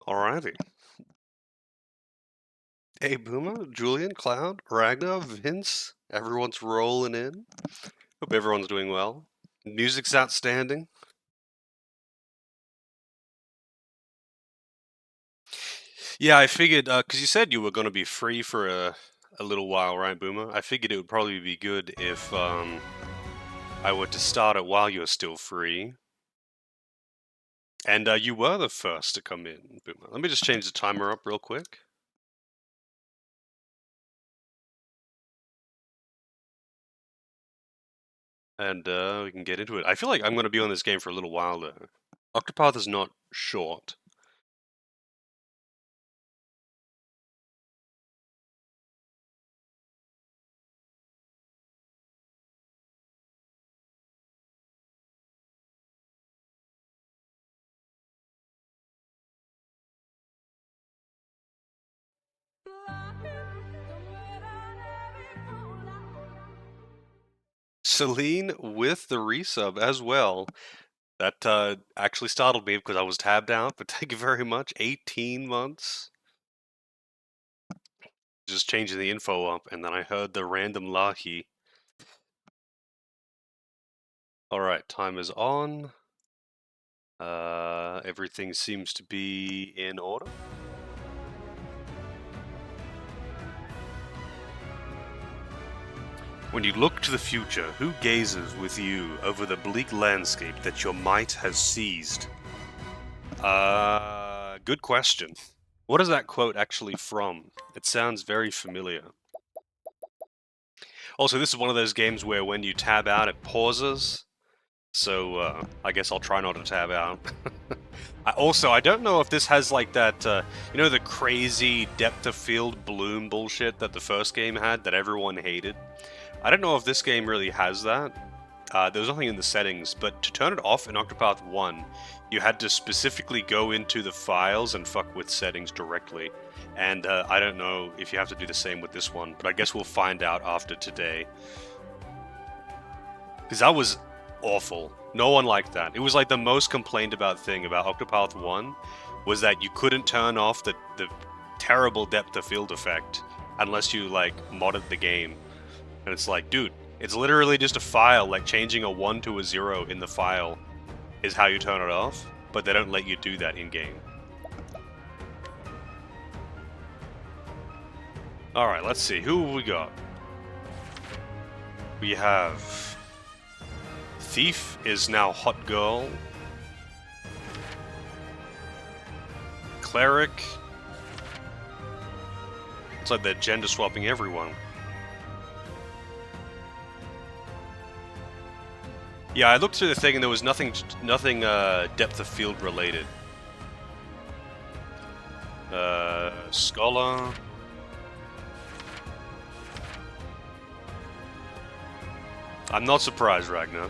Alrighty. Hey, Boomer, Julian, Cloud, Ragnar, Vince, everyone's rolling in. Hope everyone's doing well. Music's outstanding. Yeah, I figured, because you said you were going to be free for a little while, right, Boomer? I figured it would probably be good if I were to start it while you're still free. And you were the first to come in, Boomer. Let me just change the timer up real quick. And we can get into it. I feel like I'm going to be on this game for a little while, though. Octopath is not short. Celine with the resub as well. That actually startled me because I was tabbed out, but thank you very much. 18 months. Just changing the info up, and then I heard the random lahi. Alright, time is on. Everything seems to be in order. When you look to the future, who gazes with you over the bleak landscape that your might has seized? Good question. What is that quote actually from? It sounds very familiar. Also, this is one of those games where when you tab out, it pauses. So, I guess I'll try not to tab out. I don't know if this has like that, the crazy depth of field bloom bullshit that the first game had that everyone hated. I don't know if this game really has that. There was nothing in the settings, but to turn it off in Octopath 1, you had to specifically go into the files and fuck with settings directly. And I don't know if you have to do the same with this one, but I guess we'll find out after today. Because that was awful. No one liked that. It was like the most complained about thing about Octopath 1 was that you couldn't turn off the terrible depth of field effect unless you like modded the game. And it's like, dude, it's literally just a file, like changing a 1 to a 0 in the file is how you turn it off, but they don't let you do that in-game. Alright, let's see. Who have we got? We have... Thief is now Hot Girl. Cleric. It's like they're gender swapping everyone. Yeah, I looked through the thing and there was nothing depth of field related. Scholar. I'm not surprised, Ragnar.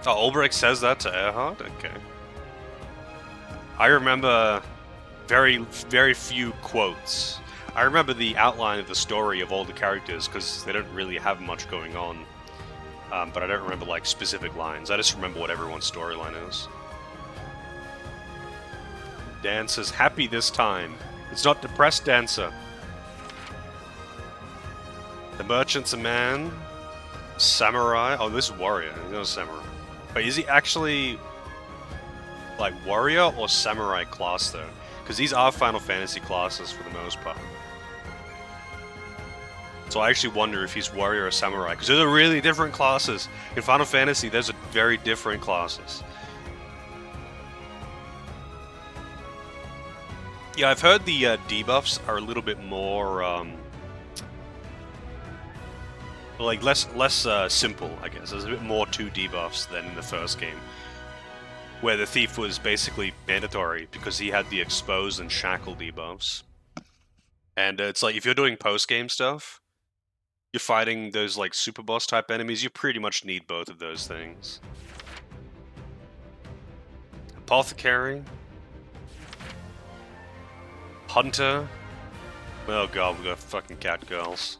Oh, Ulbrich says that to Erhard? Okay. I remember very, very few quotes. I remember the outline of the story of all the characters because they don't really have much going on. But I don't remember like specific lines. I just remember what everyone's storyline is. Dancer's happy this time. It's not depressed Dancer. The merchant's a man. Samurai. Oh, this is warrior. He's not a samurai. Wait, is he actually like warrior or samurai class though? Because these are Final Fantasy classes for the most part. So I actually wonder if he's warrior or samurai, because those are really different classes. In Final Fantasy, those are very different classes. Yeah, I've heard the debuffs are a little bit more, like less simple, I guess. There's a bit more to debuffs than in the first game, where the thief was basically mandatory because he had the expose and shackle debuffs. And it's like if you're doing post-game stuff, you're fighting those like super boss type enemies, you pretty much need both of those things. Apothecary. Hunter. Oh god, we got fucking cat girls.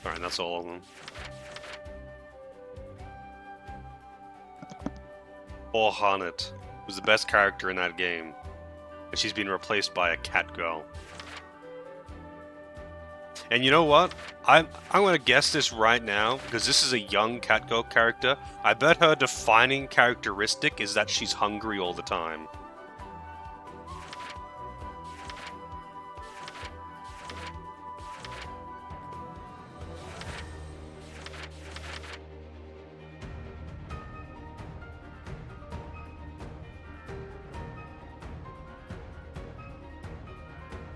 Alright, that's all of them. Or Harnett. Was the best character in that game, and she's been replaced by a cat girl. And you know what? I'm gonna guess this right now because this is a young cat girl character. I bet her defining characteristic is that she's hungry all the time.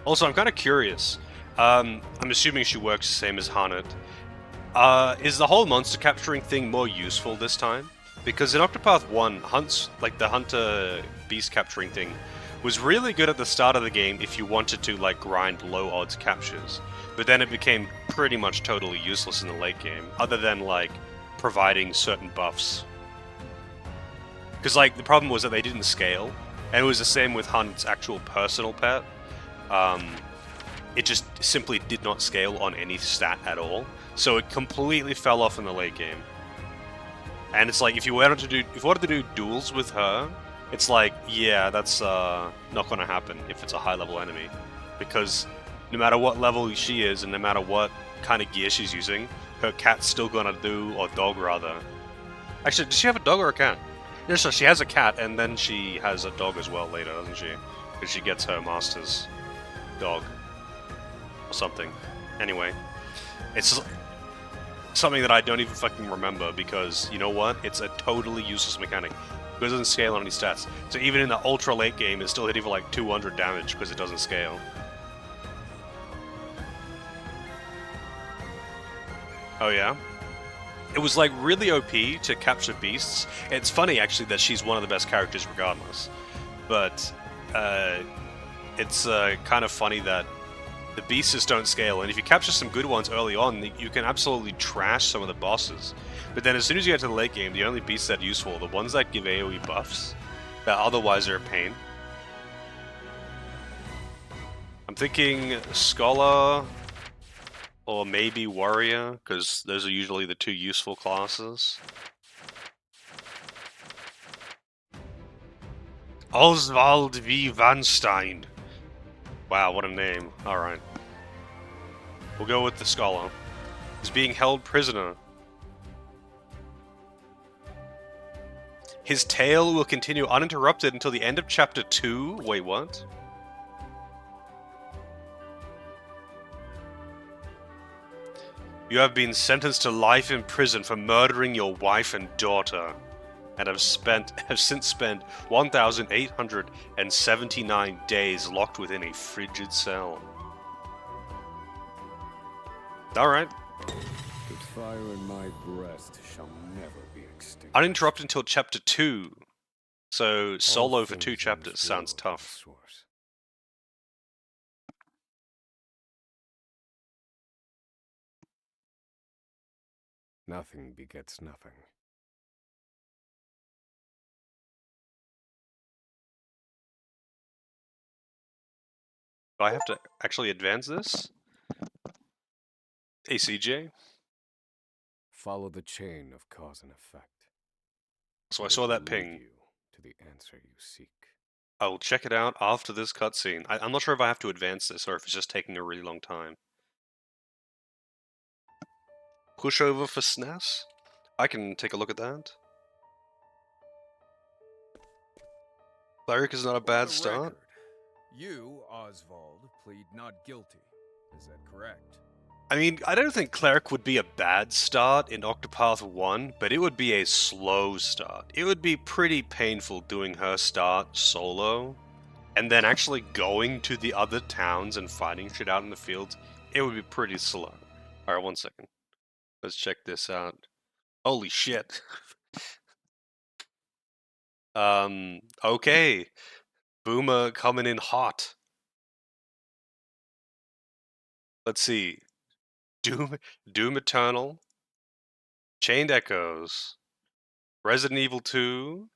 Also, I'm kind of curious. I'm assuming she works the same as Hanet. Is the whole monster capturing thing more useful this time? Because in Octopath 1, hunts, like the hunter beast capturing thing, was really good at the start of the game if you wanted to like grind low odds captures. But then it became pretty much totally useless in the late game, other than like providing certain buffs. Because like the problem was that they didn't scale, and it was the same with Hunt's actual personal pet. It just simply did not scale on any stat at all, so it completely fell off in the late game. And it's like if you wanted to do duels with her, it's like yeah, that's not gonna happen if it's a high level enemy, because no matter what level she is and no matter what kind of gear she's using, her cat's still gonna do, or dog rather. Actually, does she have a dog or a cat? No, so she has a cat and then she has a dog as well later, doesn't she? Because she gets her master's dog or something. Anyway, it's something that I don't even fucking remember because, you know what? It's a totally useless mechanic. It doesn't scale on any stats. So even in the ultra late game, it's still hitting for like 200 damage because it doesn't scale. Oh yeah? It was like really OP to capture beasts. It's funny actually that she's one of the best characters regardless. But it's kind of funny that the beasts just don't scale, and if you capture some good ones early on, you can absolutely trash some of the bosses. But then as soon as you get to the late game, the only beasts that are useful are the ones that give AoE buffs, that otherwise are a pain. I'm thinking Scholar, or maybe Warrior, because those are usually the two useful classes. Oswald V. Vanstein. Wow, what a name. Alright. We'll go with the Scholar. He's being held prisoner. His tale will continue uninterrupted until the end of Chapter 2. Wait, what? You have been sentenced to life in prison for murdering your wife and daughter, and have since spent 1,879 days locked within a frigid cell. Alright. The fire in my breast shall never be extinguished. Uninterrupted until Chapter 2. So, solo All for 2 things chapters must sounds flow to the tough. source. Nothing begets nothing. Do I have to actually advance this? ACJ? Follow the chain of cause and effect. So I and it saw will that lead ping. you to the answer you seek. I'll check it out after this cutscene. I'm not sure if I have to advance this or if it's just taking a really long time. Pushover for SNES? I can take a look at that. Cleric is not a bad start. Record. You, Oswald, plead not guilty. Is that correct? I mean, I don't think Cleric would be a bad start in Octopath 1, but it would be a slow start. It would be pretty painful doing her start solo, and then actually going to the other towns and fighting shit out in the fields. It would be pretty slow. Alright, 1 second. Let's check this out. Holy shit. Okay. Boomer coming in hot. Let's see. Doom Eternal, Chained Echoes, Resident Evil 2,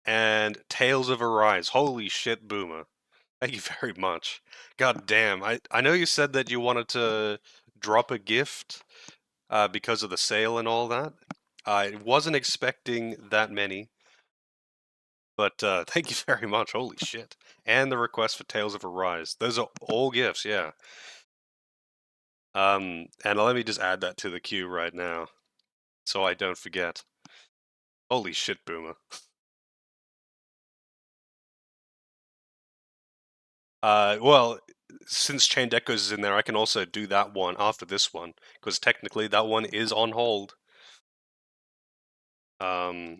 and Tales of Arise. Holy shit, Boomer. Thank you very much. God damn. I know you said that you wanted to drop a gift because of the sale and all that. I wasn't expecting that many. But thank you very much. Holy shit! And the request for Tales of Arise. Those are all gifts. Yeah. And let me just add that to the queue right now, so I don't forget. Holy shit, Boomer. Well, since Chained Echoes is in there, I can also do that one after this one, because technically that one is on hold. Um,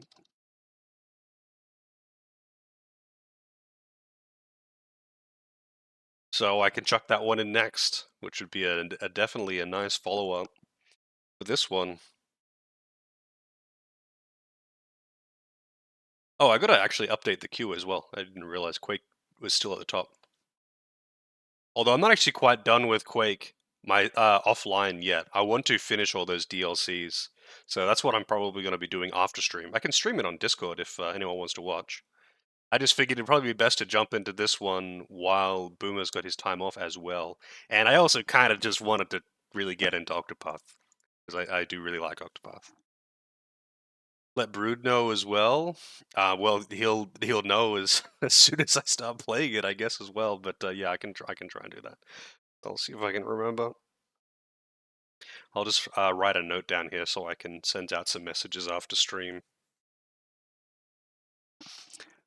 so I can chuck that one in next, which would be a definitely a nice follow-up for this one. Oh, I gotta actually update the queue as well. I didn't realize Quake was still at the top. Although I'm not actually quite done with Quake, my offline yet. I want to finish all those DLCs, so that's what I'm probably going to be doing after stream. I can stream it on Discord if anyone wants to watch. I just figured it'd probably be best to jump into this one while Boomer's got his time off as well. And I also kind of just wanted to really get into Octopath, because I do really like Octopath. Let Brood know as well. Well, he'll know as soon as I start playing it, I guess, as well. But yeah, I can try and do that. I'll see if I can remember. I'll just write a note down here so I can send out some messages after stream.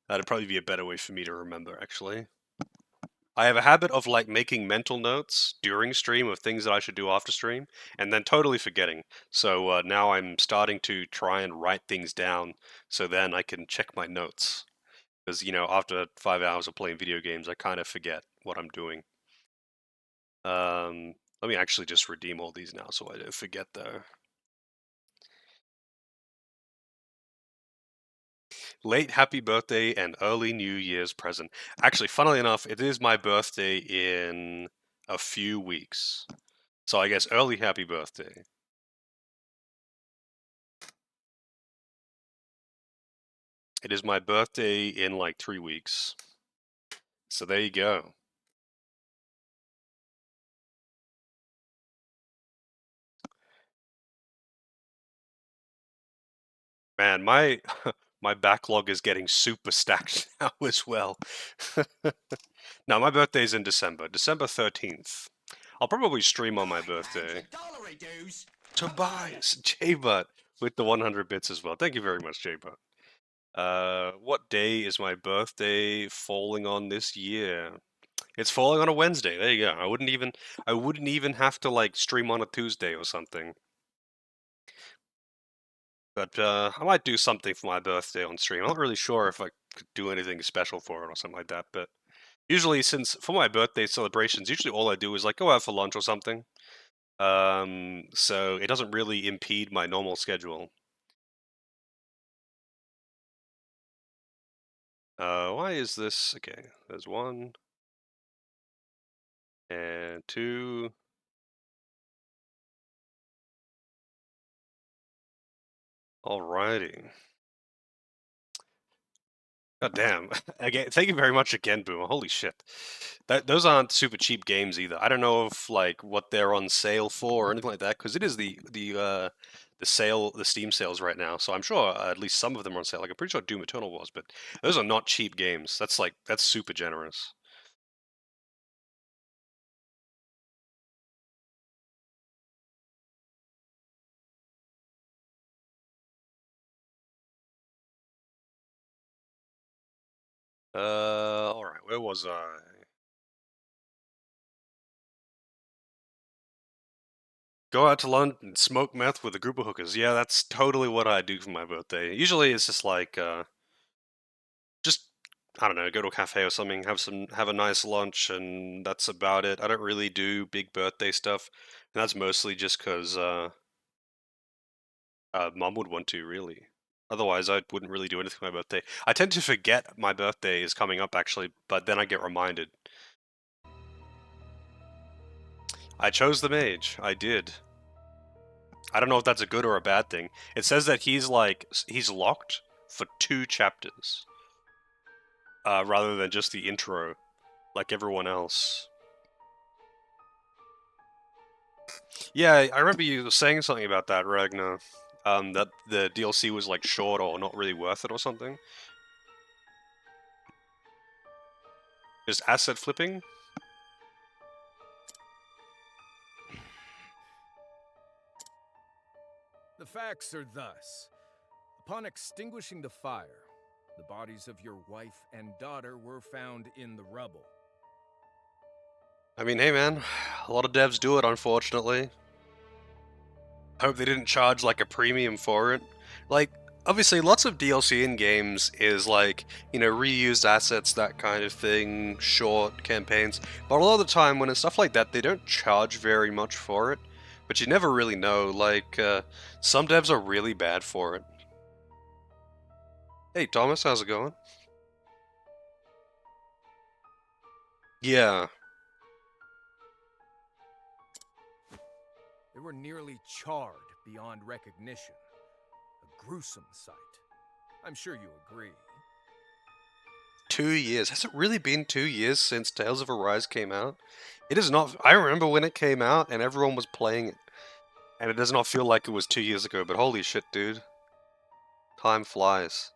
That'd probably be a better way for me to remember, actually. I have a habit of like making mental notes during stream of things that I should do after stream, and then totally forgetting. So now I'm starting to try and write things down, so then I can check my notes. Because, you know, after 5 hours of playing video games, I kind of forget what I'm doing. Let me actually just redeem all these now so I don't forget, though. Late happy birthday and early New Year's present. Actually, funnily enough, it is my birthday in a few weeks. So I guess early happy birthday. It is my birthday in like 3 weeks. So there you go. Man, my my backlog is getting super stacked now as well. Now my birthday's in December, December 13th. I'll probably stream on my birthday. Tobias, J-Butt, with the 100 bits as well. Thank you very much, J-Butt. What day is my birthday falling on this year? It's falling on a Wednesday. There you go. I wouldn't even have to like stream on a Tuesday or something. But I might do something for my birthday on stream. I'm not really sure if I could do anything special for it or something like that. But usually, since for my birthday celebrations, usually all I do is like go out for lunch or something. So it doesn't really impede my normal schedule. Why is this? Okay, there's one and two. Alrighty. God damn. Again, thank you very much again, Boom. Holy shit. Those aren't super cheap games either. I don't know if like what they're on sale for or anything like that, because it is the Steam sales right now. So I'm sure at least some of them are on sale. Like I'm pretty sure Doom Eternal was, but those are not cheap games. That's super generous. Alright, where was I? Go out to London and smoke meth with a group of hookers. Yeah, that's totally what I do for my birthday. Usually it's just like just I don't know, go to a cafe or something, have a nice lunch, and that's about it. I don't really do big birthday stuff, and that's mostly just because mom would want to really. Otherwise, I wouldn't really do anything for my birthday. I tend to forget my birthday is coming up actually, but then I get reminded. I chose the mage. I did. I don't know if that's a good or a bad thing. It says that he's locked for 2 chapters, rather than just the intro, like everyone else. Yeah, I remember you saying something about that, Ragnar. That the DLC was like short or not really worth it or something. Just asset flipping? The facts are thus. Upon extinguishing the fire, the bodies of your wife and daughter were found in the rubble. I mean, hey man, a lot of devs do it, unfortunately. I hope they didn't charge like a premium for it. Like, obviously, lots of DLC in games is like, you know, reused assets, that kind of thing, short campaigns. But a lot of the time, when it's stuff like that, they don't charge very much for it. But you never really know. Like, some devs are really bad for it. Hey, Thomas, how's it going? Yeah. They were nearly charred beyond recognition. A gruesome sight. I'm sure you agree. 2 years. Has it really been 2 years since Tales of Arise came out? It is not. I remember when it came out and everyone was playing it. And it does not feel like it was 2 years ago, but holy shit, dude. Time flies.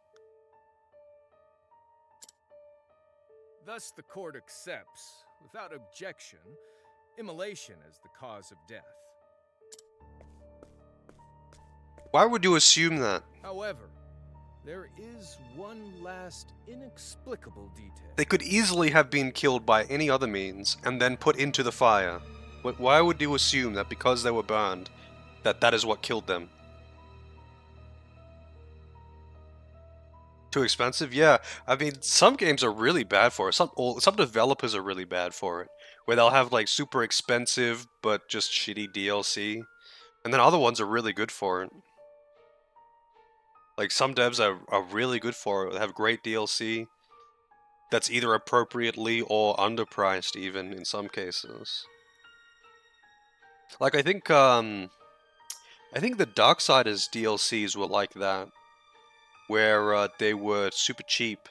Thus, the court accepts, without objection, immolation as the cause of death. Why would you assume that? However, there is one last inexplicable detail. They could easily have been killed by any other means and then put into the fire. Why would you assume that because they were burned, that is what killed them? Too expensive? Yeah. I mean, some games are really bad for it. Some developers are really bad for it. Where they'll have like super expensive but just shitty DLC. And then other ones are really good for it. Like some devs are really good for it. They have great DLC that's either appropriately or underpriced even in some cases. Like I think the Darksiders DLCs were like that, where they were super cheap,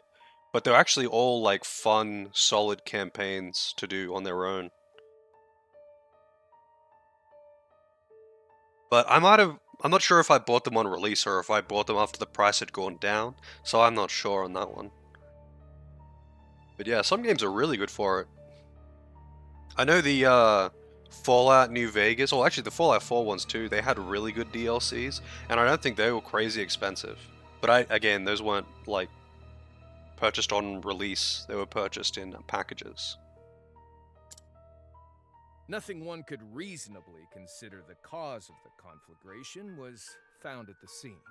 but they're actually all like fun, solid campaigns to do on their own. But I'm not sure if I bought them on release or if I bought them after the price had gone down, so I'm not sure on that one. But yeah, some games are really good for it. I know the Fallout New Vegas, or actually the Fallout 4 ones too, they had really good DLCs, and I don't think they were crazy expensive. But again, those weren't like purchased on release, they were purchased in packages. Nothing one could reasonably consider the cause of the conflagration was found at the scene.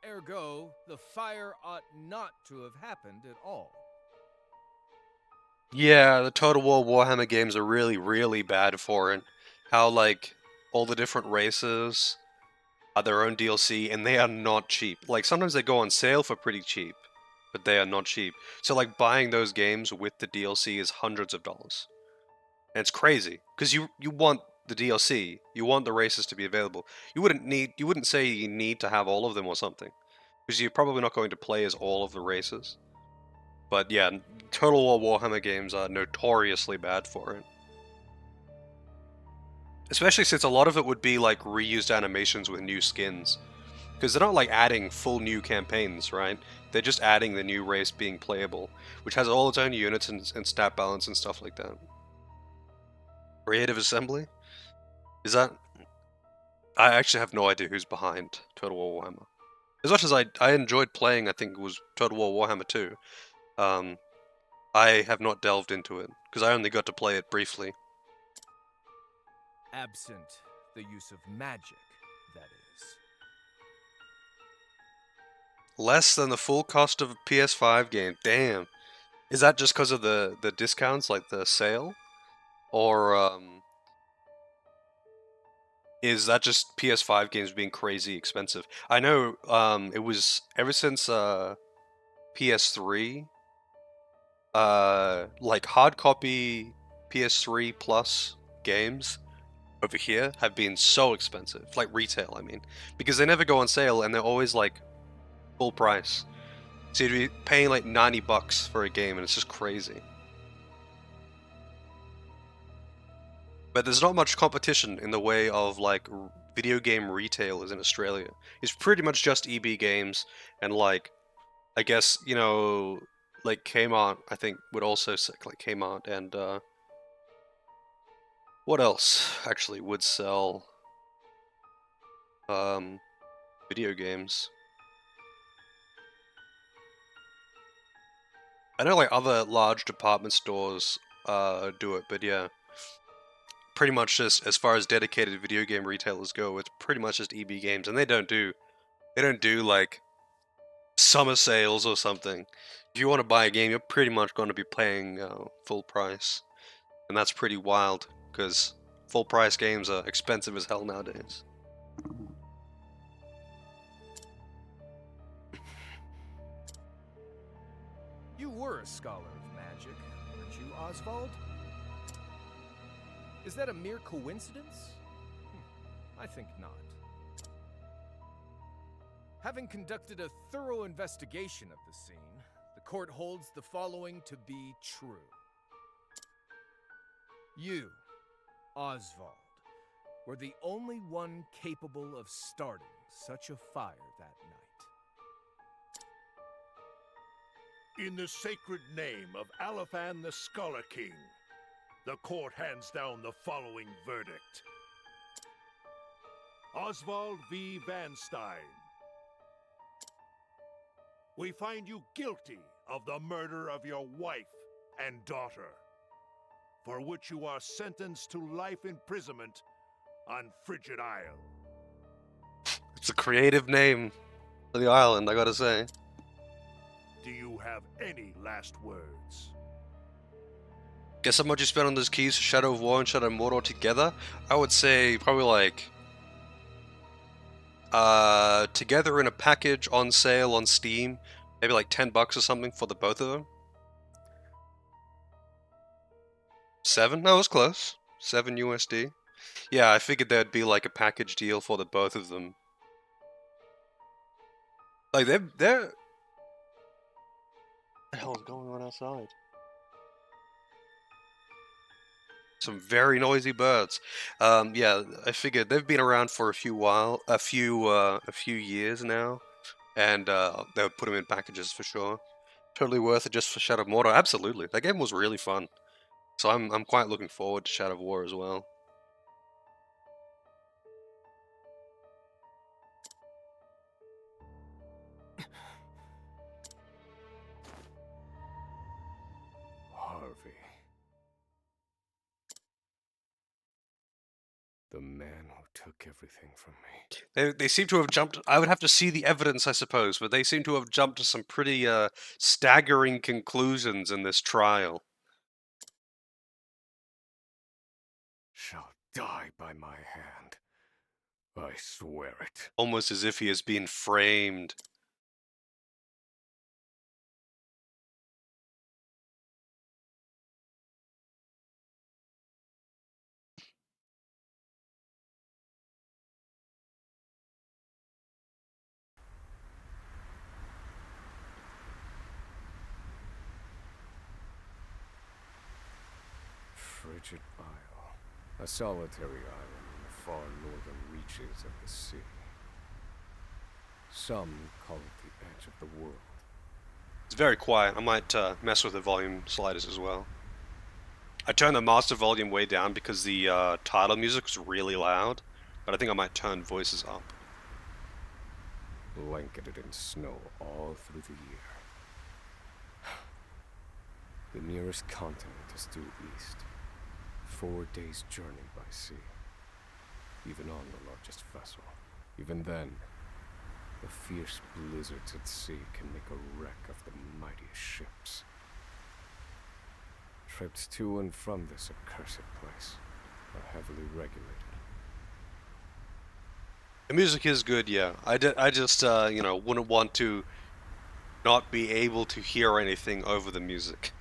Ergo, the fire ought not to have happened at all. Yeah, the Total War Warhammer games are really, really bad for it. How, like, all the different races are their own DLC, and they are not cheap. Like, sometimes they go on sale for pretty cheap, but they are not cheap. So, like, buying those games with the DLC is hundreds of dollars. And it's crazy, because you want the DLC, you want the races to be available. You wouldn't say you need to have all of them or something, because you're probably not going to play as all of the races. But yeah, Total War Warhammer games are notoriously bad for it. Especially since a lot of it would be like reused animations with new skins. Because they're not like adding full new campaigns, right? They're just adding the new race being playable, which has all its own units and stat balance and stuff like that. Creative Assembly? Is that... I actually have no idea who's behind Total War Warhammer. As much as I enjoyed playing, I think it was Total War Warhammer 2. I have not delved into it, because I only got to play it briefly. Absent the use of magic, that is. Less than the full cost of a PS5 game. Damn. Is that just because of the discounts, like the sale? Or, is that just PS5 games being crazy expensive? I know, it was ever since, PS3, like hard copy PS3 Plus games over here have been so expensive. Like retail, I mean. Because they never go on sale and they're always like full price. So you'd be paying like $90 for a game and it's just crazy. But there's not much competition in the way of like video game retailers in Australia. It's pretty much just EB Games and like, I guess, you know, like Kmart, I think would also like Kmart and what else actually would sell video games? I know like other large department stores do it, but yeah. Pretty much just as far as dedicated video game retailers go, it's pretty much just EB Games, and they don't do like summer sales or something. If you want to buy a game, you're pretty much going to be paying full price, and that's pretty wild because full price games are expensive as hell nowadays. You were a scholar of magic, weren't you, Oswald? Is that a mere coincidence? I think not. Having conducted a thorough investigation of the scene, the court holds the following to be true. You, Oswald, were the only one capable of starting such a fire that night. In the sacred name of Alaphan the Scholar King, the court hands down the following verdict. Oswald V. Van Stein. We find you guilty of the murder of your wife and daughter, for which you are sentenced to life imprisonment on Frigid Isle. It's a creative name for the island, I gotta say. Do you have any last words? Guess how much you spent on those keys, Shadow of War and Shadow of Mordor together? I would say probably like together in a package on sale on Steam, maybe like $10 or something for the both of them. 7? No, it was close. 7 USD. Yeah, I figured there'd be like a package deal for the both of them. Like they're what the hell is going on outside? Some very noisy birds. Yeah, I figured they've been around for a few years now, and they would put them in packages for sure. Totally worth it just for Shadow of Mordor. Absolutely, that game was really fun. So I'm quite looking forward to Shadow of War as well. Harvey. The man who took everything from me. They seem to have jumped. I would have to see the evidence, I suppose, but they seem to have jumped to some pretty staggering conclusions in this trial. Shall die by my hand. I swear it. Almost as if he has been framed. Frigid Isle. A solitary island in the far northern reaches of the sea. Some call it the edge of the world. It's very quiet. I might mess with the volume sliders as well. I turned the master volume way down because the title music was really loud, but I think I might turn voices up. Blanketed in snow all through the year. The nearest continent is due east. 4 days' journey by sea. Even on the largest vessel. Even then, the fierce blizzards at sea can make a wreck of the mightiest ships. Trips to and from this accursed place are heavily regulated. The music is good, yeah. I just, you know, wouldn't want to not be able to hear anything over the music.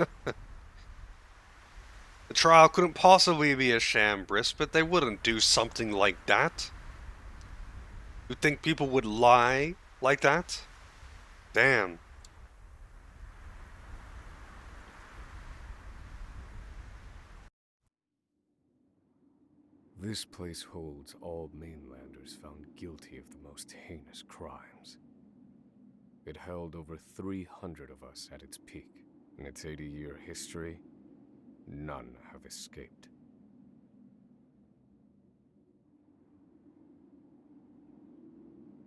The trial couldn't possibly be a sham, Briss, but they wouldn't do something like that. You'd think people would lie like that? Damn. This place holds all mainlanders found guilty of the most heinous crimes. It held over 300 of us at its peak. In its 80-year history, none have escaped.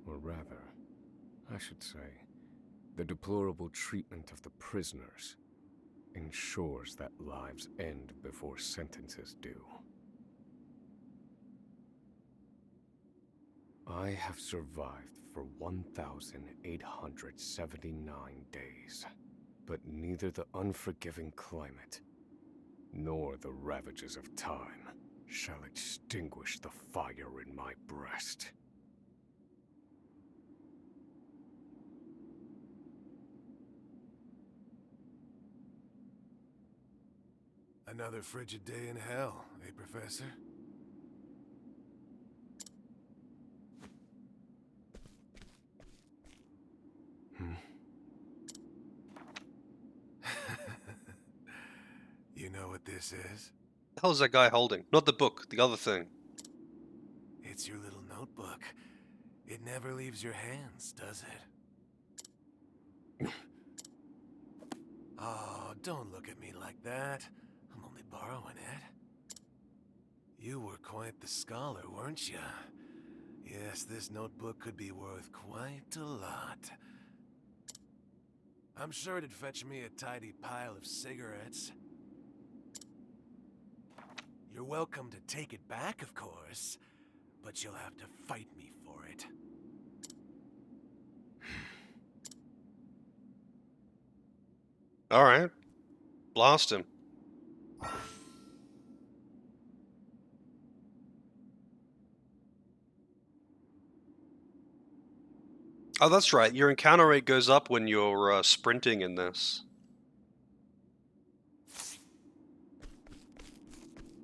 Or rather, I should say, the deplorable treatment of the prisoners ensures that lives end before sentences do. I have survived for 1,879 days, but neither the unforgiving climate nor the ravages of time shall extinguish the fire in my breast. Another frigid day in hell, eh, Professor? You know what this is? The hell is that guy holding? Not the book, the other thing. It's your little notebook. It never leaves your hands, does it? Oh, don't look at me like that. I'm only borrowing it. You were quite the scholar, weren't you? Yes, this notebook could be worth quite a lot. I'm sure it'd fetch me a tidy pile of cigarettes. You're welcome to take it back, of course, but you'll have to fight me for it. Alright. Blast him. Oh, that's right. Your encounter rate goes up when you're sprinting in this.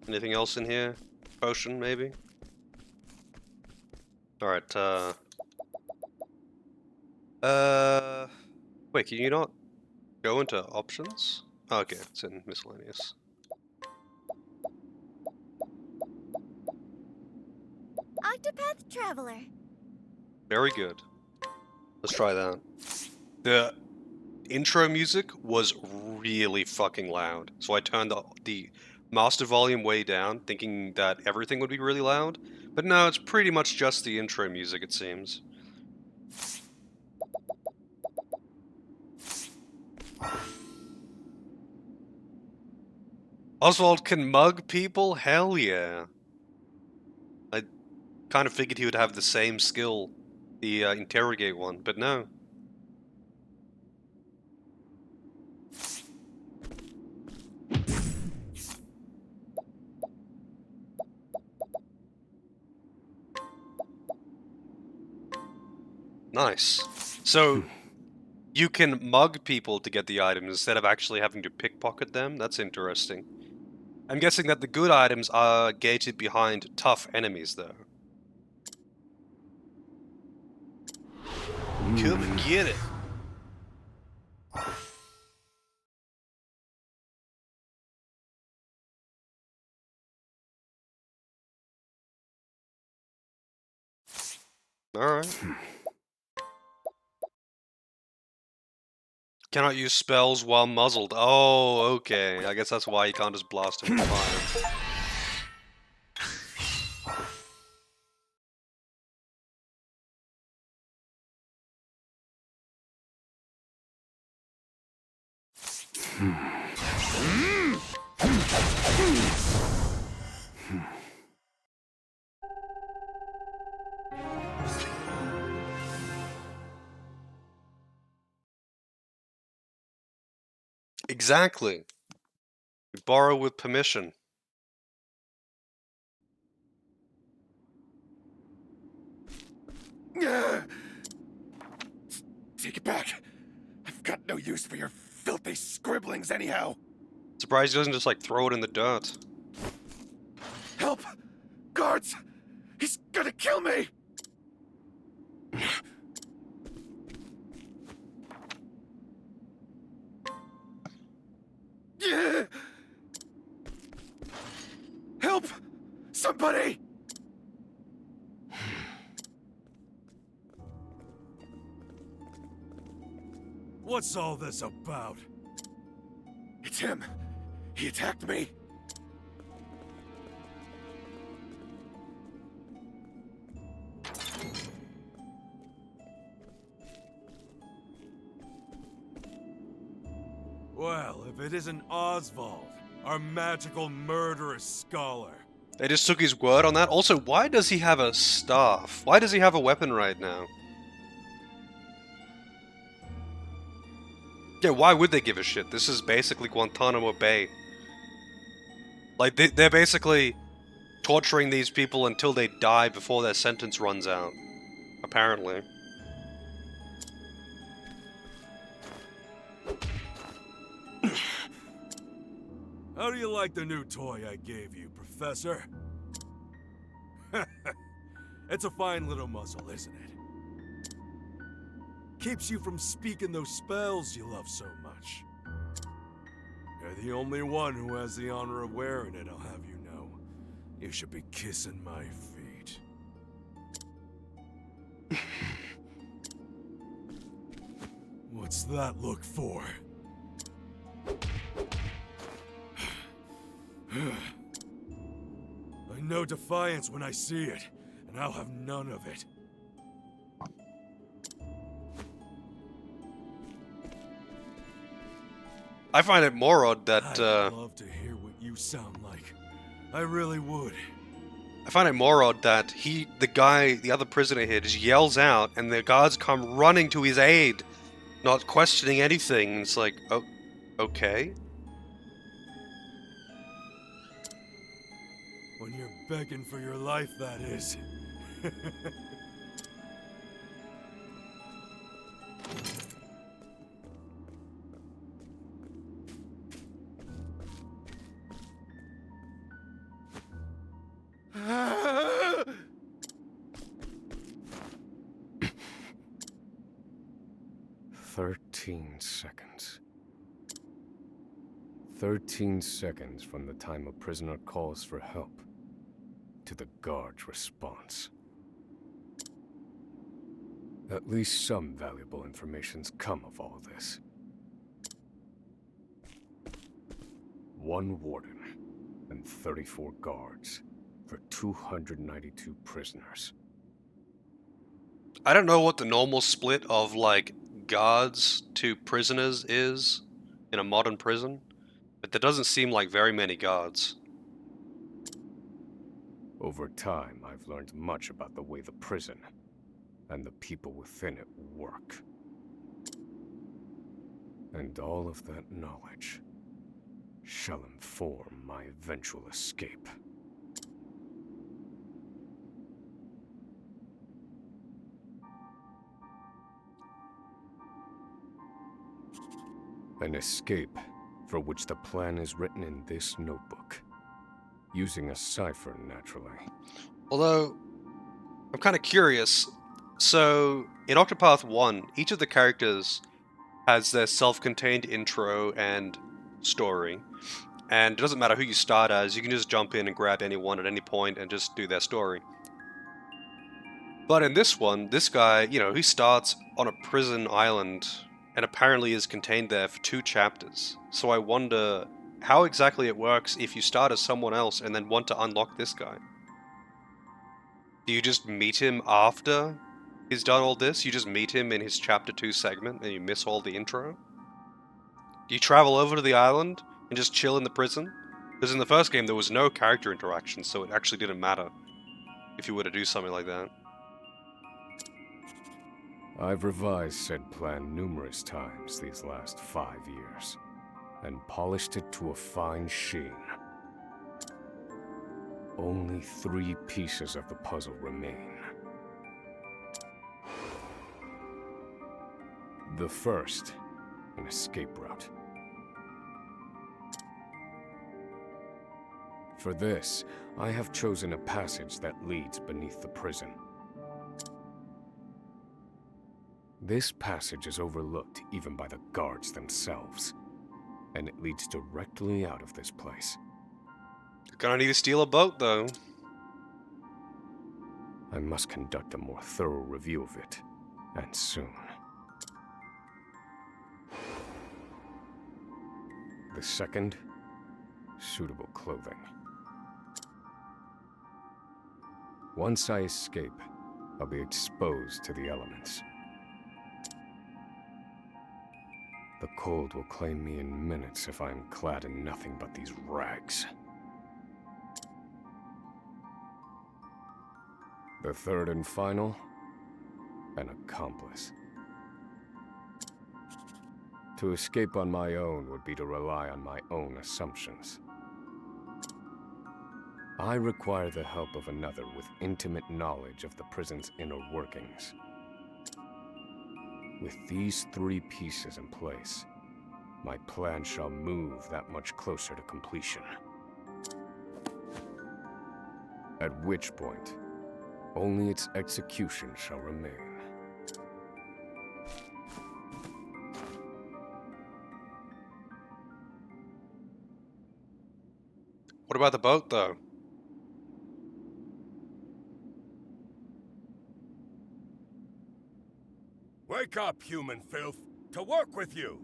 Anything else in here? Potion, maybe? Alright, wait, can you not go into options? Oh, okay, it's in miscellaneous. Octopath Traveler. Very good. Let's try that. The intro music was really fucking loud, so I turned the master volume way down, thinking that everything would be really loud. But no, it's pretty much just the intro music, it seems. Oswald can mug people? Hell yeah. I kind of figured he would have the same skill, the interrogate one, but no. Nice. So, you can mug people to get the items instead of actually having to pickpocket them? That's interesting. I'm guessing that the good items are gated behind tough enemies, though. Come and get it! Alright. Cannot use spells while muzzled. Oh, okay. I guess that's why you can't just blast him with fire. Exactly. You borrow with permission. Take it back. I've got no use for your filthy scribblings anyhow. Surprised he doesn't just, like, throw it in the dirt. Help! Guards! He's gonna kill me! Help! Somebody! What's all this about? It's him. He attacked me. Well, if it isn't Oswald, our magical murderous scholar. They just took his word on that. Also, why does he have a staff? Why does he have a weapon right now? Yeah, why would they give a shit? This is basically Guantanamo Bay. Like, they're basically torturing these people until they die before their sentence runs out. Apparently. How do you like the new toy I gave you, Professor? It's a fine little muzzle, isn't it? Keeps you from speaking those spells you love so much. You're the only one who has the honor of wearing it, I'll have you know. You should be kissing my feet. What's that look for? I know defiance when I see it, and I'll have none of it. I find it more odd that, I'd love to hear what you sound like. I really would. I find it more odd that the other prisoner here, just yells out, and the guards come running to his aid, not questioning anything. It's like, oh, okay. When you're begging for your life, that is. "13 seconds. 13 seconds from the time a prisoner calls for help to the guard's response. At least some valuable information's come of all this. One warden and 34 guards for 292 prisoners. I don't know what the normal split of, like, guards to prisoners is in a modern prison, but there doesn't seem like very many guards. Over time, I've learned much about the way the prison and the people within it work. And all of that knowledge shall inform my eventual escape. An escape for which the plan is written in this notebook. Using a cipher, naturally. Although, I'm kind of curious. So, in Octopath 1, each of the characters has their self-contained intro and story. And it doesn't matter who you start as, you can just jump in and grab anyone at any point and just do their story. But in this one, this guy, he starts on a prison island and apparently is contained there for 2 chapters. So I wonder how exactly it works if you start as someone else and then want to unlock this guy. Do you just meet him after he's done all this? You just meet him in his chapter 2 segment and you miss all the intro? Do you travel over to the island and just chill in the prison? Because in the first game there was no character interaction, so it actually didn't matter if you were to do something like that. I've revised said plan numerous times these last 5 years, and polished it to a fine sheen. Only 3 pieces of the puzzle remain. The first, an escape route. For this, I have chosen a passage that leads beneath the prison. This passage is overlooked even by the guards themselves, and it leads directly out of this place. You're gonna need to steal a boat, though. I must conduct a more thorough review of it, and soon. The second, suitable clothing. Once I escape, I'll be exposed to the elements. The cold will claim me in minutes if I am clad in nothing but these rags. The third and final, an accomplice. To escape on my own would be to rely on my own assumptions. I require the help of another with intimate knowledge of the prison's inner workings. With these 3 pieces in place, my plan shall move that much closer to completion. At which point, only its execution shall remain. What about the boat, though? Wake up, human filth! To work with you!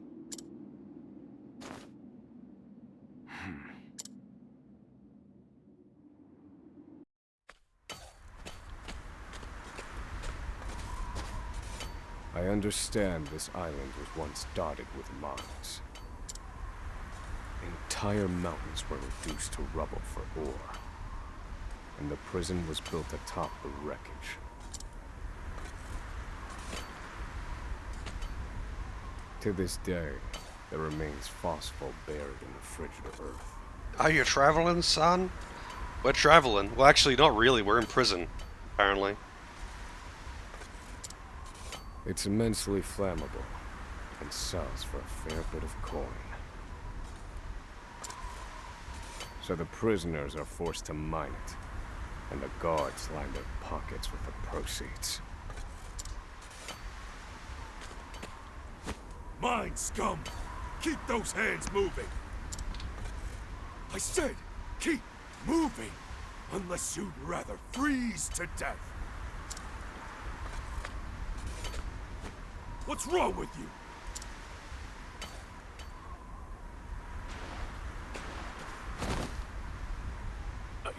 I understand this island was once dotted with mines. Entire mountains were reduced to rubble for ore, and the prison was built atop the wreckage. To this day, there remains phosphor buried in the frigid earth. Are you traveling, son? We're traveling. Well, actually, not really. We're in prison, apparently. It's immensely flammable, and sells for a fair bit of coin. So the prisoners are forced to mine it, and the guards line their pockets with the proceeds. Mine, scum! Keep those hands moving! I said, keep moving! Unless you'd rather freeze to death! What's wrong with you? I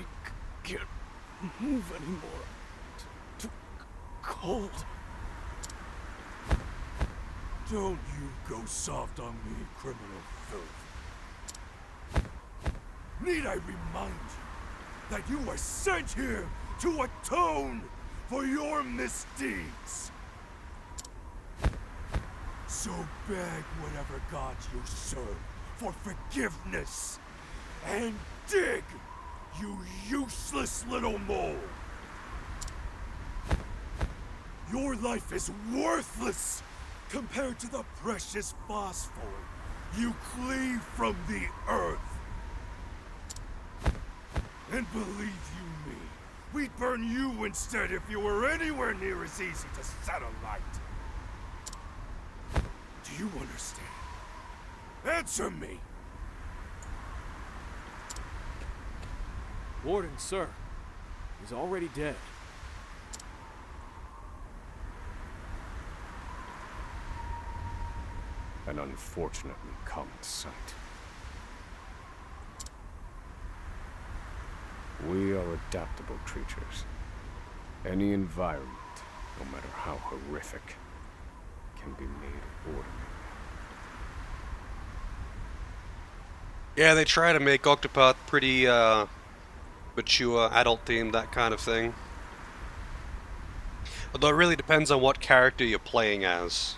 can't move anymore. Too cold. Don't you go soft on me, criminal filth. Need I remind you that you were sent here to atone for your misdeeds? So beg whatever gods you serve for forgiveness, and dig, you useless little mole! Your life is worthless compared to the precious phosphor you cleave from the earth. And believe you me, we'd burn you instead if you were anywhere near as easy to set alight. Do you understand? Answer me! Warden, sir. He's already dead. An unfortunately common sight. We are adaptable creatures. Any environment, no matter how horrific, can be made ordinary. Yeah, they try to make Octopath pretty, mature, adult themed, that kind of thing. Although it really depends on what character you're playing as.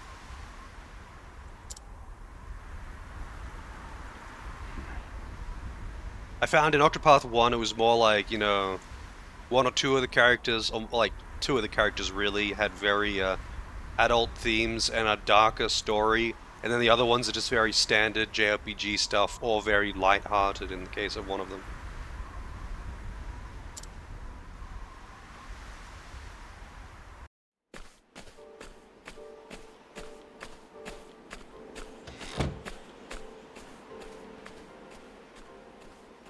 I found in Octopath 1 it was more like, you know, one or two of the characters, or like 2 of the characters really had very adult themes and a darker story, and then the other ones are just very standard JRPG stuff, or very light-hearted in the case of one of them.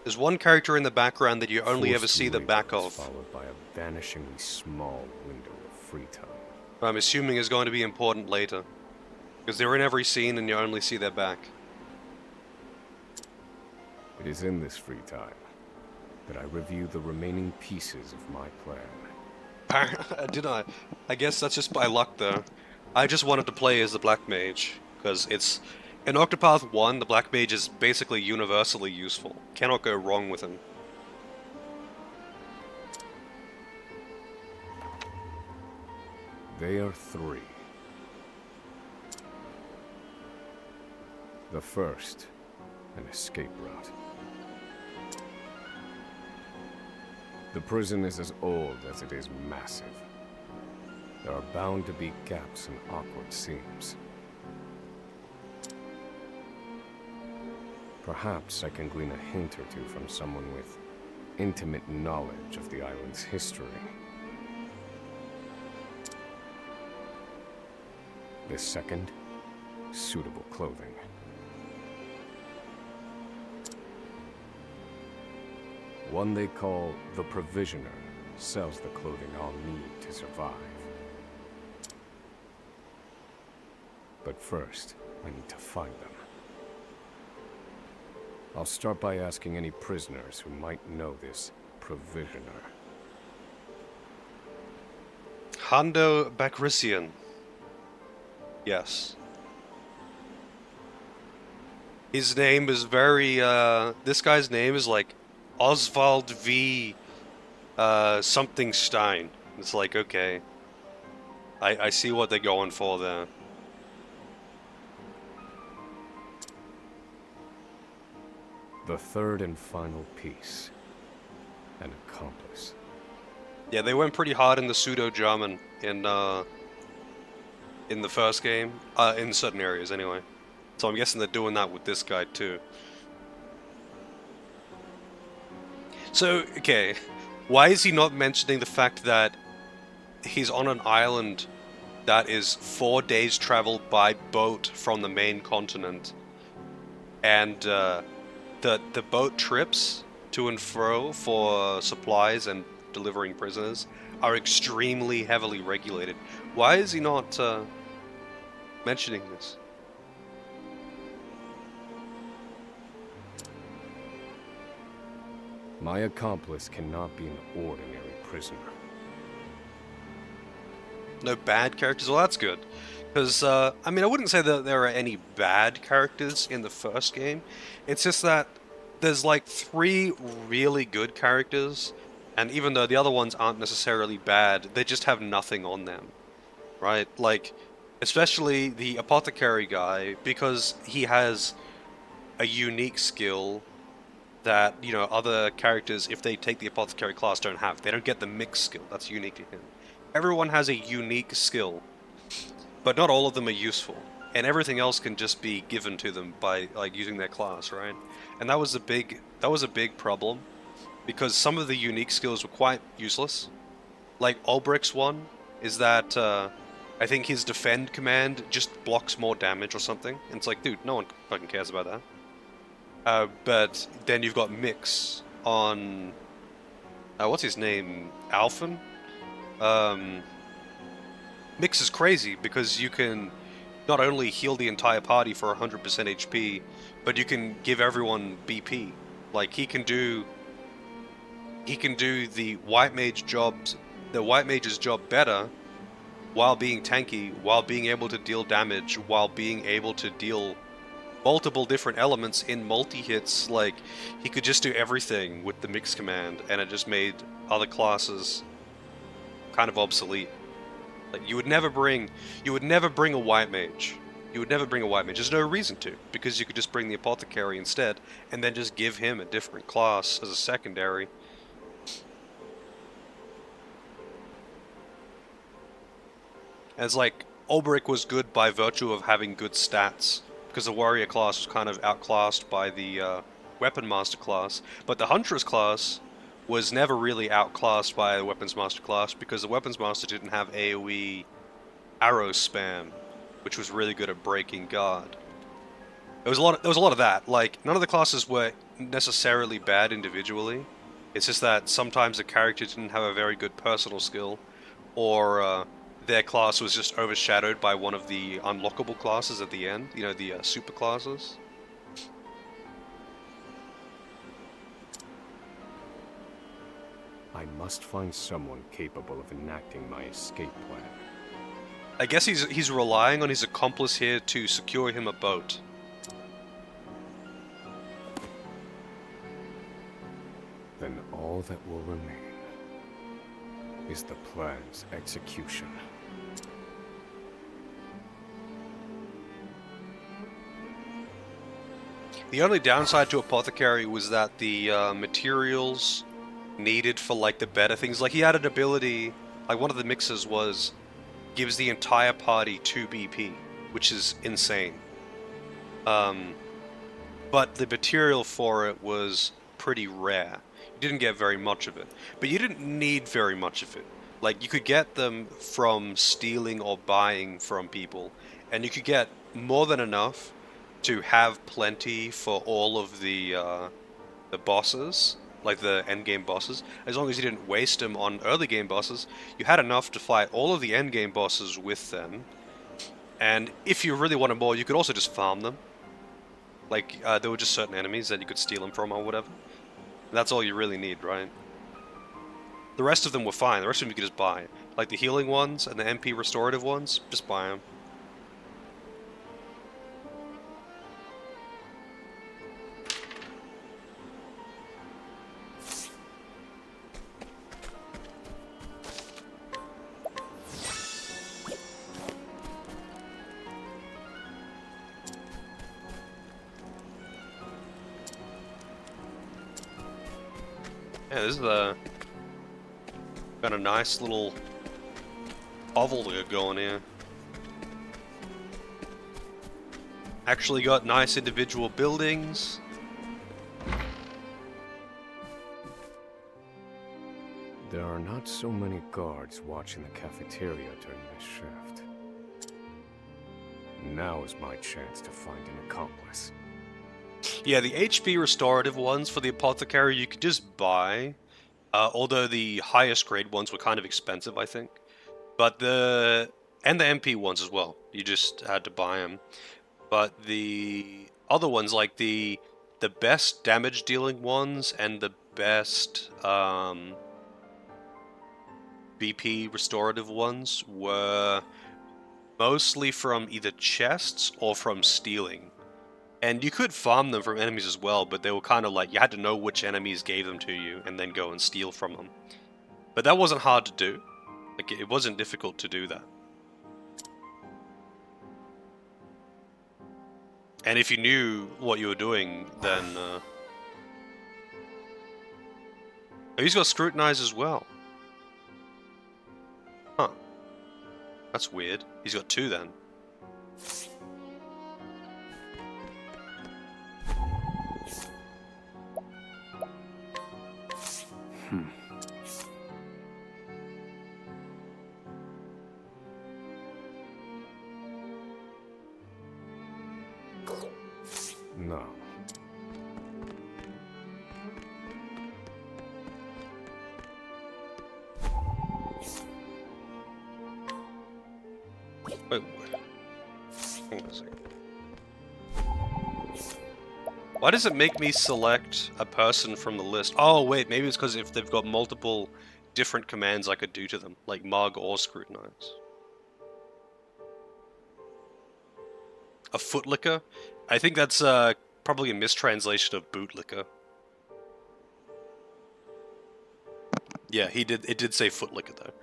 There's one character in the background that you only ever see the back of. Followed by a vanishingly small window of free time. I'm assuming is going to be important later. Because they're in every scene and you only see their back. It is in this free time that I review the remaining pieces of my plan. Did I? I guess that's just by luck, though. I just wanted to play as the Black Mage, because it's... In Octopath 1, the Black Mage is basically universally useful. Cannot go wrong with him. They are three. The first, an escape route. The prison is as old as it is massive. There are bound to be gaps and awkward seams. Perhaps I can glean a hint or two from someone with intimate knowledge of the island's history. The second, suitable clothing. One they call the Provisioner sells the clothing I'll need to survive. But first, I need to find them. I'll start by asking any prisoners who might know this Provisioner. Hondo Bacrisian. Yes. His name is very, this guy's name is like Oswald V. Something Stein. It's like, okay. I see what they're going for there. The third and final piece. An accomplice. Yeah, they went pretty hard in the pseudo-German in the first game. In certain areas, anyway. So I'm guessing they're doing that with this guy, too. So, okay. Why is he not mentioning the fact that he's on an island that is 4 days travel by boat from the main continent? And, the boat trips to and fro for supplies and delivering prisoners are extremely heavily regulated. Why is he not mentioning this? My accomplice cannot be an ordinary prisoner. No bad characters? Well, that's good. Because, I mean, I wouldn't say that there are any bad characters in the first game. It's just that there's like 3 really good characters, and even though the other ones aren't necessarily bad, they just have nothing on them, right? Like, especially the apothecary guy, because he has a unique skill that, you know, other characters, if they take the apothecary class, don't have. They don't get the mixed skill that's unique to him. Everyone has a unique skill, but not all of them are useful, and everything else can just be given to them by like using their class, right? And that was a big problem, because some of the unique skills were quite useless. Like Ulbricht's one is that I think his defend command just blocks more damage or something, and it's like, dude, no one fucking cares about that. But then you've got Mix on what's his name, Alphen. Mix is crazy because you can not only heal the entire party for 100% HP, but you can give everyone BP. Like he can do the white mage's job better while being tanky, while being able to deal damage, while being able to deal multiple different elements in multi-hits. Like he could just do everything with the mix command, and it just made other classes kind of obsolete. Like you would never bring a white mage. You would never bring a white mage. There's no reason to, because you could just bring the apothecary instead, and then just give him a different class as a secondary. As like Ulbrich was good by virtue of having good stats, because the warrior class was kind of outclassed by the weapon master class, but the huntress class was never really outclassed by the weapons master class, because the weapons master didn't have AoE arrow spam, which was really good at breaking guard. There was a lot of that. Like none of the classes were necessarily bad individually. It's just that sometimes the character didn't have a very good personal skill, or their class was just overshadowed by one of the unlockable classes at the end. You know, the super classes. I must find someone capable of enacting my escape plan. I guess he's relying on his accomplice here to secure him a boat. Then all that will remain is the plan's execution. The only downside to Apothecary was that the materials needed for like the better things, like he had an ability, like one of the mixes was gives the entire party 2 BP, which is insane. But the material for it was pretty rare. You didn't get very much of it, but you didn't need very much of it. Like you could get them from stealing or buying from people, and you could get more than enough to have plenty for all of the bosses, like the end game bosses. As long as you didn't waste them on early game bosses, you had enough to fight all of the end game bosses with them. And if you really wanted more, you could also just farm them. Like there were just certain enemies that you could steal them from or whatever. And that's all you really need, right? The rest of them were fine. The rest of them you could just buy. Like the healing ones and the MP restorative ones, just buy them. Yeah, this is got a nice little hovel going here. Actually got nice individual buildings. There are not so many guards watching the cafeteria during this shift. Now is my chance to find an accomplice. Yeah, the HP restorative ones for the Apothecary you could just buy. Although the highest grade ones were kind of expensive, I think. But the MP ones as well. You just had to buy them. But the other ones, like the best damage dealing ones and the best BP restorative ones were mostly from either chests or from stealing. And you could farm them from enemies as well, but they were kind of like, you had to know which enemies gave them to you and then go and steal from them. But that wasn't hard to do. Like, it wasn't difficult to do that. And if you knew what you were doing, then... Oh, he's got Scrutinize as well. Huh. That's weird. He's got 2 then. No. Wait, hang on a second. Why does it make me select a person from the list? Oh, wait, maybe it's because if they've got multiple different commands I could do to them, like Mug or Scrutinize. A Footlicker? I think that's probably a mistranslation of Bootlicker. Yeah, it did say Footlicker though.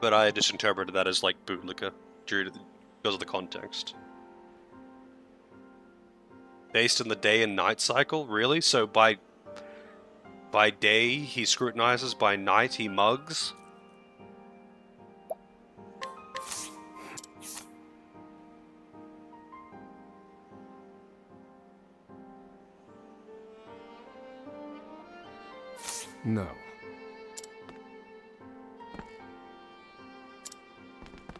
But I just interpreted that as like Bootlicker because of the context. Based on the day and night cycle? Really? So by day he scrutinizes, by night he mugs? No.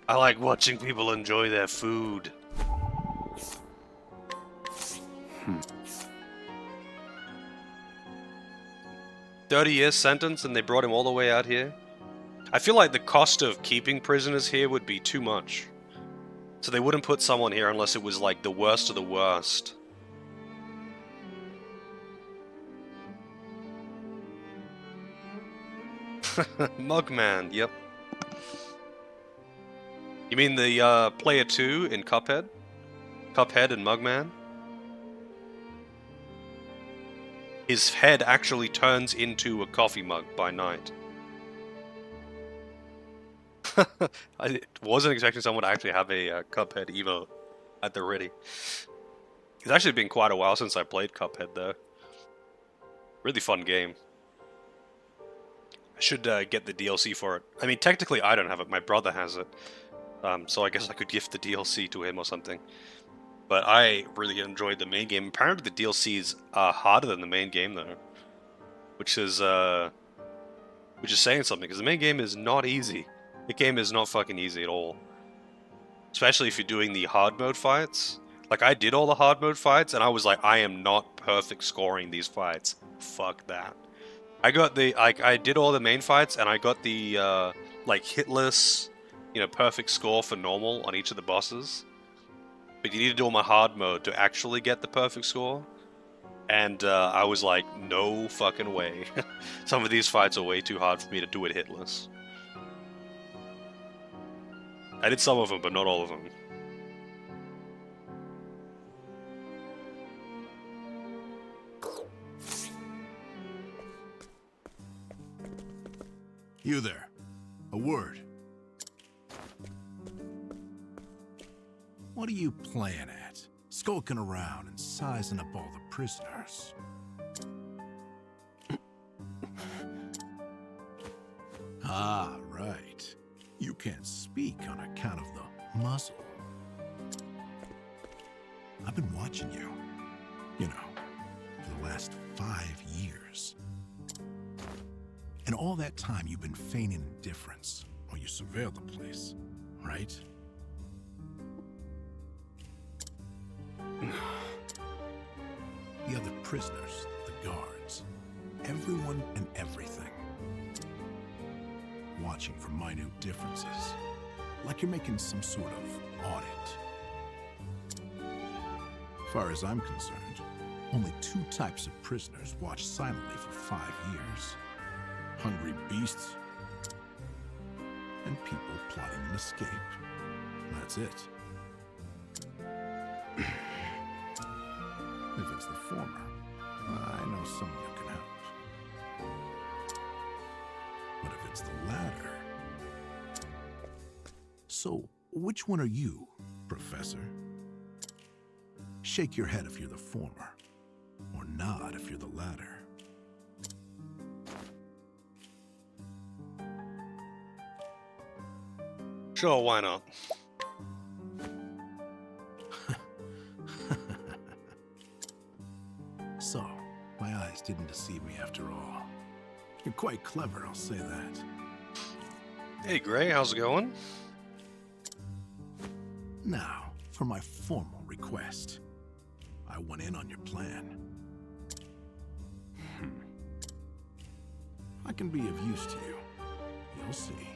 I like watching people enjoy their food. 30-year sentence and they brought him all the way out here? I feel like the cost of keeping prisoners here would be too much. So they wouldn't put someone here unless it was like the worst of the worst. Mugman, yep. You mean the player 2 in Cuphead? Cuphead and Mugman? His head actually turns into a coffee mug by night. I wasn't expecting someone to actually have a Cuphead emote at the ready. It's actually been quite a while since I played Cuphead, though. Really fun game. I should get the DLC for it. I mean, technically I don't have it, my brother has it. So I guess I could gift the DLC to him or something. But I really enjoyed the main game. Apparently the DLCs are harder than the main game, though. Which is saying something, because the main game is not easy. The game is not fucking easy at all. Especially if you're doing the hard mode fights. Like, I did all the hard mode fights, and I was like, I am not perfect scoring these fights. Fuck that. I got the, I did all the main fights, and I got the, like, hitless, you know, perfect score for normal on each of the bosses. But you need to do all my hard mode to actually get the perfect score. And I was like, no fucking way. Some of these fights are way too hard for me to do it hitless. I did some of them, but not all of them. You there. A word. What are you playing at? Skulking around and sizing up all the prisoners. Ah, right. You can't speak on account of the muzzle. I've been watching you, you know, for the last 5 years. And all that time you've been feigning indifference while you surveilled the place, right? The other prisoners, the guards, everyone and everything. Watching for minute differences, like you're making some sort of audit. As far as I'm concerned, only 2 types of prisoners watch silently for 5 years. Hungry beasts and people plotting an escape. That's it. If it's the former, I know someone who can help. But if it's the latter... So, which one are you, Professor? Shake your head if you're the former, or nod if you're the latter. Sure, why not? So, my eyes didn't deceive me after all. You're quite clever, I'll say that. Hey Gray, how's it going? Now, for my formal request. I went in on your plan. I can be of use to you. You'll see.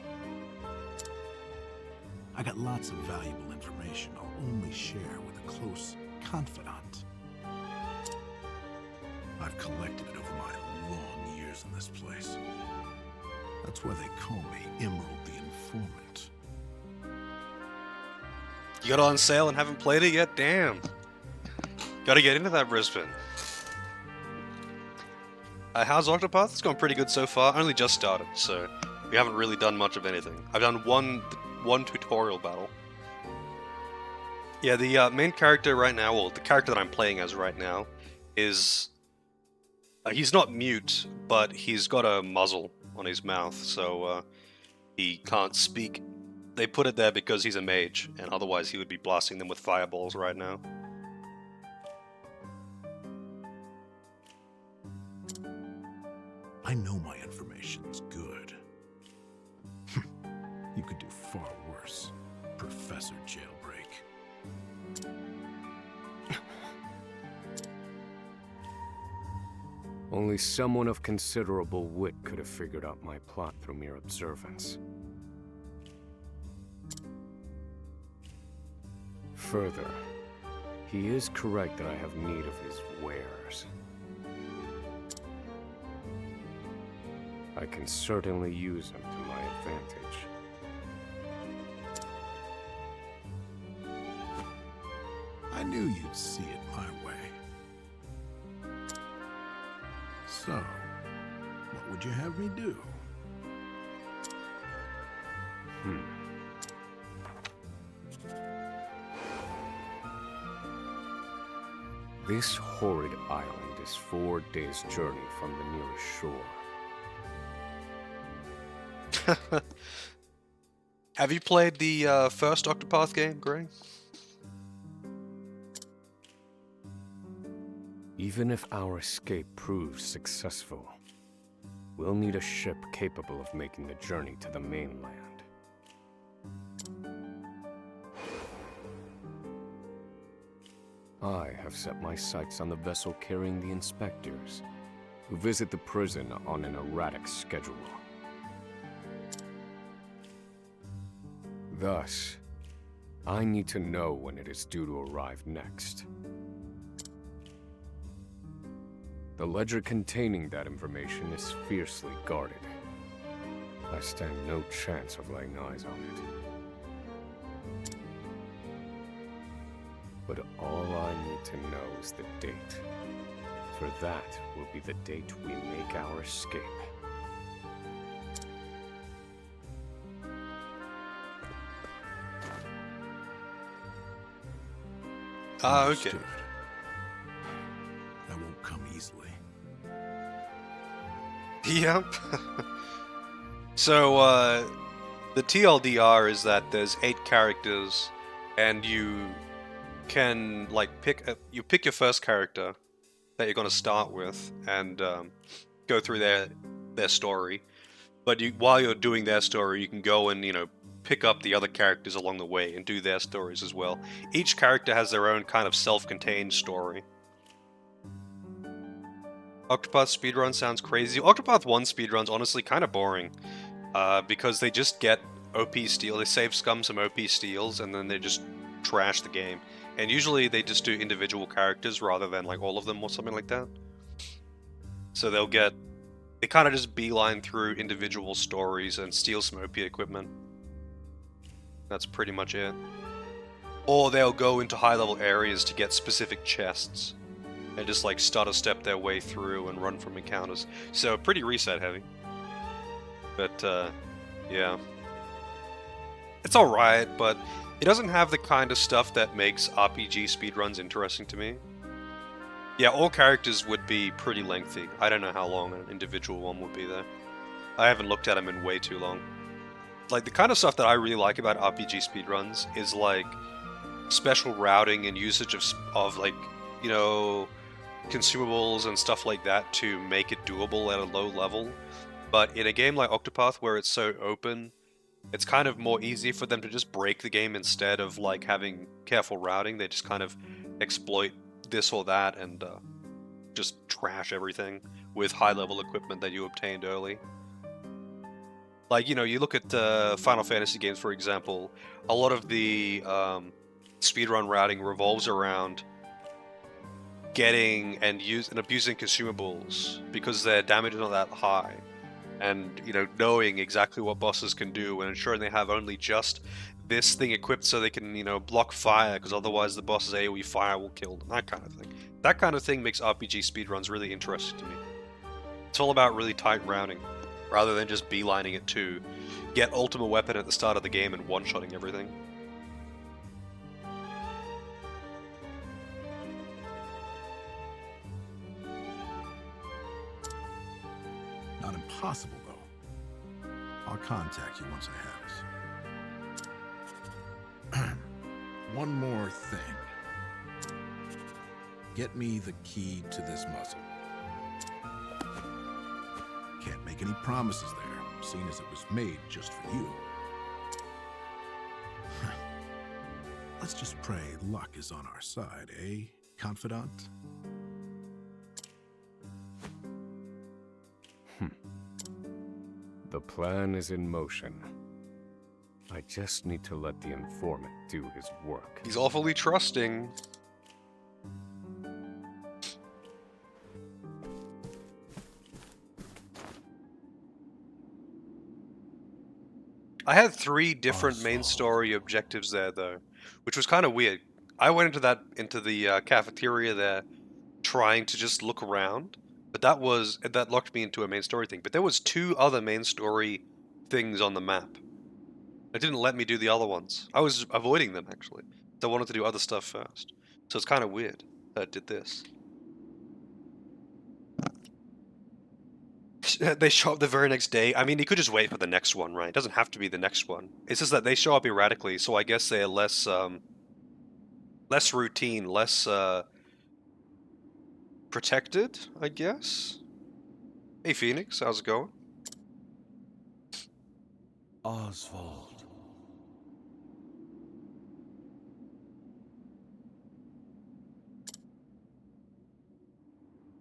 I got lots of valuable information I'll only share with a close confidant. I've collected it over my long years in this place. That's why they call me Emerald the Informant. You got it on sale and haven't played it yet? Damn. Gotta get into that, Brisbane. How's Octopath? It's going pretty good so far. I only just started, so we haven't really done much of anything. I've done one tutorial battle. Yeah, the main character right now, well, the character that I'm playing as right now, is... he's not mute, but he's got a muzzle on his mouth, so he can't speak. They put it there because he's a mage, and otherwise he would be blasting them with fireballs right now. I know my information's good. You could do far worse, Professor Jailbreak. Only someone of considerable wit could have figured out my plot through mere observance. Further, he is correct that I have need of his wares. I can certainly use him to my advantage. I knew you'd see it my way. So, what would you have me do? This horrid island is 4 days' journey from the nearest shore. Have you played the first Octopath game, Gray? Even if our escape proves successful, we'll need a ship capable of making the journey to the mainland. I have set my sights on the vessel carrying the inspectors, who visit the prison on an erratic schedule. Thus, I need to know when it is due to arrive next. The ledger containing that information is fiercely guarded. I stand no chance of laying eyes on it. But all I need to know is the date. For that will be the date we make our escape. Ah, okay. Understood. That won't come easily. Yep. So, the TLDR is that there's 8 characters, and you can, like, pick your first character that you're going to start with, and go through their story. But while you're doing their story, you can go and, pick up the other characters along the way and do their stories as well. Each character has their own kind of self-contained story. Octopath speedrun sounds crazy. Octopath 1 speedrun's honestly kind of boring, because they just get OP steel, they save scum some OP steals, and then they just trash the game. And usually they just do individual characters rather than like all of them or something like that. So they kind of just beeline through individual stories and steal some OP equipment. That's pretty much it. Or they'll go into high-level areas to get specific chests. And just like stutter step their way through and run from encounters. So pretty reset heavy. But yeah. It's alright, but it doesn't have the kind of stuff that makes RPG speedruns interesting to me. Yeah, all characters would be pretty lengthy. I don't know how long an individual one would be there. I haven't looked at them in way too long. Like, the kind of stuff that I really like about RPG speedruns is like special routing and usage of like, consumables and stuff like that to make it doable at a low level. But in a game like Octopath, where it's so open, it's kind of more easy for them to just break the game instead of like having careful routing. They just kind of exploit this or that and just trash everything with high-level equipment that you obtained early. Like, you look at Final Fantasy games, for example, a lot of the speedrun routing revolves around getting and abusing consumables because their damage is not that high. And, knowing exactly what bosses can do and ensuring they have only just this thing equipped so they can, block fire, because otherwise the boss's AoE fire will kill them, that kind of thing. That kind of thing makes RPG speedruns really interesting to me. It's all about really tight routing, rather than just beelining it to get ultimate weapon at the start of the game and one-shotting everything. Not impossible, though. I'll contact you once I have it. One more thing. Get me the key to this muzzle. Can't make any promises there, seeing as it was made just for you. Let's just pray luck is on our side, eh, confidant? The plan is in motion. I just need to let the informant do his work. He's awfully trusting. I had 3 different main Oswald. story objectives there, though, which was kind of weird. I went into the cafeteria there, trying to just look around, but that locked me into a main story thing. But there was 2 other main story things on the map. It didn't let me do the other ones. I was avoiding them actually. So I wanted to do other stuff first. So it's kind of weird that it did this. They show up the very next day. I mean, you could just wait for the next one, right? It doesn't have to be the next one. It's just that they show up erratically, so I guess they're less routine, less protected, I guess. Hey Phoenix, how's it going? Oswald.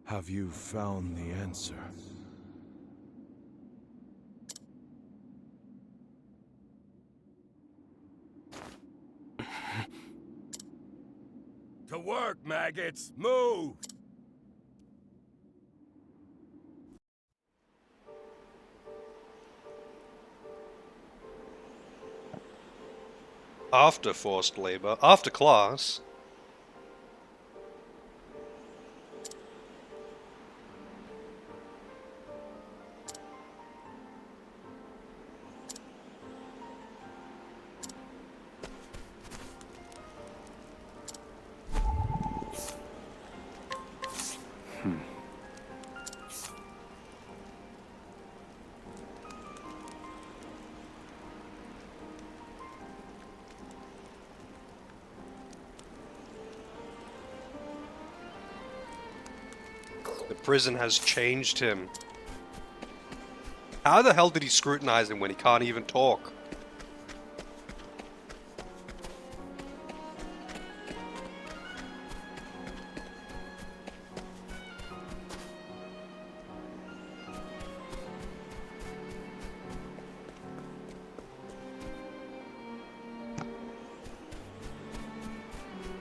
Have you found the answer? To work, maggots! Move! After forced labor, after class. The prison has changed him. How the hell did he scrutinize him when he can't even talk?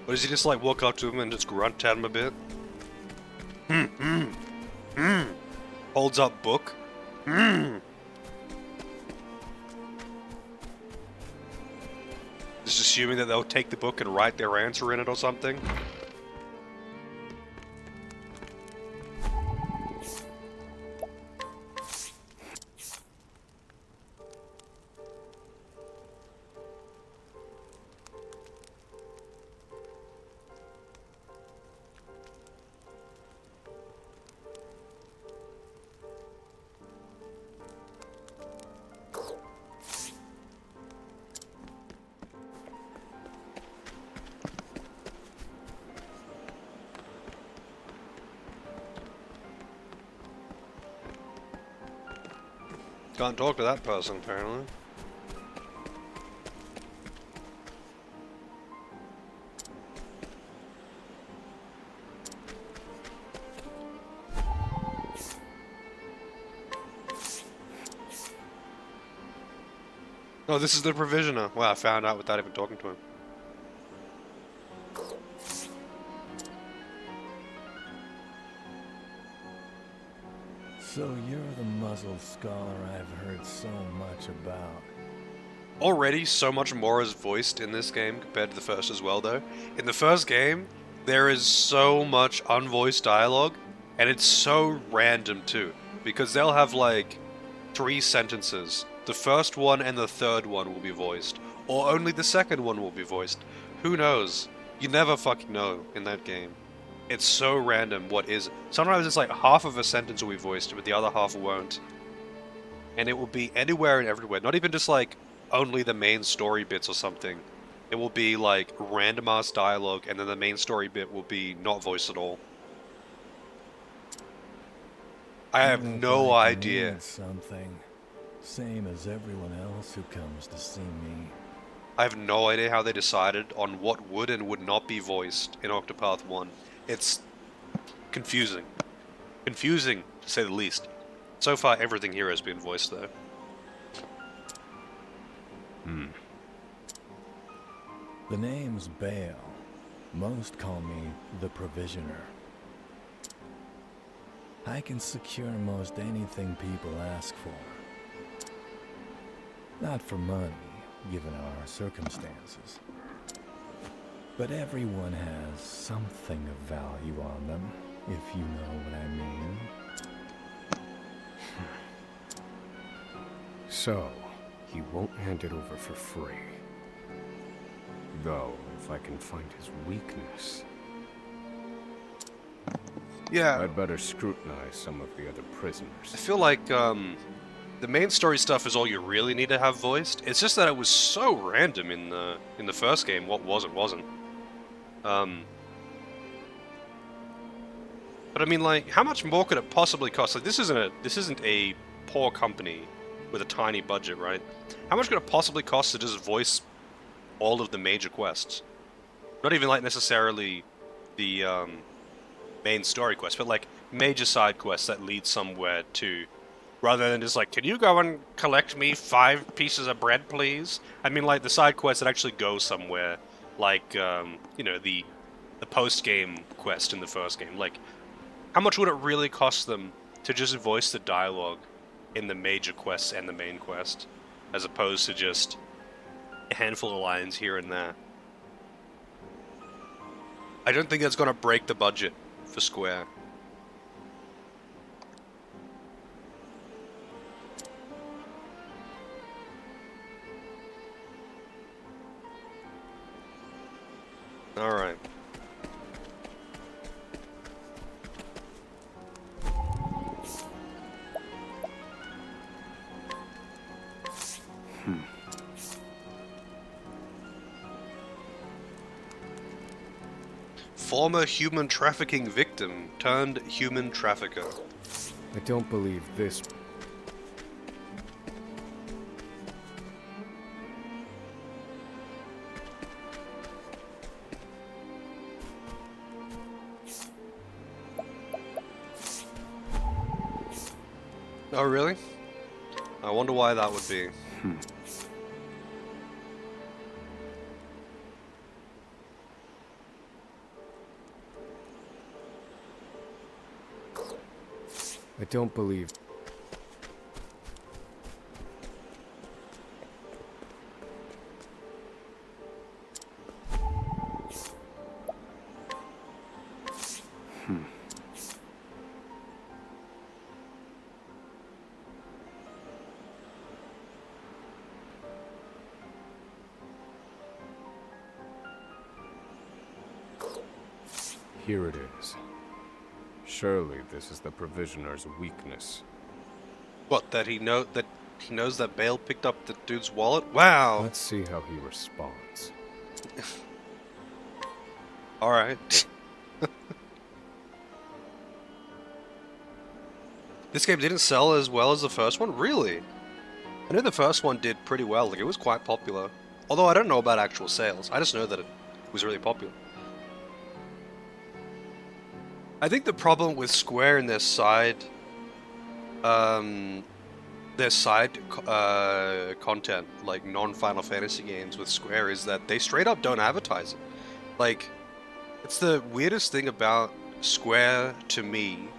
Or does he just like walk up to him and just grunt at him a bit? Holds up book. Just assuming that they'll take the book and write their answer in it or something. Can't talk to that person, apparently. Oh, this is the provisioner. Wow, I found out without even talking to him. So you're the muzzled scholar I've heard so much about. Already, so much more is voiced in this game compared to the first as well, though. In the first game, there is so much unvoiced dialogue, and it's so random too, because they'll have like 3 sentences. The first one and the third one will be voiced, or only the second one will be voiced. Who knows? You never fucking know in that game. It's so random what is. Sometimes it's like half of a sentence will be voiced, but the other half won't. And it will be anywhere and everywhere. Not even just like only the main story bits or something. It will be like random ass dialogue, and then the main story bit will be not voiced at all. I have You look no like you idea. need something. Same as everyone else who comes to see me. I have no idea how they decided on what would and would not be voiced in Octopath 1. It's confusing. Confusing, to say the least. So far, everything here has been voiced, though. The name's Bale. Most call me the Provisioner. I can secure most anything people ask for. Not for money, given our circumstances. But everyone has something of value on them, if you know what I mean. So, he won't hand it over for free. Though, if I can find his weakness, Yeah, I'd better scrutinize some of the other prisoners. I feel like the main story stuff is all you really need to have voiced. It's just that it was so random in the first game. What was and wasn't. But I mean, like, how much more could it possibly cost? Like, this isn't a poor company with a tiny budget, right? How much could it possibly cost to just voice all of the major quests? Not even like necessarily the main story quest, but like major side quests that lead somewhere to, rather than just like, can you go and collect me 5 pieces of bread, please? I mean, like the side quests that actually go somewhere, like you know, the post-game quest in the first game. Like, how much would it really cost them to just voice the dialogue in the major quests and the main quest, as opposed to just a handful of lines here and there? I don't think that's gonna break the budget for Square. Alright. Former human trafficking victim turned human trafficker. I don't believe this. Oh, really? I wonder why that would be. I don't believe. Here it is. Surely this is the provisioner's weakness. What, that he knows that Bale picked up the dude's wallet? Wow. Let's see how he responds. Alright. This game didn't sell as well as the first one? Really? I know the first one did pretty well, like it was quite popular. Although I don't know about actual sales, I just know that it was really popular. I think the problem with Square and their side content, like non-Final Fantasy games with Square, is that they straight up don't advertise it. Like, it's the weirdest thing about Square to me,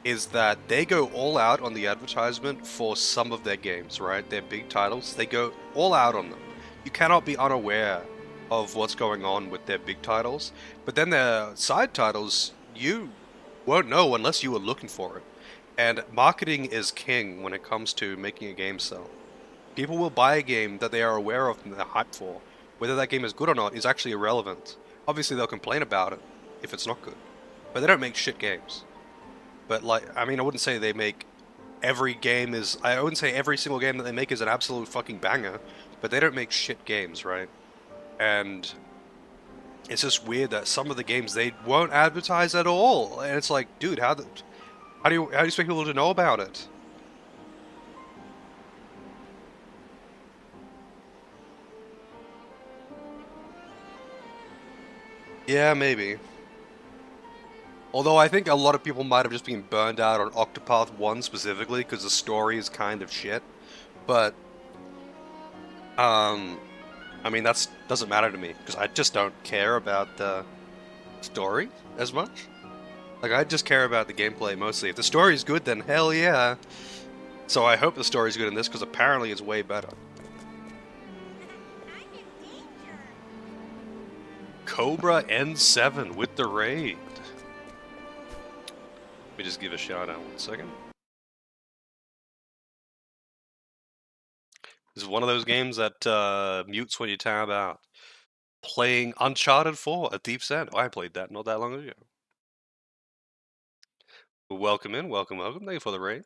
is that they go all out on the advertisement for some of their games, right? Their big titles, they go all out on them. You cannot be unaware of what's going on with their big titles, but then their side titles, you won't know unless you were looking for it. And marketing is king when it comes to making a game sell. People will buy a game that they are aware of and they're hyped for. Whether that game is good or not is actually irrelevant. Obviously they'll complain about it if it's not good. But they don't make shit games. But like, I mean, I wouldn't say they make every game is... I wouldn't say every single game that they make is an absolute fucking banger. But they don't make shit games, right? And it's just weird that some of the games they won't advertise at all. And it's like, dude, how do you expect people to know about it? Yeah, maybe. Although I think a lot of people might have just been burned out on Octopath 1 specifically because the story is kind of shit. But I mean, that doesn't matter to me because I just don't care about the story as much. Like, I just care about the gameplay mostly. If the story's good, then hell yeah. So I hope the story's good in this because apparently it's way better. Cobra N7 with the raid. Let me just give a shout out 1 second. This is one of those games that mutes when you tab out. Playing Uncharted 4, A Thief's End. Oh, I played that not that long ago. Welcome in, welcome. Thank you for the raid.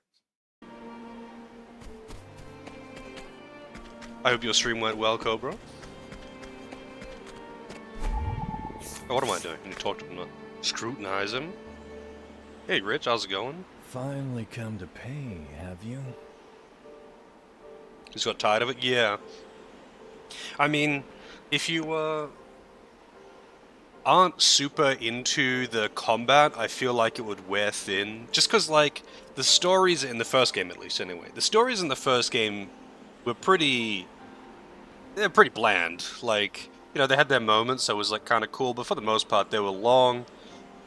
I hope your stream went well, Cobra. Oh, what am I doing? I need to talk to him, not scrutinize him. Hey, Rich, how's it going? Finally come to pay, have you? Just got tired of it? Yeah. I mean, if you aren't super into the combat, I feel like it would wear thin. Just because, like, the stories in the first game, at least, anyway. The stories in the first game were they're pretty bland. Like, you know, they had their moments, so it was, like, kind of cool, but for the most part, they were long,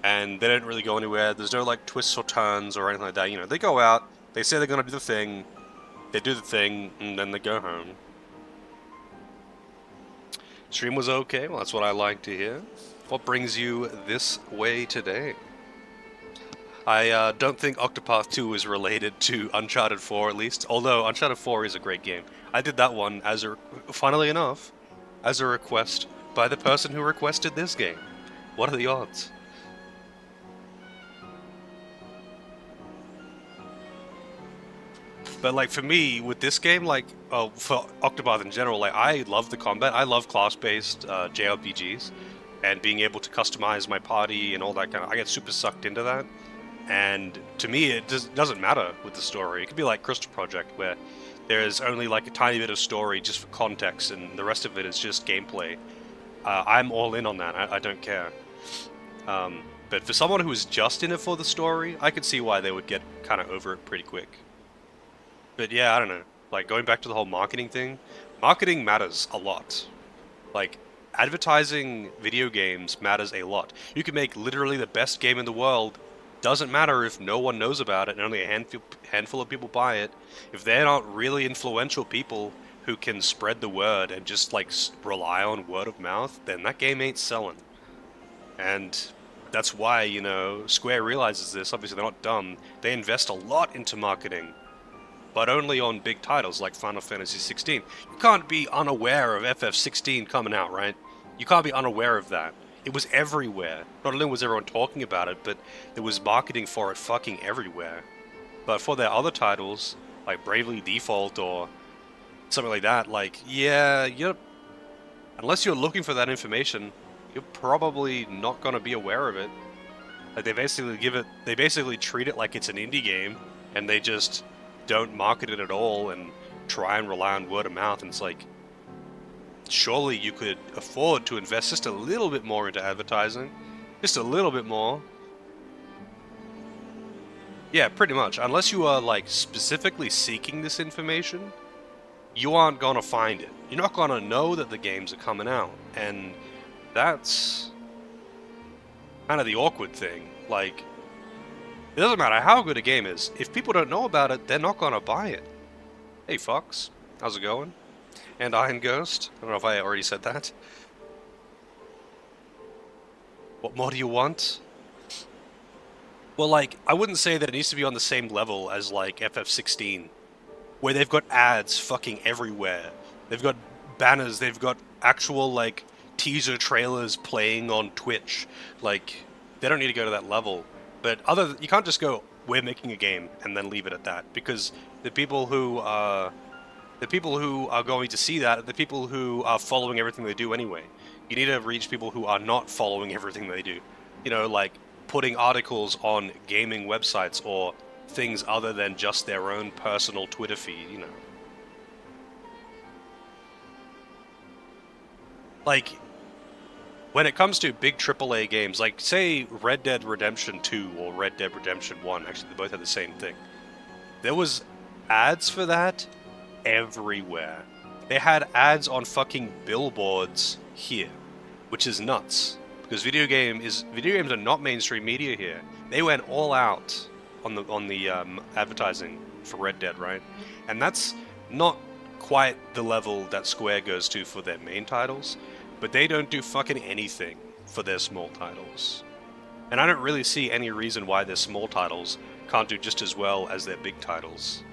and they didn't really go anywhere. There's no, like, twists or turns or anything like that. You know, they go out, they say they're gonna do the thing, they do the thing, and then they go home. Stream was okay? Well, that's what I like to hear. What brings you this way today? I don't think Octopath 2 is related to Uncharted 4, at least. Although Uncharted 4 is a great game. I did that one funnily enough, as a request by the person who requested this game. What are the odds? But like for me, with this game, like for Octopath in general, like I love the combat. I love class-based JRPGs, and being able to customize my party and all that kind of. I get super sucked into that. And to me, it doesn't matter with the story. It could be like Crystal Project, where there's only like a tiny bit of story just for context, and the rest of it is just gameplay. I'm all in on that. I don't care. But for someone who is just in it for the story, I could see why they would get kind of over it pretty quick. But yeah, I don't know. Like, going back to the whole marketing thing, marketing matters a lot. Like, advertising video games matters a lot. You can make literally the best game in the world. Doesn't matter if no one knows about it and only a handful of people buy it. If they're not really influential people who can spread the word and just, like, rely on word of mouth, then that game ain't selling. And that's why, you know, Square realizes this. Obviously, they're not dumb. They invest a lot into marketing, but only on big titles like Final Fantasy 16. You can't be unaware of FF16 coming out, right? You can't be unaware of that. It was everywhere. Not only was everyone talking about it, but there was marketing for it fucking everywhere. But for their other titles, like Bravely Default or something like that, like, yeah, unless you're looking for that information, you're probably not going to be aware of it. Like, they basically treat it like it's an indie game, and they just don't market it at all and try and rely on word of mouth. And it's like, surely you could afford to invest just a little bit more into advertising. Just a little bit more. Yeah, pretty much. Unless you are, like, specifically seeking this information, you aren't gonna find it. You're not gonna know that the games are coming out. And that's kind of the awkward thing. Like, it doesn't matter how good a game is. If people don't know about it, they're not gonna buy it. Hey, Fox. How's it going? And Iron Ghost. I don't know if I already said that. What more do you want? Well, like, I wouldn't say that it needs to be on the same level as, like, FF16, where they've got ads fucking everywhere. They've got banners, they've got actual, like, teaser trailers playing on Twitch. Like, they don't need to go to that level. But you can't just go, we're making a game, and then leave it at that, because the people who are going to see that are the people who are following everything they do anyway. You need to reach people who are not following everything they do. You know, like putting articles on gaming websites or things other than just their own personal Twitter feed, you know. Like, when it comes to big AAA games, like, say, Red Dead Redemption 2 or Red Dead Redemption 1, actually, they both have the same thing. There was ads for that everywhere. They had ads on fucking billboards here, which is nuts, because video games are not mainstream media here. They went all out on the advertising for Red Dead, right? And that's not quite the level that Square goes to for their main titles, but they don't do fucking anything for their small titles. And I don't really see any reason why their small titles can't do just as well as their big titles.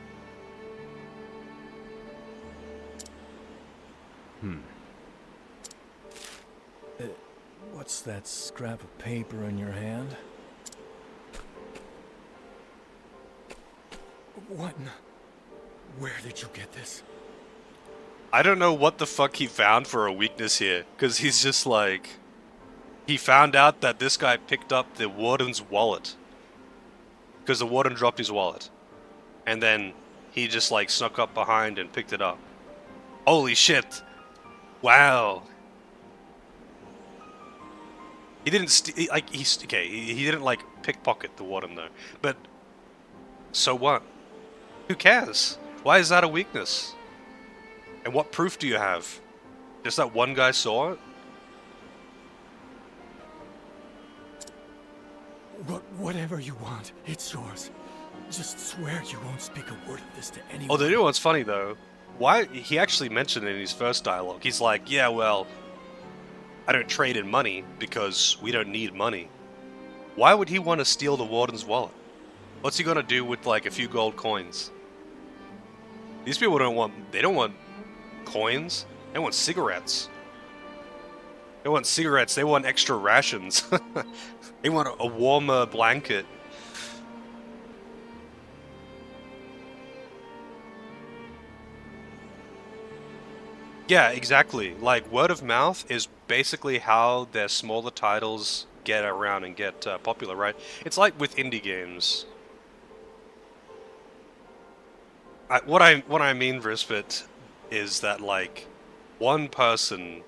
What's that scrap of paper in your hand? What? Where did you get this? I don't know what the fuck he found for a weakness here, because he's just like... He found out that this guy picked up the warden's wallet. Because the warden dropped his wallet. And then he just like snuck up behind and picked it up. Holy shit! Wow! He didn't he didn't like pickpocket the warden though. But so what? Who cares? Why is that a weakness? And what proof do you have? Just that one guy saw it? Whatever you want, it's yours. Just swear you won't speak a word of this to anyone. Oh, you know what's funny though? Why he actually mentioned it in his first dialogue. He's like, yeah, well, I don't trade in money because we don't need money. Why would he want to steal the warden's wallet? What's he gonna do with like a few gold coins? These people don't want coins. They want cigarettes. They want cigarettes. They want extra rations. They want a warmer blanket. Yeah, exactly. Like, word of mouth is basically how their smaller titles get around and get popular, right? It's like with indie games. What I mean, Brispit, is that like one person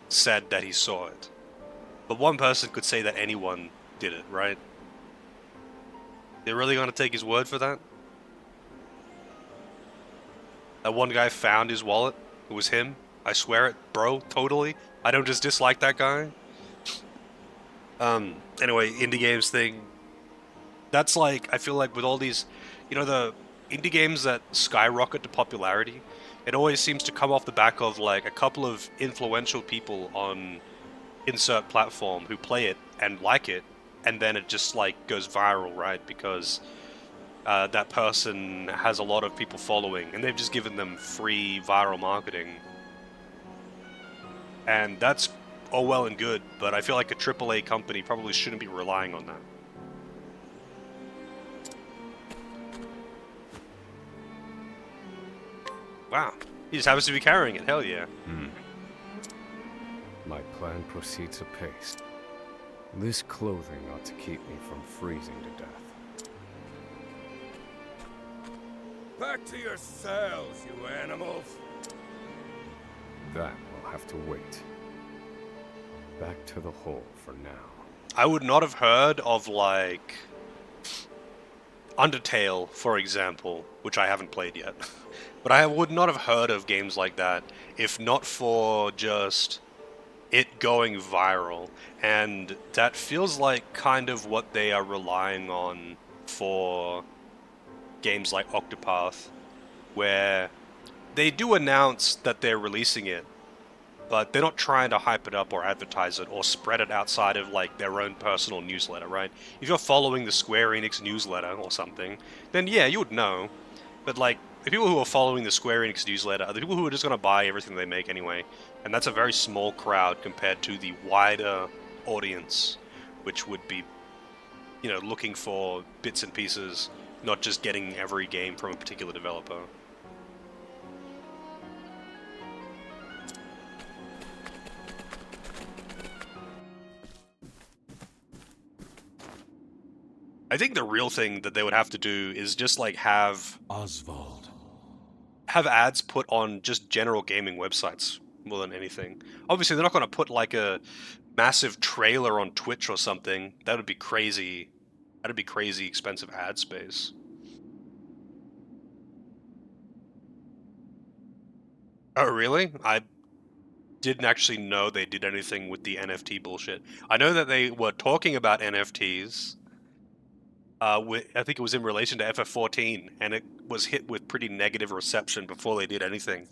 said that he saw it, but one person could say that anyone did it, right? They're really gonna take his word for that? That one guy found his wallet. It was him. I swear it, bro. Totally. I don't just dislike that guy. Anyway, indie games thing. That's like, I feel like with all these, you know, the indie games that skyrocket to popularity, it always seems to come off the back of like a couple of influential people on insert platform who play it and like it, and then it just like goes viral, right? Because that person has a lot of people following, and they've just given them free viral marketing. And that's all well and good, but I feel like a AAA company probably shouldn't be relying on that. Wow, he just happens to be carrying it, hell yeah. My plan proceeds apace. This clothing ought to keep me from freezing to death. Back to your cells, you animals! That will have to wait. Back to the hole for now. I would not have heard of, like, Undertale, for example, which I haven't played yet. But I would not have heard of games like that if not for just it going viral. And that feels like kind of what they are relying on for games like Octopath, where they do announce that they're releasing it, but they're not trying to hype it up or advertise it or spread it outside of like their own personal newsletter, right? If you're following the Square Enix newsletter or something, then yeah, you would know. But like, the people who are following the Square Enix newsletter are the people who are just going to buy everything they make anyway. And that's a very small crowd compared to the wider audience, which would be, you know, looking for bits and pieces, not just getting every game from a particular developer. I think the real thing that they would have to do is just like have Oswald. ads put on just general gaming websites more than anything. Obviously, they're not going to put like a massive trailer on Twitch or something. That would be crazy. That'd be crazy expensive ad space. Oh, really? I didn't actually know they did anything with the NFT bullshit. I know that they were talking about NFTs. I think it was in relation to FF14, and it was hit with pretty negative reception before they did anything.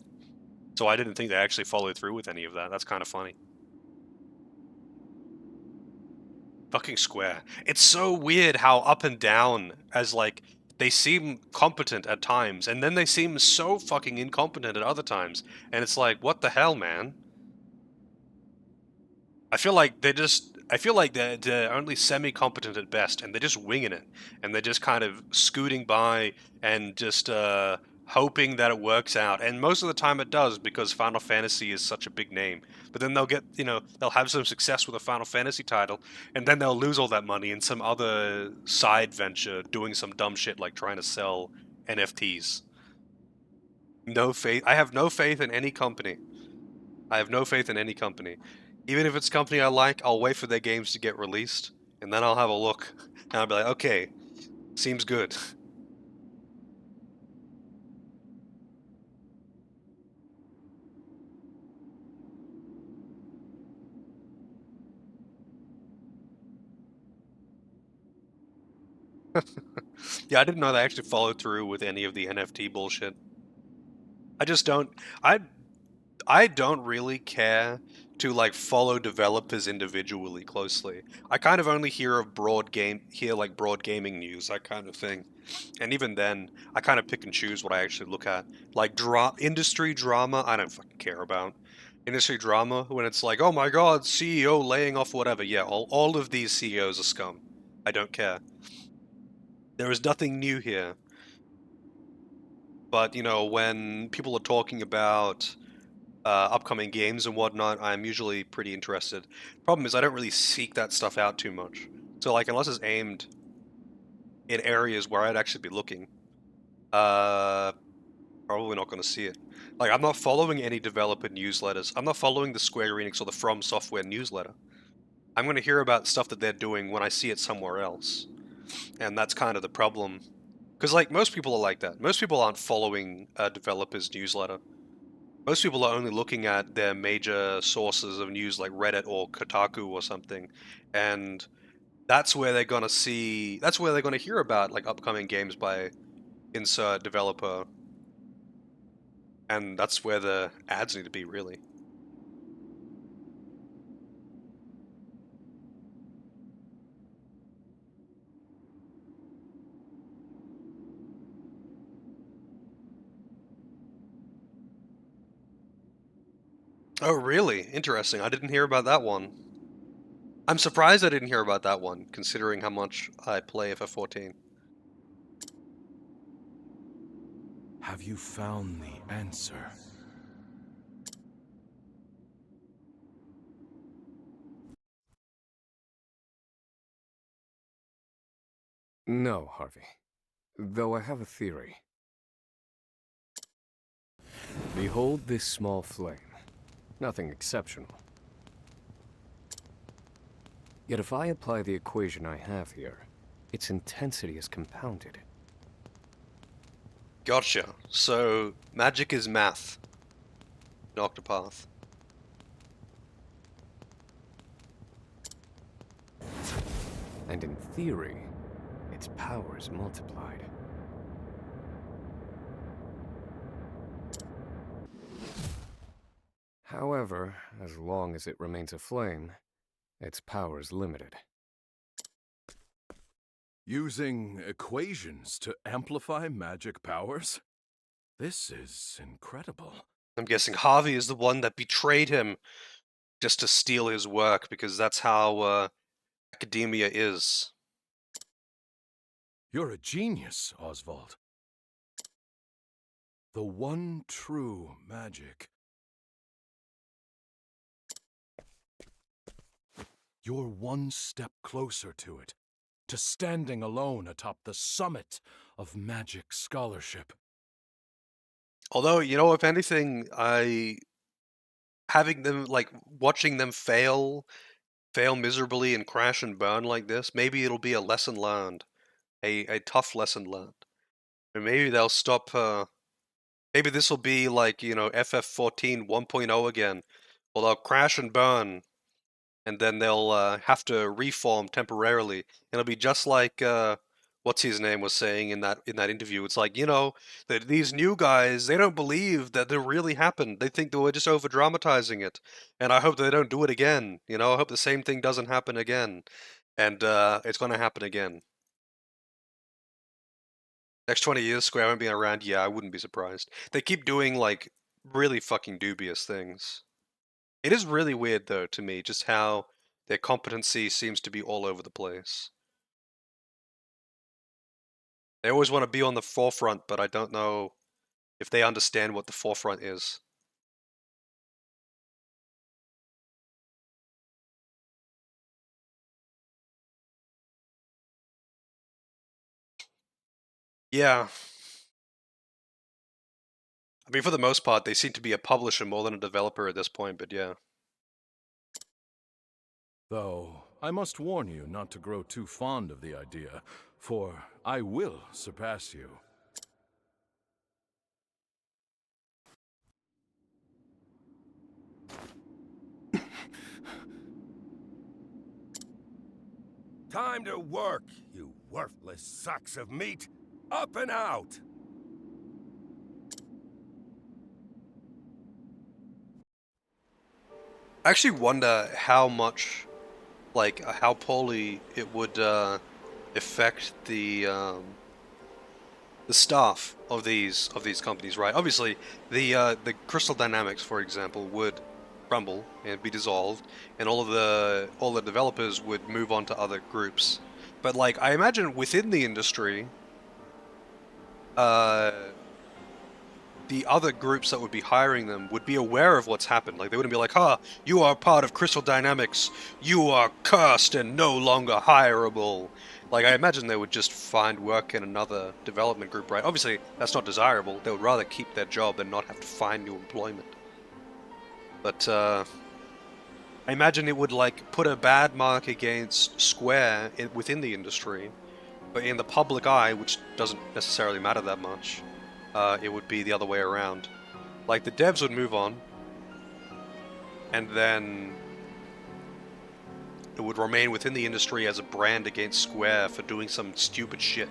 So I didn't think they actually followed through with any of that. That's kind of funny. Fucking Square. It's so weird how up and down as like they seem competent at times, and then they seem so fucking incompetent at other times. And it's like, what the hell, man? I feel like they're only semi-competent at best, and they're just winging it, and they're just kind of scooting by and just hoping that it works out. And most of the time it does, because Final Fantasy is such a big name. But then they'll get, they'll have some success with a Final Fantasy title, and then they'll lose all that money in some other side venture doing some dumb shit like trying to sell NFTs. No faith. I have no faith in any company. I have no faith in any company. Even if it's a company I like, I'll wait for their games to get released, and then I'll have a look, and I'll be like, okay, seems good. Yeah, I didn't know they actually followed through with any of the NFT bullshit. I just don't. I don't really care to like follow developers individually closely. I kind of only hear broad gaming news, that kind of thing. And even then, I kind of pick and choose what I actually look at. Like industry drama, I don't fucking care about. Industry drama, when it's like, oh my god, CEO laying off whatever. Yeah, all of these CEOs are scum. I don't care. There is nothing new here. But, when people are talking about upcoming games and whatnot, I'm usually pretty interested. Problem is, I don't really seek that stuff out too much. So, like, unless it's aimed in areas where I'd actually be looking, probably not going to see it. Like, I'm not following any developer newsletters. I'm not following the Square Enix or the From Software newsletter. I'm going to hear about stuff that they're doing when I see it somewhere else. And that's kind of the problem. Because, like, most people are like that. Most people aren't following a developer's newsletter. Most people are only looking at their major sources of news like Reddit or Kotaku or something, and that's where they're gonna hear about like upcoming games by insert developer, and that's where the ads need to be, really. Oh, really? Interesting. I didn't hear about that one. I'm surprised I didn't hear about that one, considering how much I play FF14. Have you found the answer? No, Harvey. Though I have a theory. Behold this small flame. Nothing exceptional. Yet if I apply the equation I have here, its intensity is compounded. Gotcha. So, magic is math in Octopath. And in theory, its power is multiplied. However, as long as it remains a flame, its power is limited. Using equations to amplify magic powers? This is incredible. I'm guessing Harvey is the one that betrayed him just to steal his work, because that's how academia is. You're a genius, Oswald. The one true magic. You're one step closer to it, to standing alone atop the summit of magic scholarship. Although, if anything, watching them fail miserably and crash and burn like this, maybe it'll be a lesson learned. A tough lesson learned. And maybe they'll stop, maybe this will be like, FF14 1.0 again. Well, they'll crash and burn, and then they'll have to reform temporarily. It'll be just like what's his name was saying in that interview. It's like, that these new guys, they don't believe that it really happened. They think that we're just over dramatizing it. And I hope they don't do it again. I hope the same thing doesn't happen again. And it's going to happen again. Next 20 years, Square won't be around. Yeah, I wouldn't be surprised. They keep doing like really fucking dubious things. It is really weird though to me just how their competency seems to be all over the place. They always want to be on the forefront, but I don't know if they understand what the forefront is. Yeah. I mean, for the most part, they seem to be a publisher more than a developer at this point, but yeah. Though, I must warn you not to grow too fond of the idea, for I will surpass you. Time to work, you worthless sacks of meat! Up and out! I actually wonder how much, like, how poorly it would affect the staff of these companies, right? Obviously, the Crystal Dynamics, for example, would crumble and be dissolved, and all the developers would move on to other groups. But like, I imagine within the industry, the other groups that would be hiring them would be aware of what's happened. Like, they wouldn't be like, "Huh, you are part of Crystal Dynamics. You are cursed and no longer hireable." Like, I imagine they would just find work in another development group, right? Obviously, that's not desirable. They would rather keep their job than not have to find new employment. But, I imagine it would, like, put a bad mark against Square within the industry. But in the public eye, which doesn't necessarily matter that much, it would be the other way around. Like, the devs would move on, and then it would remain within the industry as a brand against Square for doing some stupid shit.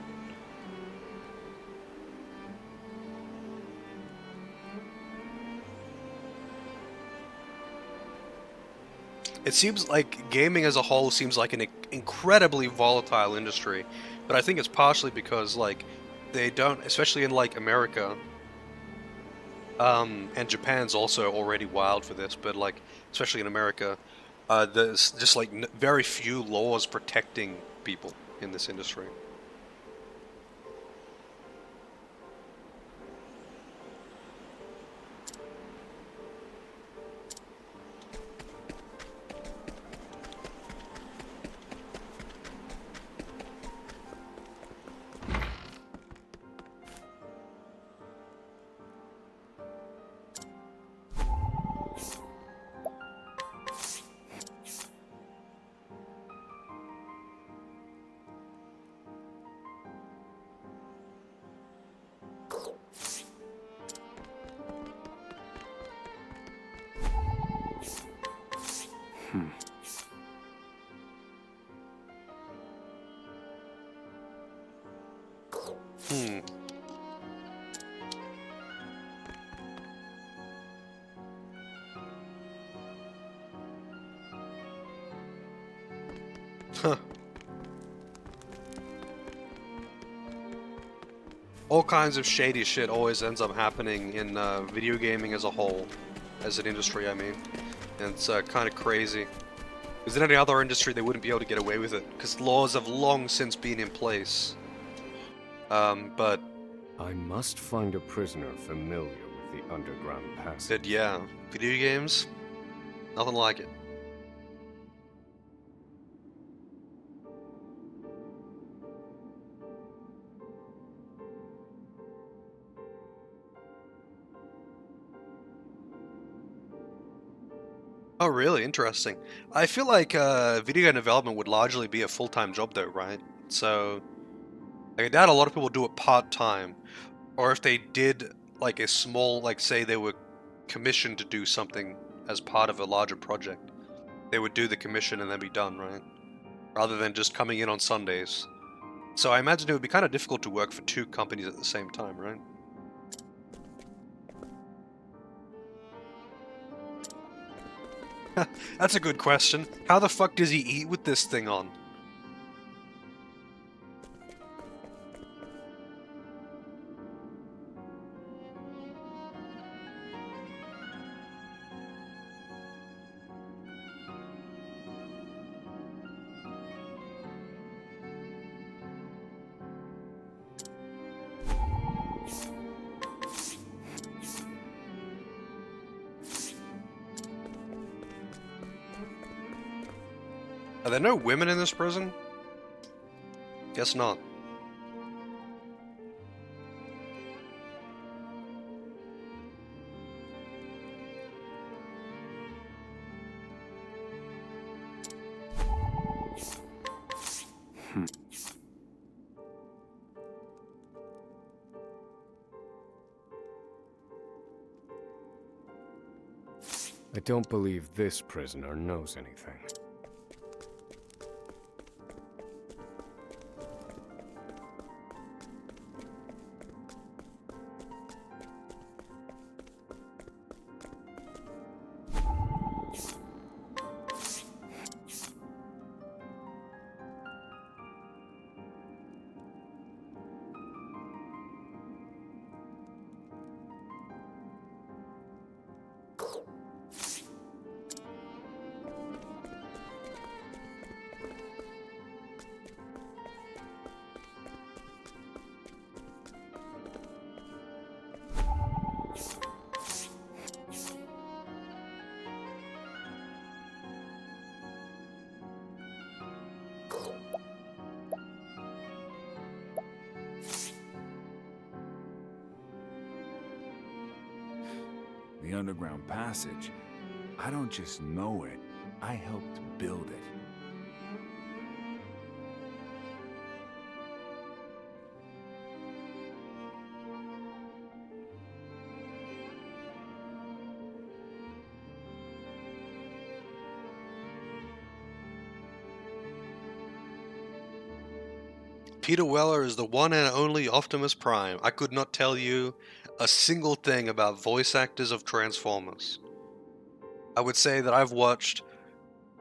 It seems like gaming as a whole seems like an incredibly volatile industry, but I think it's partially because, like, they don't, especially in, like, America, and Japan's also already wild for this, but, like, especially in America, there's just, like, very few laws protecting people in this industry. Hmm. Huh. All kinds of shady shit always ends up happening in video gaming as a whole, as an industry, I mean. And it's kind of crazy. Because in any other industry, they wouldn't be able to get away with it, because laws have long since been in place. But I must find a prisoner familiar with the underground passage. yeah, video games, nothing like it. Oh, really? Interesting. I feel like video game development would largely be a full-time job, though, right? So, I doubt a lot of people do it part-time. Or if they did, like, a small, like, say they were commissioned to do something as part of a larger project, they would do the commission and then be done, right? Rather than just coming in on Sundays. So I imagine it would be kind of difficult to work for two companies at the same time, right? That's a good question. How the fuck does he eat with this thing on? Are there no women in this prison? Guess not. I don't believe this prisoner knows anything. The underground passage. I don't just know it, I helped build it. Peter Weller is the one and only Optimus Prime. I could not tell you a single thing about voice actors of Transformers. I would say that I've watched...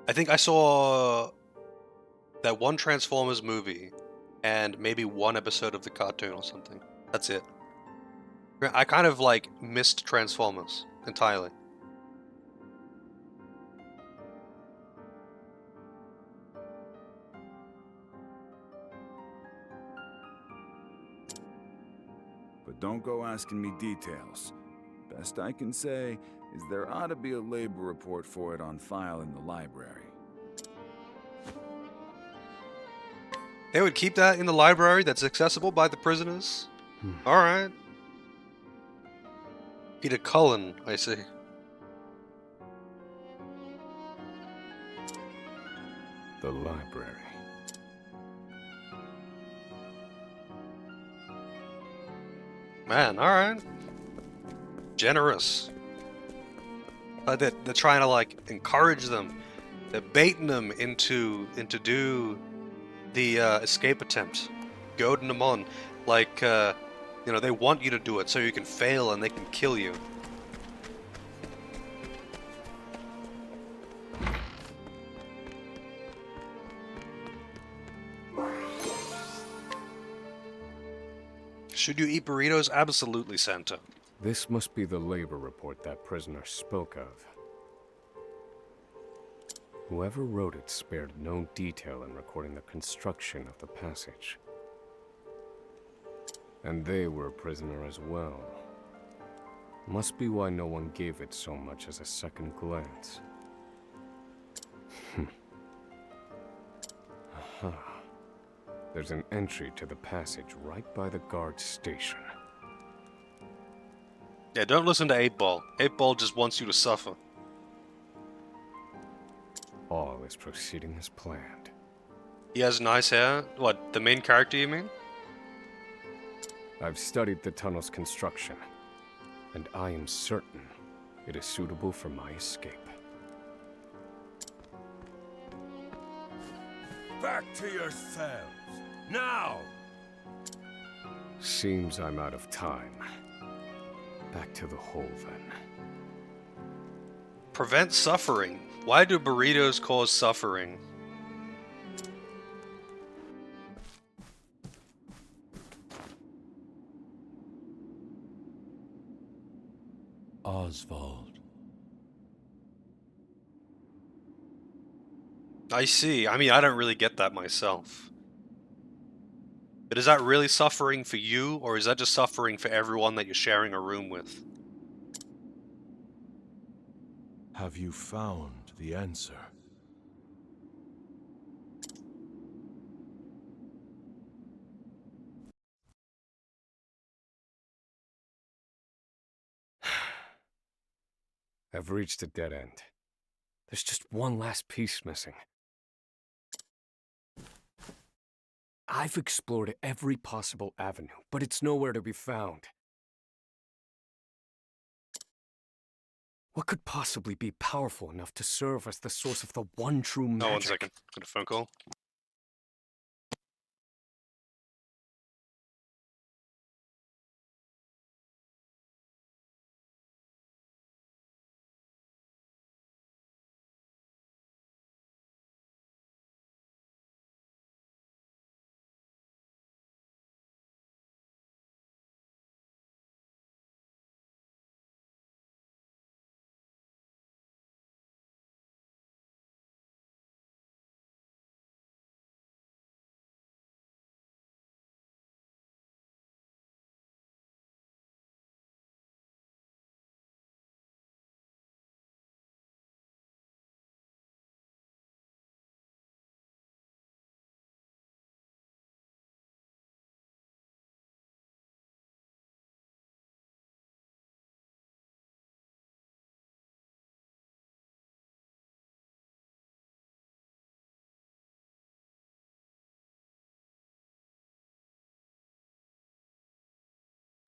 I think I saw that one Transformers movie and maybe one episode of the cartoon or something. That's it. I kind of like missed Transformers entirely. But don't go asking me details. Best I can say is there ought to be a labor report for it on file in the library. They would keep that in the library that's accessible by the prisoners? Alright. Peter Cullen, I see. The library. Man, alright. Generous. They're trying to, like, encourage them. They're baiting them into do the escape attempt. Goading them on. Like, you know, they want you to do it so you can fail and they can kill you. Should you eat burritos? Absolutely, Santa. This must be the labor report that prisoner spoke of. Whoever wrote it spared no detail in recording the construction of the passage. And they were a prisoner as well. Must be why no one gave it so much as a second glance. Aha. There's an entry to the passage right by the guard's station. Yeah, don't listen to 8-Ball. 8-Ball just wants you to suffer. All is proceeding as planned. He has nice hair? What, the main character you mean? I've studied the tunnel's construction, and I am certain it is suitable for my escape. Back to your cells. Now! Seems I'm out of time. Back to the hole, then. Prevent suffering. Why do burritos cause suffering? Oswald. I see. I mean, I don't really get that myself. But is that really suffering for you, or is that just suffering for everyone that you're sharing a room with? Have you found the answer? I've reached a dead end. There's just one last piece missing. I've explored every possible avenue, but it's nowhere to be found. What could possibly be powerful enough to serve as the source of the one true magic? Oh, 1 second. Got a phone call.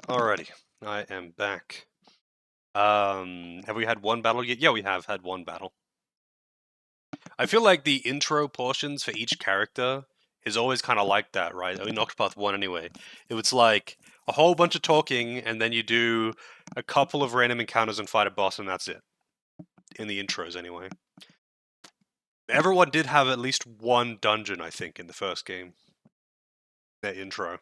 Alrighty, I am back. Have we had one battle yet? Yeah, we have had one battle. I feel like the intro portions for each character is always kind of like that, right? I mean, Octopath 1 anyway. It was like a whole bunch of talking, and then you do a couple of random encounters and fight a boss, and that's it. In the intros, anyway. Everyone did have at least one dungeon, I think, in the first game. Their intro.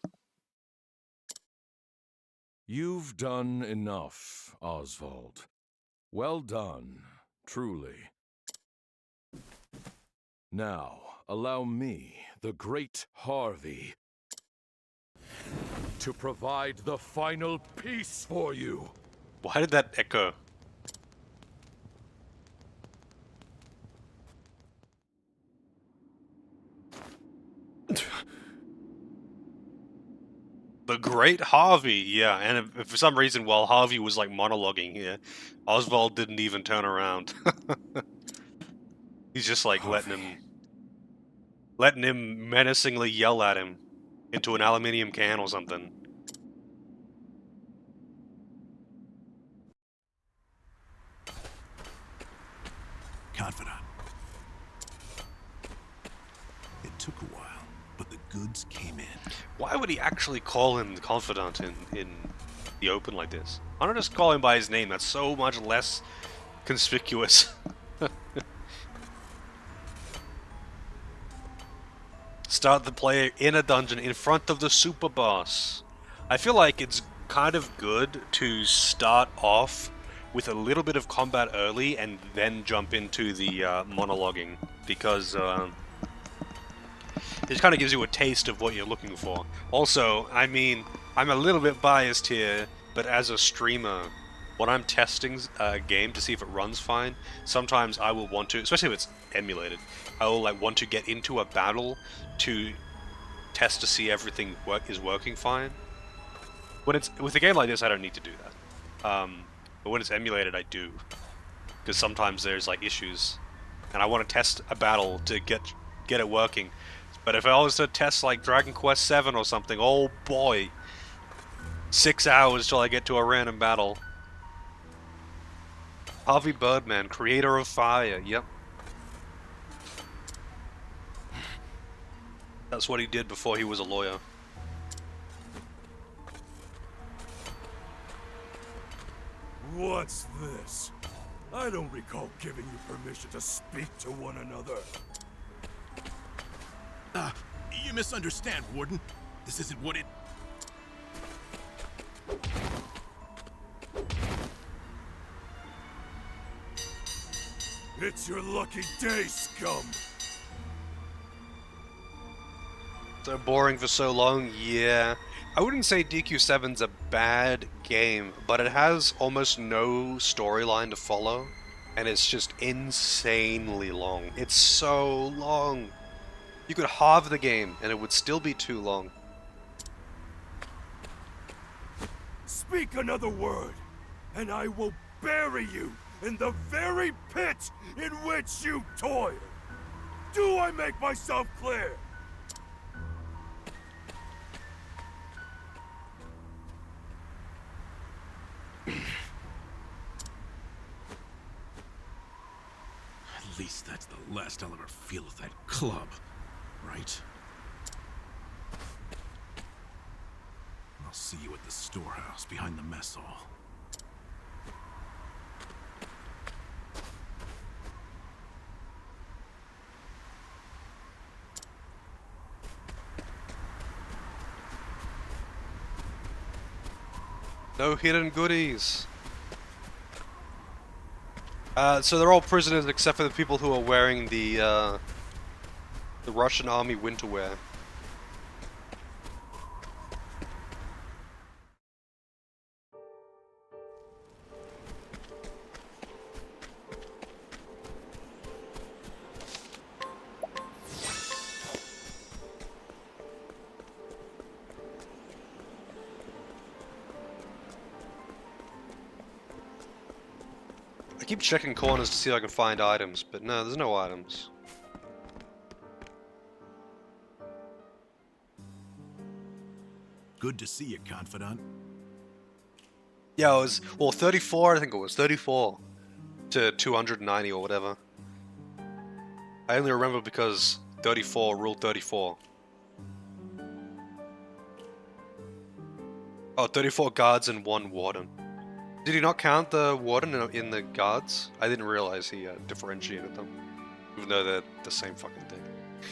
You've done enough, Oswald. Well done, truly. Now, allow me, the great Harvey, to provide the final piece for you. Why did that echo? The Great Harvey, yeah, and if for some reason, while Harvey was like monologuing here, Oswald didn't even turn around. He's just like letting him menacingly yell at him into an aluminium can or something. Confidant. It took a while, but the goods came in. Why would he actually call him the confidant in the open like this? Why not just call him by his name? That's so much less conspicuous. Start the player in a dungeon in front of the super boss. I feel like it's kind of good to start off with a little bit of combat early and then jump into the monologuing, because it kind of gives you a taste of what you're looking for. Also, I mean, I'm a little bit biased here, but as a streamer, when I'm testing a game to see if it runs fine, sometimes I will want to, especially if it's emulated, I will like want to get into a battle to test to see everything is working fine. When it's with a game like this, I don't need to do that. But when it's emulated, I do, because sometimes there's like issues, and I want to test a battle to get it working. But if I was to test like Dragon Quest VII or something, oh boy, 6 hours till I get to a random battle. Harvey Birdman, creator of fire, yep. That's what he did before he was a lawyer. What's this? I don't recall giving you permission to speak to one another. You misunderstand, Warden. This isn't what it... It's your lucky day, scum! So boring for so long, yeah. I wouldn't say DQ7's a bad game, but it has almost no storyline to follow, and it's just insanely long. It's so long. You could halve the game, and it would still be too long. Speak another word, and I will bury you in the very pit in which you toil. Do I make myself clear? At least that's the last I'll ever feel of that club, right? I'll see you at the storehouse behind the mess hall. No hidden goodies. So they're all prisoners except for the people who are wearing the Russian army winter wear. I keep checking corners to see if I can find items, but no, there's no items. Good to see you, confidant. Yeah, it was, well, 34, I think it was, 34 to 290 or whatever. I only remember because 34, rule 34. Oh, 34 guards and 1 warden. Did he not count the warden in the guards? I didn't realize he differentiated them. Even though they're the same fucking thing.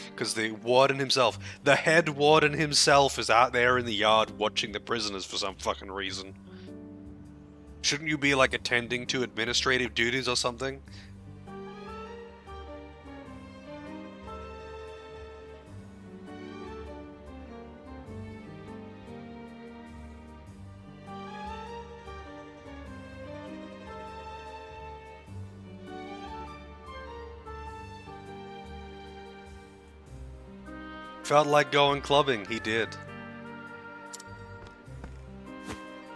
Because the warden himself, the head warden himself, is out there in the yard watching the prisoners for some fucking reason. Shouldn't you be, like, attending to administrative duties or something? Felt like going clubbing, he did.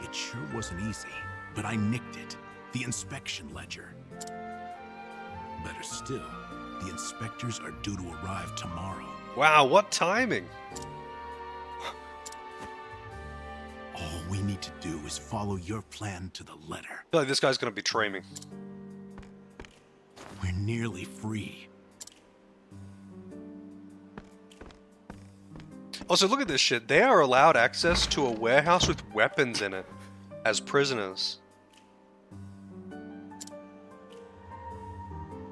It sure wasn't easy, but I nicked it. The inspection ledger. Better still, the inspectors are due to arrive tomorrow. Wow, what timing! All we need to do is follow your plan to the letter. I feel like this guy's gonna betray me. We're nearly free. Also, look at this shit. They are allowed access to a warehouse with weapons in it as prisoners.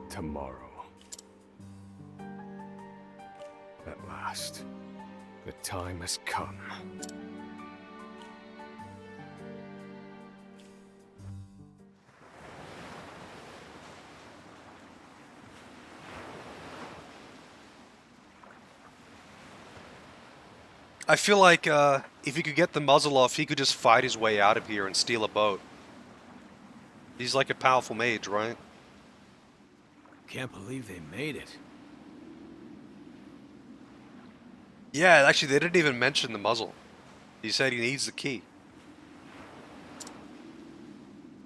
Tomorrow. At last, the time has come. I feel like if he could get the muzzle off, he could just fight his way out of here and steal a boat. He's like a powerful mage, right? Can't believe they made it. Yeah, actually, they didn't even mention the muzzle. He said he needs the key.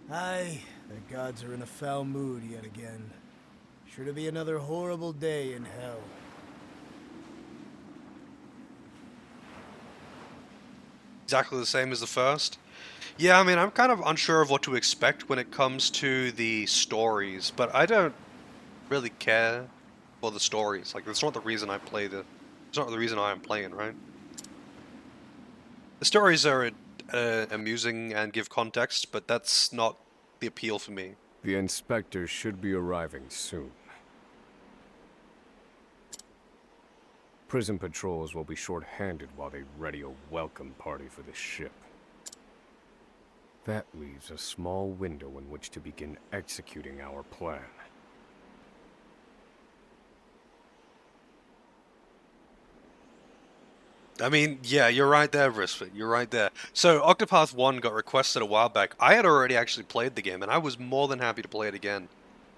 Aye, the gods are in a foul mood yet again. Sure to be another horrible day in hell. Exactly the same as the first. Yeah, I mean, I'm kind of unsure of what to expect when it comes to the stories, but I don't really care for the stories. Like, that's not the reason I play the... It's not the reason I am playing, right? The stories are amusing and give context, but that's not the appeal for me. The inspectors should be arriving soon. Prison patrols will be short-handed while they ready a welcome party for the ship. That leaves a small window in which to begin executing our plan. I mean, yeah, you're right there, Risfit. You're right there. So, Octopath 1 got requested a while back. I had already actually played the game, and I was more than happy to play it again.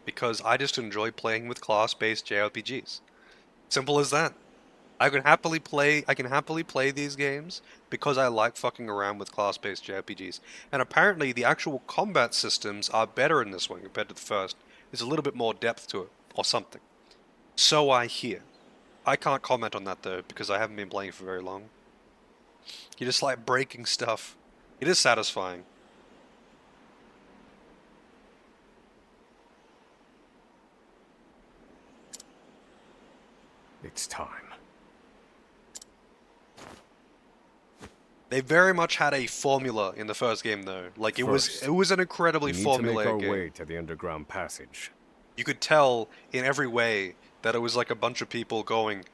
Because I just enjoy playing with class-based JRPGs. Simple as that. I can happily play these games because I like fucking around with class-based JRPGs. And apparently the actual combat systems are better in this one compared to the first. There's a little bit more depth to it, or something. So I hear. I can't comment on that though, because I haven't been playing for very long. You just like breaking stuff. It is satisfying. It's time. They very much had a formula in the first game though. Like it was an incredibly we need to make our formulaic game. way to the underground passage. You could tell in every way that it was like a bunch of people going,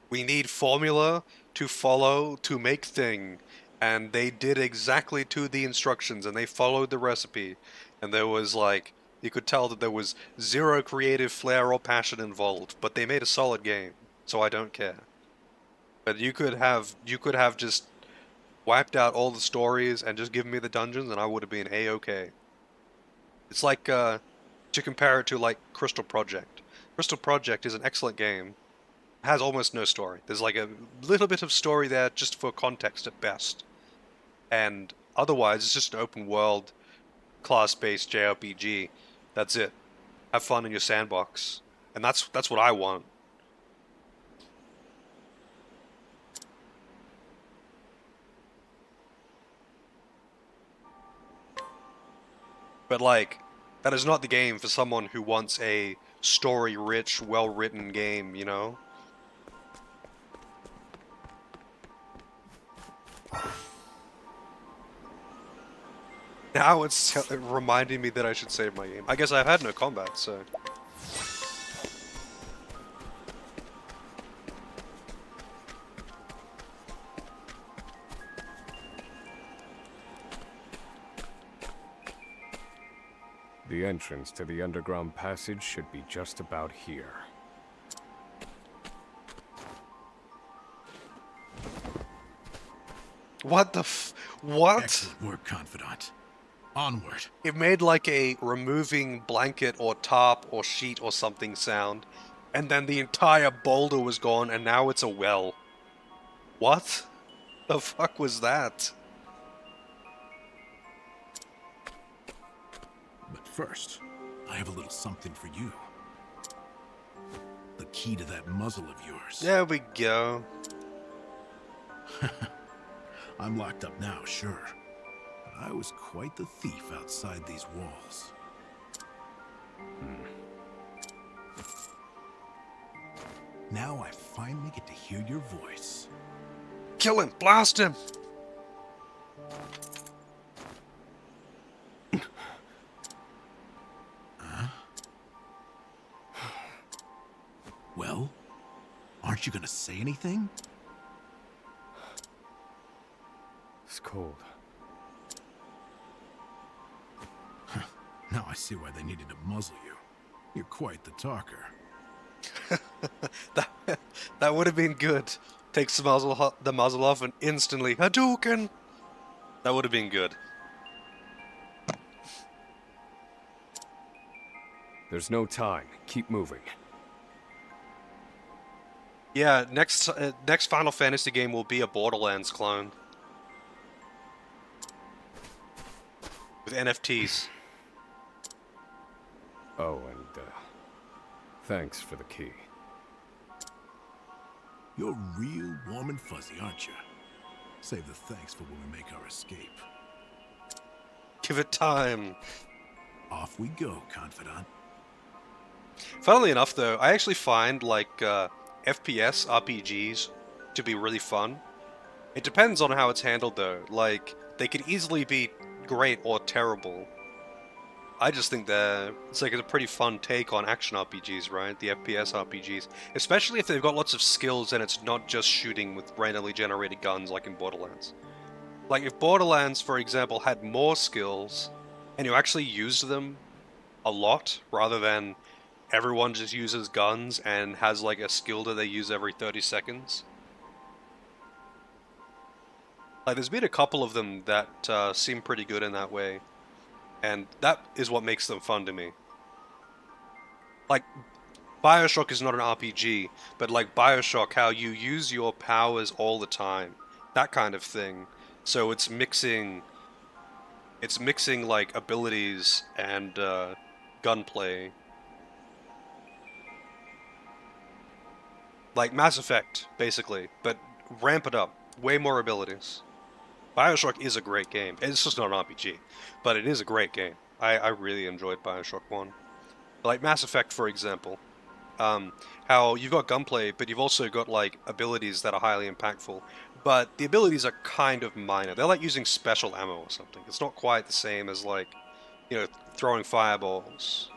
we need formula to follow to make thing. And they did exactly to the instructions and they followed the recipe. And there was like, you could tell that there was zero creative flair or passion involved, but they made a solid game, so I don't care. But you could have just wiped out all the stories and just given me the dungeons and I would have been A-okay. It's like, to compare it to like Crystal Project. Crystal Project is an excellent game. It has almost no story. There's like a little bit of story there just for context at best. And otherwise it's just an open world, class-based JRPG. That's it. Have fun in your sandbox. And that's what I want. But like, that is not the game for someone who wants a story-rich, well-written game, you know? Now it's reminding me that I should save my game. I guess I've had no combat, so... The entrance to the underground passage should be just about here. What the what? Excellent work, Confidant. Onward. It made like a removing blanket or tarp or sheet or something sound, and then the entire boulder was gone and now it's a well. What the fuck was that? But first, I have a little something for you. The key to that muzzle of yours. There we go. I'm locked up now, sure. But I was quite the thief outside these walls. Now I finally get to hear your voice. Kill him! Blast him! Well, aren't you gonna say anything? It's cold. Now I see why they needed to muzzle you. You're quite the talker. that would have been good. Takes the muzzle off and instantly Hadouken! That would have been good. There's no time. Keep moving. Yeah, next Final Fantasy game will be a Borderlands clone. With NFTs. Oh, and, thanks for the key. You're real warm and fuzzy, aren't you? Save the thanks for when we make our escape. Give it time. Off we go, Confidant. Funnily enough, though, I actually find, like, FPS RPGs to be really fun. It depends on how it's handled, though. Like, they could easily be great or terrible. I just think it's like a pretty fun take on action RPGs, right? The FPS RPGs. Especially if they've got lots of skills and it's not just shooting with randomly generated guns like in Borderlands. Like, if Borderlands, for example, had more skills, and you actually used them a lot, rather than everyone just uses guns and has like a skill that they use every 30 seconds. Like, there's been a couple of them that seem pretty good in that way. And that is what makes them fun to me. Like, Bioshock is not an RPG, but like Bioshock, how you use your powers all the time, that kind of thing. So it's mixing like abilities and gunplay, like Mass Effect, basically, but ramp it up, way more abilities. Bioshock is a great game. It's just not an RPG, but it is a great game. I really enjoyed Bioshock 1. Like Mass Effect, for example. How you've got gunplay, but you've also got like abilities that are highly impactful. But the abilities are kind of minor. They're like using special ammo or something. It's not quite the same as like, throwing fireballs.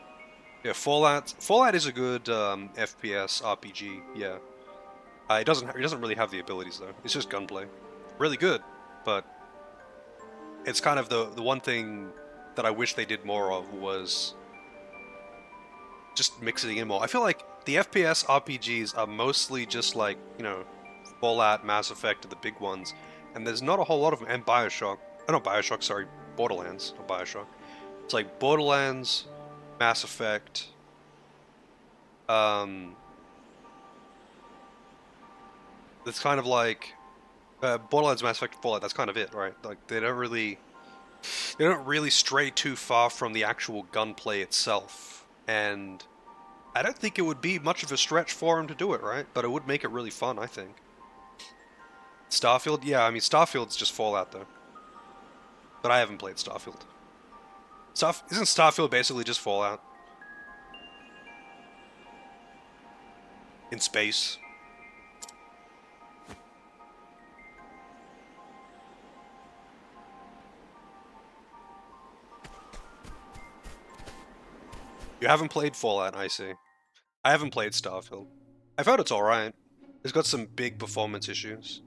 Yeah, Fallout is a good FPS RPG. Yeah, it doesn't really have the abilities though. It's just gunplay. Really good, but it's kind of the one thing that I wish they did more of was just mixing in more. I feel like the FPS RPGs are mostly just like, Fallout, Mass Effect are the big ones, and there's not a whole lot of them. And Bioshock, not Bioshock, sorry, Borderlands, not Bioshock. It's like Borderlands, Mass Effect, it's kind of like Borderlands, Mass Effect, Fallout. That's kind of it, right? Like they don't really stray too far from the actual gunplay itself, and I don't think it would be much of a stretch for him to do it, right? But it would make it really fun, I think. Starfield? Yeah, I mean, Starfield's just Fallout, though. But I haven't played Starfield. Isn't Starfield basically just Fallout? In space? You haven't played Fallout, I see. I haven't played Starfield. I've heard it's alright. It's got some big performance issues.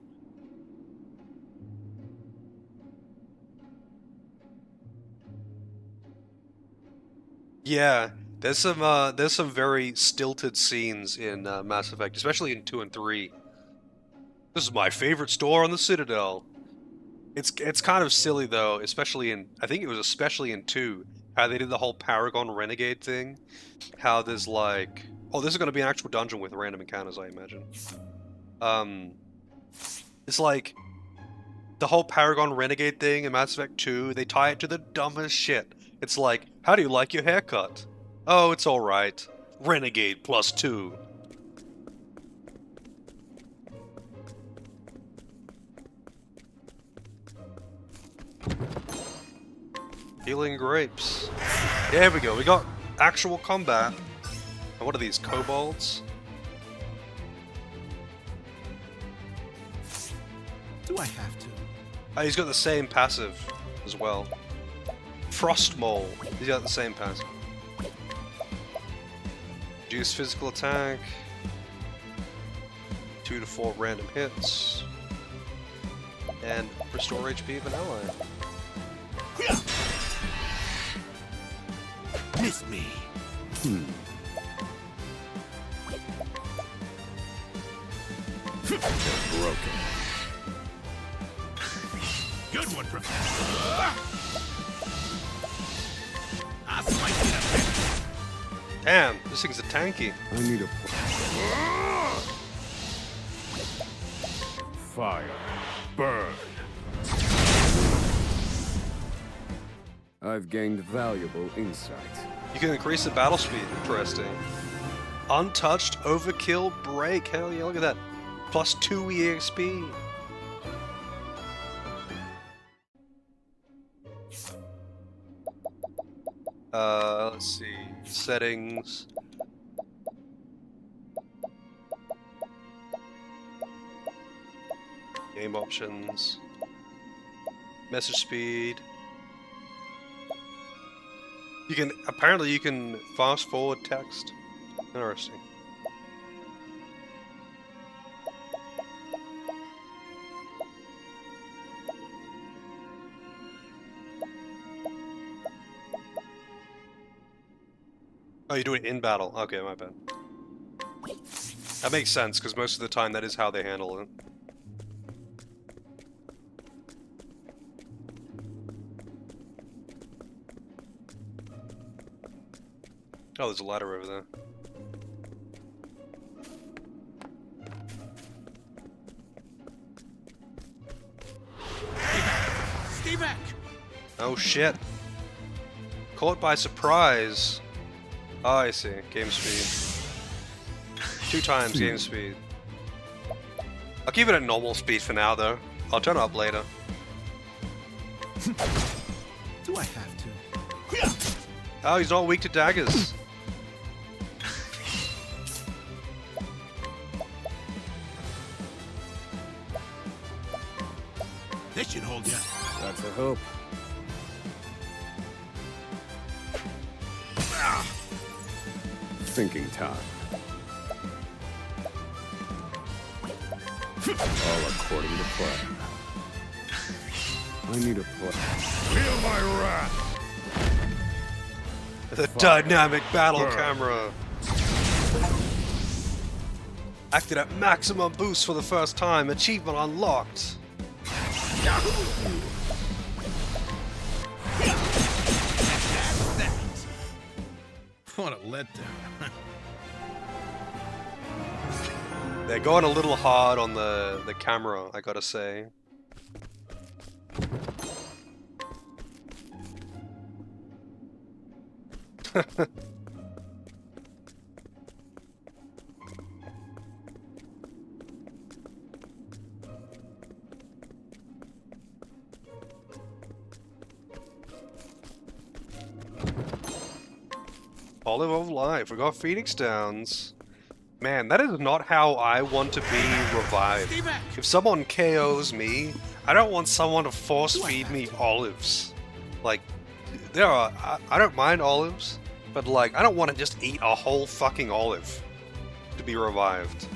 Yeah, there's some very stilted scenes in Mass Effect, especially in 2 and 3. This is my favorite store on the Citadel. It's kind of silly though, especially I think it was especially in 2, how they did the whole Paragon Renegade thing. How there's like, oh, this is gonna be an actual dungeon with random encounters, I imagine. Um, it's like the whole Paragon Renegade thing in Mass Effect 2, they tie it to the dumbest shit. It's like, how do you like your haircut? Oh, it's alright. Renegade +2. Healing grapes. There we go, we got actual combat. And what are these, kobolds? Do I have to? Oh, he's got the same passive as well. Frost Mole. He's got the same passive. Reduce physical attack. 2 to 4 random hits. And restore HP of an ally. Miss me. They're broken. Good one, Professor. I'll slice it up. Damn, this thing's a tanky. I need a fire. Burn. I've gained valuable insight. You can increase the battle speed. Interesting. Untouched overkill break. Hell yeah, look at that. +2 EXP. Let's see. Settings. Game options. Message speed. Apparently you can fast forward text. Interesting. Oh, you do it in battle. Okay, my bad. That makes sense, because most of the time that is how they handle it. Oh, there's a ladder over there. back! Oh shit. Caught by surprise. Oh, I see. Game speed. 2 times game speed. I'll keep it at normal speed for now, though. I'll turn it up later. Do I have to? Oh, he's not weak to daggers. This should hold you. That's a hope. Thinking time. All according to plan. I need a plan. Feel my wrath! The dynamic battle camera. Acted at maximum boost for the first time. Achievement unlocked. What a letdown. They're going a little hard on the camera, I gotta say. Olive of Life, we got Phoenix Downs. Man, that is not how I want to be revived. If someone KOs me, I don't want someone to force feed me olives. Like, I don't mind olives, but like, I don't want to just eat a whole fucking olive to be revived.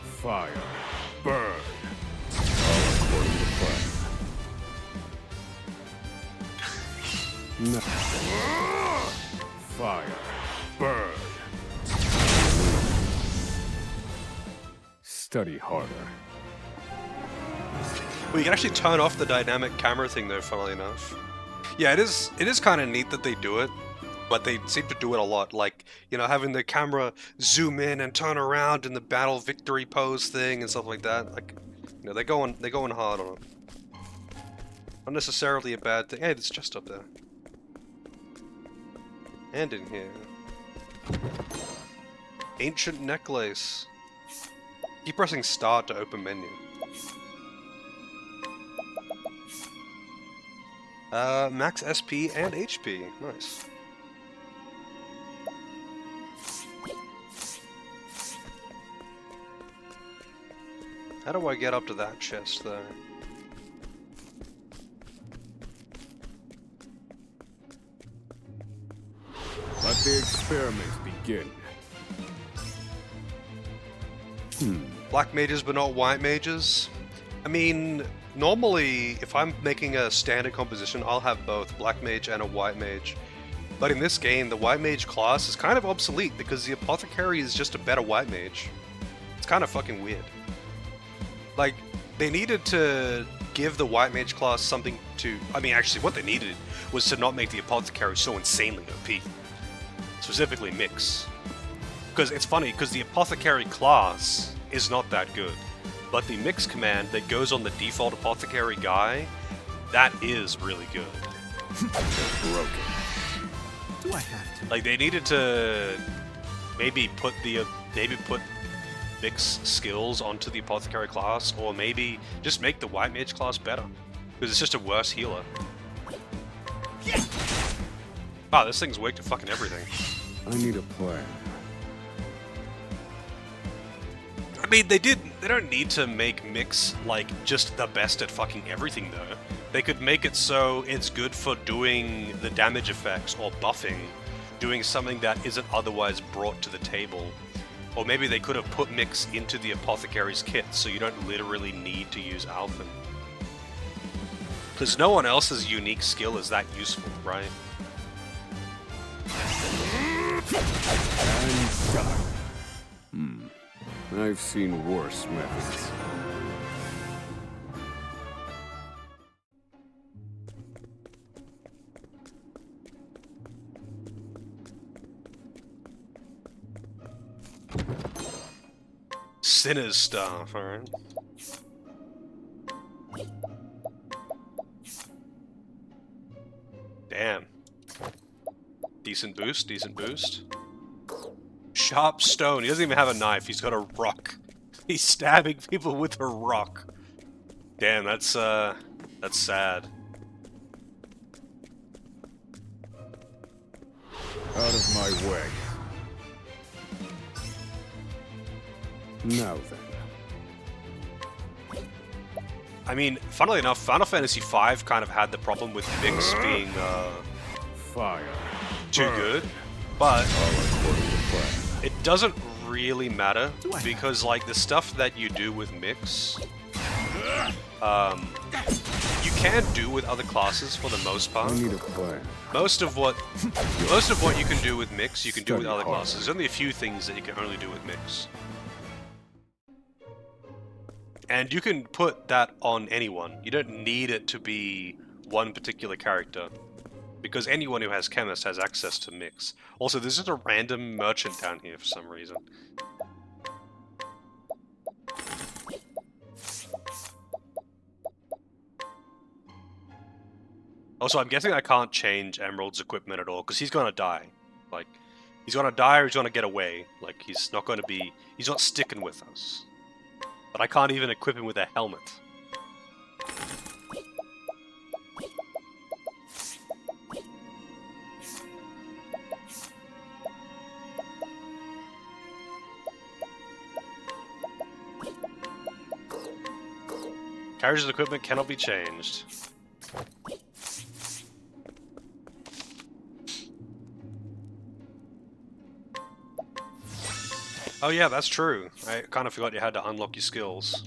Fire. Burn. All according to plan. No. Fire. Burn. Study harder. Well, you can actually turn off the dynamic camera thing though, funnily enough. Yeah, it is kind of neat that they do it, but they seem to do it a lot. Like, you know, having the camera zoom in and turn around in the battle victory pose thing and stuff like that. Like, you know, they're going hard on it. Not necessarily a bad thing. Hey, there's just up there. And in here. Ancient necklace. Keep pressing start to open menu. Max SP and HP. Nice. How do I get up to that chest there? Let the experiments begin. Black mages but not white mages? I mean, normally if I'm making a standard composition, I'll have both black mage and a white mage. But in this game, the white mage class is kind of obsolete because the apothecary is just a better white mage. It's kind of fucking weird. Like, they needed to give the white mage class something to... I mean, actually, what they needed was to not make the apothecary so insanely OP. Specifically Mix. Because it's funny, because the apothecary class is not that good. But the Mix command that goes on the default apothecary guy, that is really good. Broken. Do I have to? Like, they needed to maybe put Mix skills onto the apothecary class, or maybe just make the white mage class better. Because it's just a worse healer. Wow, this thing's weak to fucking everything. I need a plan. I mean, they don't need to make Mix, like, just the best at fucking everything, though. They could make it so it's good for doing the damage effects, or buffing, doing something that isn't otherwise brought to the table. Or maybe they could have put Mix into the apothecary's kit, so you don't literally need to use Alphen. Because no one else's unique skill is that useful, right? And done. I've seen worse methods. Sinner's staff, alright. Damn. Decent boost, decent boost. Sharp stone. He doesn't even have a knife, he's got a rock. He's stabbing people with a rock. Damn, that's sad. Out of my way. Now then. I mean, funnily enough, Final Fantasy V kind of had the problem with mix being Fire. too Burn. good, but All according to plan. it doesn't really matter because like the stuff that you do with mix, you can do with other classes for the most part. I need a plan. Most of what you can do with mix, you can do with Study other hard. classes. There's only a few things that you can only do with mix. And you can put that on anyone. You don't need it to be one particular character. Because anyone who has Chemist has access to mix. Also, there's just a random merchant down here for some reason. Also, I'm guessing I can't change Emerald's equipment at all, because he's gonna die. Like, he's gonna die or he's gonna get away. Like, he's not gonna be... He's not sticking with us. But I can't even equip him with a helmet. Carriage's equipment cannot be changed. Oh yeah, that's true. I kind of forgot you had to unlock your skills.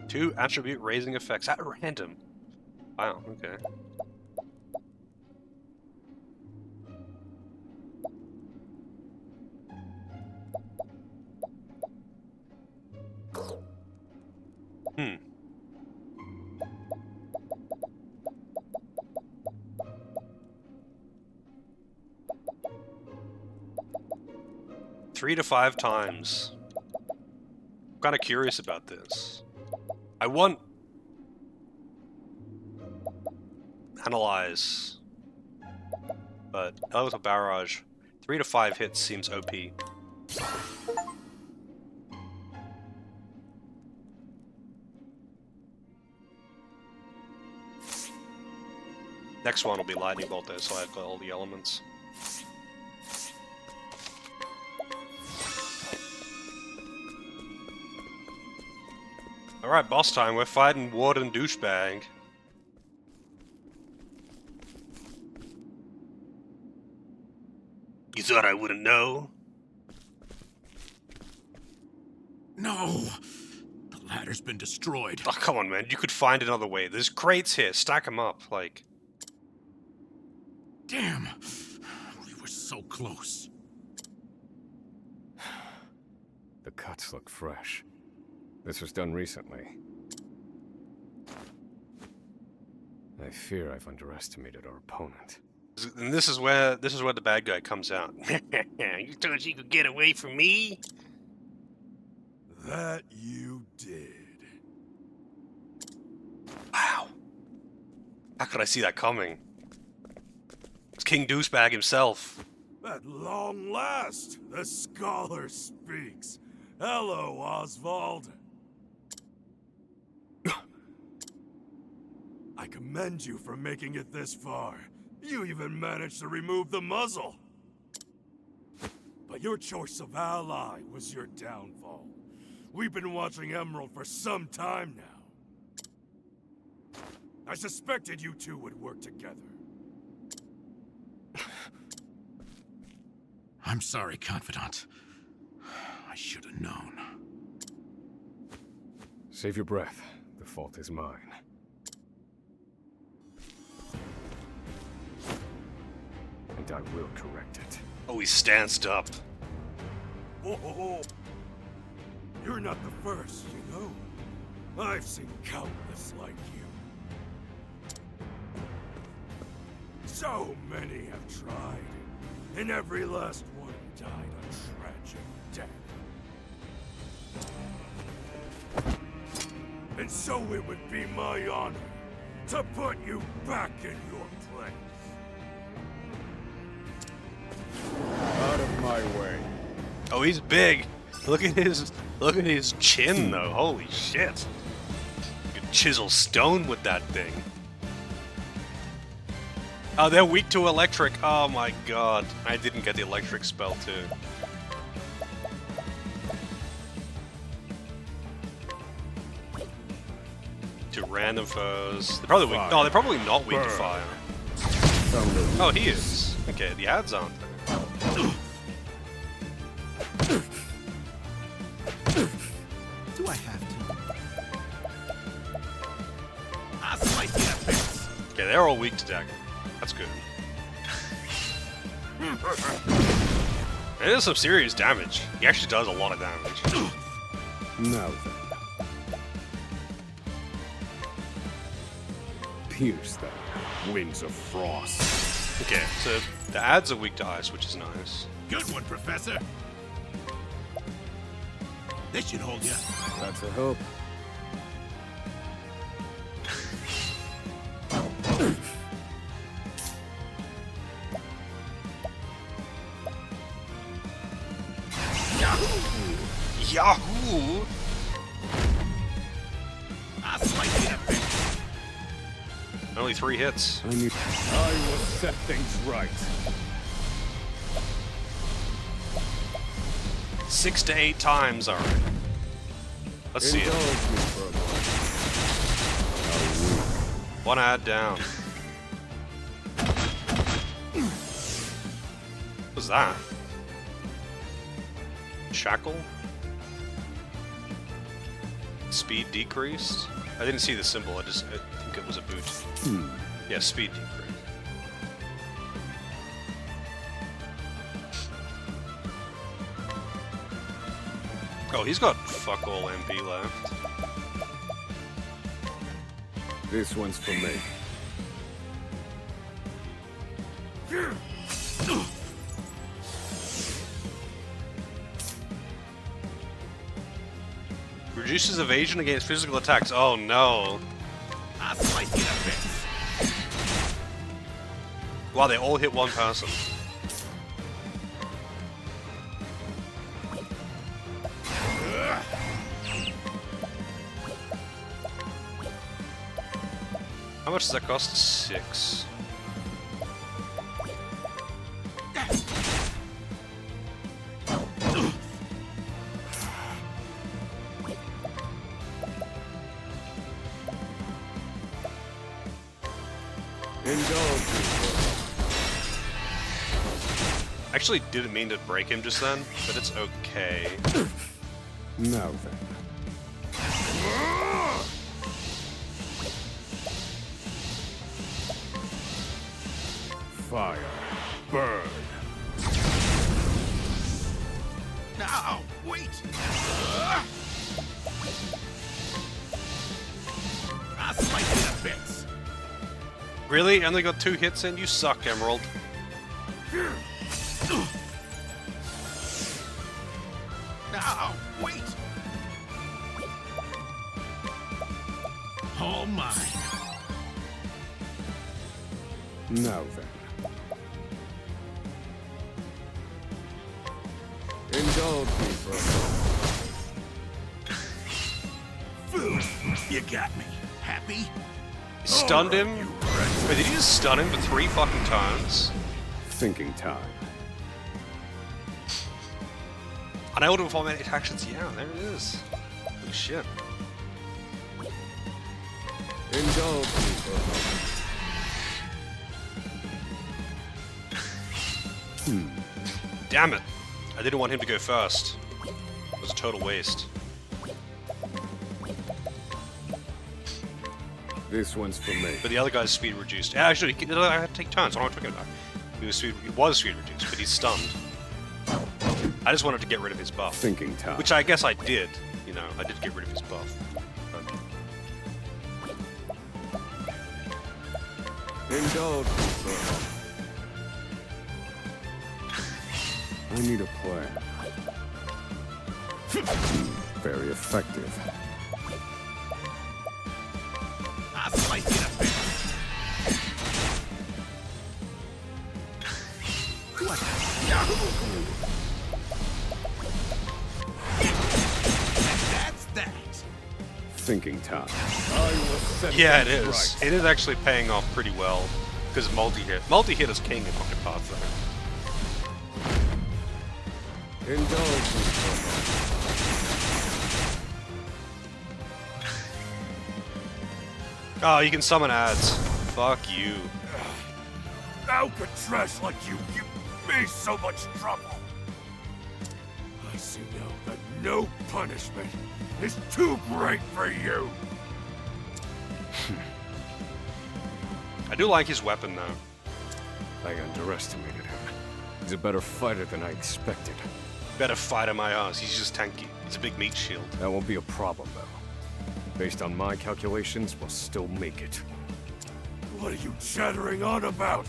Two attribute raising effects at random. Wow, okay. Hmm. Three to 5 times. I'm kind of curious about this. I want... Analyze. But elemental barrage. 3 to 5 hits seems OP. Next one will be lightning bolt though, so I've got all the elements. Alright, boss time. We're fighting Warden Douchebag. You thought I wouldn't know? No! The ladder's been destroyed. Oh, come on, man. You could find another way. There's crates here. Stack them up, like... Damn! We were so close. The cuts look fresh. This was done recently. I fear I've underestimated our opponent. And this is where the bad guy comes out. You thought you could get away from me? That you did. Wow. How could I see that coming? It's King Douchebag himself. At long last, the scholar speaks. Hello, Oswald. I commend you for making it this far. You even managed to remove the muzzle. But your choice of ally was your downfall. We've been watching Emerald for some time now. I suspected you two would work together. I'm sorry, Confidant. I should have known. Save your breath. The fault is mine. And I will correct it. Oh, he stanced up. Oh, you're not the first, you know. I've seen countless like you. So many have tried, and every last one died a tragic death. And so it would be my honor to put you back in your place. Out of my way. Oh, he's big. Look at his chin though. Holy shit. You could chisel stone with that thing. Oh, they're weak to electric. Oh my god. I didn't get the electric spell too. To random foes. They're probably weak. No, they're probably not weak to fire. Oh, he is. Okay, the ads aren't there. Do I have to? I'll slice you to bits. Okay, they're all weak to dagger. That's good. It is some serious damage. He actually does a lot of damage. Now then. Pierce them. Winds of frost. Okay, so the ads are weak to ice, which is nice. Good one, Professor. This should hold you. That's a hope. Yahoo! I'll slice you to bits. Only 3 hits. I will set things right. 6 to 8 times, alright. Let's see Indulge it. me for a moment. One ad down. What's that? Shackle? Speed decreased? I didn't see the symbol, I think it was a boot. Yeah, speed decreased. Oh, he's got fuck all MP left. This one's for me. Reduces evasion against physical attacks. Oh no. I'll slice you to bits. Wow, they all hit one person. How much does that cost? 6. Actually didn't mean to break him just then, but it's okay. Now then. Fire. Burn. Now, wait. I'll slice you to bits. Really? Only got 2 hits in? You suck, Emerald. Now, wait. All mine. Now then. Indulge me for a moment. Food. You got me. Happy? Stunned him? Wait, did you just stun him for 3 fucking times? Thinking time. Unable to perform any actions. Yeah, there it is. Holy shit. Indulge me for a moment. Damn it. I didn't want him to go first. It was a total waste. This one's for me. But the other guy's speed reduced. Actually, I had to take turns. What am I talking about? He was speed reduced, but he's stunned. I just wanted to get rid of his buff. Thinking time. Which I guess I did. You know, I did get rid of his buff. Indulge me for a moment. I need a plan. Very effective. I'll slice you to bits. What? Yahoo! That's that. Thinking time. Yeah, it is. It is actually paying off pretty well. Because multi-hit. Multi-hit is king in Octopath, though. Indulge me for a moment. Oh, you can summon ads. Fuck you. How could trash like you give me so much trouble? I see now that no punishment is too great for you. I do like his weapon, though. I underestimated him. He's a better fighter than I expected. Better fighter my ass. He's just tanky. He's a big meat shield. That won't be a problem, though. Based on my calculations, we'll still make it. What are you chattering on about?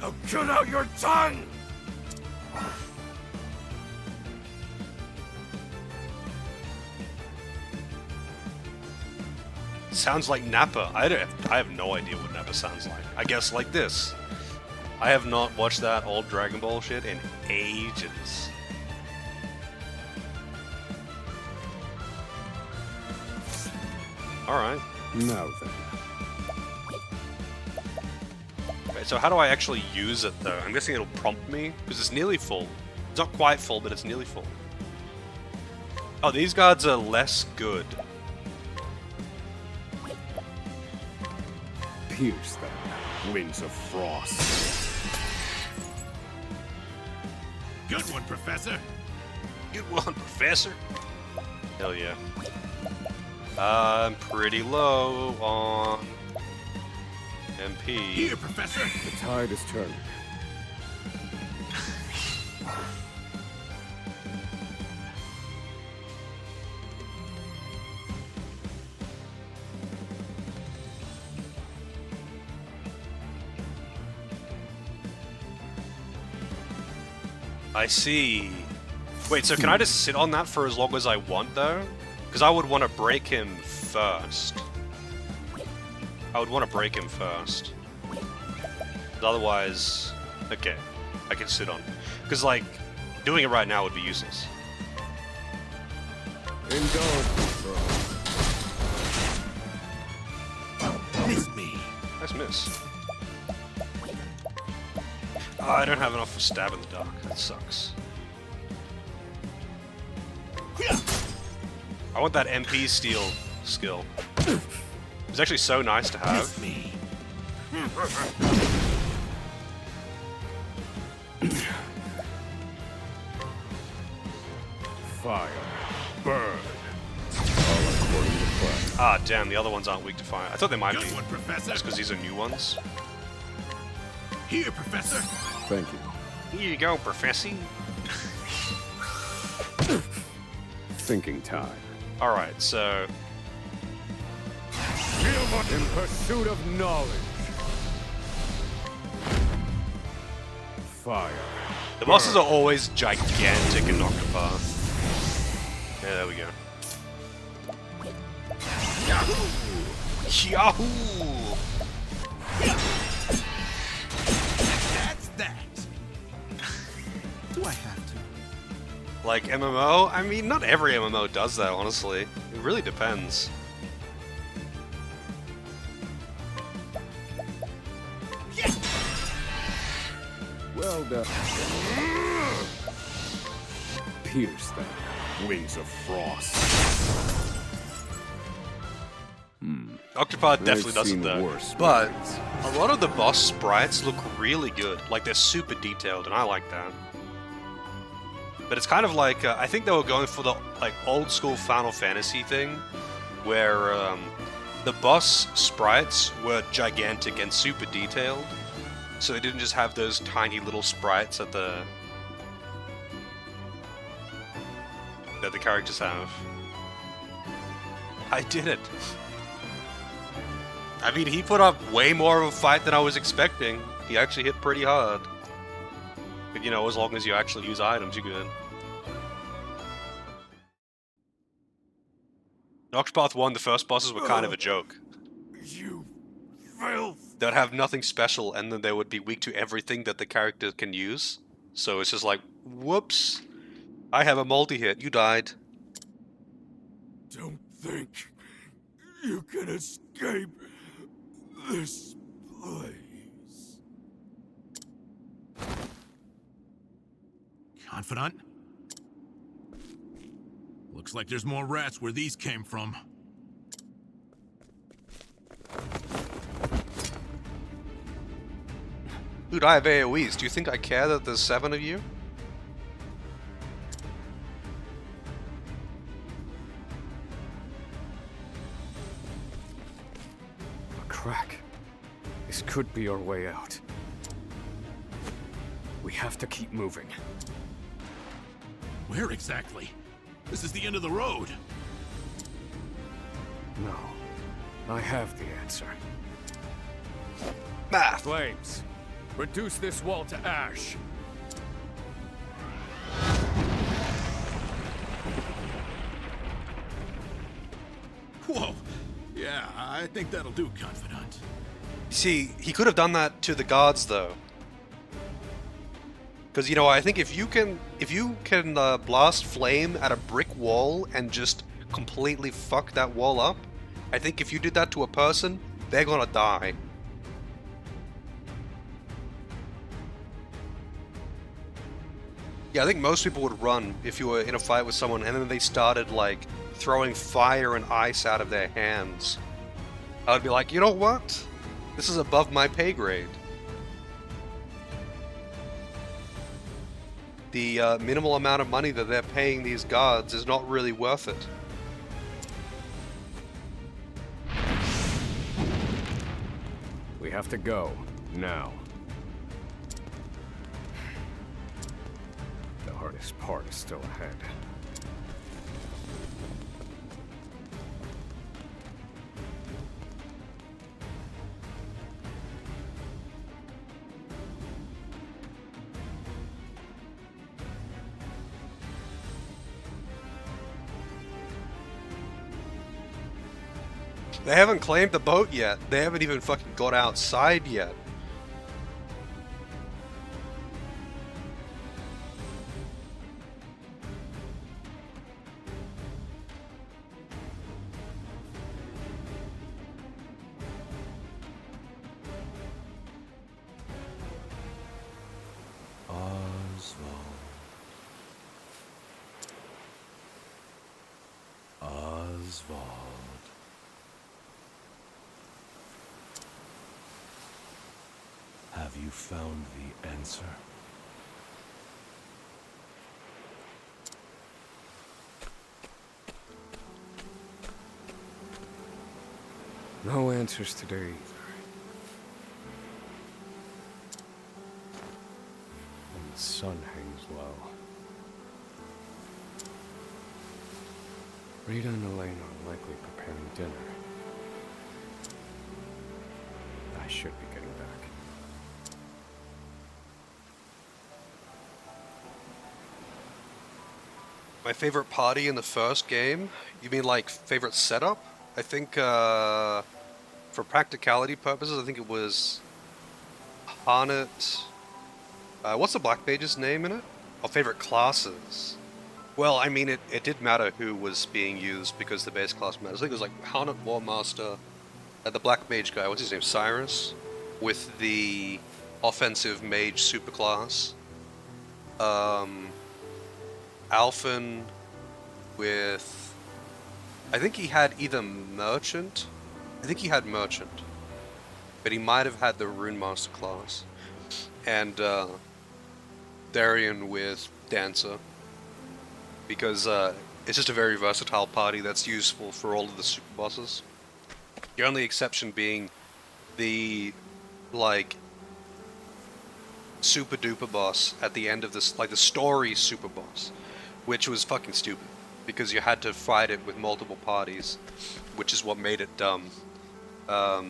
Now cut out your tongue! Sounds like Nappa. I have no idea what Nappa sounds like. I guess like this. I have not watched that old Dragon Ball shit in ages. Alright. Now then. Okay, so how do I actually use it, though? I'm guessing it'll prompt me, because it's nearly full. It's not quite full, but it's nearly full. Oh, these guards are less good. Pierce them. Wings of frost. Good one, Professor. Good one, Professor. Hell yeah. I'm pretty low on MP. Here, Professor. The tide is turning. I see. Wait, so can I just sit on that for as long as I want, though? Because I would want to break him first. I would want to break him first. But otherwise... Okay, I can sit on. Because, like, doing it right now would be useless. Indulge me, bro. Miss me. Nice miss. Oh, I don't have enough for stab in the dark. That sucks. I want that MP steal skill. It's actually so nice to have. Miss me. Fire. Burn. All according to plan. Ah, damn, the other ones aren't weak to fire. I thought they might Good be. one, Professor. Just because these are new ones. Here, Professor. Thank you. Here you go, Professor. Thinking time. Alright, so... In pursuit of knowledge. Fire. The bosses are always gigantic in Octopath. Yeah, there we go. Yahoo! Yahoo! That's that. Do I have to? Like MMO? I mean, not every MMO does that, honestly. It really depends. Well done. Pierce them. Wings of frost. Octopath definitely I've does it seen though. worse But movies. a lot of the boss sprites look really good. Like they're super detailed, and I like that. But it's kind of like I think they were going for the like old school Final Fantasy thing, where the boss sprites were gigantic and super detailed, so they didn't just have those tiny little sprites that the characters have. I did it. I mean, he put up way more of a fight than I was expecting. He actually hit pretty hard. But you know, as long as you actually use items, you're good. In Octopath 1, the first bosses were kind of a joke. You filth! They'd have nothing special, and then they would be weak to everything that the character can use. So it's just like, whoops, I have a multi-hit, you died. Don't think you can escape this place. Confidant? Looks like there's more rats where these came from. Dude, I have AoEs. Do you think I care that there's 7 of you? A crack. This could be our way out. We have to keep moving. Where exactly? This is the end of the road. No. I have the answer. Math! Flames! Reduce this wall to ash! Whoa. Yeah, I think that'll do, Confidant. See, he could have done that to the gods, though. Because, you know, I think if you can blast flame at a brick wall and just completely fuck that wall up, I think if you did that to a person, they're gonna die. Yeah, I think most people would run if you were in a fight with someone and then they started, like, throwing fire and ice out of their hands. I would be like, you know what? This is above my pay grade. The minimal amount of money that they're paying these guards is not really worth it. We have to go. Now. The hardest part is still ahead. They haven't claimed the boat yet. They haven't even fucking got outside yet. Oswald. Have you found the answer? No answers today either. And the sun hangs low. Rita and Elaine are likely preparing dinner. I should be getting back. My favorite party in the first game? You mean like favorite setup? I think for practicality purposes, I think it was Harnett. What's the Black Mage's name in it? Oh, favorite classes. Well, I mean, it did matter who was being used because the base class matters. I think it was like Harnett War Master, the Black Mage guy, what's his name? Cyrus? With the offensive mage superclass. Alphen with... I think he had either Merchant. I think he had Merchant. But he might have had the Rune Master class. And Darian with Dancer. Because it's just a very versatile party that's useful for all of the super bosses. The only exception being the, like, super duper boss at the end of this, like the story super boss, which was fucking stupid because you had to fight it with multiple parties, which is what made it dumb. But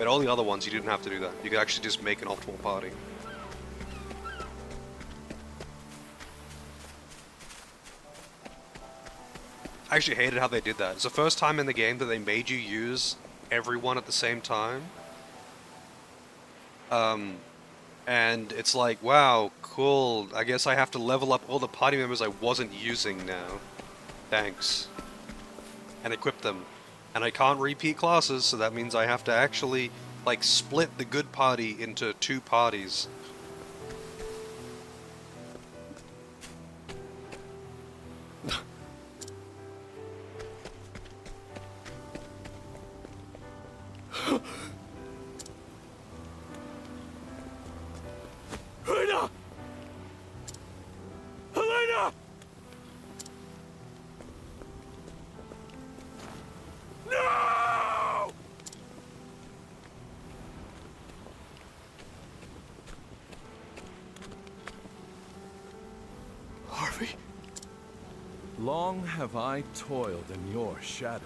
all the other ones you didn't have to do that. You could actually just make an optimal party. I actually hated how they did that. It's the first time in the game that they made you use everyone at the same time. And it's like, wow, cool. I guess I have to level up all the party members I wasn't using now. Thanks. And equip them. And I can't repeat classes, so that means I have to actually, like, split the good party into 2 parties. Helena! Helena! No! Harvey. Long have I toiled in your shadow.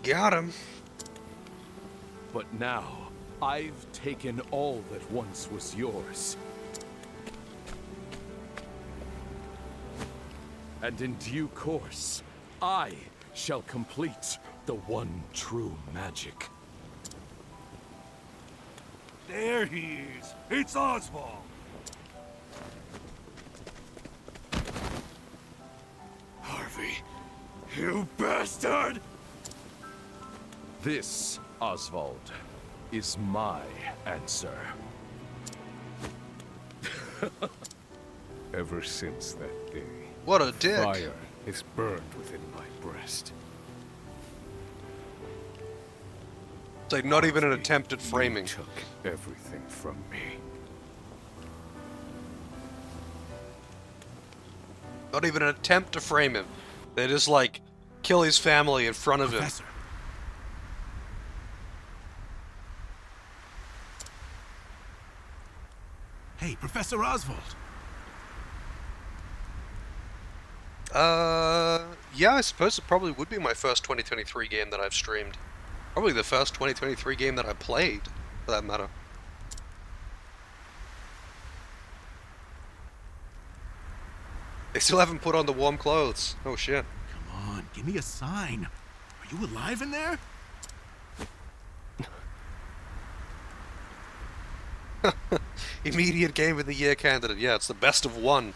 Got him. But now, I've taken all that once was yours. And in due course, I shall complete the one true magic. There he is. It's Oswald. Harvey, you bastard! This, Oswald, is my answer. Ever since that day, What a dick. fire is burned within my breast. It's like not even an attempt at framing. You took everything from me. Not even an attempt to frame him. They just, like, kill his family in front of him. Professor. Hey, Professor Oswald. Yeah, I suppose it probably would be my first 2023 game that I've streamed. Probably the first 2023 game that I played, for that matter. They still haven't put on the warm clothes. Oh shit. Come on, give me a sign. Are you alive in there? Immediate Game of the Year candidate. Yeah, it's the best of one.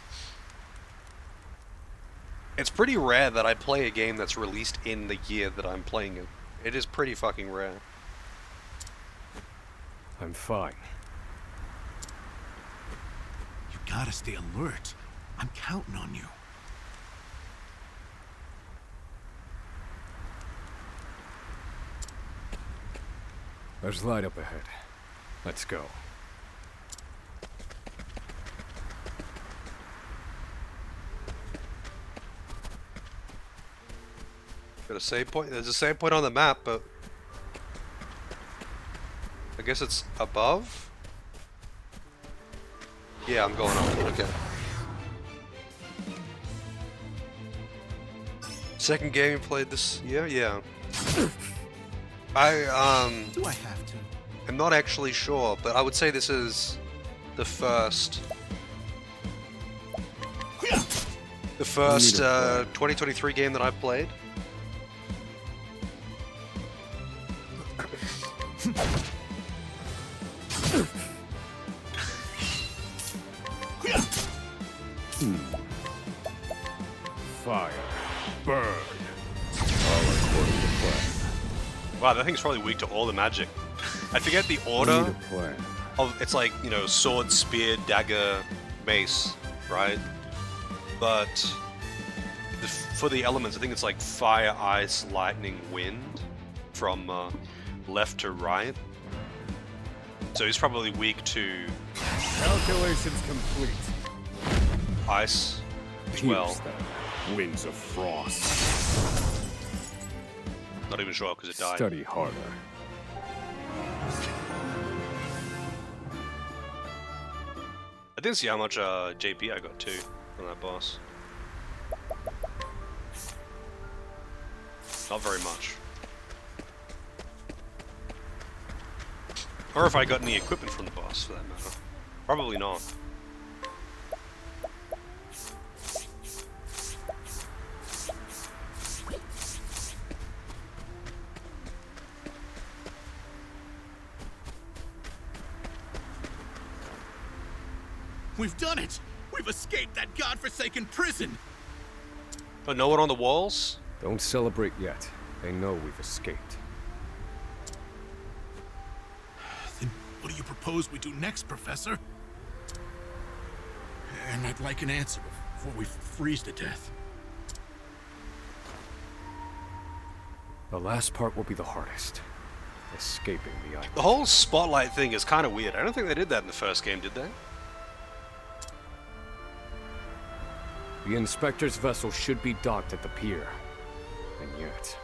It's pretty rare that I play a game that's released in the year that I'm playing it. It is pretty fucking rare. I'm fine. You gotta stay alert. I'm counting on you. There's light up ahead. Let's go. Got a save point? There's a save point on the map, but I guess it's above? Yeah, I'm going up. Okay. Second game you played this year? Yeah. Do I have to? I'm not actually sure, but I would say this is the first 2023 game that I've played. Fire. Burn. All according to plan. Wow, that thing's probably weak to all the magic. I forget the Need order a plan. of, it's like, you know, sword, spear, dagger, mace, right? But for the elements, I think it's like fire, ice, lightning, wind from left to right. So he's probably weak to Calculations complete. ice as well. Pierce them. Winds of frost. Not even sure because it died. Study harder. I didn't see how much JP I got too on that boss. Not very much. Or if I got any equipment from the boss, for that matter. Probably not. We've done it! We've escaped that godforsaken prison! Oh, no one on the walls? Don't celebrate yet. They know we've escaped. Then what do you propose we do next, Professor? And I'd like an answer before we freeze to death. The last part will be the hardest. Escaping the island. The whole spotlight thing is kind of weird. I don't think they did that in the first game, did they? The inspector's vessel should be docked at the pier. And yet...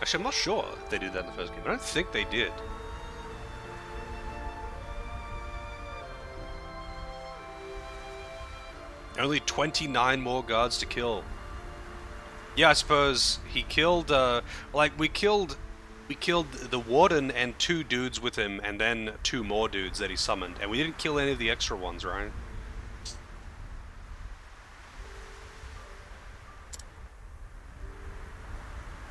Actually, I'm not sure if they did that in the first game. I don't think they did. Only 29 more guards to kill. Yeah, I suppose he killed, we killed the warden and 2 dudes with him, and then 2 more dudes that he summoned, and we didn't kill any of the extra ones, right?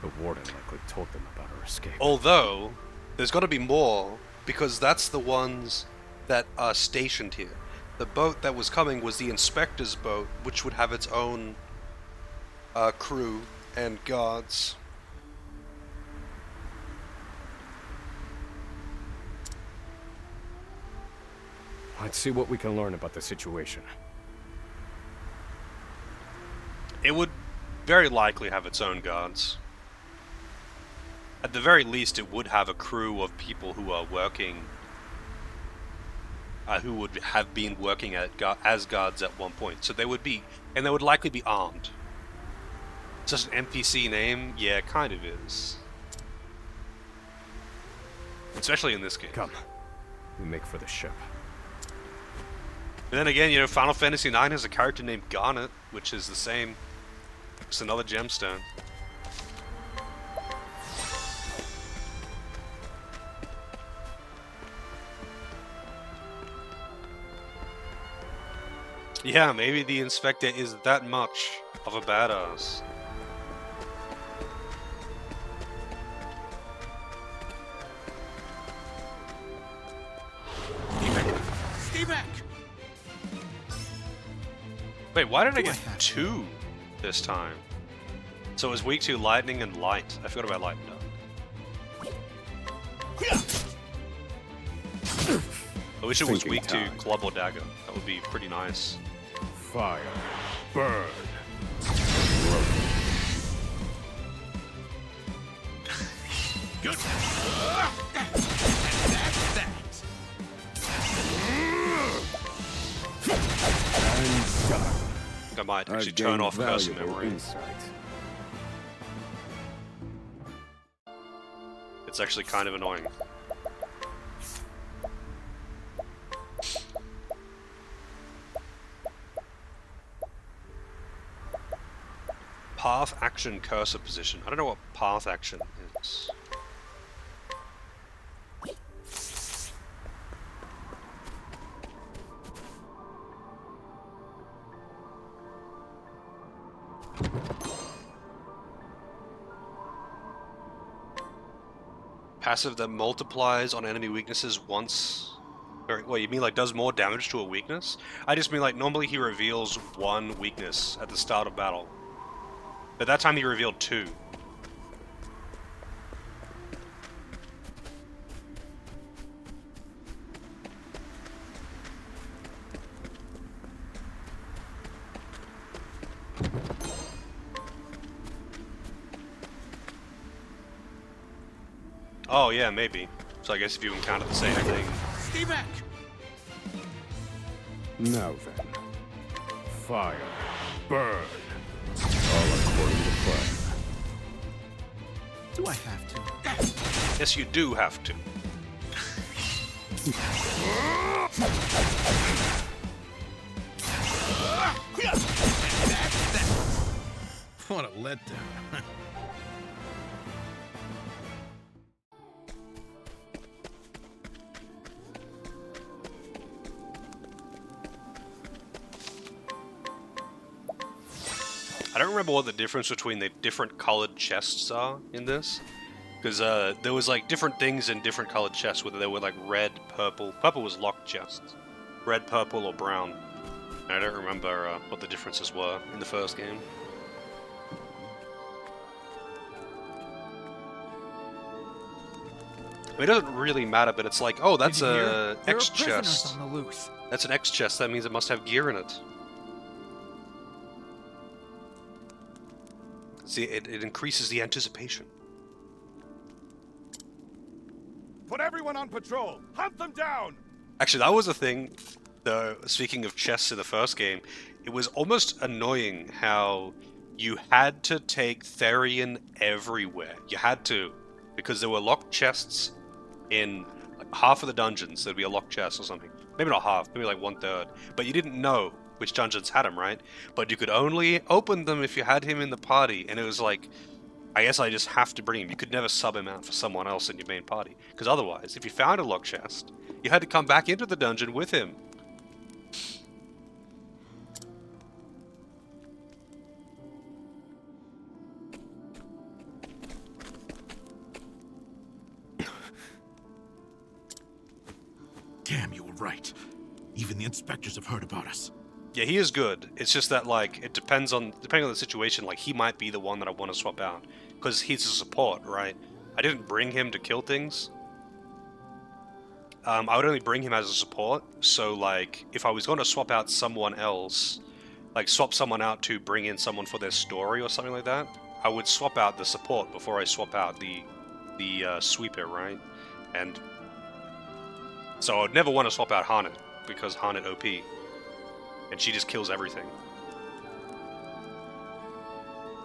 The warden likely told them about our escape. Although, there's got to be more, because that's the ones that are stationed here. The boat that was coming was the inspector's boat, which would have its own crew and guards. Let's see what we can learn about the situation. It would very likely have its own guards. At the very least, it would have a crew of people who are working, who would have been working as guards at one point. So they would be, and they would likely be armed. Just an NPC name? Yeah, it kind of is. Especially in this game. Come, we make for the ship. And then again, you know, Final Fantasy IX has a character named Garnet, which is the same. It's another gemstone. Yeah, maybe the inspector is that much of a badass. Stay back! Wait, why did I get 2 this time? So it was weak to lightning and light. I forgot about light and dark. I wish it was weak to club or dagger. That would be pretty nice. Fire. Burn. Good. I think I might actually turn off cursor memory. It's actually kind of annoying. Path action cursor position. I don't know what path action is. Passive that multiplies on enemy weaknesses once. Or, what, you mean like does more damage to a weakness? I just mean like normally he reveals 1 weakness at the start of battle. But that time he revealed 2. Oh yeah, maybe. So I guess if you encounter the same thing. Stay back! Now then. Fire. Burn. All according to plan. Do I have to? Yes, you do have to. What a letdown. I don't remember what the difference between the different colored chests are in this. Because there was like different things in different colored chests, whether they were like red, purple. Purple was locked chests. red, purple, or brown. I don't remember what the differences were in the first game. I mean, it doesn't really matter, but it's like, oh, that's a X chest. On the loose. That's an X chest. That means it must have gear in it. See, it increases the anticipation. Put everyone on patrol. Hunt them down. Actually, that was a thing. Though, speaking of chests in the first game, it was almost annoying how you had to take Therian everywhere. You had to, because there were locked chests in like half of the dungeons. There'd be a locked chest or something. Maybe not half, maybe like 1/3. But you didn't know which dungeons had him, right? But you could only open them if you had him in the party, and it was like, I guess I just have to bring him. You could never sub him out for someone else in your main party, because otherwise, if you found a locked chest, you had to come back into the dungeon with him. Damn, you were right. Even the inspectors have heard about us. Yeah, he is good. It's just that, like, it depending on the situation, like, he might be the one that I want to swap out. Because he's a support, right? I didn't bring him to kill things. I would only bring him as a support, so, like, if I was going to swap out someone else, like, swap someone out to bring in someone for their story or something like that, I would swap out the support before I swap out the sweeper, right? And so I'd never want to swap out Harnett, because Harnett OP. And she just kills everything.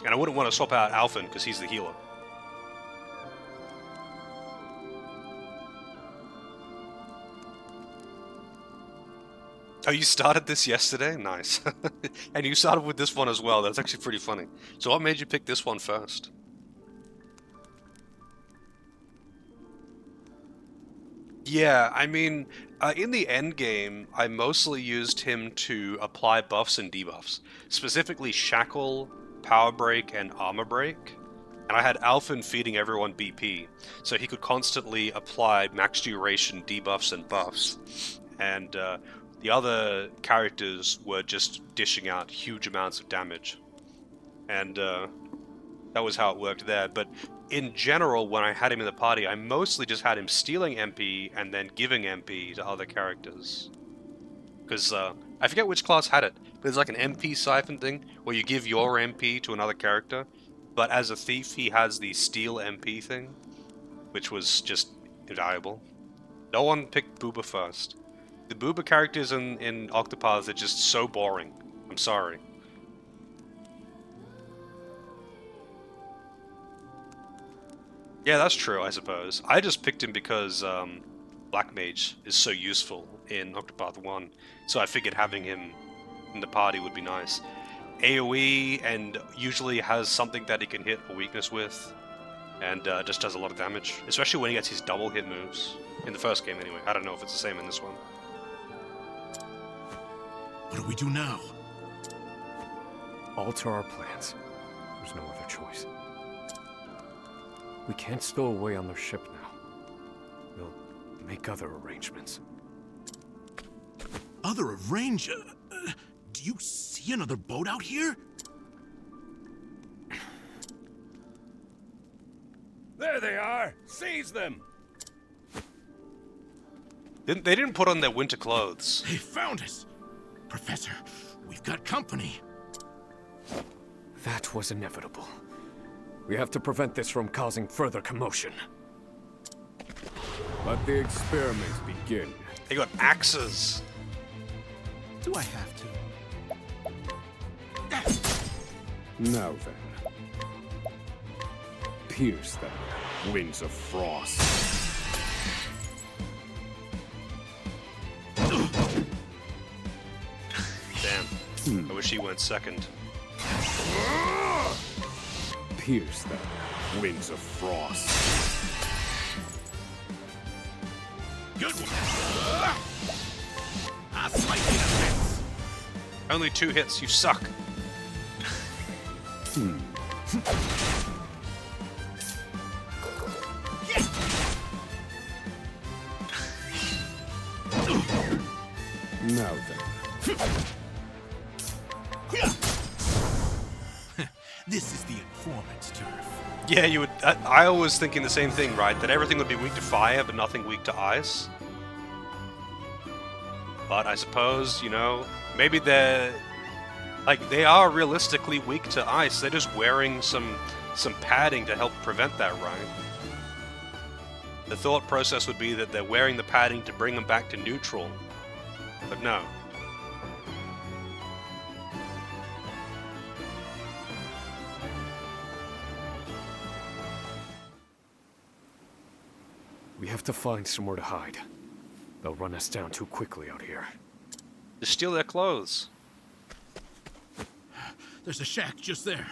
And I wouldn't want to swap out Alphen, because he's the healer. Oh, you started this yesterday? Nice. And you started with this one as well. That's actually pretty funny. So what made you pick this one first? Yeah, I mean, in the end game, I mostly used him to apply buffs and debuffs. Specifically Shackle, Power Break, and Armor Break. And I had Alphen feeding everyone BP, so he could constantly apply max duration debuffs and buffs. And the other characters were just dishing out huge amounts of damage. And that was how it worked there. But in general, when I had him in the party, I mostly just had him stealing MP and then giving MP to other characters. Because I forget which class had it, but there's like an MP siphon thing where you give your MP to another character. But as a thief, he has the steal MP thing, which was just invaluable. No one picked Booba first. The Booba characters in Octopath are just so boring. I'm sorry. Yeah, that's true, I suppose. I just picked him because Black Mage is so useful in Octopath 1, so I figured having him in the party would be nice. AoE, and usually has something that he can hit a weakness with, and just does a lot of damage, especially when he gets his double hit moves. In the first game, anyway. I don't know if it's the same in this one. What do we do now? Alter our plans. There's no other choice. We can't stow away on their ship now. We'll make other arrangements. Other arrange? Do you see another boat out here? There they are. Seize them. They didn't put on their winter clothes. They found us. Professor, we've got company. That was inevitable. We have to prevent this from causing further commotion. Let the experiments begin. They got axes. Do I have to? Now then. Pierce them, winds of frost. Damn. I wish he went second. Pierce them, winds of frost. Good one. I'll slice you to bits. Only 2 hits, you suck. Now then. This is the informant's turf. Yeah, you would. I was thinking the same thing, right? That everything would be weak to fire, but nothing weak to ice. But I suppose, you know, maybe they're like they are realistically weak to ice. They're just wearing some padding to help prevent that, right? The thought process would be that they're wearing the padding to bring them back to neutral. But no. We have to find somewhere to hide. They'll run us down too quickly out here. Just steal their clothes. There's a shack just there.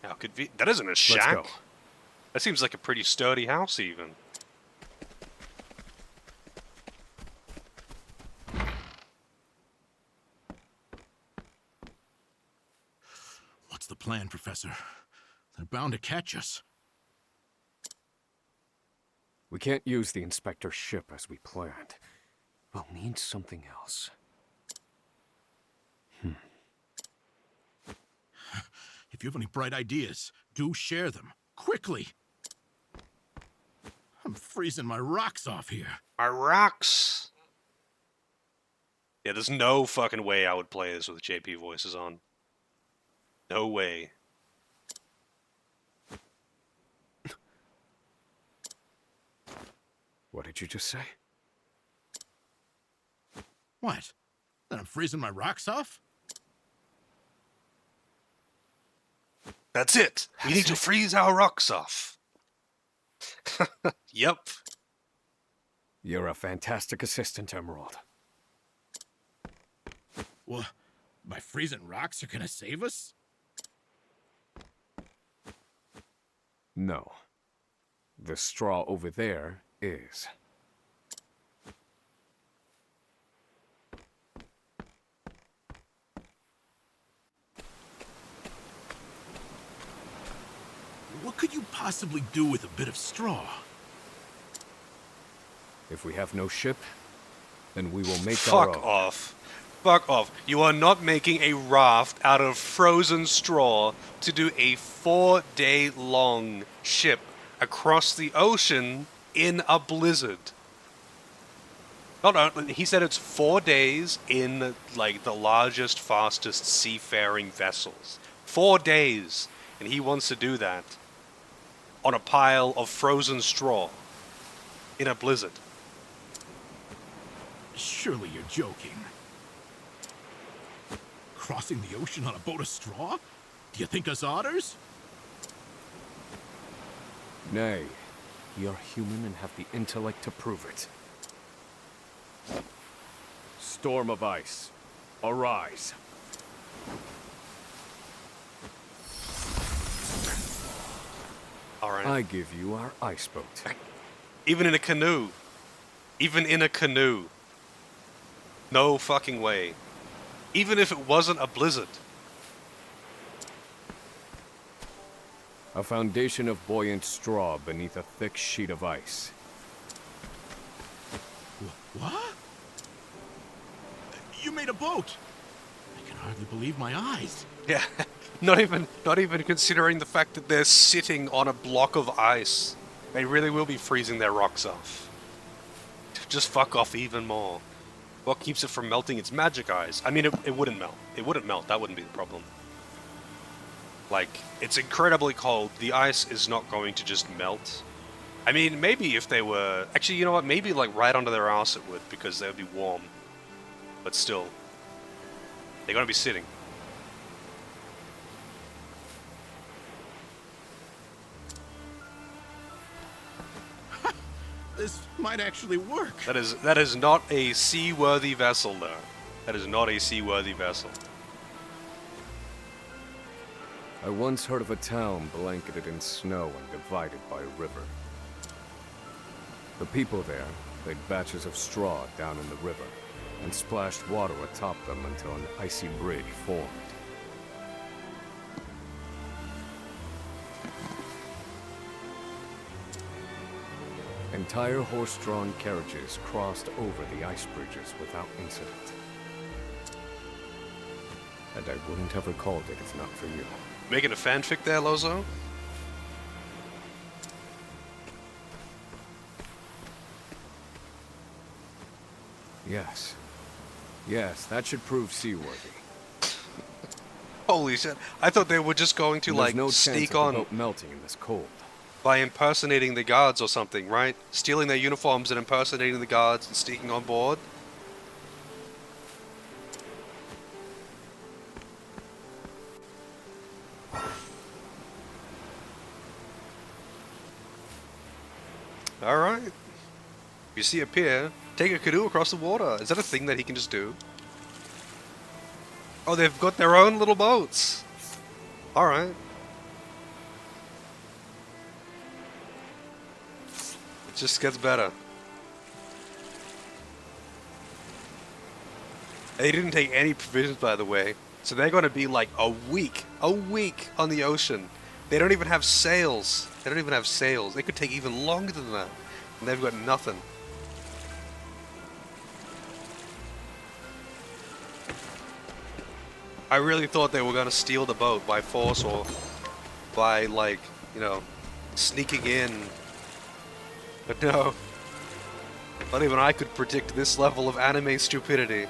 How could be? That isn't a shack. Let's go. That seems like a pretty sturdy house, even. What's the plan, Professor? They're bound to catch us. We can't use the inspector's ship as we planned. We'll need something else. If you have any bright ideas, do share them. Quickly! I'm freezing my rocks off here. My rocks! Yeah, there's no fucking way I would play this with JP voices on. No way. What did you just say? What? That I'm freezing my rocks off? That's it! We need to freeze our rocks off. Yep. You're a fantastic assistant, Emerald. Well, my freezing rocks are gonna save us? No. The straw over there is. What could you possibly do with a bit of straw? If we have no ship, then we will make Fuck our own. off. Fuck off. You are not making a raft out of frozen straw to do a 4-day-long ship across the ocean in a blizzard. No, he said it's 4 days in, like, the largest, fastest seafaring vessels. 4 days. And he wants to do that on a pile of frozen straw in a blizzard. Surely you're joking. Crossing the ocean on a boat of straw? Do you think us otters? Nay, you're human and have the intellect to prove it. Storm of ice, arise. Alright. I give you our ice boat. Even in a canoe. Even in a canoe. No fucking way. Even if it wasn't a blizzard. A foundation of buoyant straw beneath a thick sheet of ice. What? You made a boat! I can hardly believe my eyes. Yeah. Not even considering the fact that they're sitting on a block of ice. They really will be freezing their rocks off. Just fuck off even more. What keeps it from melting? It's magic ice. I mean, it wouldn't melt. It wouldn't melt. That wouldn't be the problem. Like, it's incredibly cold. The ice is not going to just melt. I mean, maybe if they were... Actually, you know what? Maybe, like, right under their ass it would, because they would be warm. But still. They're going to be sitting. This might actually work. That is not a seaworthy vessel, though. That is not a seaworthy vessel. I once heard of a town blanketed in snow and divided by a river. The people there laid batches of straw down in the river and splashed water atop them until an icy bridge formed. And Entire horse-drawn carriages crossed over the ice bridges without incident. And I wouldn't have recalled it if not for you. Making a fanfic there, Lozo? Yes. Yes, that should prove seaworthy. Holy shit. I thought they were just going to, And there's like, no chance sneak of the on boat melting in this cold. by impersonating the guards or something, right? Stealing their uniforms and impersonating the guards and sneaking on board. Alright. If you see a pier, take a canoe across the water. Is that a thing that he can just do? Oh, they've got their own little boats. Alright. It just gets better. They didn't take any provisions, by the way. So they're going to be like a week on the ocean. They don't even have sails. They don't even have sails. They could take even longer than that. And they've got nothing. I really thought they were going to steal the boat by force or by, like, you know, sneaking in. But no. Not even I could predict this level of anime stupidity.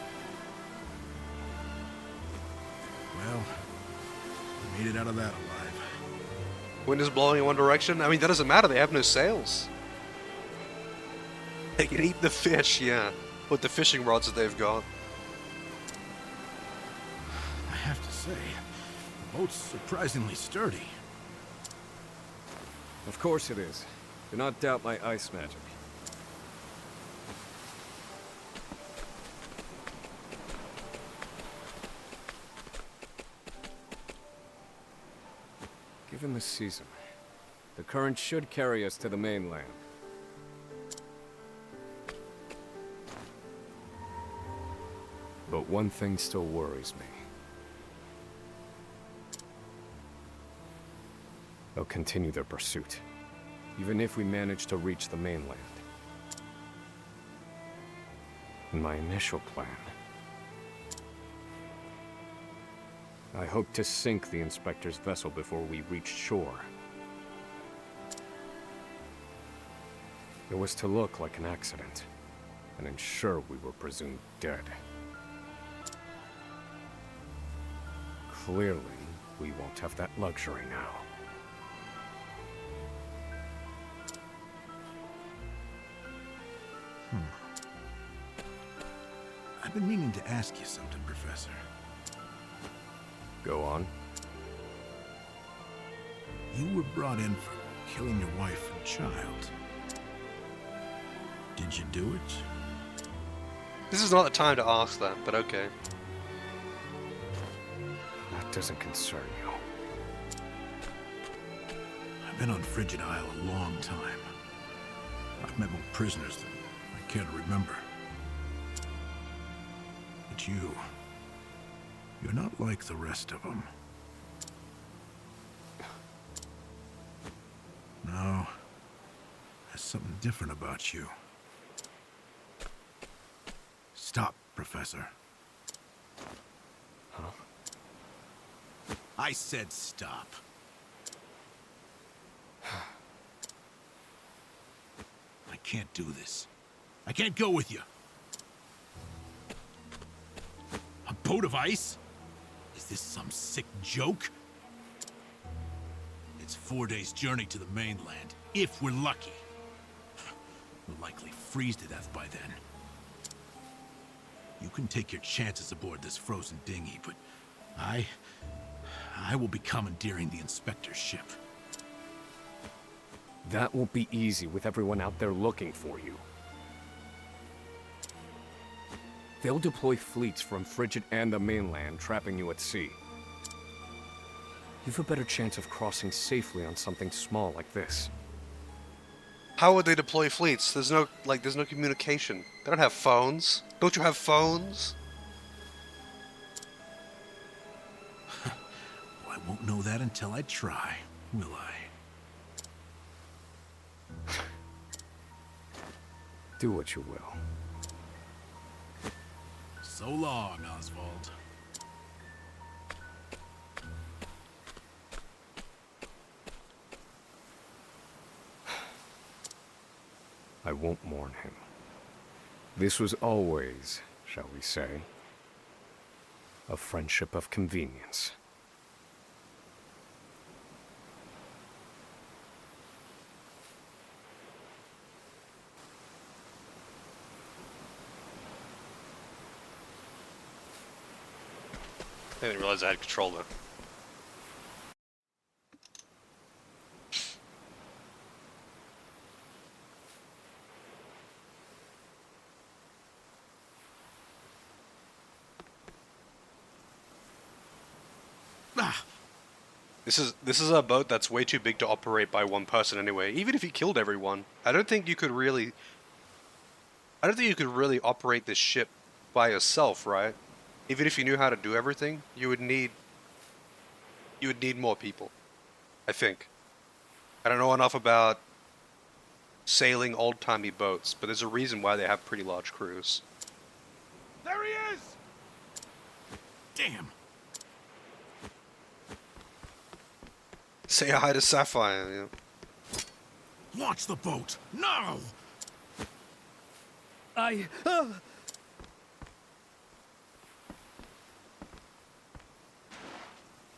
Well, we made it out of that alive. Wind is blowing in one direction? I mean, that doesn't matter. They have no sails. They can eat the fish, yeah. With the fishing rods that they've got. I have to say, the boat's surprisingly sturdy. Of course it is. Do not doubt my ice magic. Given the season, the current should carry us to the mainland. But one thing still worries me. They'll continue their pursuit, even if we manage to reach the mainland. In my initial plan, I hoped to sink the Inspector's vessel before we reached shore. It was to look like an accident, and ensure we were presumed dead. Clearly, we won't have that luxury now. I've been meaning to ask you something, Professor. Go on. You were brought in for killing your wife and child. Did you do it? This is not the time to ask that, but okay. That doesn't concern you. I've been on Frigid Isle a long time. I've met more prisoners than I care to remember. But you're not like the rest of them. No, there's something different about you. Stop, Professor. Huh? I said stop. I can't do this. I can't go with you. A boat of ice? Is this some sick joke? It's 4 days' journey to the mainland, if we're lucky. We'll likely freeze to death by then. You can take your chances aboard this frozen dinghy, but I will be commandeering the Inspector's ship. That won't be easy with everyone out there looking for you. They'll deploy fleets from Frigid and the mainland, trapping you at sea. You've a better chance of crossing safely on something small like this. How would they deploy fleets? There's no communication. They don't have phones. Don't you have phones? Well, I won't know that until I try, will I? Do what you will. So long, Oswald. I won't mourn him. This was always, shall we say, a friendship of convenience. I didn't realize I had controller. This is a boat that's way too big to operate by one person anyway. Even if you killed everyone, I don't think you could really operate this ship by yourself, right? Even if you knew how to do everything, you would need more people. I think. I don't know enough about sailing old-timey boats, but there's a reason why they have pretty large crews. There he is! Damn. Say hi to Sapphire. You know. Launch the boat now. I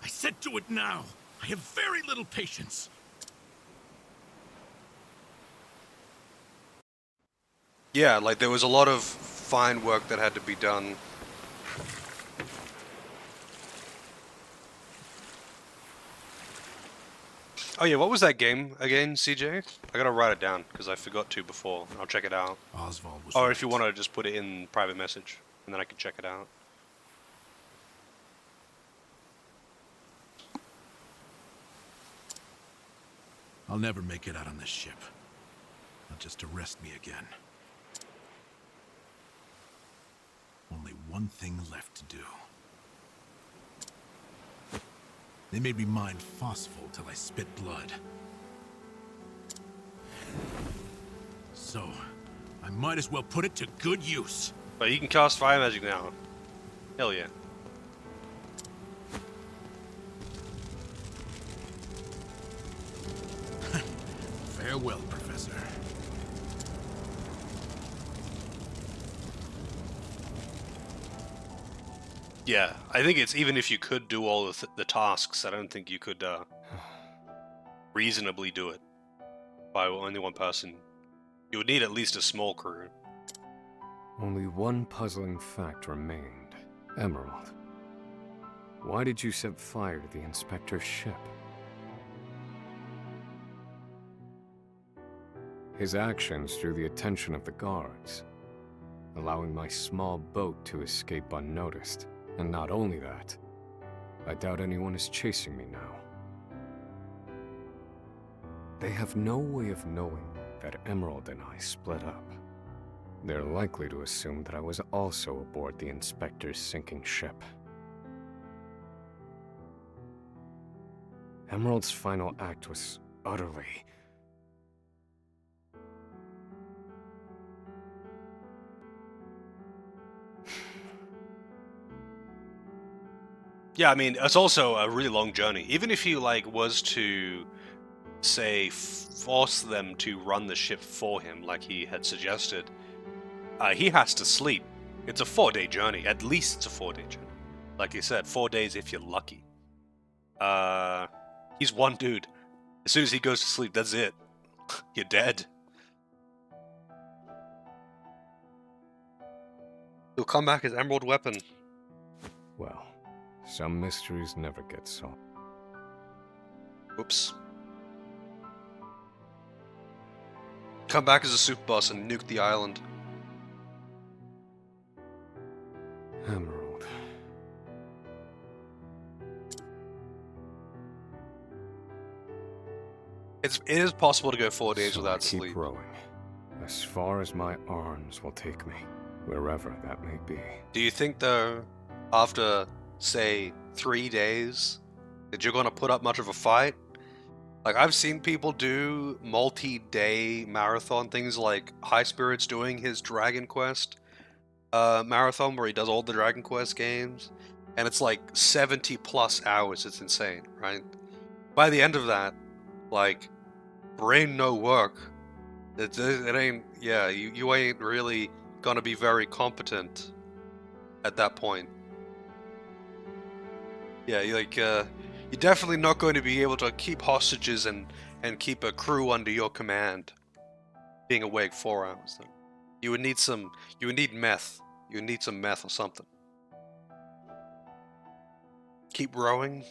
said do it now. I have very little patience. Yeah, like there was a lot of fine work that had to be done. Oh yeah, what was that game again, CJ? I gotta write it down, because I forgot to before. I'll check it out. Oswald was Or right. if you want to just put it in private message, and then I can check it out. I'll never make it out on this ship. Not just to rest me again. Only one thing left to do. They made me mind phosphol till I spit blood. So, I might as well put it to good use. But you can cast fire magic now. Hell yeah. Farewell, Professor. Yeah, I think it's even if you could do all of the tasks, I don't think you could reasonably do it by only one person. You would need at least a small crew. Only one puzzling fact remained. Emerald. Why did you set fire to the inspector's ship? His actions drew the attention of the guards, allowing my small boat to escape unnoticed. And not only that, I doubt anyone is chasing me now. They have no way of knowing that Emerald and I split up. They're likely to assume that I was also aboard the inspector's sinking ship. Emerald's final act was utterly... Yeah, I mean, it's also a really long journey. Even if you, like, was to, say, force them to run the ship for him, like he had suggested, he has to sleep. It's a 4-day journey. At least it's a 4-day journey. Like you said, 4 days if you're lucky. He's one dude. As soon as he goes to sleep, that's it. You're dead. He'll come back as Emerald Weapon. Well, some mysteries never get solved. Oops. Come back as a super boss and nuke the island. Emerald. It is possible to go 4 days So without I keep sleep. rowing, as far as my arms will take me, wherever that may be. Do you think, though, after, say, 3 days, that you're going to put up much of a fight? Like, I've seen people do multi-day marathon things, like High Spirit's doing his Dragon Quest marathon where he does all the Dragon Quest games, and it's like 70 plus hours. It's insane, right? By the end of that, like, brain no work. It ain't, yeah, you ain't really gonna be very competent at that point. Yeah, you're definitely not going to be able to keep hostages and keep a crew under your command, being awake 4 hours. Though. You would need meth. You would need some meth or something. Keep rowing.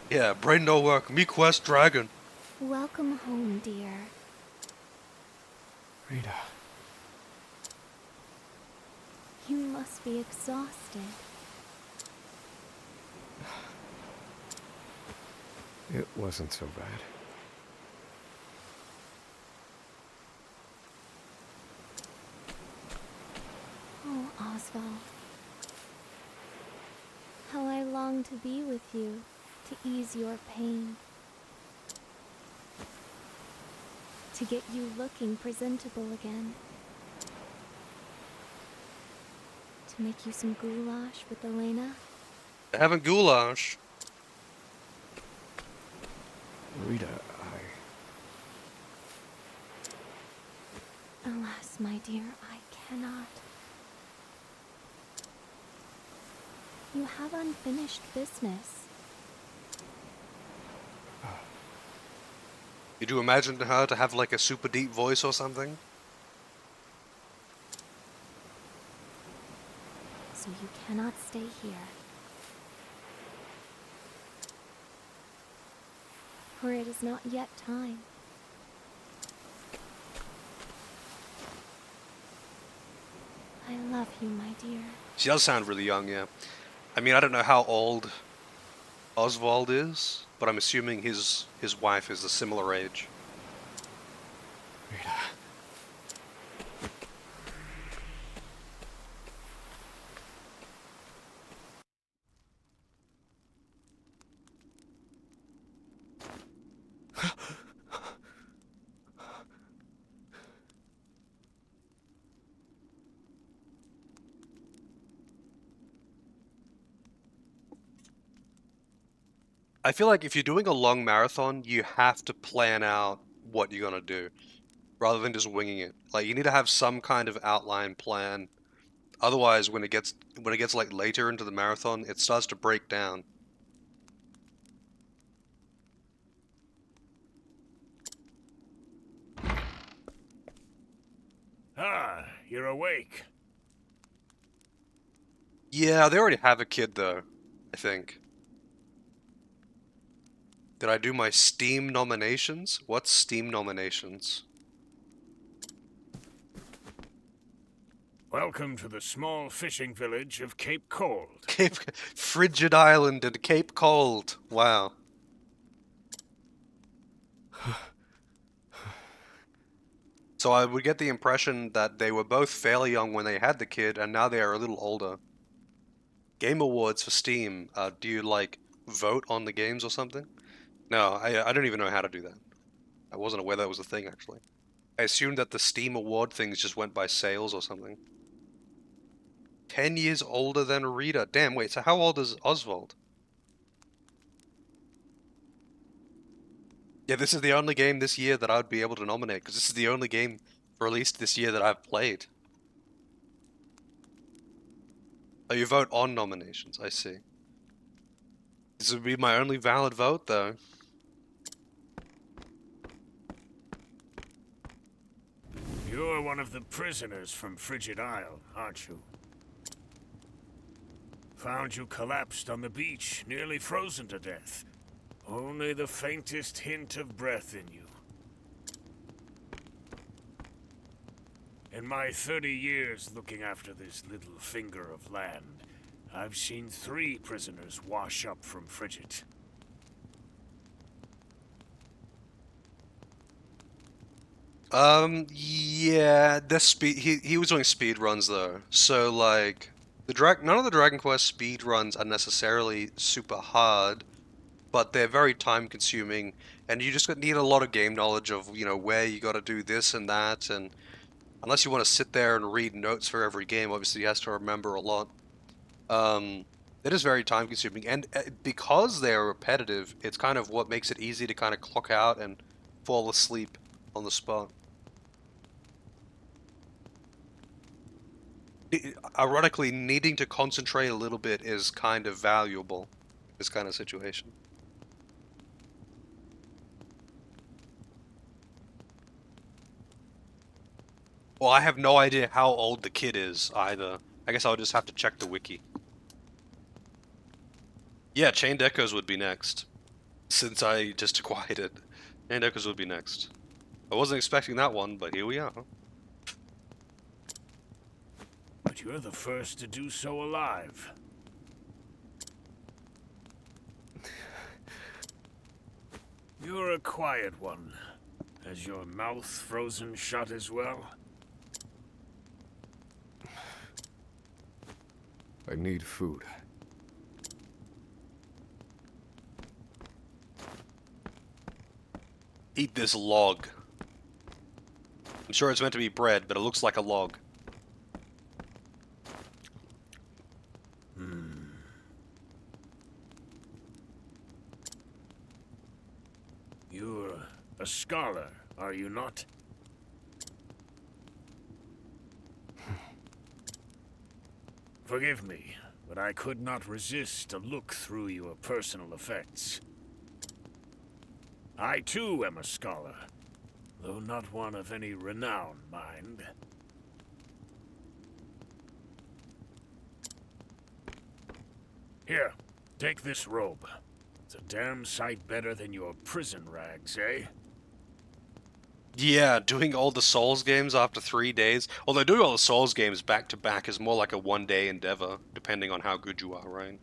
Yeah, brain no work. Me quest dragon. Welcome home, dear. Rita. You must be exhausted. It wasn't so bad. Oh, Oswald. How I long to be with you, to ease your pain. To get you looking presentable again. To make you some goulash with Elena. Having goulash. Rita, Alas, my dear, I cannot. You have unfinished business. Did you imagine her to have like a super deep voice or something? So you cannot stay here. For it is not yet time. I love you, my dear. She does sound really young, yeah. I mean, I don't know how old Oswald is, but I'm assuming his wife is a similar age. Rita. I feel like if you're doing a long marathon, you have to plan out what you're gonna do, rather than just winging it. Like, you need to have some kind of outline plan. Otherwise, when it gets like later into the marathon, it starts to break down. Ah, you're awake. Yeah, they already have a kid though, I think. Did I do my Steam nominations? What's Steam nominations? Welcome to the small fishing village of Cape Cold. Frigid Island and Cape Cold. Wow. So I would get the impression that they were both fairly young when they had the kid, and now they are a little older. Game Awards for Steam. Do you, like, vote on the games or something? No, I don't even know how to do that. I wasn't aware that was a thing, actually. I assumed that the Steam Award things just went by sales or something. 10 years older than Rita. Damn, wait, so how old is Oswald? Yeah, this is the only game this year that I'd be able to nominate, because this is the only game released this year that I've played. Oh, you vote on nominations, I see. This would be my only valid vote, though. You're one of the prisoners from Frigid Isle, aren't you? Found you collapsed on the beach, nearly frozen to death. Only the faintest hint of breath in you. In my 30 years looking after this little finger of land, I've seen 3 prisoners wash up from Frigid. Yeah, he was doing speed runs though. So like none of the Dragon Quest speed runs are necessarily super hard. but they're very time consuming, and you just need a lot of game knowledge of, you know, where you got to do this and that, and unless you want to sit there and read notes for every game, obviously you has to remember a lot. It is very time consuming, and because they're repetitive, it's kind of what makes it easy to kind of clock out and fall asleep on the spot. Ironically, needing to concentrate a little bit is kind of valuable in this kind of situation. Well, I have no idea how old the kid is either. I guess I'll just have to check the wiki. Yeah, Chained Echoes would be next. Since I just acquired it. Chained Echoes would be next. I wasn't expecting that one, but here we are. But you're the first to do so alive. You're a quiet one. Has your mouth frozen shut as well? I need food. Eat this log. I'm sure it's meant to be bread, but it looks like a log. You're a scholar, are you not? Forgive me, but I could not resist a look through your personal effects. I too am a scholar, though not one of any renown, mind. Here, take this robe. It's a damn sight better than your prison rags, eh? Yeah, doing all the Souls games after 3 days. Although doing all the Souls games back to back is more like a one-day endeavor, depending on how good you are, right?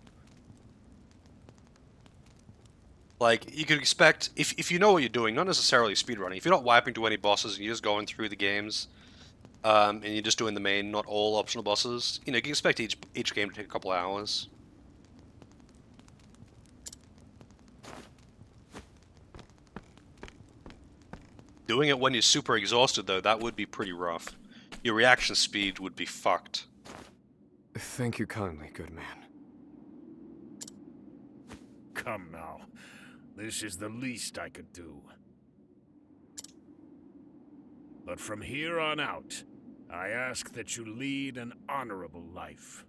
Like, you could expect, if you know what you're doing, not necessarily speedrunning, if you're not wiping to any bosses and you're just going through the games, and you're just doing the main, not all optional bosses, you know, you can expect each game to take a couple hours. Doing it when you're super exhausted, though, that would be pretty rough. Your reaction speed would be fucked. Thank you kindly, good man. Come now. This is the least I could do. But from here on out, I ask that you lead an honorable life.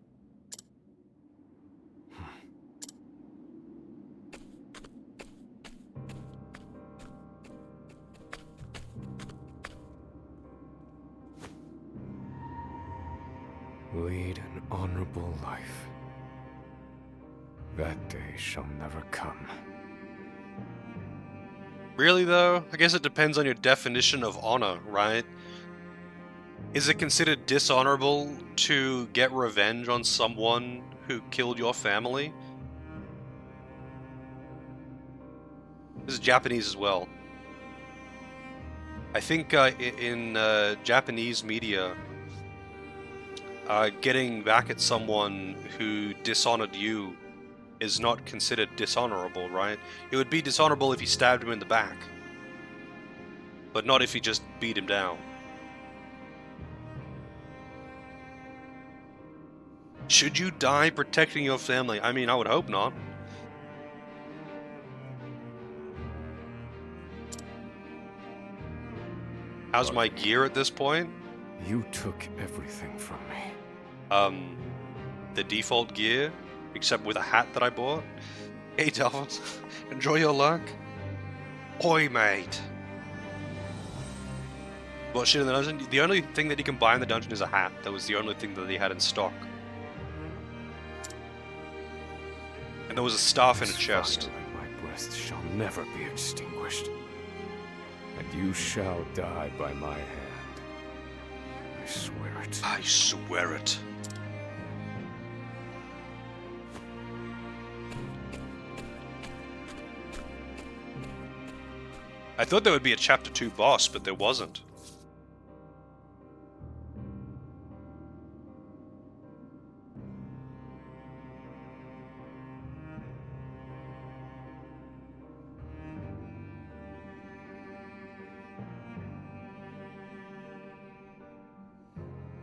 Lead an honorable life. That day shall never come. Really, though? I guess it depends on your definition of honor, right? Is it considered dishonorable to get revenge on someone who killed your family? This is Japanese as well. I think in Japanese media, getting back at someone who dishonored you is not considered dishonorable, right? It would be dishonorable if you stabbed him in the back, but not if you just beat him down. Should you die protecting your family? I mean, I would hope not. How's my gear at this point? You took everything from me. The default gear, except with a hat that I bought. Hey, Delphus, enjoy your luck. Oi, mate. Well, shit in the dungeon. The only thing that you can buy in the dungeon is a hat. That was the only thing that he had in stock. And there was a staff in a chest. Fire in my breast shall never be extinguished. And you shall die by my hand. I swear it. I swear it. I thought there would be a Chapter 2 boss, but there wasn't.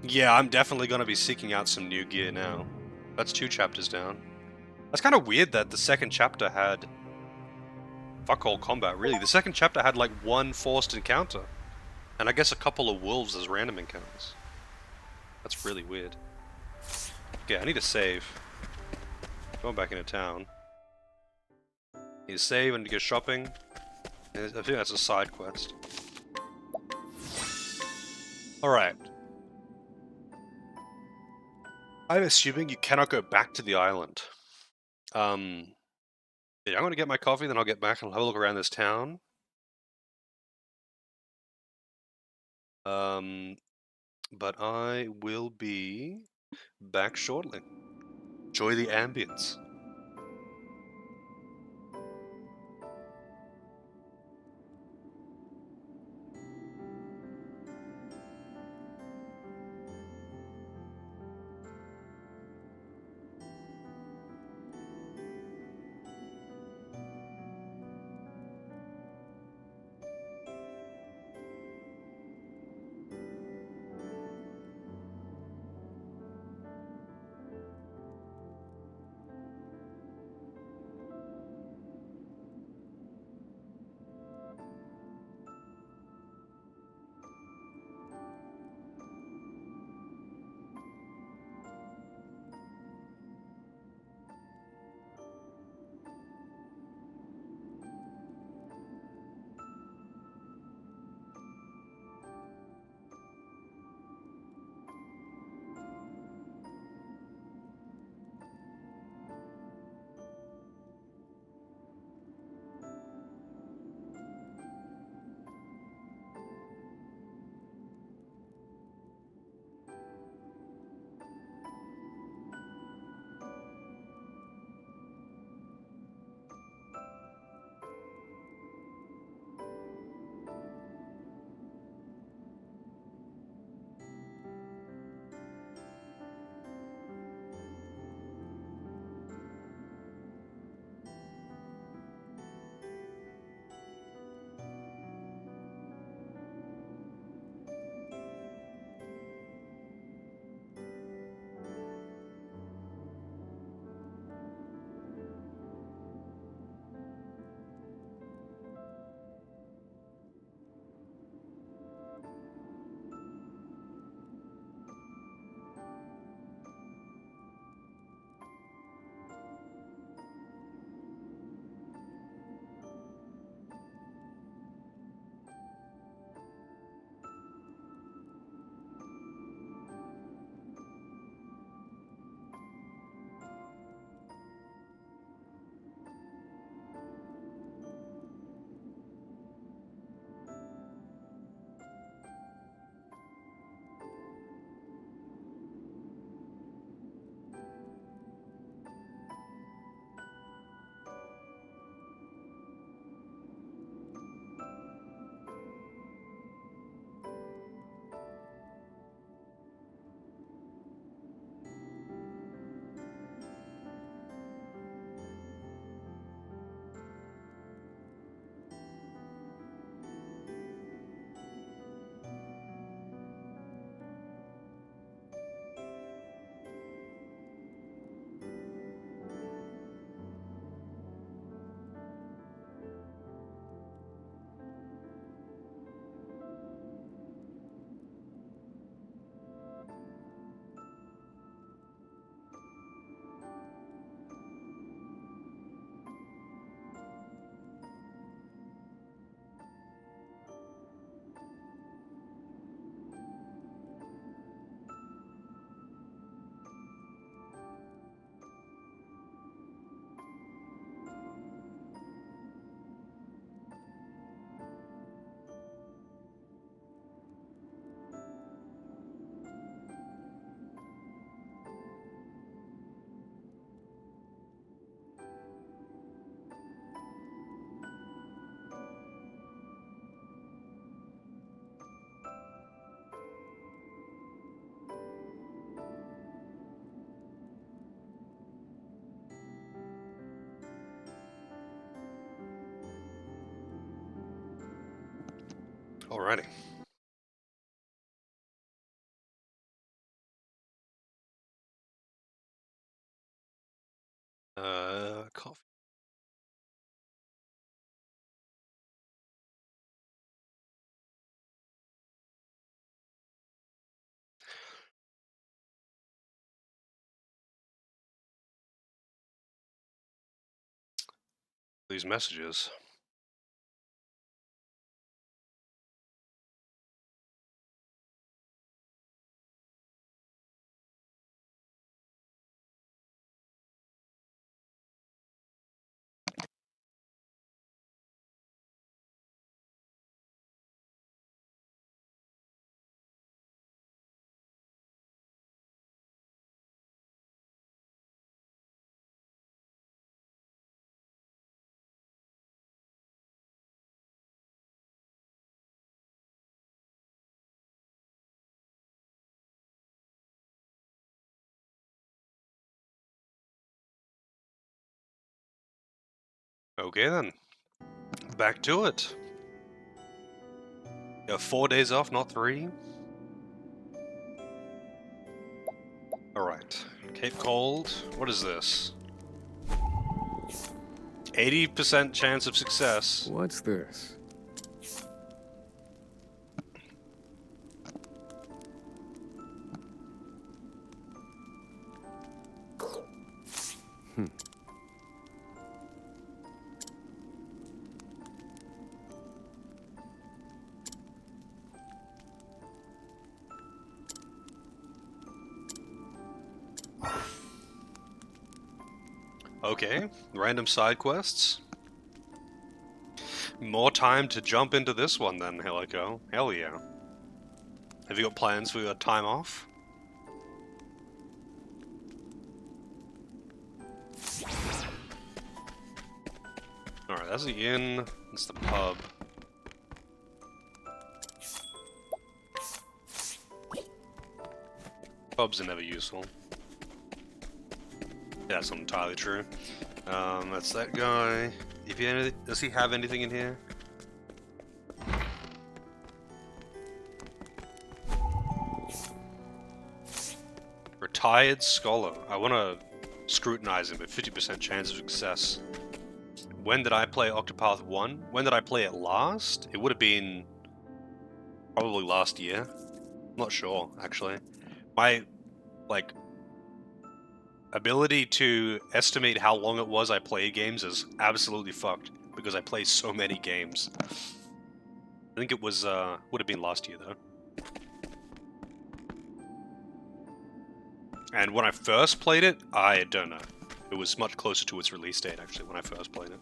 Yeah, I'm definitely going to be seeking out some new gear now. That's 2 chapters down. That's kind of weird that the second chapter had... Fuck all combat, really. The second chapter had like 1 forced encounter. And I guess a couple of wolves as random encounters. That's really weird. Okay, I need to save. Going back into town. Need to save and to go shopping. I think that's a side quest. Alright. I'm assuming you cannot go back to the island. Yeah, I'm gonna get my coffee, then I'll get back and have a look around this town. But I will be back shortly. Enjoy the ambience. Alrighty. These messages. Okay then. Back to it. You have 4 days off, not 3. Alright. Cape Cold. What is this? 80% chance of success. What's this? Okay, random side quests. More time to jump into this one then, Helico. Hell yeah. Have you got plans for your time off? Alright, that's the inn. That's the pub. Pubs are never useful. Yeah, that's not entirely true. That's that guy. If he does he have anything in here? Retired scholar. I want to scrutinize him, but 50% chance of success. When did I play Octopath 1? When did I play it last? It would have been probably last year. I'm not sure, actually. My, like, ability to estimate how long it was I played games is absolutely fucked because I play so many games. I think it was would have been last year though. And when I first played it, I don't know. It was much closer to its release date actually when I first played it.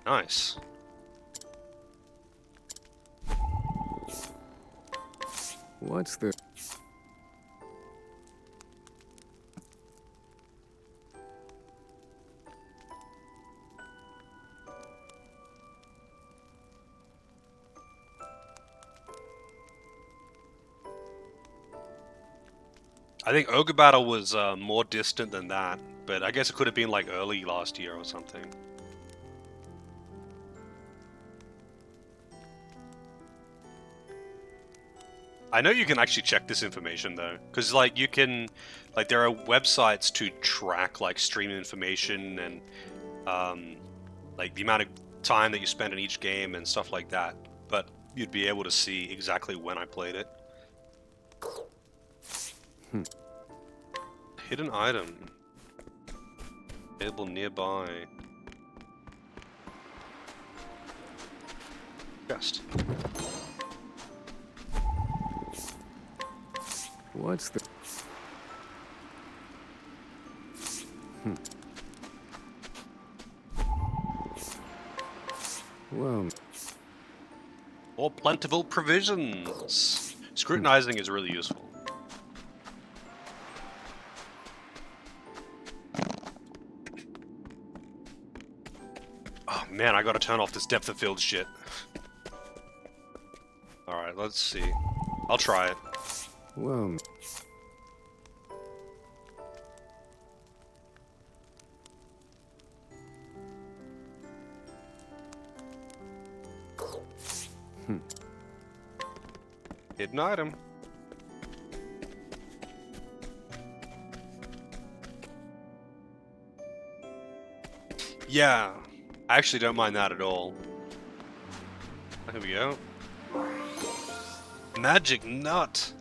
Nice. What's the... I think Ogre Battle was more distant than that, but I guess it could have been like early last year or something. I know you can actually check this information though, because like you can, like there are websites to track like stream information and like the amount of time that you spend in each game and stuff like that. But you'd be able to see exactly when I played it. Hidden item. Available nearby. Chest. What's the... Well... Or plentiful provisions. Scrutinizing is really useful. Oh man, I gotta turn off this depth of field shit. Alright, let's see. I'll try it. Well... Hidden item. Yeah, I actually don't mind that at all. Here we go. Magic nut.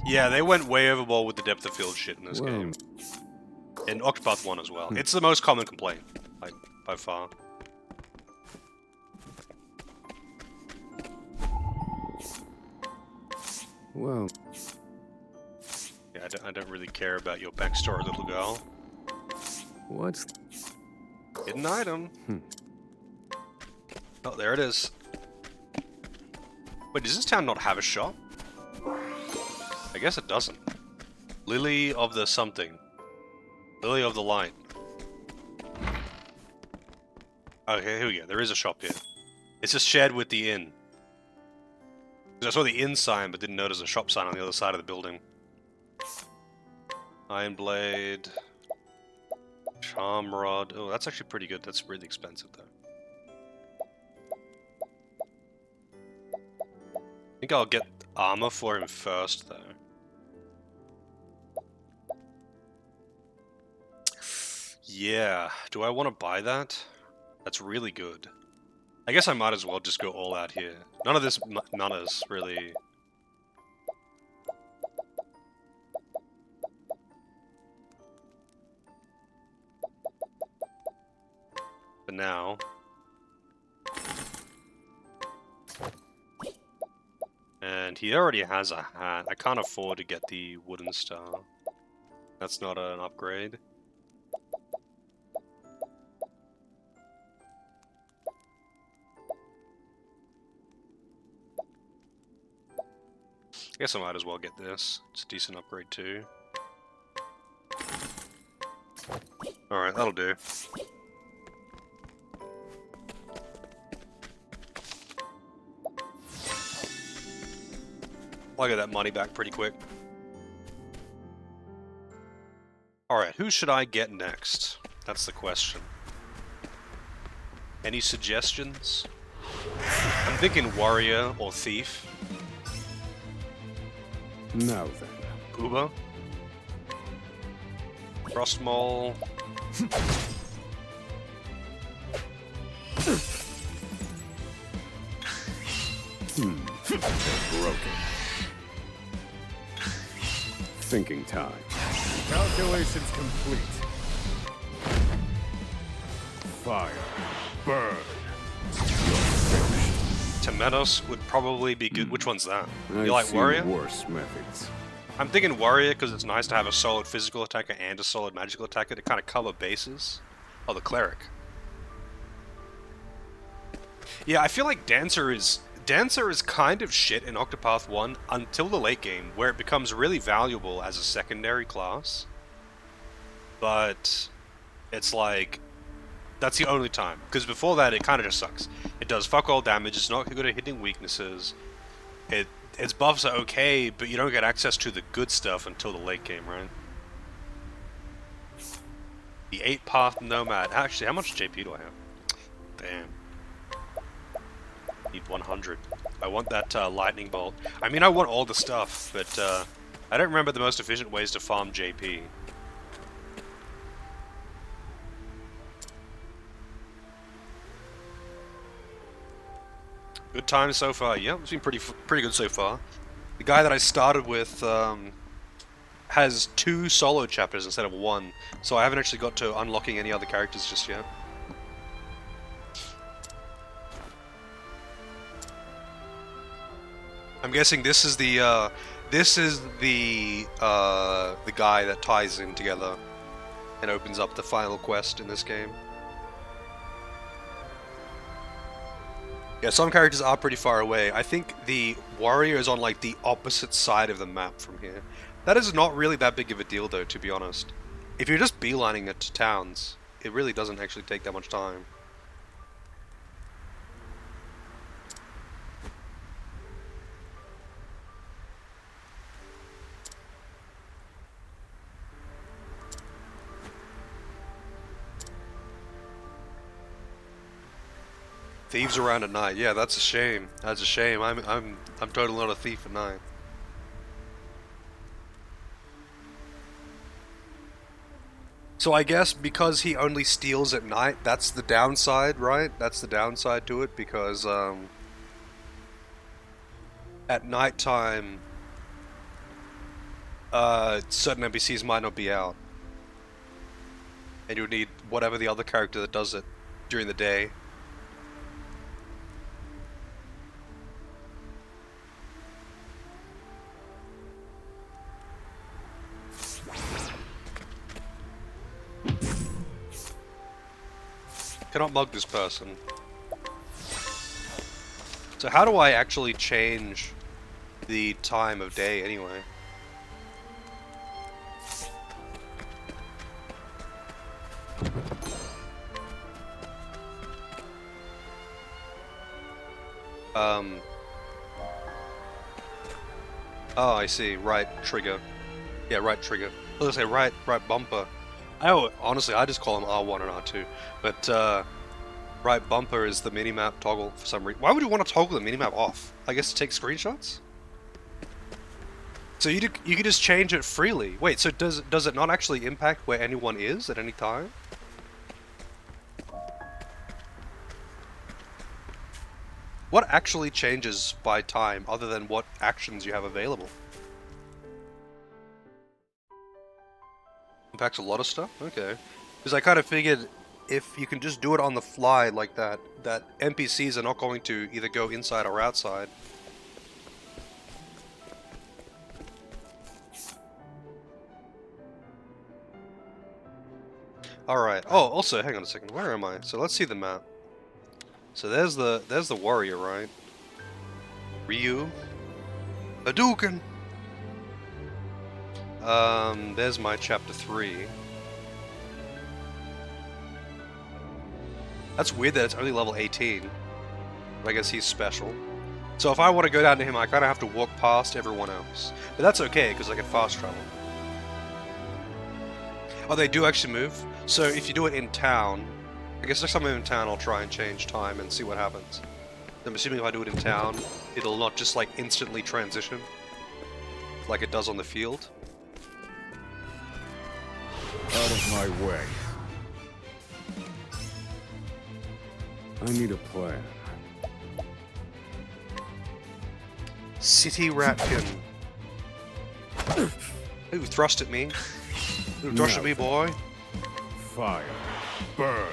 Yeah, they went way overboard with the depth of field shit in this game. In Octopath 1 as well. It's the most common complaint, like, by far. Well... Yeah, I don't really care about your backstory, little girl. What's... Hidden item. Oh, there it is. Wait, does this town not have a shop? I guess it doesn't. Lily of the something. Lily of the Light. Okay, here we go. There is a shop here. It's just shared with the inn. I saw the inn sign, but didn't notice a shop sign on the other side of the building. Iron Blade. Charm Rod. Oh, that's actually pretty good. That's really expensive, though. I think I'll get armor for him first, though. Yeah. Do I want to buy that? That's really good. I guess I might as well just go all out here. None of this matters, really. For now. And he already has a hat. I can't afford to get the wooden star. That's not an upgrade. I guess I might as well get this. It's a decent upgrade too. Alright, that'll do. I'll get that money back pretty quick. Alright, who should I get next? That's the question. Any suggestions? I'm thinking warrior or thief. Now then. Uba? Frostmole? Broken. Thinking time. Calculations complete. Fire. Burn. Temenos would probably be good. Which one's that? I've You like seen warrior? worse methods. I'm thinking warrior because it's nice to have a solid physical attacker and a solid magical attacker to kind of cover bases. Oh, the cleric. Yeah, I feel like Dancer is kind of shit in Octopath 1 until the late game, where it becomes really valuable as a secondary class. But it's like, that's the only time. Because before that, it kind of just sucks. It does fuck all damage, it's not good at hitting weaknesses. Its buffs are okay, but you don't get access to the good stuff until the late game, right? The 8-path Nomad. Actually, how much JP do I have? Damn. Need 100. I want that lightning bolt. I mean, I want all the stuff, but I don't remember the most efficient ways to farm JP. Good time so far. Yeah, it's been pretty good so far. The guy that I started with has 2 solo chapters instead of 1, so I haven't actually got to unlocking any other characters just yet. I'm guessing this is the guy that ties in together and opens up the final quest in this game. Yeah, some characters are pretty far away. I think the warrior is on like the opposite side of the map from here. That is not really that big of a deal though, to be honest. If you're just beelining it to towns, it really doesn't actually take that much time. Thieves around at night. Yeah, that's a shame. That's a shame. I'm totally not a thief at night. So I guess because he only steals at night, that's the downside, right? That's the downside to it, because at nighttime certain NPCs might not be out. And you'll need whatever the other character that does it during the day. Cannot mug this person. So how do I actually change the time of day anyway? Oh, I see. Right trigger. Yeah, right trigger. I was gonna say right bumper. Honestly, I just call them R1 and R2. But right bumper is the minimap toggle for some reason. Why would you want to toggle the minimap off? I guess to take screenshots? So you can just change it freely. Wait, so does it not actually impact where anyone is at any time? What actually changes by time other than what actions you have available? Impacts a lot of stuff? Okay. Because I kind of figured if you can just do it on the fly like that, that NPCs are not going to either go inside or outside. Alright. Oh, also, hang on a second. Where am I? So let's see the map. So there's the warrior, right? Ryu. Hadouken! There's my chapter 3. That's weird that it's only level 18. But I guess he's special. So if I want to go down to him, I kind of have to walk past everyone else. But that's okay, because I can fast travel. Oh, they do actually move? So if you do it in town, I guess next time I'm in town, I'll try and change time and see what happens. I'm assuming if I do it in town, it'll not just like instantly transition like it does on the field. Out of my way. I need a plan. City Ratkin. Ooh, thrust at me. Ooh, thrust at me, boy. Fire. Burn.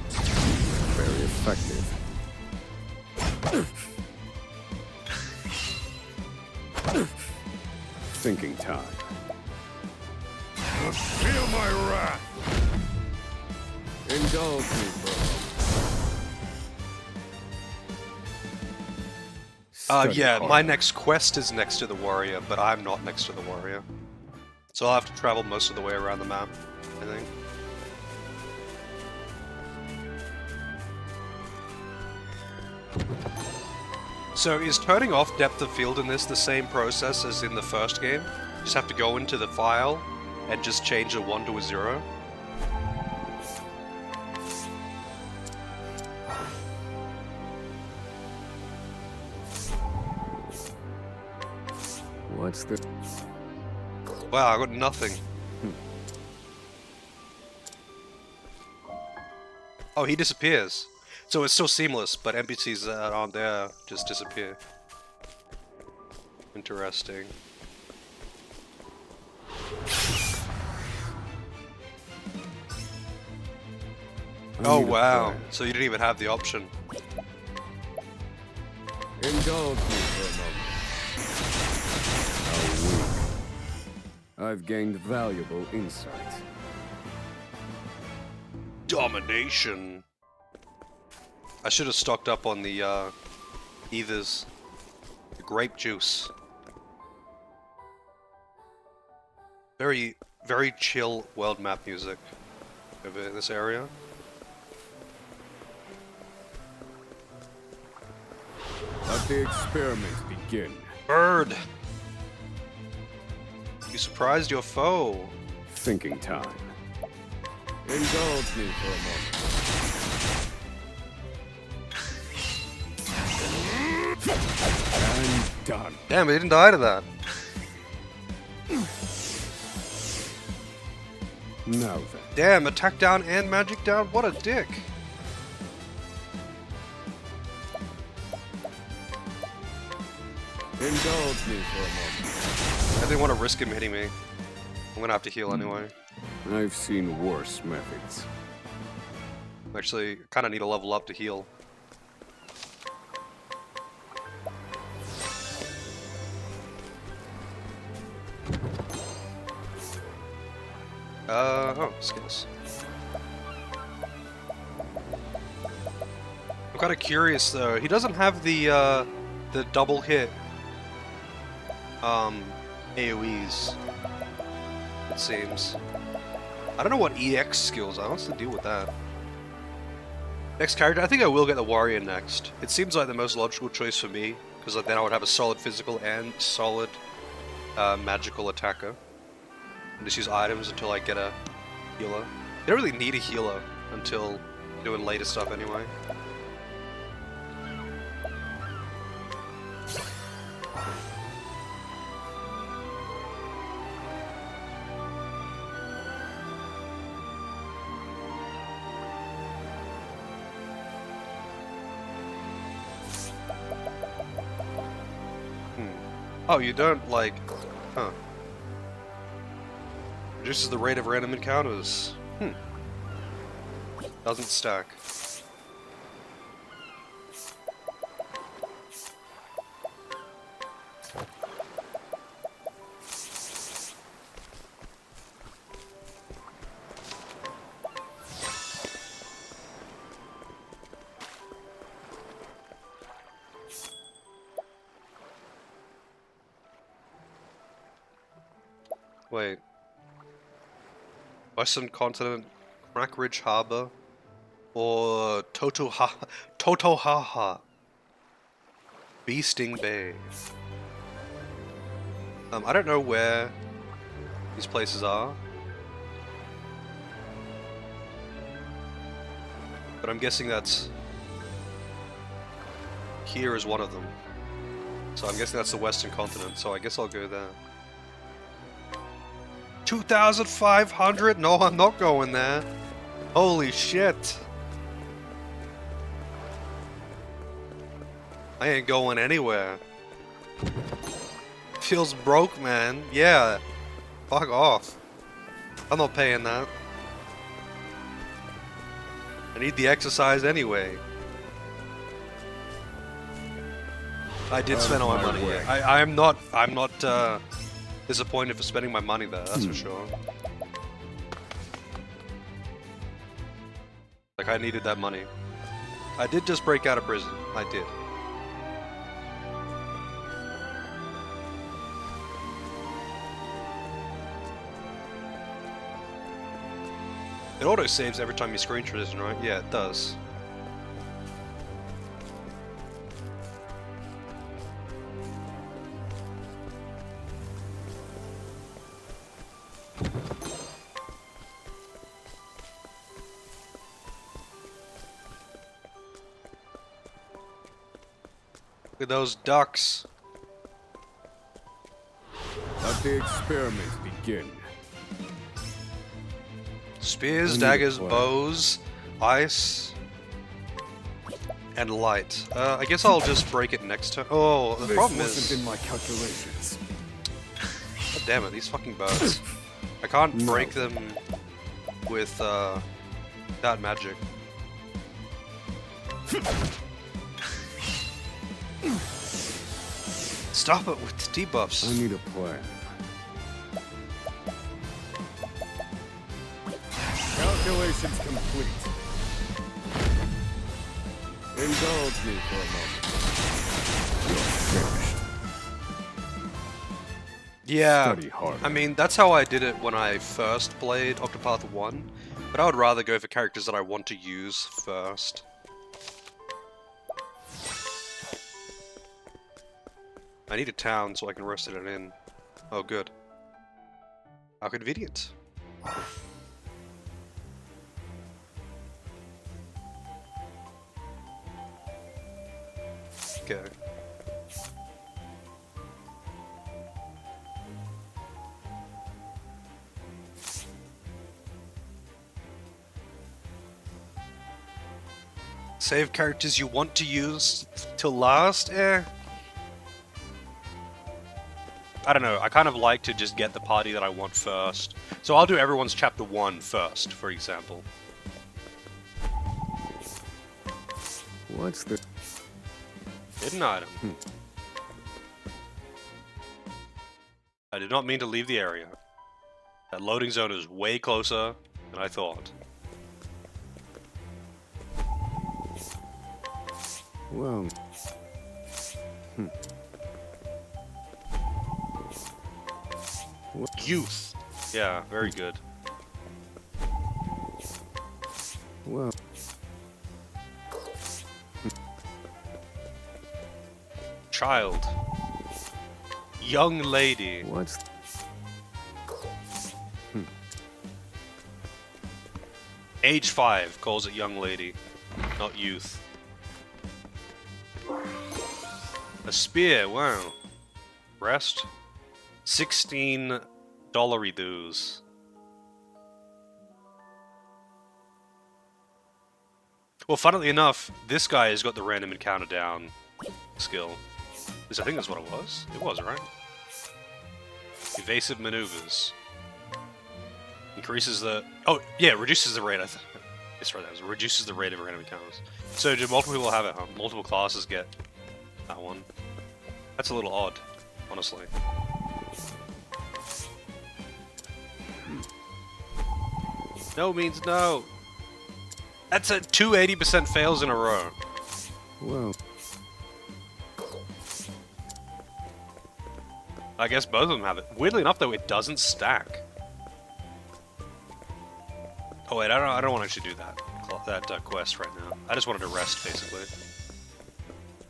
Very effective. Thinking time. Feel my wrath! Indulge me, bro. Yeah, my next quest is next to the warrior, but I'm not next to the warrior. So I'll have to travel most of the way around the map, I think. So is turning off depth of field in this the same process as in the first game? You just have to go into the file and just change a 1 to a 0? What's the... Wow, I got nothing. Oh, he disappears. So it's still seamless, but NPCs that aren't there just disappear. Interesting. Oh wow, so you didn't even have the option. Indulge me for a moment. How weak. I've gained valuable insight. Domination. I should have stocked up on the ethers. The grape juice. Very, very chill world map music over this area. Let the experiment begin. Bird! You surprised your foe. Thinking time. Indulge me for a moment. And done. Damn, he didn't die to that. Now then. Damn, attack down and magic down? What a dick. Indulge me for a moment. I didn't want to risk him hitting me. I'm gonna have to heal anyway. I've seen worse methods. Actually, kind of need to level up to heal. Oh, skills. I'm kind of curious though. He doesn't have the double hit AoEs. It seems. I don't know what EX skills are. What's the deal with that? Next character, I think I will get the warrior next. It seems like the most logical choice for me, because then I would have a solid physical and solid magical attacker. And just use items until I get a healer. You don't really need a healer until you're doing later stuff anyway. Oh, you don't, like... Huh. Reduces the rate of random encounters. Doesn't stack. Wait. Western Continent, Crack Ridge Harbor, or Totohaha, Beasting Bay. I don't know where these places are, but I'm guessing that's here is one of them. So I'm guessing that's the Western Continent. So I guess I'll go there. 2,500? No, I'm not going there. Holy shit. I ain't going anywhere. Feels broke, man. Yeah. Fuck off. I'm not paying that. I need the exercise anyway. I did spend all my money. Yeah. I'm not disappointed for spending my money there, that's for sure. Like, I needed that money. I did just break out of prison. I did. It auto-saves every time you screen transition, right? Yeah, it does. Look at those ducks. Let the experiment begin. Spears, daggers, bows, ice, and light. I guess I'll just break it next turn. Oh, the problem is... in my calculations. God damn it, these fucking birds. I can't break them with, that magic. Stop it with the debuffs. I need a plan. Calculations complete. Indulge me for a moment. You're finished. Yeah, Study harder. I mean, that's how I did it when I first played Octopath 1, but I would rather go for characters that I want to use first. I need a town so I can rest it in. Oh, good. How convenient. Okay. Save characters you want to use till last? Eh. I don't know, I kind of like to just get the party that I want first. So I'll do everyone's chapter 1 first, for example. What's the... Hidden item. I did not mean to leave the area. That loading zone is way closer than I thought. Well... Youth! Yeah, very good. Well... Child. Young lady. What's... Age 5 calls it young lady, not youth. A spear, wow. Rest. 16 dollary dues. Well, funnily enough, this guy has got the random encounter down skill. Because I think that's what it was. It was, right? Evasive maneuvers. Increases the... Oh, yeah, reduces the rate, I think. It's right, that reduces the rate of random encounters. So do multiple people have it, huh? Multiple classes get that one. That's a little odd, honestly. No means no. That's a 280% fails in a row. Well... I guess both of them have it. Weirdly enough, though, it doesn't stack. Oh wait, I don't want to actually do that quest right now. I just wanted to rest, basically.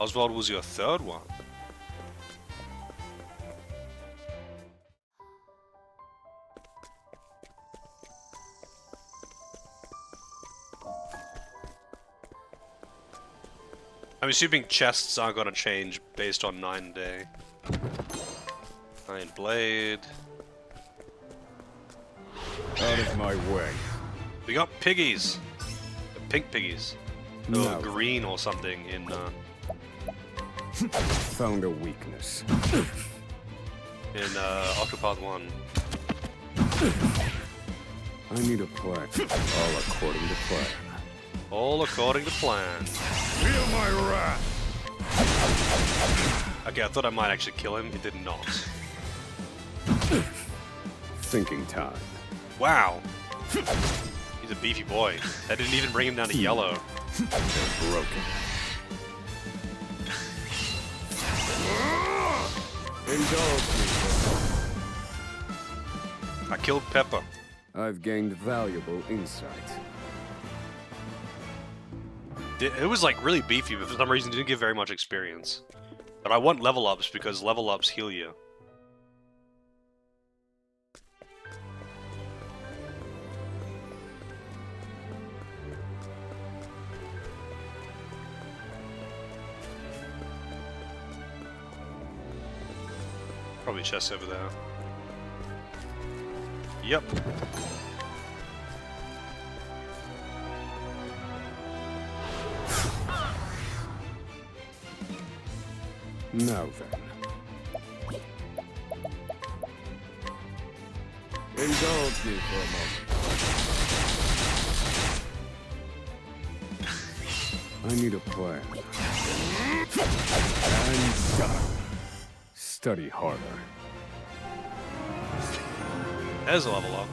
Oswald was your third one. I'm assuming chests aren't going to change based on 9 day. Iron blade. Out of my way. We got piggies. Pink piggies. No, No. green or something in Found a weakness. Octopath 1. I need a plan. All according to plan. All according to plan. Feel my wrath! Okay, I thought I might actually kill him. It did not. Thinking time. Wow. He's a beefy boy. That didn't even bring him down to yellow. They're broken. Indulge me. I killed Pepper. I've gained valuable insight. It was like really beefy, but for some reason didn't give very much experience. But I want level ups because level ups heal you. Probably chest over there. Yep. Now then. Indulge me for a moment. I need a plan. And done. Study harder. There's a level up.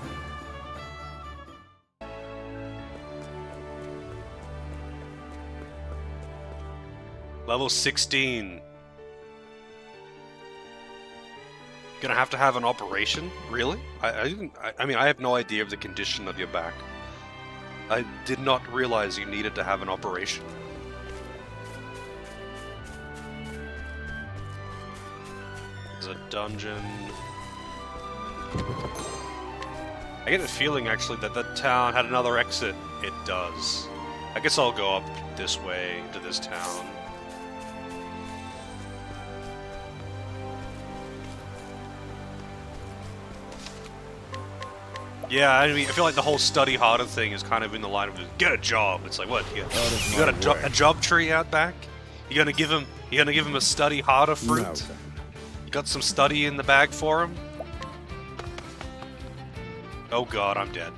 Level 16. Gonna have to have an operation? Really? I mean, I have no idea of the condition of your back. I did not realize you needed to have an operation. There's a dungeon. I get the feeling, actually, that the town had another exit. It does. I guess I'll go up this way to this town. Yeah, I mean, I feel like the whole study harder thing is kind of in the line of get a job. It's like, what? You got a job tree out back? You gonna give him a study harder fruit? Now then. got some study in the bag for him. Oh god, I'm dead.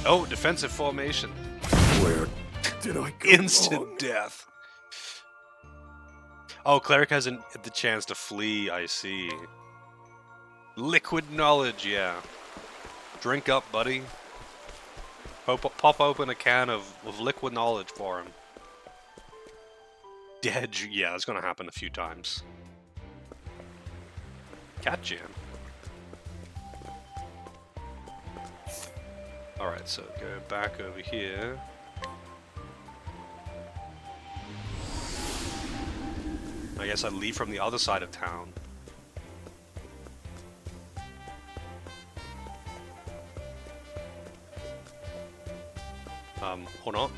Oh, defensive formation. Where did I go Instant wrong? death. Oh, cleric has the chance to flee, I see. Liquid knowledge, yeah. Drink up, buddy. Pop open a can of liquid knowledge for him. Dead, yeah, that's gonna happen a few times. Cat jam. Alright, so go back over here. I guess I leave from the other side of town. Hold on.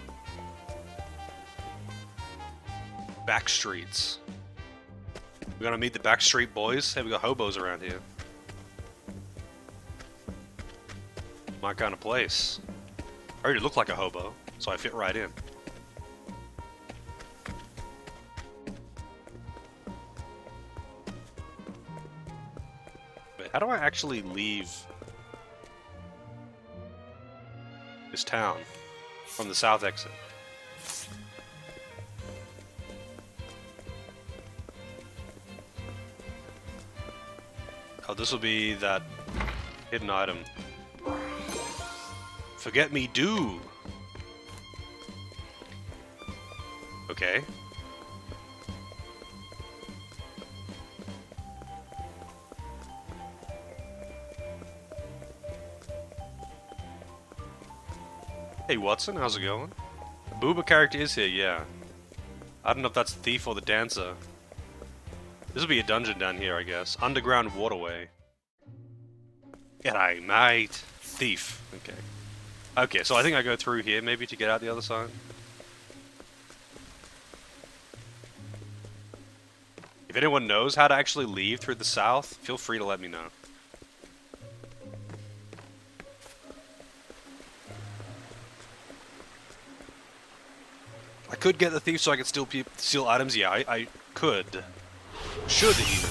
Back streets. We're gonna meet the Backstreet Boys. Hey, we got hobos around here. My kind of place. I already look like a hobo, so I fit right in. Wait, how do I actually leave this town from the south exit? Oh, this will be that hidden item. Forget me do. Okay. Hey Watson, how's it going? The Booba character is here, yeah. I don't know if that's the thief or the dancer. This will be a dungeon down here, I guess. Underground waterway. G'day, mate. Thief. Okay. Okay, so I think I go through here maybe to get out the other side. If anyone knows how to actually leave through the south, feel free to let me know. I could get the thief so I could steal items. Yeah, I could. Should even.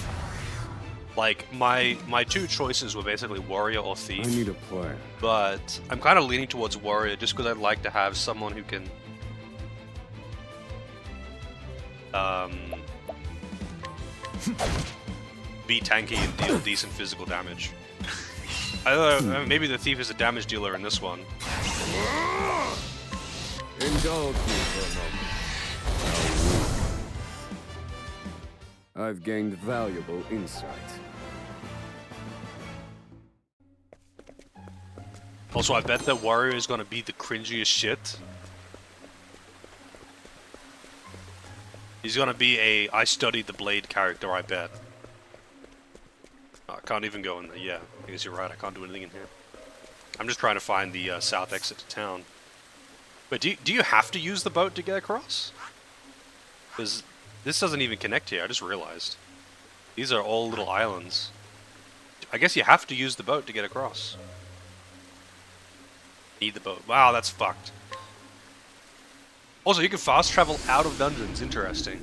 Like, my two choices were basically warrior or thief. I need a plan. But I'm kind of leaning towards warrior just because I'd like to have someone who can be tanky and deal decent physical damage. I don't know, maybe the thief is a damage dealer in this one. Indulge me for a moment. I've gained valuable insight. Also, I bet the warrior is going to be the cringiest shit. He's going to be a I studied the blade character, I bet. Oh, I can't even go in there. Yeah, I guess you're right. I can't do anything in here. I'm just trying to find the south exit to town. But do you have to use the boat to get across? Because this doesn't even connect here, I just realized. These are all little islands. I guess you have to use the boat to get across. Need the boat. Wow, that's fucked. Also, you can fast travel out of dungeons. Interesting.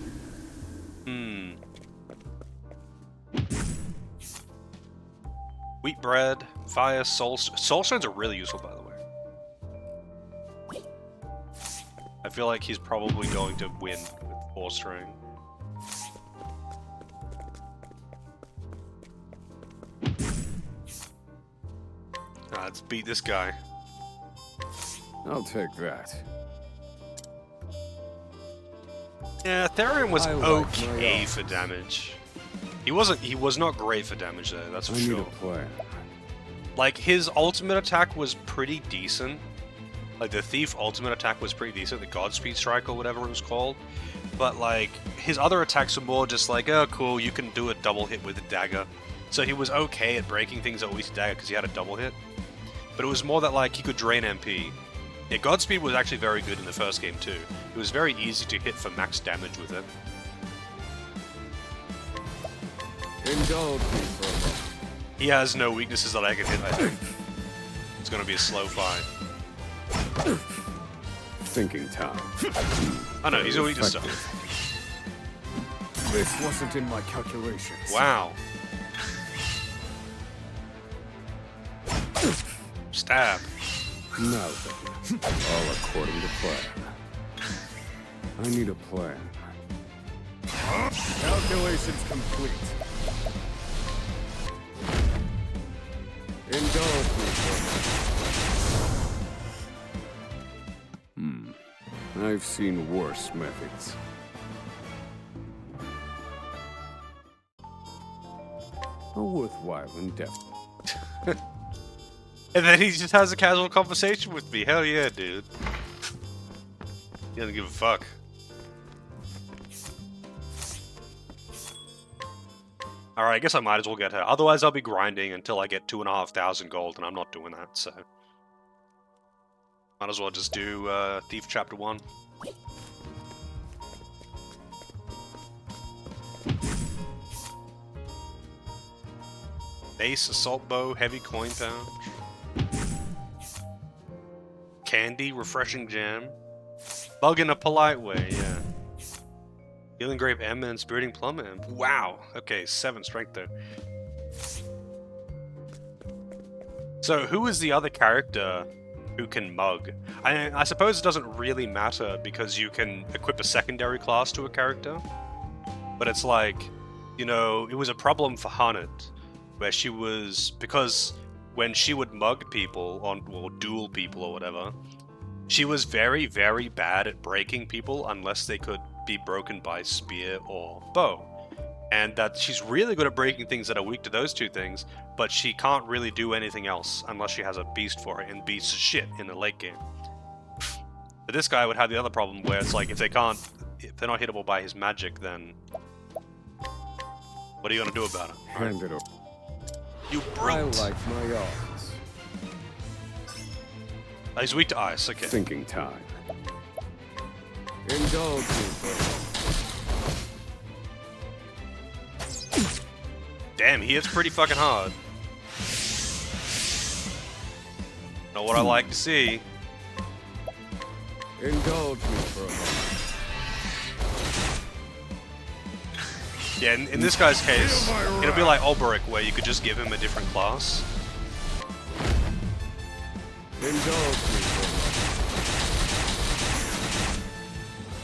Wheat bread, fire, soul stones are really useful, by the way. I feel like he's probably going to win with 4-string. Let's beat this guy. I'll take that. Yeah, Therion was I like okay my for damage. He was not great for damage though, that's for I need sure. a plan. Like, his ultimate attack was pretty decent. Like, the Thief ultimate attack was pretty decent, the Godspeed Strike or whatever it was called. But, like, his other attacks were more just like, oh, cool, you can do a double hit with a dagger. So he was okay at breaking things at least dagger because he had a double hit. But it was more that, like, he could drain MP. Yeah, Godspeed was actually very good in the first game, too. It was very easy to hit for max damage with it. Indulge me for a moment. He has no weaknesses that I can hit, I think. It's gonna be a slow fight. Thinking time. Oh no, he's a weakness stuff. This wasn't in my calculations. Wow. Stab. Now then, all according to plan. I need a plan. Calculations complete. Indulge me for a moment. I've seen worse methods. A worthwhile endeavor. And then he just has a casual conversation with me. Hell yeah, dude. He doesn't give a fuck. Alright, I guess I might as well get her. Otherwise, I'll be grinding until I get 2,500 gold, and I'm not doing that, so... Might as well just do Thief Chapter 1. Base, assault bow, heavy coin pouch. Candy, refreshing jam. Bug in a polite way, yeah. Healing grape M and spiriting plum M. Wow. Okay, 7 strength there. So, who is the other character who can mug? I suppose it doesn't really matter because you can equip a secondary class to a character. But it's like, you know, it was a problem for Hanet, where she was, because when she would mug people, or duel people or whatever, she was very, very bad at breaking people unless they could be broken by spear or bow. And that she's really good at breaking things that are weak to those two things, but she can't really do anything else unless she has a beast for it, and beasts are shit in the late game. But this guy would have the other problem where it's like, if they're not hittable by his magic, then what are you gonna do about it? Hand it over. You brute! I like my odds. Oh, he's weak to ice, okay. Thinking time. Indulge me for Damn, he hits pretty fucking hard. Not what I like to see. Indulge me for a moment. Yeah, in this guy's case, it'll be like Olberic, where you could just give him a different class. Indulge me for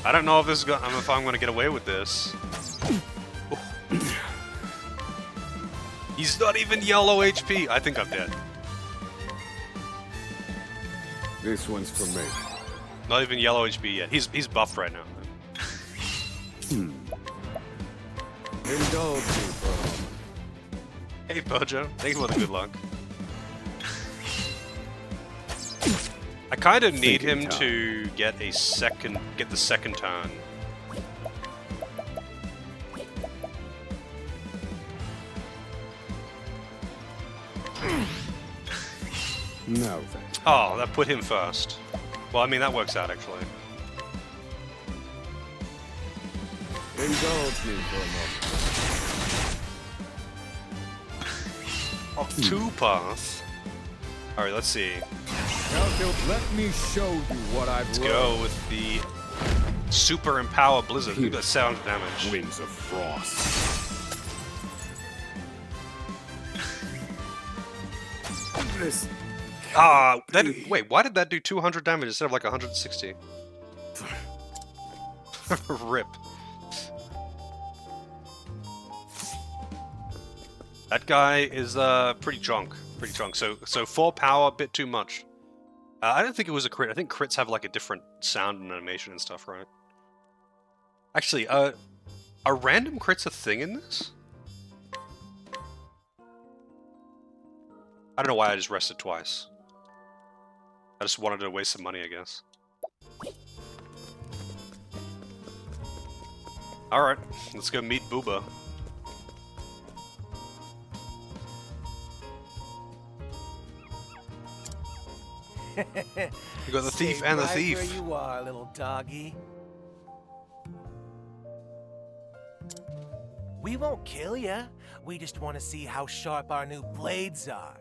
I don't know if this is if I'm gonna get away with this. He's not even yellow HP. I think I'm dead. This one's for me. Not even yellow HP yet. He's buffed right now. Indulge me for a moment. Hey Bojo, thank you for the good luck. I kind of need him to get the second turn. Now then. Oh, that put him first. Well, I mean, that works out, actually. Indulge me for a moment. Octopath. Alright, let's see. Let me show you what I've Let's go with the Super Empower Blizzard. Look at that sound damage. Wings of Frost. This. Wait, why did that do 200 damage instead of like 160? Rip. That guy is pretty drunk. So 4 power, a bit too much. I don't think it was a crit. I think crits have like a different sound and animation and stuff, right? Actually, are random crits a thing in this? I don't know why I just rested twice. I just wanted to waste some money, I guess. Alright, let's go meet Booba. You got the thief and the thief. Where you are, little doggy. We won't kill you. We just want to see how sharp our new blades are.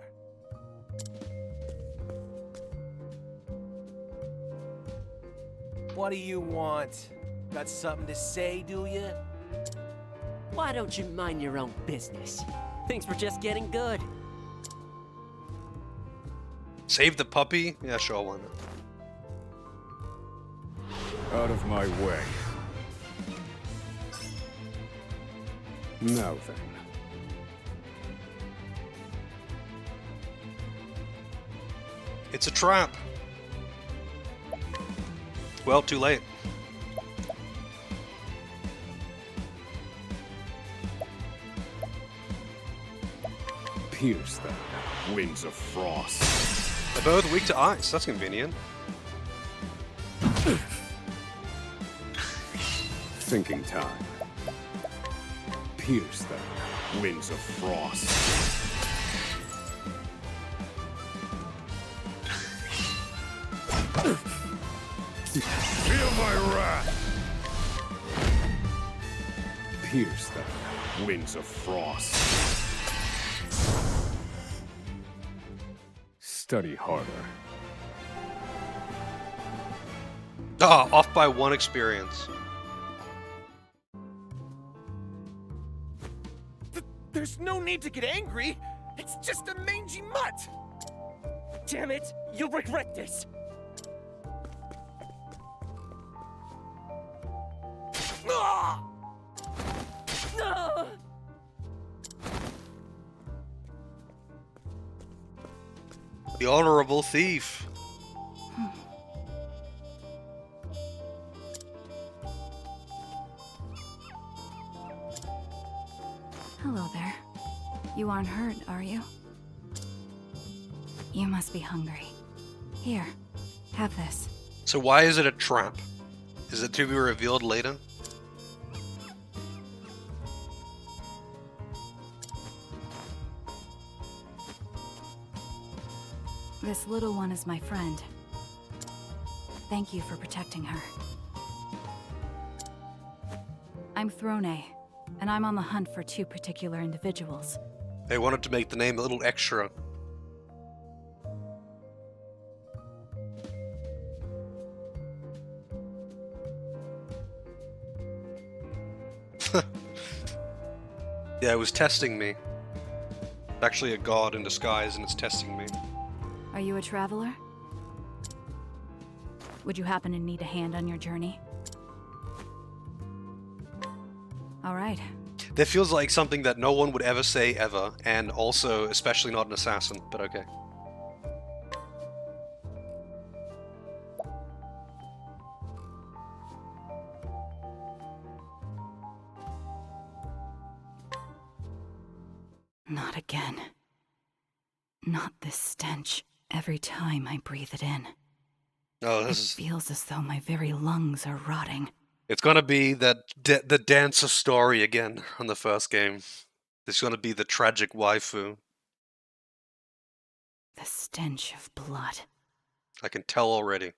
What do you want? Got something to say, do you? Why don't you mind your own business? Things were just getting good. Save the puppy? Yeah, sure, why not? Out of my way. Now then. It's a trap. Well, too late. Pierce them, winds of frost. They're both weak to ice. That's convenient. Thinking time. Pierce them, winds of frost. Feel my wrath! Pierce them, winds of frost. Study harder. Ah, off by 1 experience. There's no need to get angry. It's just a mangy mutt. Damn it! You'll regret this! Ah! Ah! The honorable thief. Hello there. You aren't hurt, are you? You must be hungry. Here, have this. So why is it a trap? Is it to be revealed later? This little one is my friend. Thank you for protecting her. I'm Throne, and I'm on the hunt for 2 particular individuals. They wanted to make the name a little extra. Yeah, it was testing me. It's actually a god in disguise, and it's testing me. Are you a traveler? Would you happen to need a hand on your journey? All right. That feels like something that no one would ever say ever, and also especially not an assassin, but okay. Not again. Not this stench every time I breathe it in. Oh, It feels as though my very lungs are rotting. It's gonna be that the dancer story again on the first game. It's gonna be the tragic waifu. The stench of blood. I can tell already.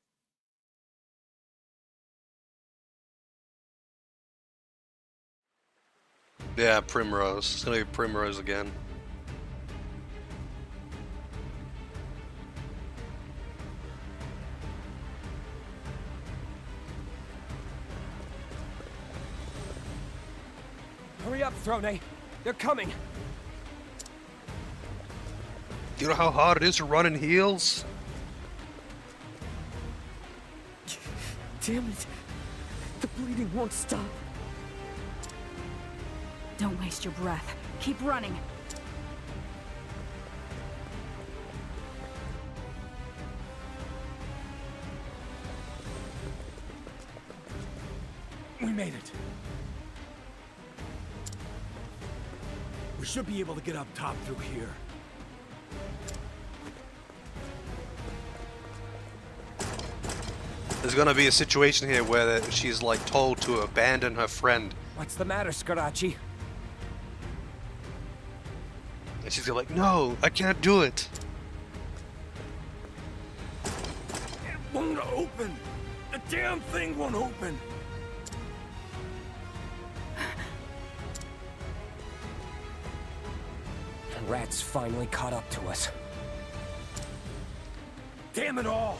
Yeah, Primrose. It's gonna be Primrose again. Hurry up, Throne. They're coming. Do you know how hard it is to run in heels? Damn it! The bleeding won't stop. Don't waste your breath. Keep running. We made it. We should be able to get up top through here. There's gonna be a situation here where she's like told to abandon her friend. What's the matter, Scarachi? And she's gonna be like, no, I can't do it. It won't open. The damn thing won't open. The rats finally caught up to us. Damn it all!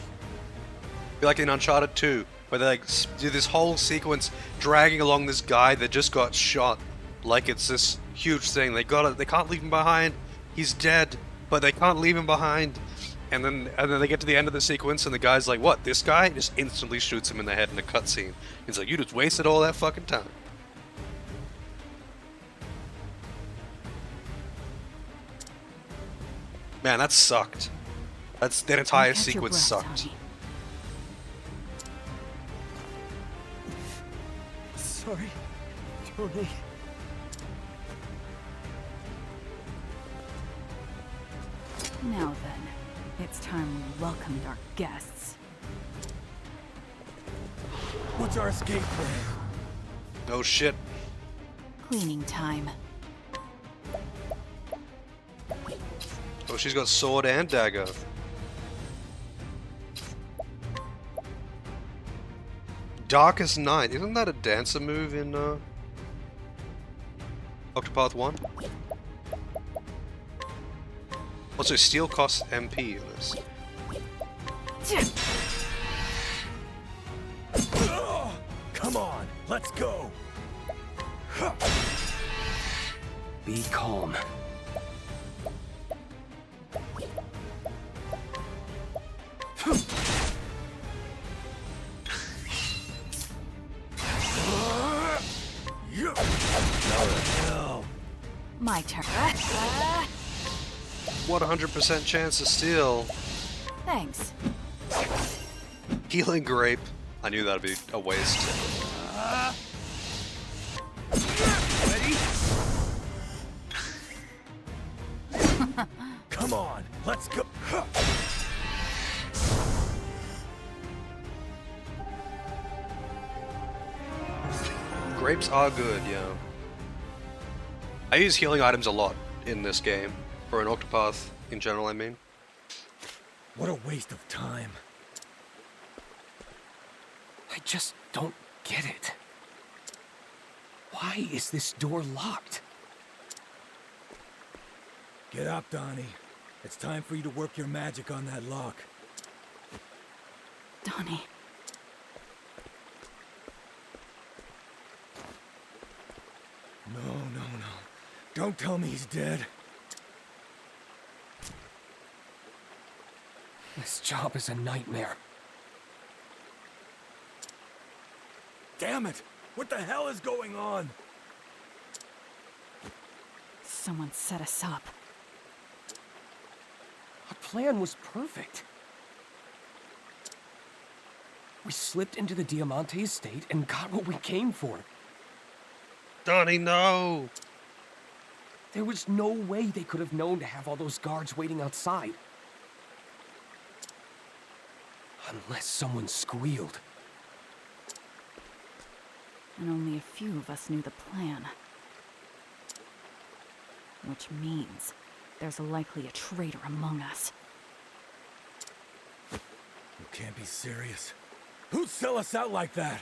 Be like in Uncharted 2, where they like do this whole sequence dragging along this guy that just got shot. like it's this huge thing. They can't leave him behind. He's dead, but they can't leave him behind. And then they get to the end of the sequence, and the guy's like, "What? This guy?" Just instantly shoots him in the head in a cutscene. He's like, "You just wasted all that fucking time." Man, that sucked. That entire Catch your sequence breath, sucked. Tony. Sorry, Tony. Now then, it's time we welcomed our guests. What's our escape plan? Oh shit. Cleaning time. Oh, she's got sword and dagger. Darkest Night. Isn't that a dancer move in Octopath 1? Also, steel costs MP in this. Come on, let's go. Be calm. My turn. What 100% chance of steal? Thanks. Healing Grape. I knew that'd be a waste. Ready? Come on, let's go. Grapes are good, yeah. I use healing items a lot in this game. Or in Octopath in general, I mean. What a waste of time. I just don't get it. Why is this door locked? Get up, Donnie. It's time for you to work your magic on that lock. Donnie. No. Don't tell me he's dead. This job is a nightmare. Damn it! What the hell is going on? Someone set us up. Our plan was perfect. We slipped into the Diamante estate and got what we came for. Donnie, no! There was no way they could have known to have all those guards waiting outside. Unless someone squealed. And only a few of us knew the plan. Which means there's likely a traitor among us. You can't be serious. Who'd sell us out like that?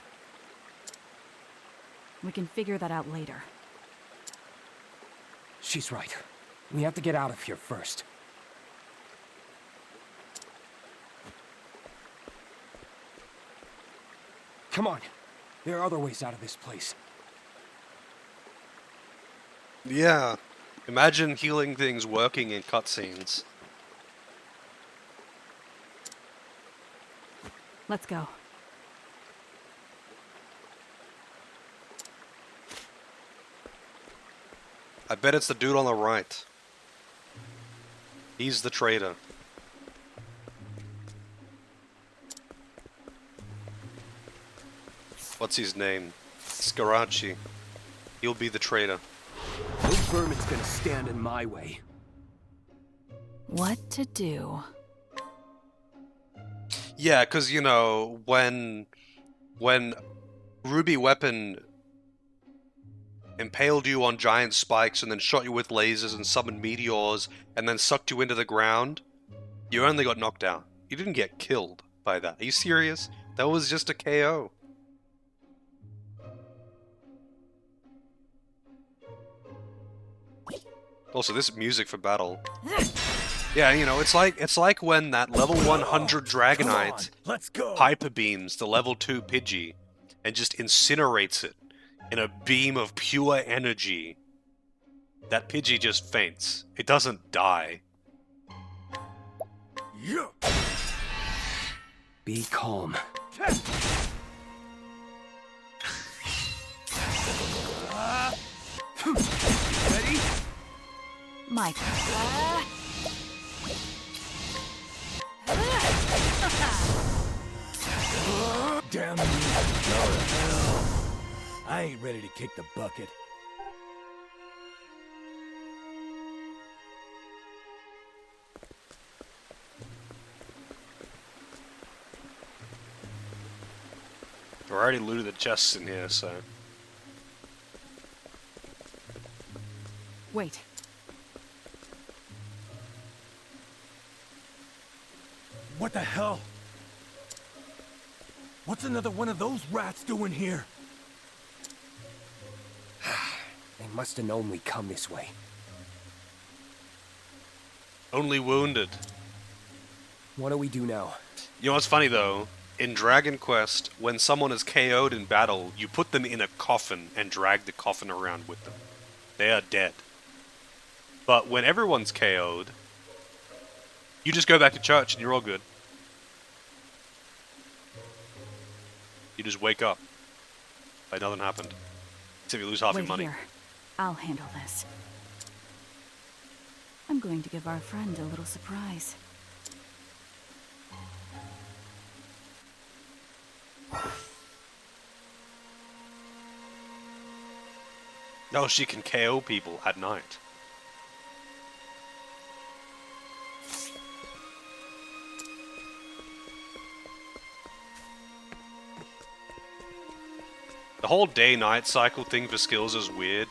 We can figure that out later. She's right. We have to get out of here first. Come on. There are other ways out of this place. Yeah. Imagine healing things working in cutscenes. Let's go. I bet it's the dude on the right. He's the traitor. What's his name? Scarachi. He'll be the traitor. No vermin's gonna stand in my way. What to do? Yeah, because, you know, when Ruby Weapon impaled you on giant spikes and then shot you with lasers and summoned meteors and then sucked you into the ground, you only got knocked out. You didn't get killed by that. Are you serious? That was just a KO. Also, this music for battle. Yeah, you know, it's like when that level 100 Dragonite Let's go. hyper beams the level 2 Pidgey and just incinerates it in a beam of pure energy, that Pidgey just faints. It doesn't die. Yeah. Be calm. Ready? Mike. Damn you. Go to hell. I ain't ready to kick the bucket. I already looted the chests in here, so... Wait. What the hell? What's another one of those rats doing here? They must have known we'd come this way. Only wounded. What do we do now? You know what's funny though? In Dragon Quest, when someone is KO'd in battle, you put them in a coffin and drag the coffin around with them. They are dead. But when everyone's KO'd, you just go back to church and you're all good. You just wake up. Like nothing happened. Except you lose half your Wait money. here. I'll handle this. I'm going to give our friend a little surprise. No, she can KO people at night. The whole day-night cycle thing for skills is weird.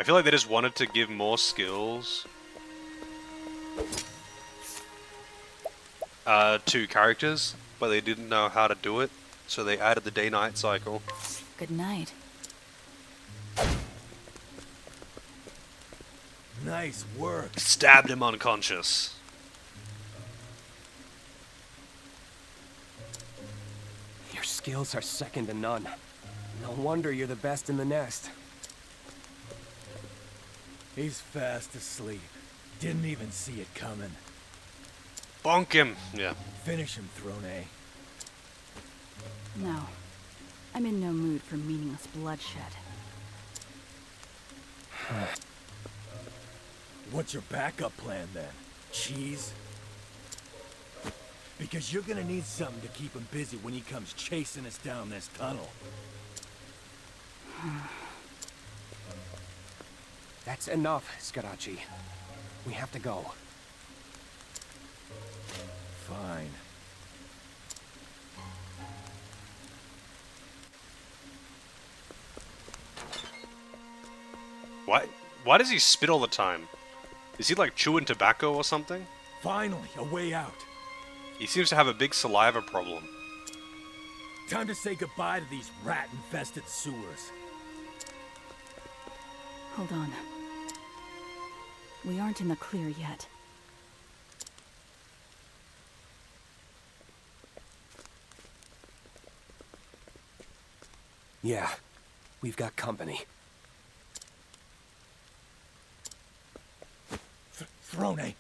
I feel like they just wanted to give more skills to characters, but they didn't know how to do it, so they added the day-night cycle. Good night. Nice work. Stabbed him unconscious. Your skills are second to none. No wonder you're the best in the nest. He's fast asleep. Didn't even see it coming. Bonk him! Yeah. Finish him, Throne. No. I'm in no mood for meaningless bloodshed. What's your backup plan then? Cheese? Because you're gonna need something to keep him busy when he comes chasing us down this tunnel. That's enough, Scarachi. We have to go. Fine. Why does he spit all the time? Is he like chewing tobacco or something? Finally, a way out. He seems to have a big saliva problem. Time to say goodbye to these rat-infested sewers. Hold on. We aren't in the clear yet. Yeah, we've got company. Throne,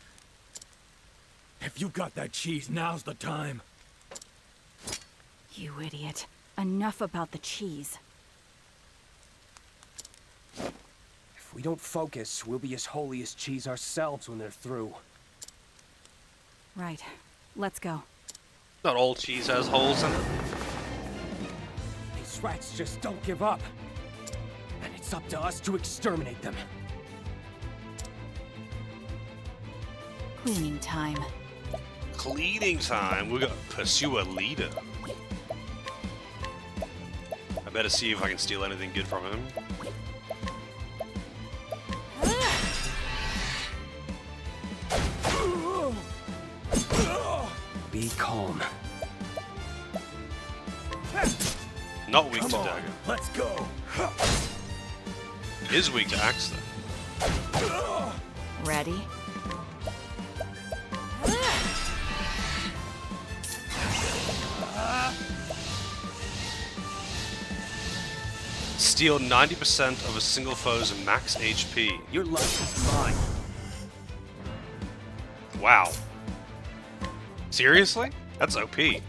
if you got that cheese, now's the time. You idiot. Enough about the cheese. If we don't focus, we'll be as holy as cheese ourselves when they're through. Right. Let's go. Not all cheese has holes in it. These rats just don't give up. And it's up to us to exterminate them. Cleaning time. Cleaning time. We're gonna pursue a leader. I better see if I can steal anything good from him. Be calm. Not weak Come to on, dagger. let's go. Is weak to axe though. Ready? Steal 90% of a single foe's max HP. Your life is mine. Wow. Seriously? That's OP. Damn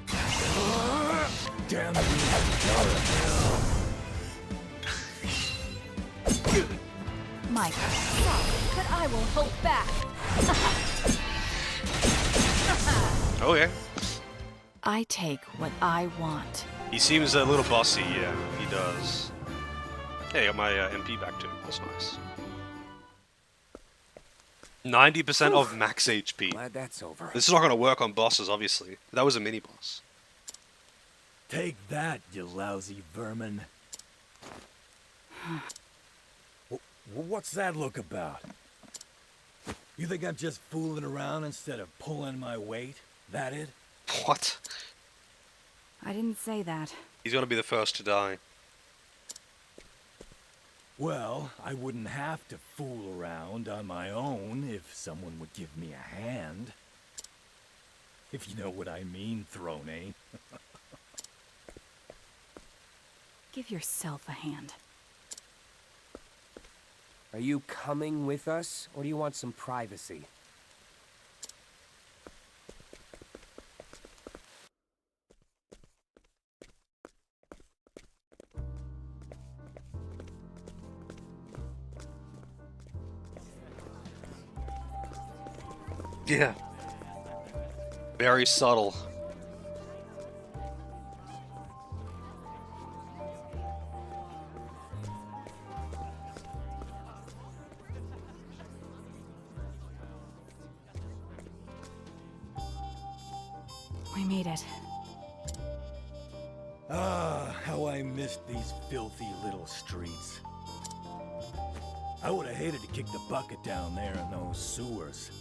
you. My sorry, but I will hold back. Oh yeah. I take what I want. He seems a little bossy, yeah, he does. Hey, I got my MP back too. That's nice. 90% of max HP. Glad that's over. This is not going to work on bosses, obviously. That was a mini boss. Take that, you lousy vermin. What's that look about? You think I'm just fooling around instead of pulling my weight? That it? What? I didn't say that. He's going to be the first to die. Well, I wouldn't have to fool around on my own if someone would give me a hand. If you know what I mean, Throne. Give yourself a hand. Are you coming with us, or do you want some privacy? Yeah. Very subtle. We made it. Ah, how I missed these filthy little streets. I would have hated to kick the bucket down there in those sewers.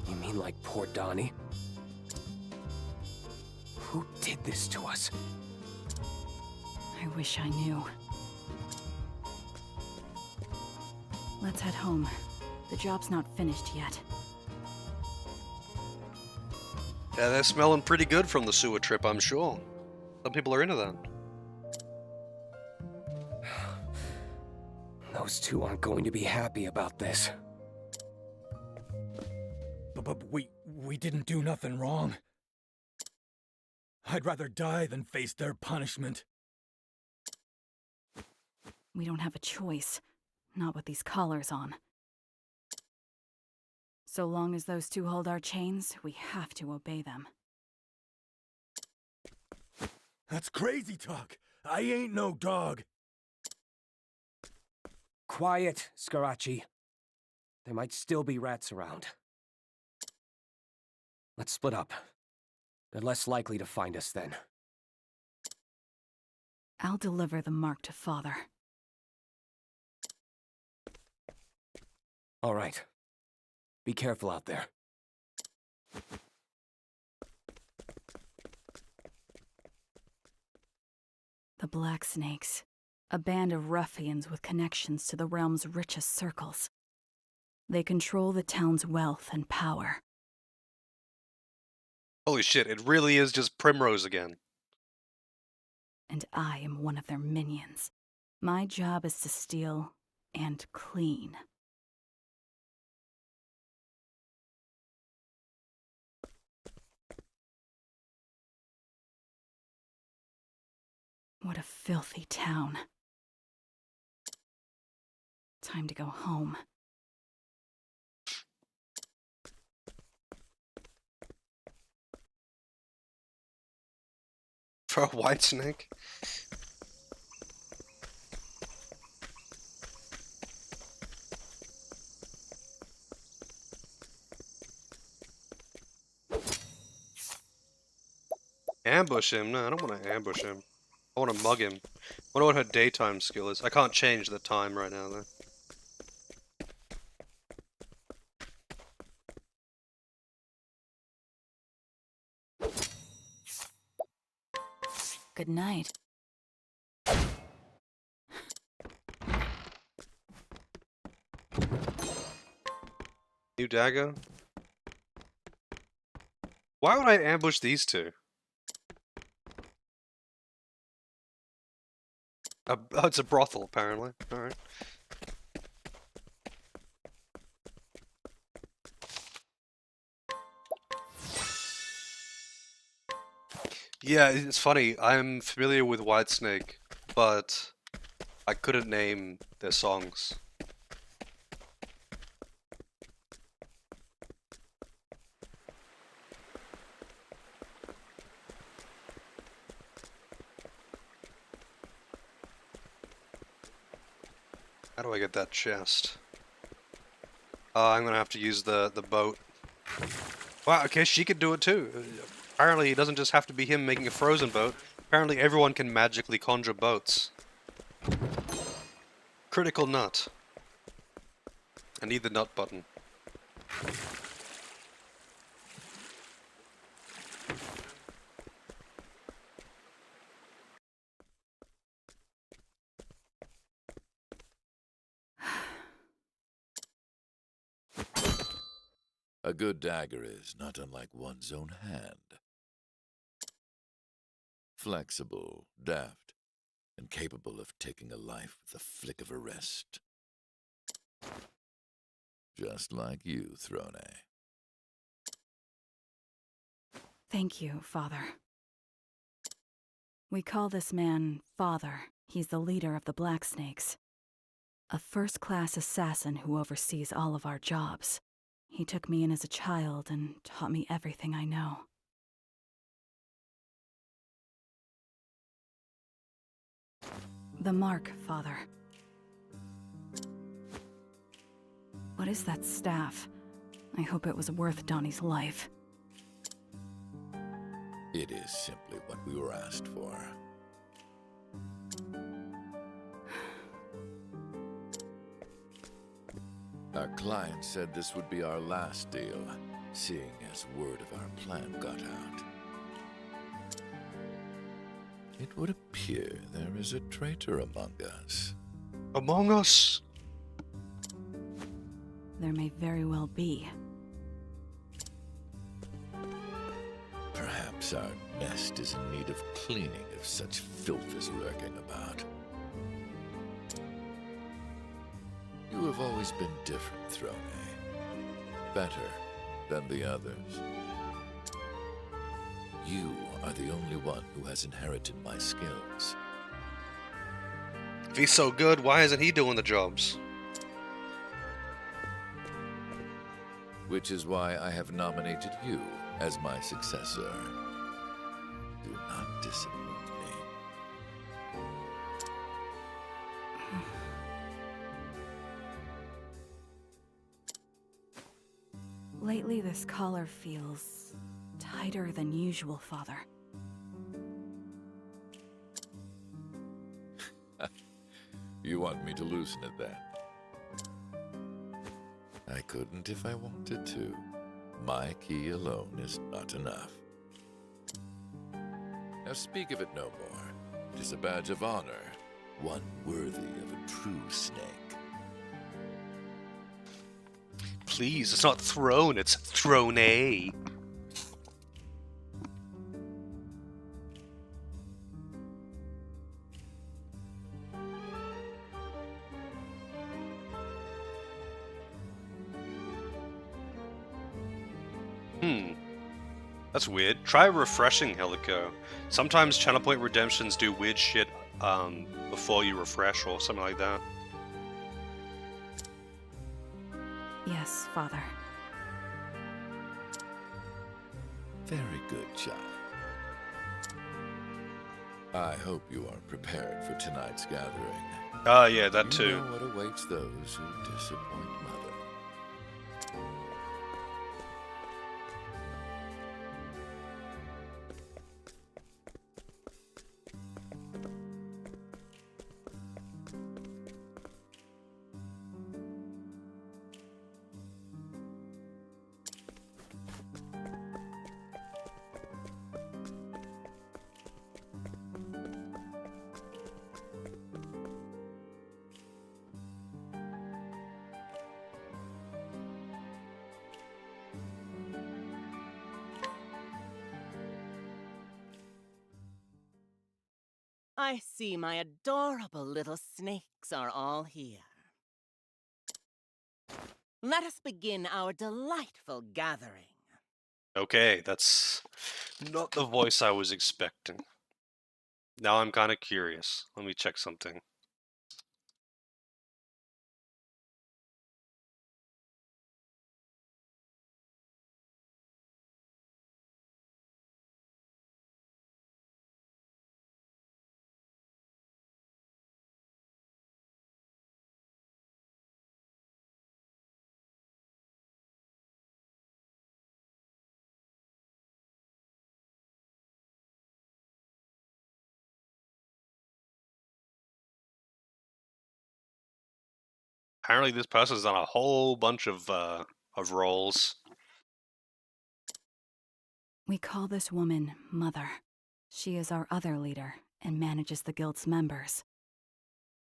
You mean like poor Donnie? Who did this to us? I wish I knew. Let's head home. The job's not finished yet. Yeah, they're smelling pretty good from the sewer trip, I'm sure. Some people are into that. Those two aren't going to be happy about this. But we didn't do nothing wrong. I'd rather die than face their punishment. We don't have a choice. Not with these collars on. So long as those two hold our chains, we have to obey them. That's crazy talk. I ain't no dog. Quiet, Scarachi. There might still be rats around. Let's split up. They're less likely to find us then. I'll deliver the mark to Father. All right. Be careful out there. The Black Snakes. A band of ruffians with connections to the realm's richest circles. They control the town's wealth and power. Holy shit, it really is just Primrose again. And I am one of their minions. My job is to steal and clean. What a filthy town. Time to go home. For a white snake? Ambush him? No, I don't want to ambush him. I want to mug him. I wonder what her daytime skill is. I can't change the time right now, though. Good night. New dagger? Why would I ambush these two? Oh, it's a brothel, apparently. Alright. Yeah, it's funny. I'm familiar with Whitesnake, but I couldn't name their songs. How do I get that chest? I'm gonna have to use the boat. Wow, okay, she could do it too. Apparently, it doesn't just have to be him making a frozen boat. Apparently, everyone can magically conjure boats. Critical nut. I need the nut button. A good dagger is not unlike one's own hand. Flexible, deft, and capable of taking a life with a flick of a wrist. Just like you, Throne. Thank you, Father. We call this man Father. He's the leader of the Black Snakes. A first-class assassin who oversees all of our jobs. He took me in as a child and taught me everything I know. The mark, Father. What is that staff? I hope it was worth Donnie's life. It is simply what we were asked for. Our client said this would be our last deal, seeing as word of our plan got out. It would appear there is a traitor among us. Among us? There may very well be. Perhaps our nest is in need of cleaning if such filth is lurking about. You have always been different, Throne. Better than the others. You are the only one who has inherited my skills. If he's so good, why isn't he doing the jobs? Which is why I have nominated you as my successor. Do not disappoint me. Lately, this collar feels tighter than usual, Father. You want me to loosen it then? I couldn't if I wanted to. My key alone is not enough. Now speak of it no more. It is a badge of honor, one worthy of a true snake. Please, it's not throne, it's throne. That's weird. Try refreshing Helico. Sometimes channel point redemptions do weird shit before you refresh or something like that. Yes, Father. Very good, child. I hope you are prepared for tonight's gathering. Yeah, that too. You know what awaits those who disappoint Mother. I see my adorable little snakes are all here. Let us begin our delightful gathering. Okay, that's not the voice I was expecting. Now I'm kind of curious. Let me check something. Apparently, this person's done a whole bunch of roles. We call this woman Mother. She is our other leader and manages the guild's members.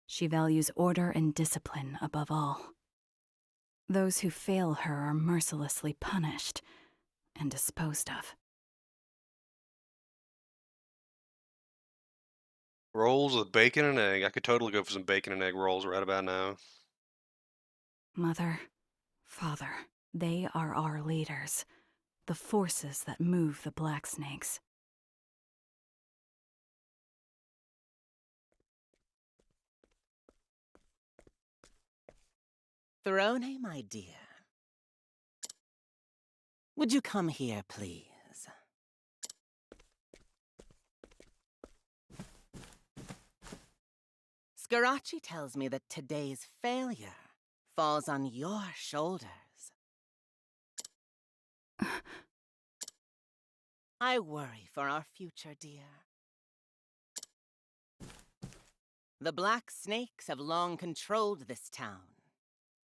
She values order and discipline above all. Those who fail her are mercilessly punished and disposed of. Rolls with bacon and egg. I could totally go for some bacon and egg rolls right about now. Mother, Father, they are our leaders, the forces that move the Black Snakes. Throne, my dear. Would you come here, please? Scarachi tells me that today's failure falls on your shoulders. I worry for our future, dear. The Black Snakes have long controlled this town,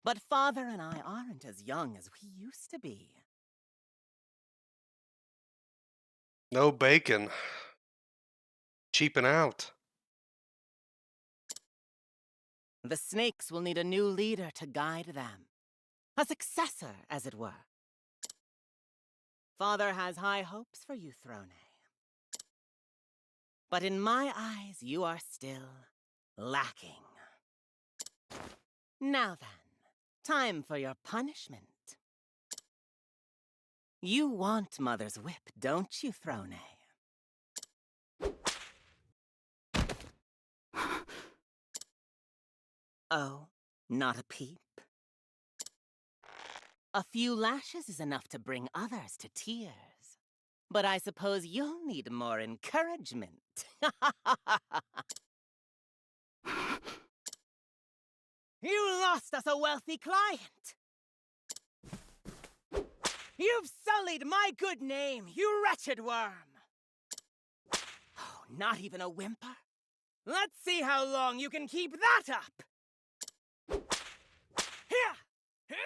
but Father and I aren't as young as we used to be. No bacon. Cheaping out. The Snakes will need a new leader to guide them. A successor, as it were. Father has high hopes for you, Throne. But in my eyes, you are still lacking. Now then, time for your punishment. You want Mother's whip, don't you, Throne? Oh, not a peep? A few lashes is enough to bring others to tears. But I suppose you'll need more encouragement. You lost us a wealthy client! You've sullied my good name, you wretched worm! Oh, not even a whimper? Let's see how long you can keep that up! Here!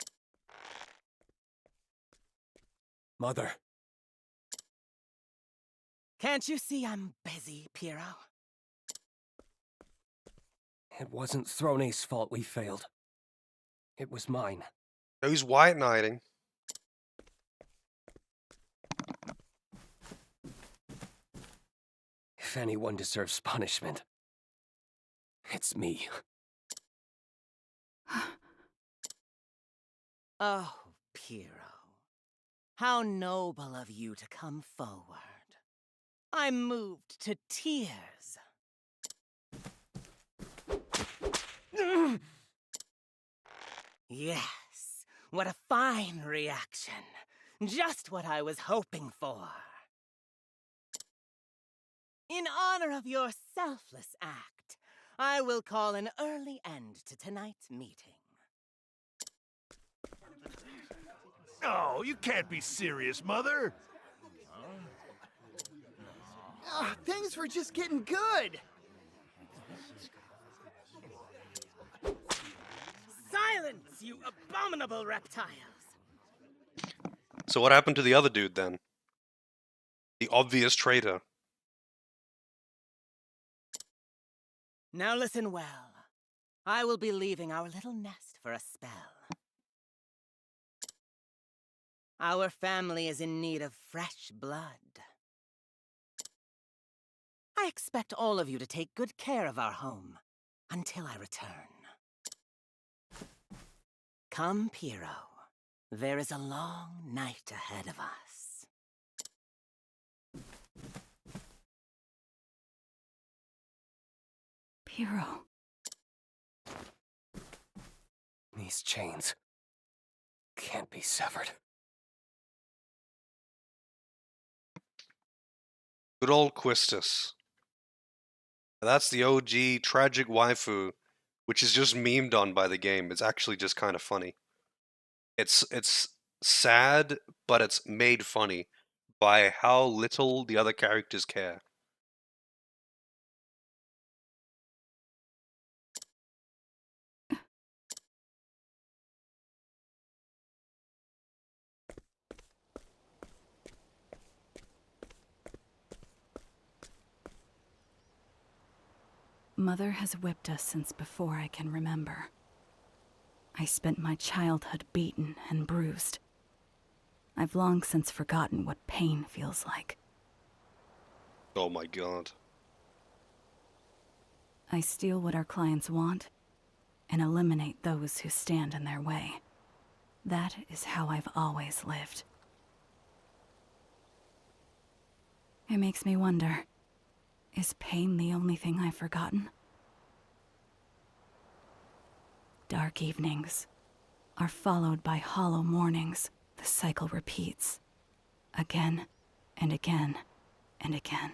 Mother. Can't you see I'm busy, Piero? It wasn't Throne's fault we failed. It was mine. Who's white knighting? If anyone deserves punishment, it's me. Oh, Piero. How noble of you to come forward. I'm moved to tears. Yes, what a fine reaction. Just what I was hoping for. In honor of your selfless act, I will call an early end to tonight's meeting. Oh, you can't be serious, Mother. Things were just getting good. Silence, you abominable reptiles! So what happened to the other dude then? The obvious traitor. Now listen well. I will be leaving our little nest for a spell. Our family is in need of fresh blood. I expect all of you to take good care of our home until I return. Come, Piero. There is a long night ahead of us. Piero. These chains can't be severed. Good old Quistis. That's the OG tragic waifu, which is just memed on by the game. It's actually just kind of funny. It's sad, but it's made funny by how little the other characters care. Mother has whipped us since before I can remember. I spent my childhood beaten and bruised. I've long since forgotten what pain feels like. Oh my god. I steal what our clients want and eliminate those who stand in their way. That is how I've always lived. It makes me wonder, is pain the only thing I've forgotten? Dark evenings are followed by hollow mornings. The cycle repeats. Again and again and again.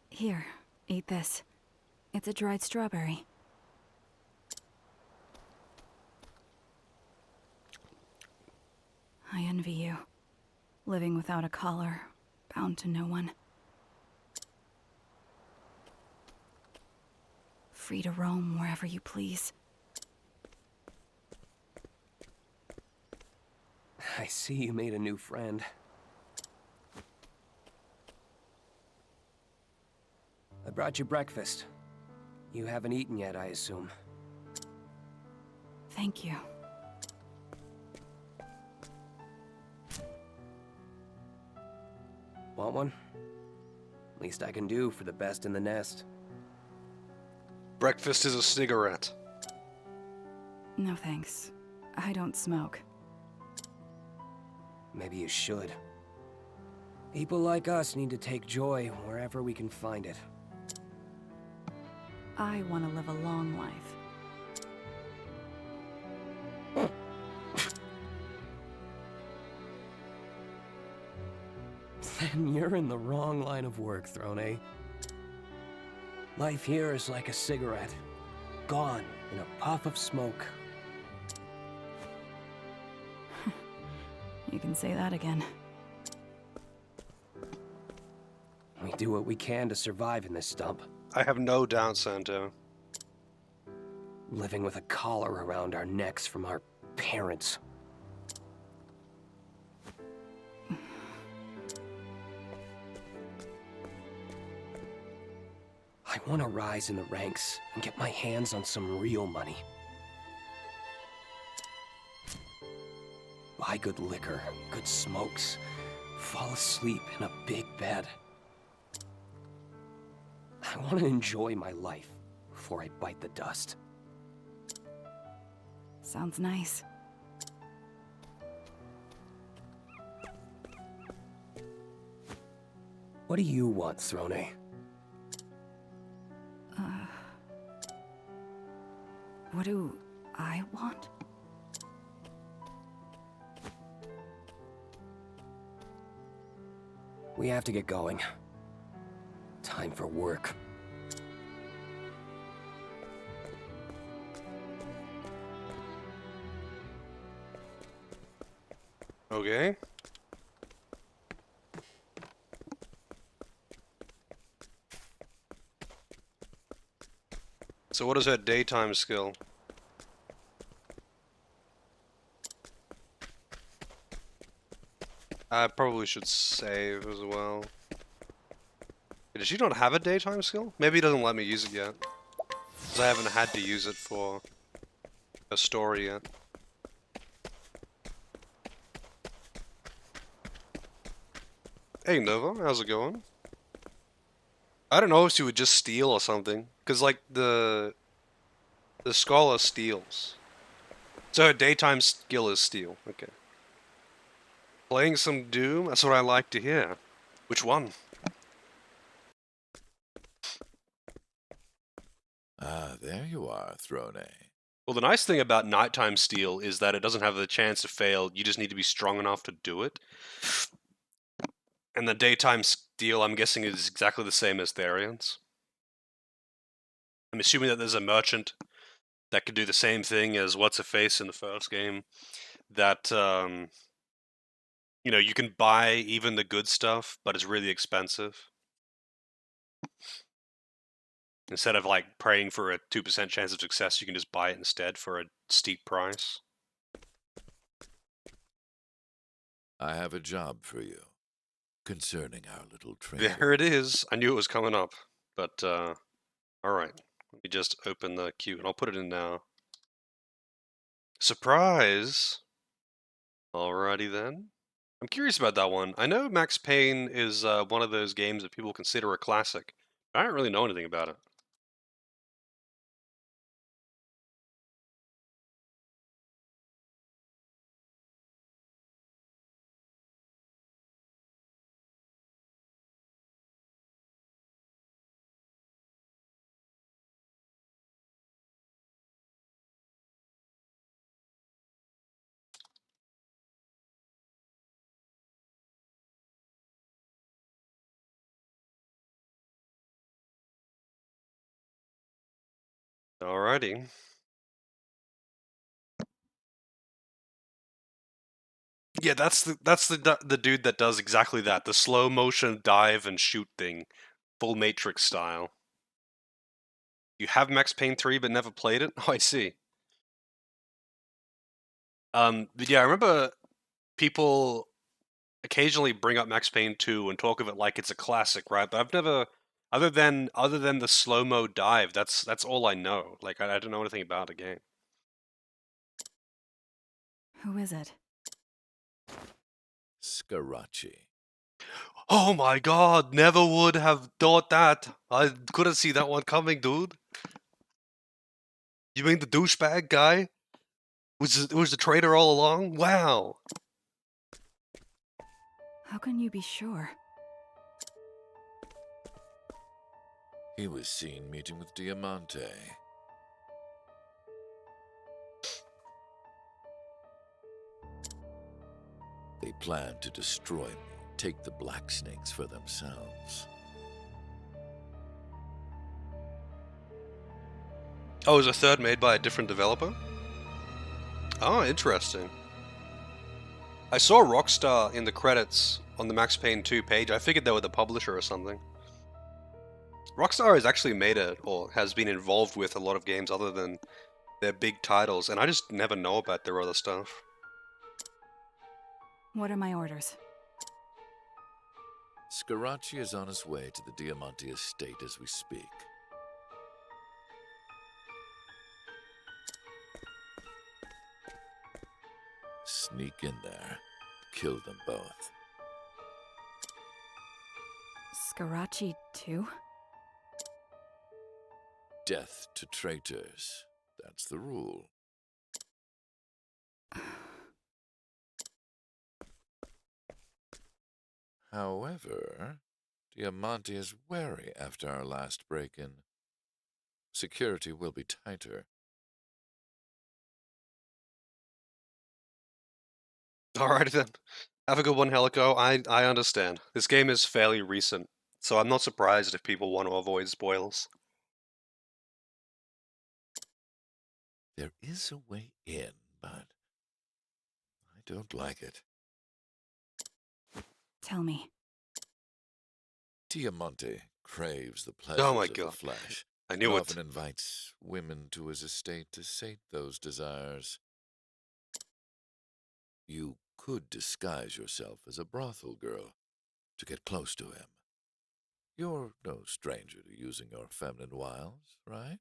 Here, eat this. It's a dried strawberry. I envy you. Living without a collar, bound to no one. Free to roam wherever you please. I see you made a new friend. I brought you breakfast. You haven't eaten yet, I assume. Thank you. Want one? Least I can do for the best in the nest. Breakfast is a cigarette. No thanks. I don't smoke. Maybe you should. People like us need to take joy wherever we can find it. I want to live a long life. Then you're in the wrong line of work, Throne. Life here is like a cigarette. Gone in a puff of smoke. You can say that again. We do what we can to survive in this stump. I have no doubt, Santo. Living with a collar around our necks from our parents. I want to rise in the ranks and get my hands on some real money. Buy good liquor, good smokes, fall asleep in a big bed. I want to enjoy my life before I bite the dust. Sounds nice. What do you want, Throne? What do I want? We have to get going. Time for work. Okay. So what is her daytime skill? I probably should save as well. Does she not have a daytime skill? Maybe it doesn't let me use it yet. Because I haven't had to use it for a story yet. Hey Nova, how's it going? I don't know if she would just steal or something. Because like the scholar steals. So her daytime skill is steal. Okay. Playing some Doom? That's what I like to hear. Which one? Ah, there you are, Throne. Well, the nice thing about nighttime steal is that it doesn't have the chance to fail. You just need to be strong enough to do it. And the daytime steal, I'm guessing, is exactly the same as Therian's. I'm assuming that there's a merchant that could do the same thing as What's-Her-Face in the first game. That, you know, you can buy even the good stuff, but it's really expensive. Instead of, like, praying for a 2% chance of success, you can just buy it instead for a steep price. I have a job for you concerning our little trader. There it is. I knew it was coming up. But, alright. Let me just open the queue, and I'll put it in now. Surprise! Alrighty then. I'm curious about that one. I know Max Payne is one of those games that people consider a classic. But I don't really know anything about it. Alrighty. Yeah, that's the dude that does exactly that. The slow motion dive and shoot thing. Full Matrix style. You have Max Payne 3 but never played it? Oh, I see. But yeah, I remember people occasionally bring up Max Payne 2 and talk of it like it's a classic, right? But I've never, other than the slow mo dive, that's all I know. Like I don't know anything about the game. Who is it? Scarachi. Oh my god, never would have thought that. I couldn't see that one coming, dude. You mean the douchebag guy? Was the traitor all along? Wow. How can you be sure? He was seen meeting with Diamante. They planned to destroy me, take the Black Snakes for themselves. Oh, is a third made by a different developer? Oh, interesting. I saw Rockstar in the credits on the Max Payne 2 page. I figured they were the publisher or something. Rockstar has actually made it, or has been involved with a lot of games other than their big titles, and I just never know about their other stuff. What are my orders? Scarachi is on his way to the Diamante estate as we speak. Sneak in there, kill them both. Scarachi too? Death to traitors. That's the rule. However, Diamante is wary after our last break-in. Security will be tighter. Alrighty then. Have a good one, Helico. I understand. This game is fairly recent, so I'm not surprised if people want to avoid spoils. There is a way in, but I don't like it. Tell me. Diamante craves the pleasures Oh my of the god. flesh. I knew and it. often invites women to his estate to sate those desires. You could disguise yourself as a brothel girl to get close to him. You're no stranger to using your feminine wiles, right?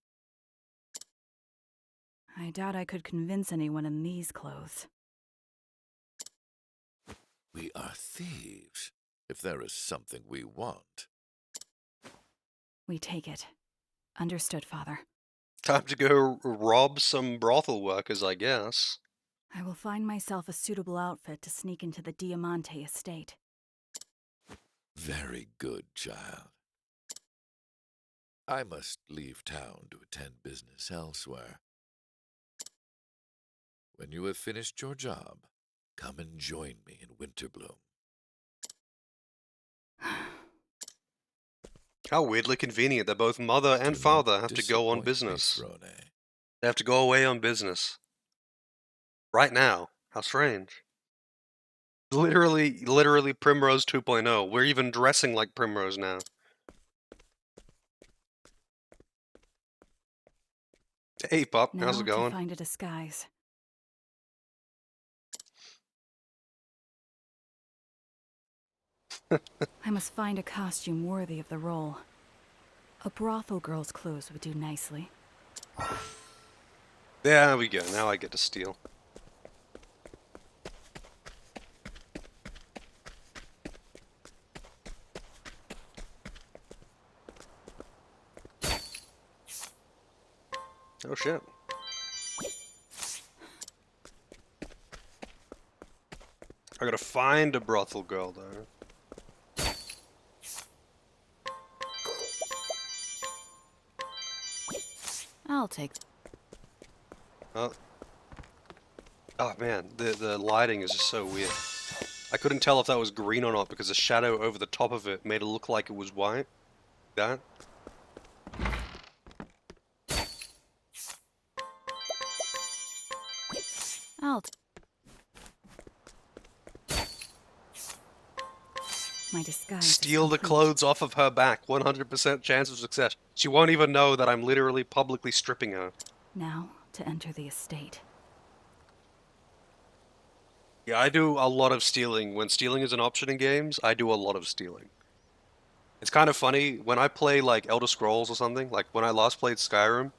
I doubt I could convince anyone in these clothes. We are thieves. If there is something we want. We take it. Understood, Father. Time to go rob some brothel workers, I guess. I will find myself a suitable outfit to sneak into the Diamante estate. Very good, child. I must leave town to attend business elsewhere. When you have finished your job, come and join me in Winterbloom. How weirdly convenient that both mother and father have to go on disappoint me, business. Throne. They have to go away on business. Right now. How strange. Literally Primrose 2.0. We're even dressing like Primrose now. Hey, pup. How's Now it to going? find a disguise. I must find a costume worthy of the role. A brothel girl's clothes would do nicely. There we go. Now I get to steal. Oh shit. I gotta find a brothel girl though. I'll take... Oh man, the lighting is just so weird. I couldn't tell if that was green or not because the shadow over the top of it made it look like it was white. That? My disguise Steal is the complete. clothes off of her back. 100% chance of success. She won't even know that I'm literally publicly stripping her. Now to enter the estate. Yeah, I do a lot of stealing. When stealing is an option in games, I do a lot of stealing. It's kind of funny, when I play like Elder Scrolls or something, like when I last played Skyrim,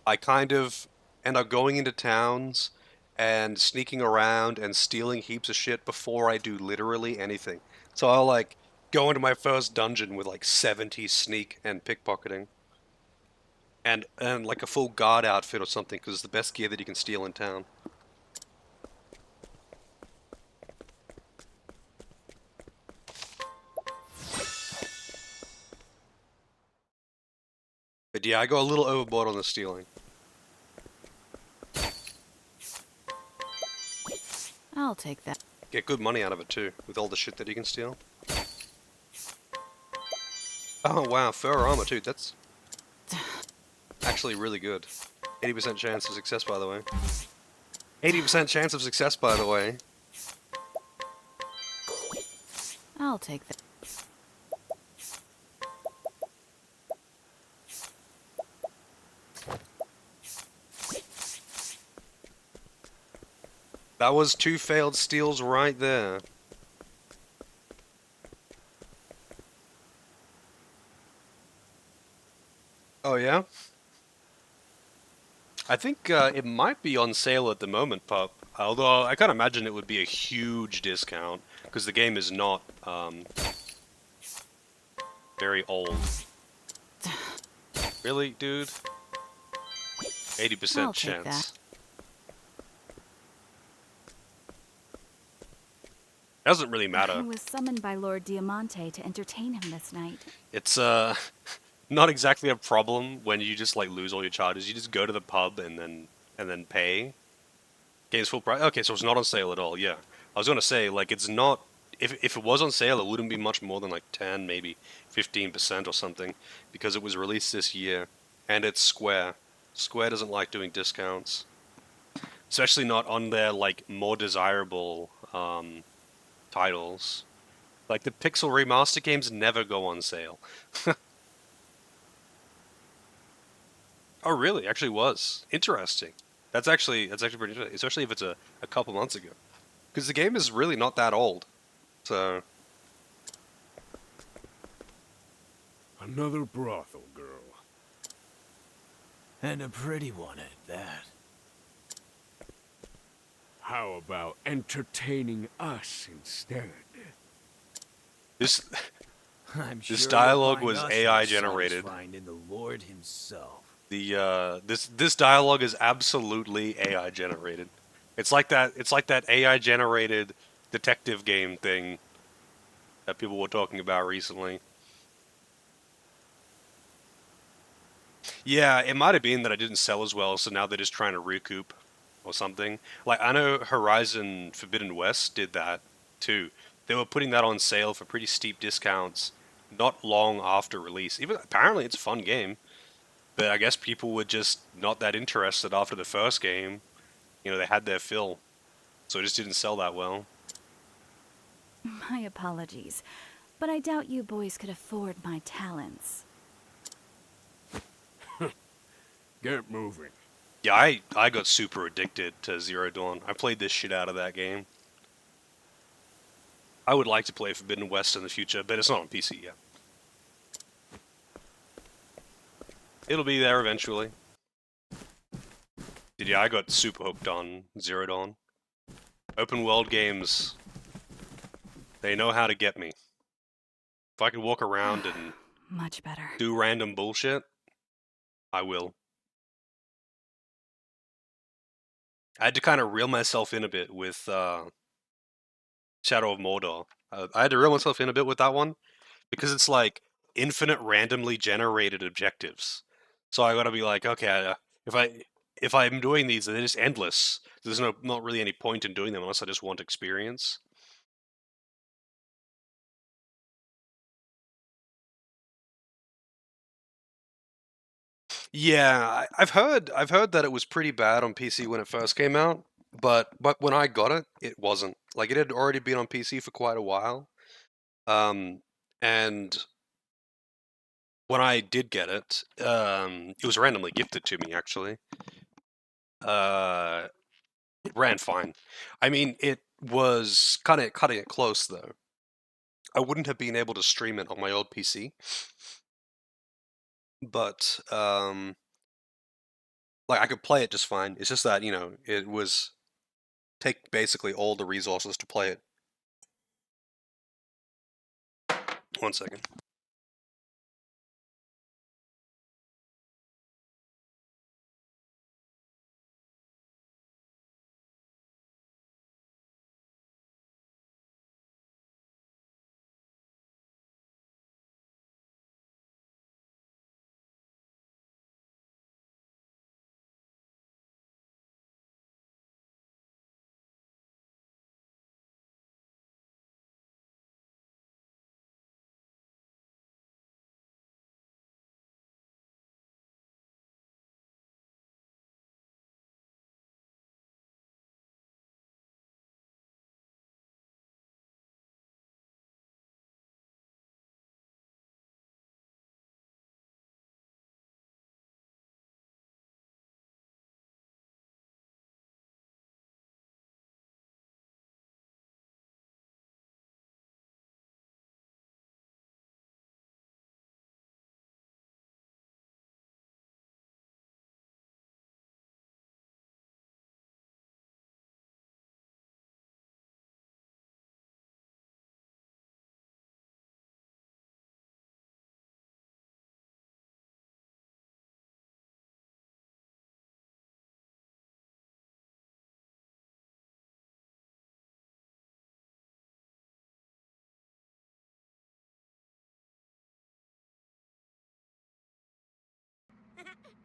I kind of end up going into towns and sneaking around and stealing heaps of shit before I do literally anything. So I'll like go into my first dungeon with like 70 sneak and pickpocketing. And like a full guard outfit or something, because it's the best gear that you can steal in town. But yeah, I go a little overboard on the stealing. I'll take that. Get good money out of it too, with all the shit that you can steal. Oh wow, fur armor too, that's actually really good. 80% chance of success, by the way. 80% chance of success, by the way. I'll take that. That was 2 failed steals right there. Oh yeah? I think it might be on sale at the moment, pup. Although I can't imagine it would be a huge discount, because the game is not very old. Really, dude? 80% chance. Doesn't really matter. I was summoned by Lord Diamante to entertain him this night. It's not exactly a problem when you just like lose all your charges. You just go to the pub and then pay. Game's full price. Okay, so it's not on sale at all. Yeah, I was gonna say like it's not. If it was on sale, it wouldn't be much more than like 10, maybe 15% or something, because it was released this year, and it's Square. Square doesn't like doing discounts, especially not on their like more desirable titles. Like the Pixel remaster games never go on sale. Oh really? Actually was. Interesting. That's actually pretty interesting, especially if it's a couple months ago. Because the game is really not that old. So Another brothel girl. And a pretty one at that. How about entertaining us instead? This I'm this sure dialogue you'll was find us AI more generated. satisfying than the Lord himself. This dialogue is absolutely AI generated. It's like that AI generated detective game thing that people were talking about recently. Yeah, it might have been that I didn't sell as well, so now they're just trying to recoup or something. Like I know Horizon Forbidden West did that too. They were putting that on sale for pretty steep discounts not long after release. Even apparently it's a fun game, but I guess people were just not that interested after the first game. You know, they had their fill, so it just didn't sell that well. My apologies, but I doubt you boys could afford my talents. Get moving. Yeah, I got super addicted to Zero Dawn. I played this shit out of that game. I would like to play Forbidden West in the future, but it's not on PC yet. It'll be there eventually. But yeah, I got super hooked on Zero Dawn. Open world games, they know how to get me. If I can walk around and Much better. do random bullshit, I will. I had to kind of reel myself in a bit with Shadow of Mordor. I had to reel myself in a bit with that one because it's like infinite randomly generated objectives. So I gotta be like, okay, if I'm doing these, they're just endless. There's not really any point in doing them unless I just want experience. Yeah, I've heard that it was pretty bad on PC when it first came out, but when I got it, it wasn't. Like it had already been on PC for quite a while. And when I did get it, it was randomly gifted to me actually. Uh, it ran fine. I mean, it was kind of cutting it close though. I wouldn't have been able to stream it on my old PC, but like I could play it just fine. It's just that, you know, it was take basically all the resources to play it. One second.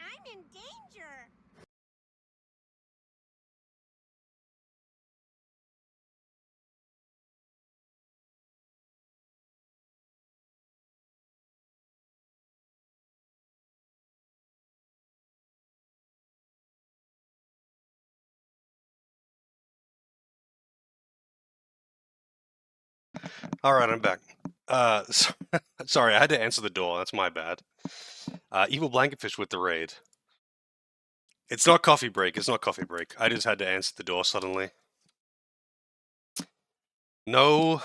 I'm in danger. All right, I'm back. Sorry, I had to answer the door. That's my bad. Evil Blanketfish with the raid. It's not coffee break. It's not coffee break. I just had to answer the door suddenly. No,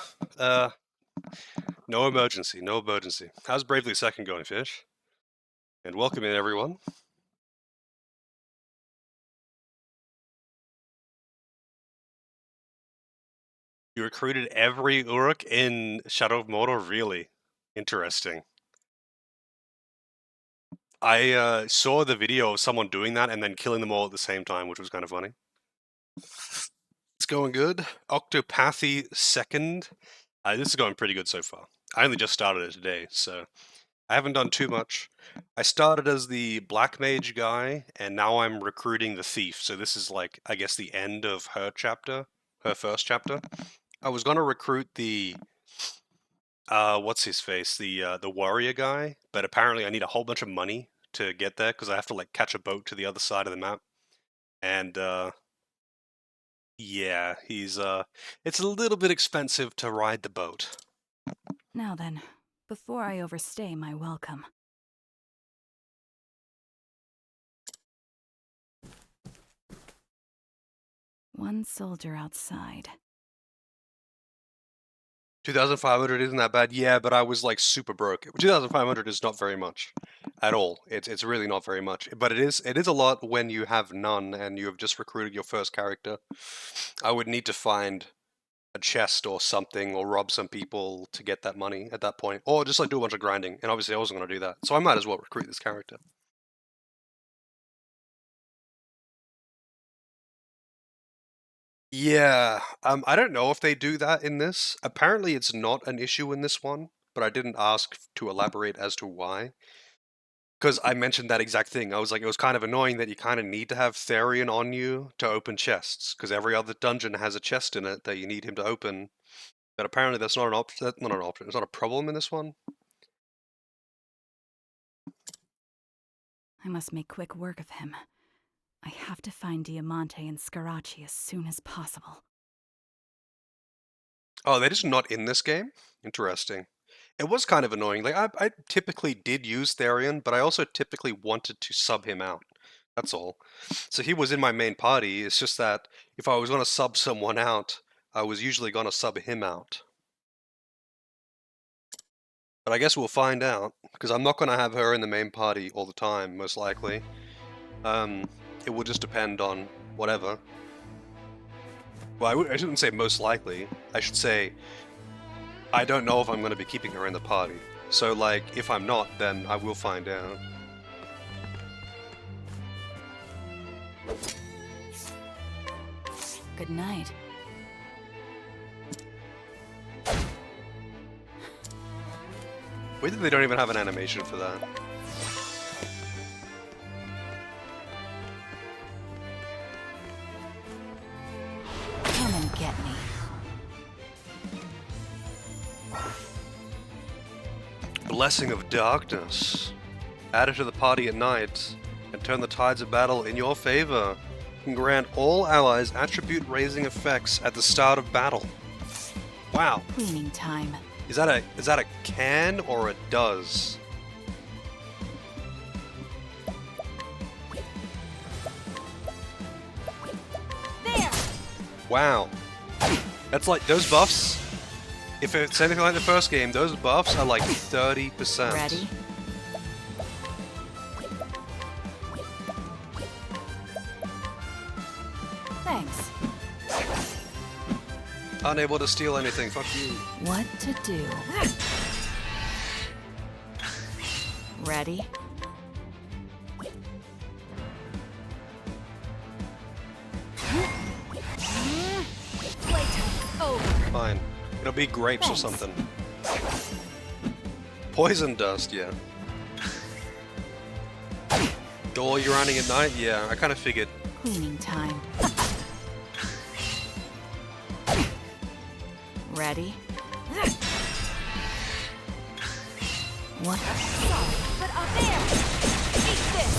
No emergency, no emergency. How's Bravely Second going, Fish? And welcome in, everyone. You recruited every Uruk in Shadow of Mordor? Really? Interesting. I saw the video of someone doing that and then killing them all at the same time, which was kind of funny. It's going good. Octopathy second. This is going pretty good so far. I only just started it today, so I haven't done too much. I started as the Black Mage guy, and now I'm recruiting the Thief. So this is like, I guess, the end of her chapter, her first chapter. I was gonna recruit the what's his face, the warrior guy, but apparently I need a whole bunch of money to get there because I have to like catch a boat to the other side of the map, and yeah, he's it's a little bit expensive to ride the boat. Now then, before I overstay my welcome. One soldier outside. 2,500 isn't that bad, yeah, but I was like super broke. 2,500 is not very much at all. It's really not very much, but it is a lot when you have none and you have just recruited your first character. I would need to find a chest or something, or rob some people to get that money at that point, or just like do a bunch of grinding. And obviously, I wasn't going to do that, so I might as well recruit this character. Yeah, I don't know if they do that in this. Apparently, it's not an issue in this one, but I didn't ask to elaborate as to why. Because I mentioned that exact thing. I was like, it was kind of annoying that you kind of need to have Therion on you to open chests, because every other dungeon has a chest in it that you need him to open. But apparently, that's not an option. That's not an option. It's not a problem in this one. I must make quick work of him. I have to find Diamante and Scarachi as soon as possible. Oh, they're just not in this game? Interesting. It was kind of annoying. Like, I typically did use Therion, but I also typically wanted to sub him out. That's all. So he was in my main party. It's just that if I was going to sub someone out, I was usually going to sub him out. But I guess we'll find out, because I'm not going to have her in the main party all the time, most likely. It will just depend on whatever. Well, I shouldn't say most likely. I should say I don't know if I'm going to be keeping her in the party. So, like, if I'm not, then I will find out. Good night. Weird that they don't even have an animation for that. Come and get me. Blessing of Darkness. Add it to the party at night, and turn the tides of battle in your favor. Can grant all allies attribute-raising effects at the start of battle. Wow. Cleaning time. Is that a can or a does? There. Wow. That's like those buffs. If it's anything like the first game, those buffs are like 30%. Ready? Thanks. Unable to steal anything, fuck you. What to do? Ready? Playtime's over. Fine. It'll be grapes Thanks. or something. Poison dust, yeah. Oh, you're running at night? Yeah, I kind of figured. Cleaning time. Ready? What? But up there. Eat this.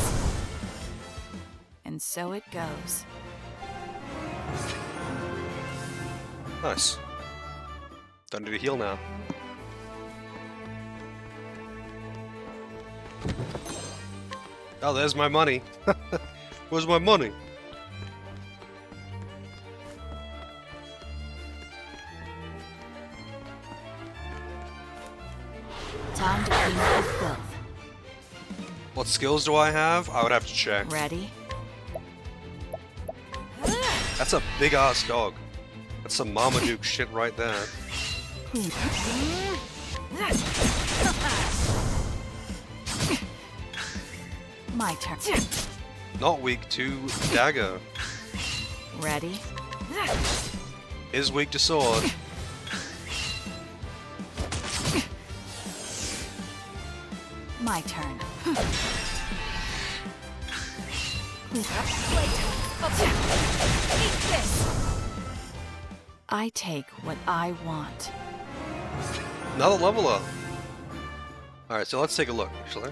And so it goes. Nice. Don't need to heal now. Oh, there's my money. Where's my money? Time to clean up the filth. What skills do I have? I would have to check. Ready? That's a big ass dog. That's some Marmaduke shit right there. Clean. My turn. Not weak to dagger. Ready? Is weak to sword. My turn. I take what I want. Another level up. Alright, so let's take a look, actually.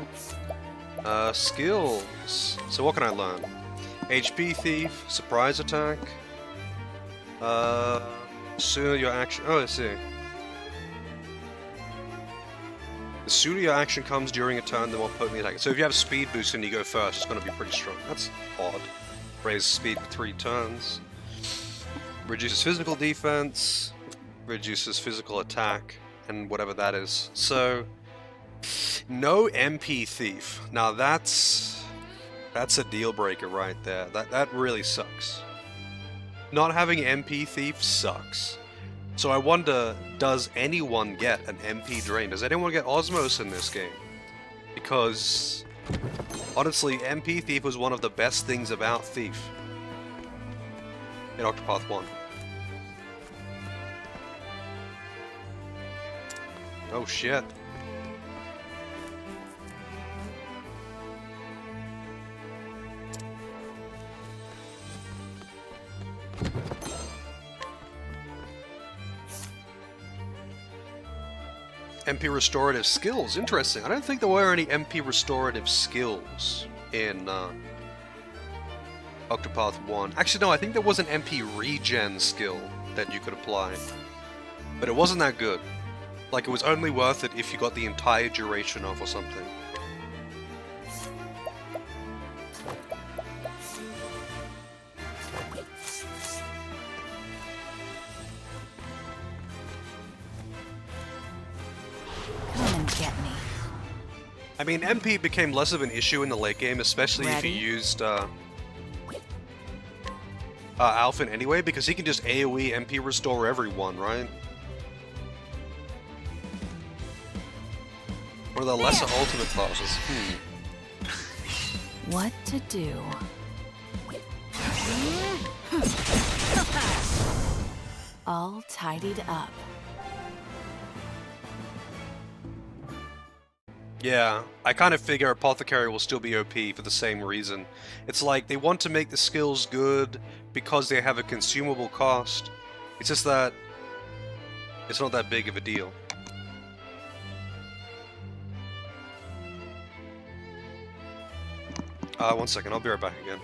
Skills. So what can I learn? HP Thief, Surprise Attack. Sooner your action... Oh, let's see. The sooner your action comes during a turn, the more potent the attack. So if you have Speed Boost and you go first, it's going to be pretty strong. That's odd. Raise speed for 3 turns. Reduces physical defense. Reduces physical attack. And whatever that is. So... no MP Thief. Now that's a deal breaker right there. That really sucks. Not having MP Thief sucks. So I wonder, does anyone get an MP Drain? Does anyone get Osmos in this game? Because honestly, MP Thief was one of the best things about Thief in Octopath 1. Oh shit. MP restorative skills, interesting. I don't think there were any MP restorative skills in Octopath 1. Actually no, I think there was an MP regen skill that you could apply. But it wasn't that good. Like, it was only worth it if you got the entire duration off or something. I mean, MP became less of an issue in the late game, especially if you used Alphen anyway, because he can just AoE MP restore everyone, right? One of the lesser ultimate classes. What to do? All tidied up. Yeah, I kind of figure Apothecary will still be OP for the same reason. It's like, they want to make the skills good because they have a consumable cost. It's just that it's not that big of a deal. One second, I'll be right back again.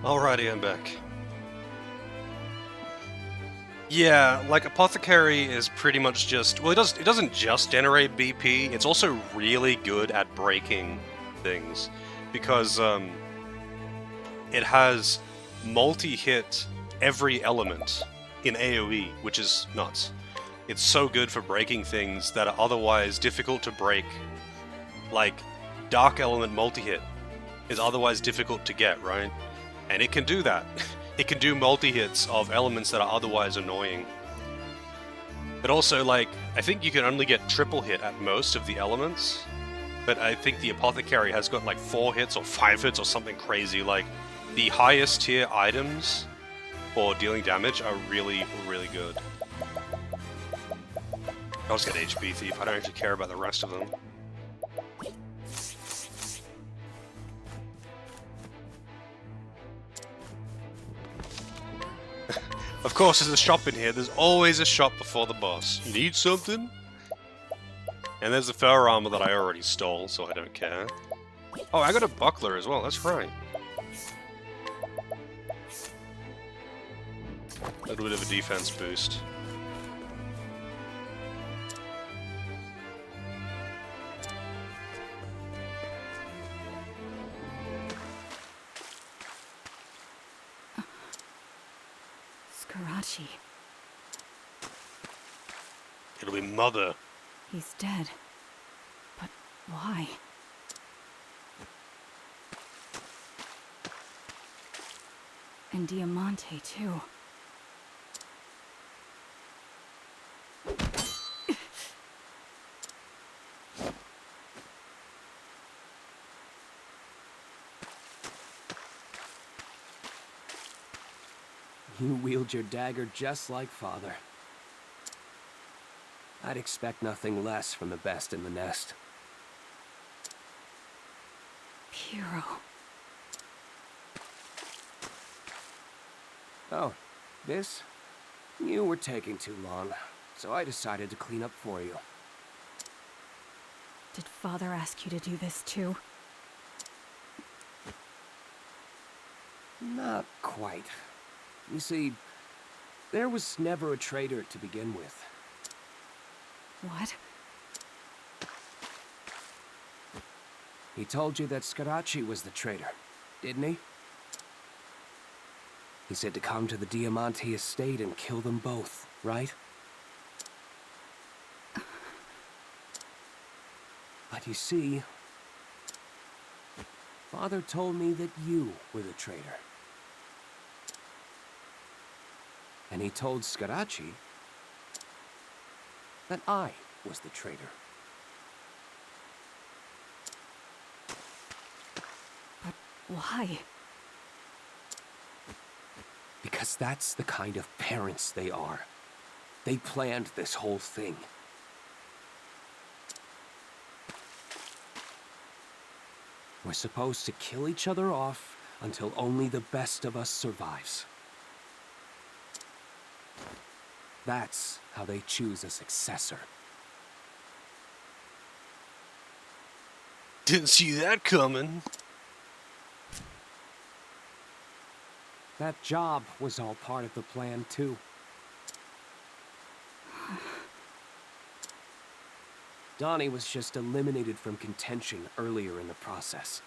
Alrighty, I'm back. Yeah, like Apothecary is pretty much just, well, it doesn't just generate BP, it's also really good at breaking things, because it has multi-hit every element in AoE, which is nuts. It's so good for breaking things that are otherwise difficult to break. Like, Dark Element multi-hit is otherwise difficult to get, right? And it can do that. It can do multi-hits of elements that are otherwise annoying. But also, like, I think you can only get triple hit at most of the elements. But I think the Apothecary has got like 4 hits or 5 hits or something crazy. Like, the highest tier items for dealing damage are really, really good. I'll just get HP Thief. I don't actually care about the rest of them. Of course, there's a shop in here. There's always a shop before the boss. Need something? And there's the fur armor that I already stole, so I don't care. Oh, I got a buckler as well. That's right. A little bit of a defense boost. Scarachi. It'll be Mother. He's dead. But why? And Diamante, too. You wield your dagger just like Father. I'd expect nothing less from the best in the nest. Piero. Oh, this? You were taking too long, so I decided to clean up for you. Did Father ask you to do this too? Not quite. You see, there was never a traitor to begin with. What? He told you that Scarachi was the traitor, didn't he? He said to come to the Diamante estate and kill them both, right? But you see, Father told me that you were the traitor. And he told Scarachi that I was the traitor. But why? Because that's the kind of parents they are. They planned this whole thing. We're supposed to kill each other off until only the best of us survives. That's how they choose a successor. Didn't see that coming. That job was all part of the plan, too. Donnie was just eliminated from contention earlier in the process.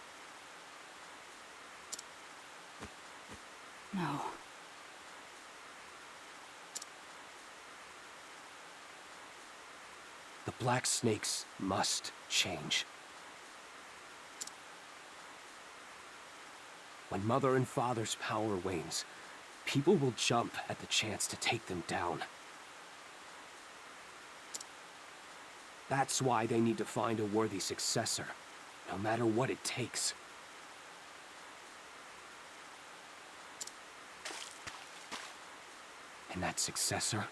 No. The Black Snakes must change. When Mother and Father's power wanes, people will jump at the chance to take them down. That's why they need to find a worthy successor, no matter what it takes. And that successor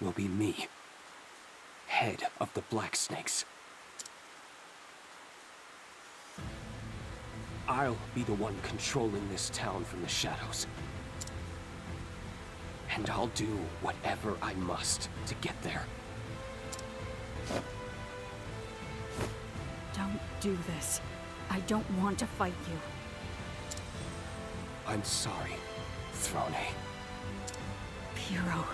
will be me, head of the Black Snakes. I'll be the one controlling this town from the shadows. And I'll do whatever I must to get there. Don't do this. I don't want to fight you. I'm sorry, Throne. Piero.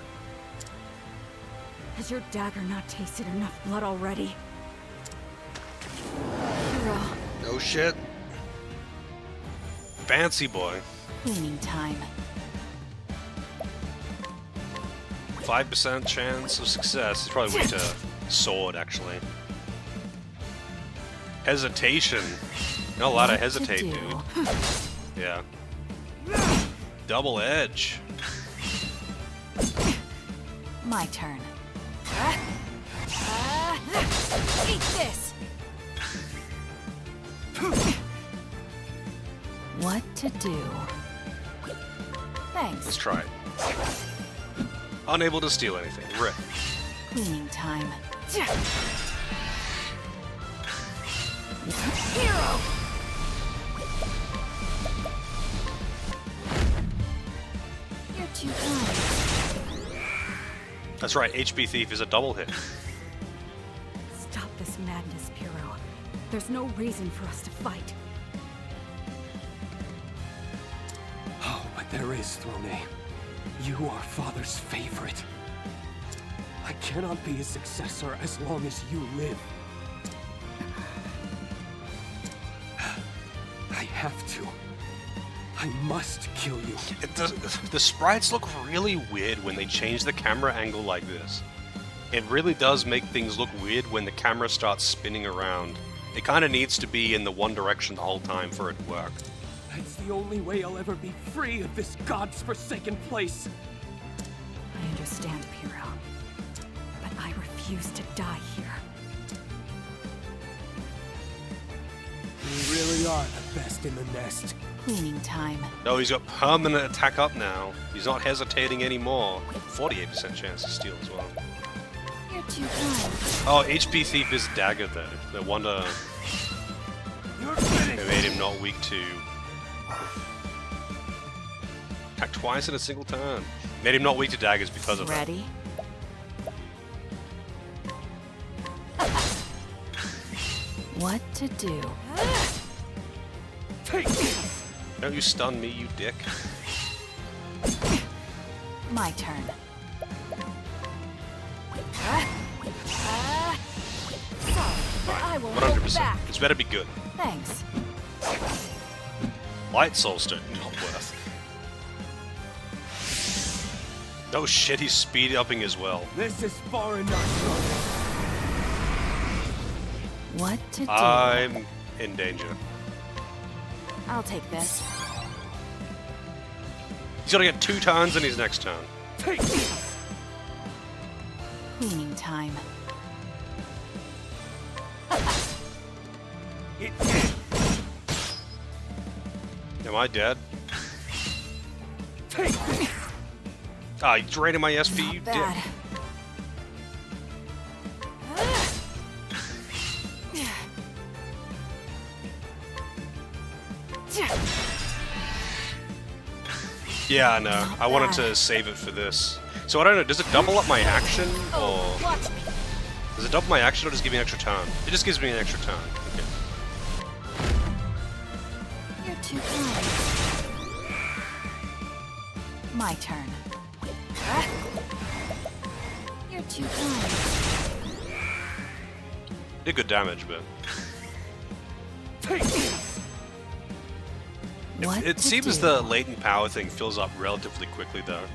Has your dagger not tasted enough blood already? Piero. No shit. Fancy boy. Cleaning time. 5% chance of success. It's probably weak to sword, actually. Hesitation. Not allowed to hesitate, dude. Yeah. Double edge. My turn. Eat this! What to do? Thanks. Let's try it. Unable to steal anything. Rip. Cleaning time. Hero! You're too kind. That's right, HP Thief is a double hit. Stop this madness, Piro. There's no reason for us to fight. Oh, but there is, Throne. You are Father's favorite. I cannot be his successor as long as you live. I have to. I must kill you. The sprites look really weird when they change the camera angle like this. It really does make things look weird when the camera starts spinning around. It kind of needs to be in the one direction the whole time for it to work. That's the only way I'll ever be free of this God's forsaken place. I understand, Piro. But I refuse to die here. You really are the best in the nest. Cleaning time. No, he's got permanent attack up now. He's not hesitating anymore. 48% chance to steal as well. You're too kind. Oh, HP Thief is dagger though. No wonder they made him not weak to attack twice in a single turn. Made him not weak to daggers because of that. Ready? What to do? Take this! Don't you stun me, you dick. My turn. I will 100%. It's better be good. Thanks. Light Soulstone, not worth. Oh shit, he's speed upping as well. This is far enough. What to do? I'm in danger. I'll take this. He's gonna get 2 turns in his next turn. Take this! Cleaning time. Am I dead? Take this! Ah, you draining my SP, you dick. Bad. Yeah, I know. I wanted to save it for this. So I don't know, does it double up my action, or... Does it double my action, or does it give me an extra turn? It just gives me an extra turn. Okay. You're too kind. My turn. You're too kind. Did good damage, but... It seems the latent power thing fills up relatively quickly, though.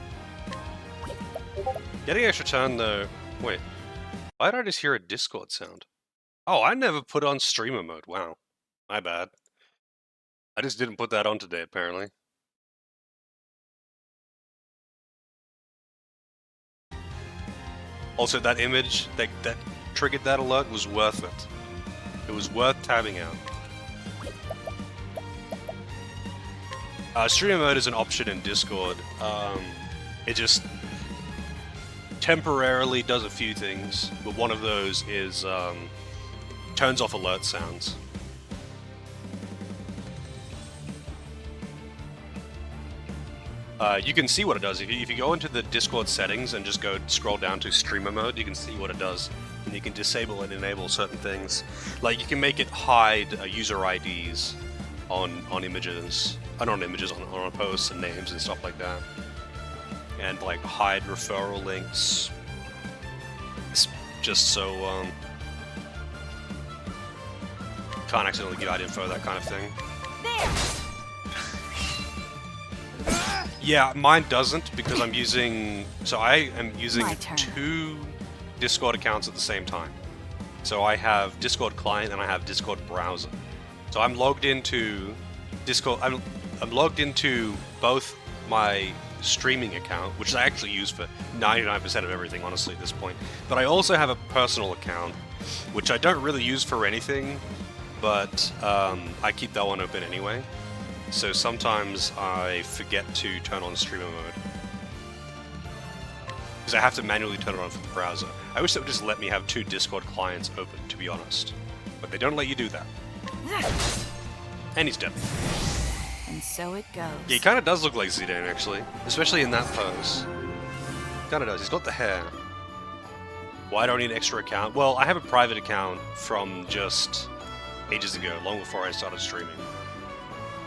Getting an extra turn, though... Wait. Why did I just hear a Discord sound? Oh, I never put on streamer mode. Wow. My bad. I just didn't put that on today, apparently. Also, that image that triggered that alert was worth it. It was worth tabbing out. Streamer mode is an option in Discord. It just temporarily does a few things, but one of those is turns off alert sounds. You can see what it does. If you go into the Discord settings and just scroll down to streamer mode, you can see what it does. And you can disable and enable certain things. Like, you can make it hide user IDs on images, not on images, on posts and names and stuff like that. And like hide referral links. It's just so can't accidentally give out info, that kind of thing. There. Yeah, mine doesn't because I'm using. So I am using My turn. 2 Discord accounts at the same time. So I have Discord client and I have Discord browser. So I'm logged into Discord. I'm logged into both my streaming account, which I actually use for 99% of everything, honestly, at this point. But I also have a personal account, which I don't really use for anything, but I keep that one open anyway. So sometimes I forget to turn on streamer mode. Because I have to manually turn it on from the browser. I wish they would just let me have 2 Discord clients open, to be honest. But they don't let you do that. And he's dead. And so it goes. Yeah, he kind of does look like Zidane, actually. Especially in that pose. Kind of does. He's got the hair. Why do I need an extra account? Well, I have a private account from just ages ago, long before I started streaming.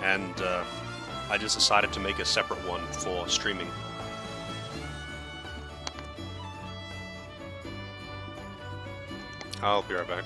And I just decided to make a separate one for streaming. I'll be right back.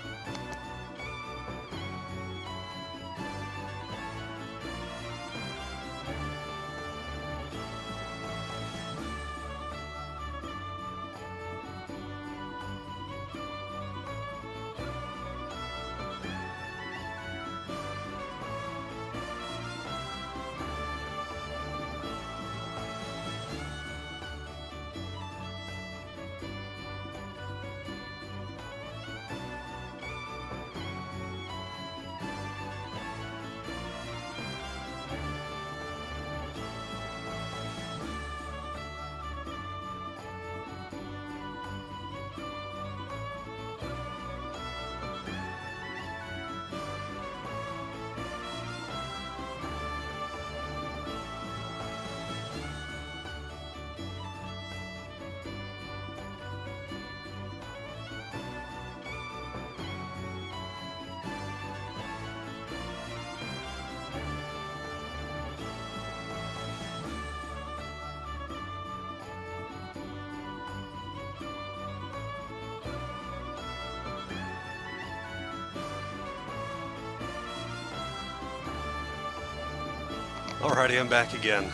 Alrighty, I'm back again.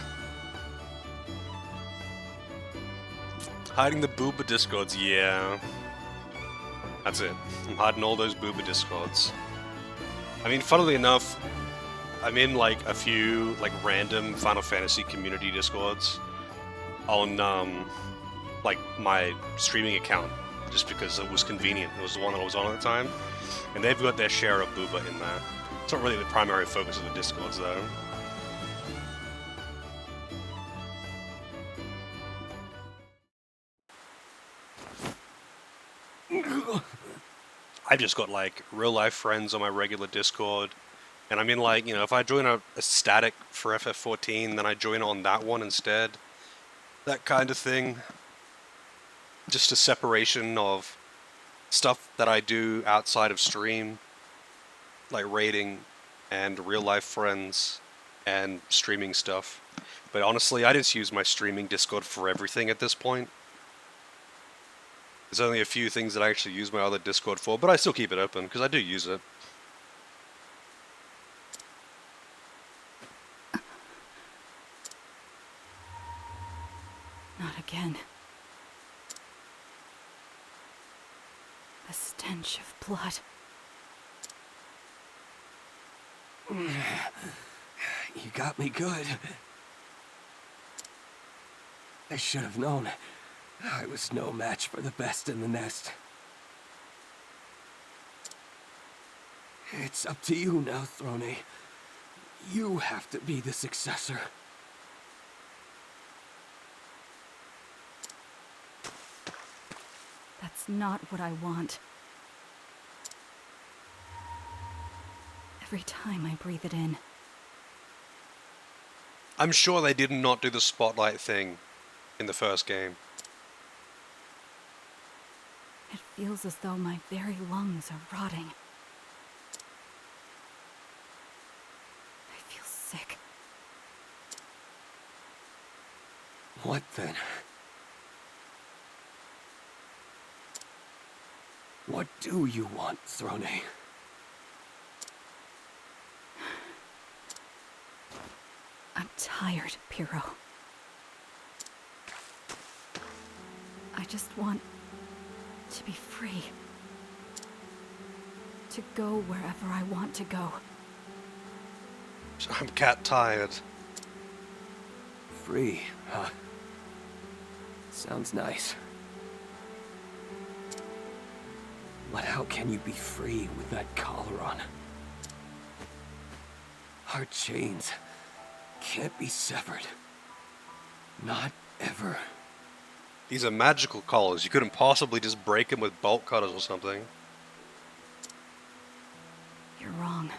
Hiding the booba discords, yeah. That's it. I'm hiding all those booba discords. I mean, funnily enough, I'm in like a few like random Final Fantasy community discords on like my streaming account, just because it was convenient. It was the one that I was on at the time, and they've got their share of booba in that. It's not really the primary focus of the discords though. I've just got like real life friends on my regular Discord, and I mean like, you know, if I join a static for FF14, then I join on that one instead. That kind of thing. Just a separation of stuff that I do outside of stream, like raiding and real life friends and streaming stuff. But honestly, I just use my streaming Discord for everything at this point. There's only a few things that I actually use my other Discord for, but I still keep it open, because I do use it. Not again. The stench of blood. You got me good. I should have known. I was no match for the best in the nest. It's up to you now, Throne. You have to be the successor. That's not what I want. Every time I breathe it in. I'm sure they did not do the spotlight thing in the first game. It feels as though my very lungs are rotting. I feel sick. What then? What do you want, Throne? I'm tired, Piro. just want to be free. To go wherever I want to go. I'm cat tired. Free, huh? Sounds nice. But how can you be free with that collar on? Our chains can't be severed. Not ever. These are magical collars. You couldn't possibly just break them with bolt cutters or something. You're wrong.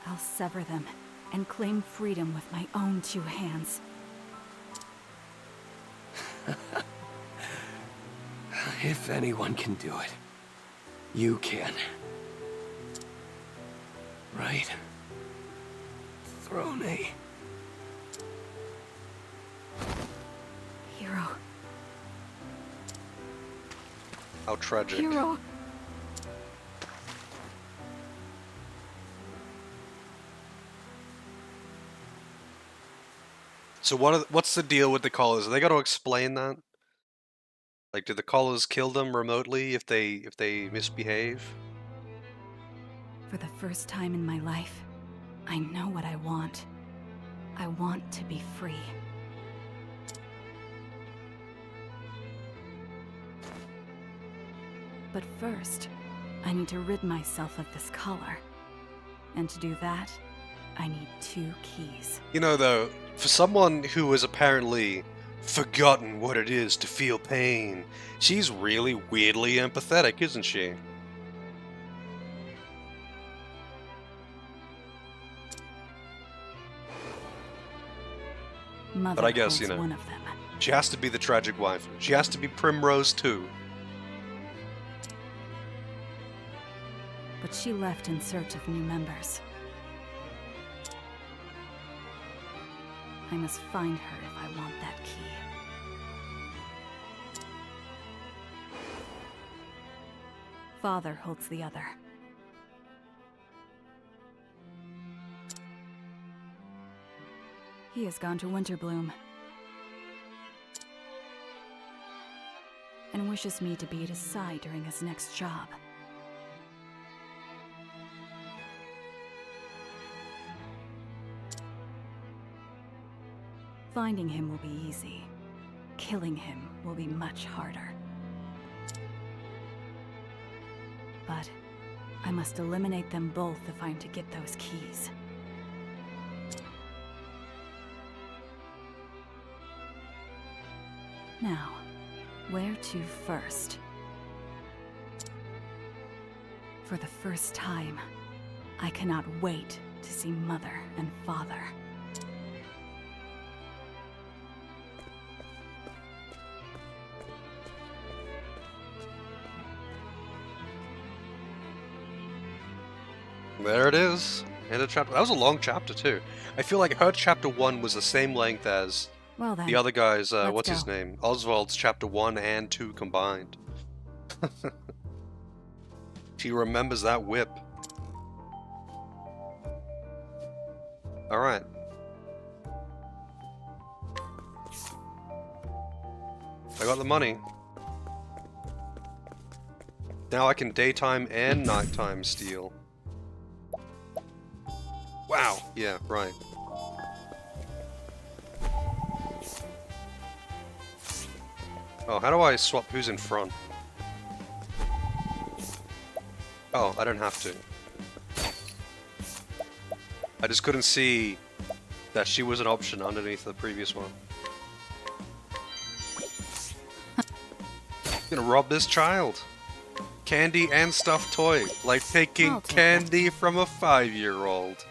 I'll sever them and claim freedom with my own 2 hands. If anyone can do it, you can. Right? Throne. Hero. How tragic. Hero. So what's the deal with the collars? Are they got to explain that? Like, do the collars kill them remotely if they misbehave? For the first time in my life, I know what I want. I want to be free. But first, I need to rid myself of this collar. And to do that, I need 2 keys. You know, though, for someone who has apparently forgotten what it is to feel pain, she's really weirdly empathetic, isn't she? Mother But I guess, holds you know, one of them. she has to be the tragic wife. She has to be Primrose too. But she left in search of new members. I must find her if I want that key. Father holds the other. He has gone to Winterbloom. And wishes me to be at his side during his next job. Finding him will be easy. Killing him will be much harder. But I must eliminate them both if I'm to get those keys. Now, where to first? For the first time, I cannot wait to see Mother and Father. There it is. End of chapter. That was a long chapter too. I feel like her chapter 1 was the same length as Well then, the other guy's. let's What's his go. name? Oswald's chapter 1 and 2 combined. She remembers that whip. All right. I got the money. Now I can daytime and nighttime steal. Wow. Yeah, right. Oh, how do I swap who's in front? Oh, I don't have to. I just couldn't see that she was an option underneath the previous one. Gonna rob this child. Candy and stuffed toy. Like taking candy from a 5-year-old.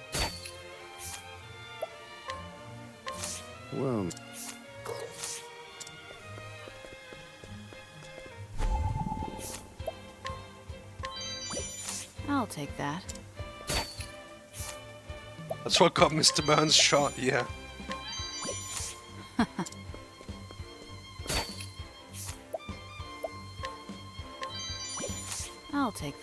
Well... I'll take that. That's what got Mr. Burns shot, yeah. I'll take...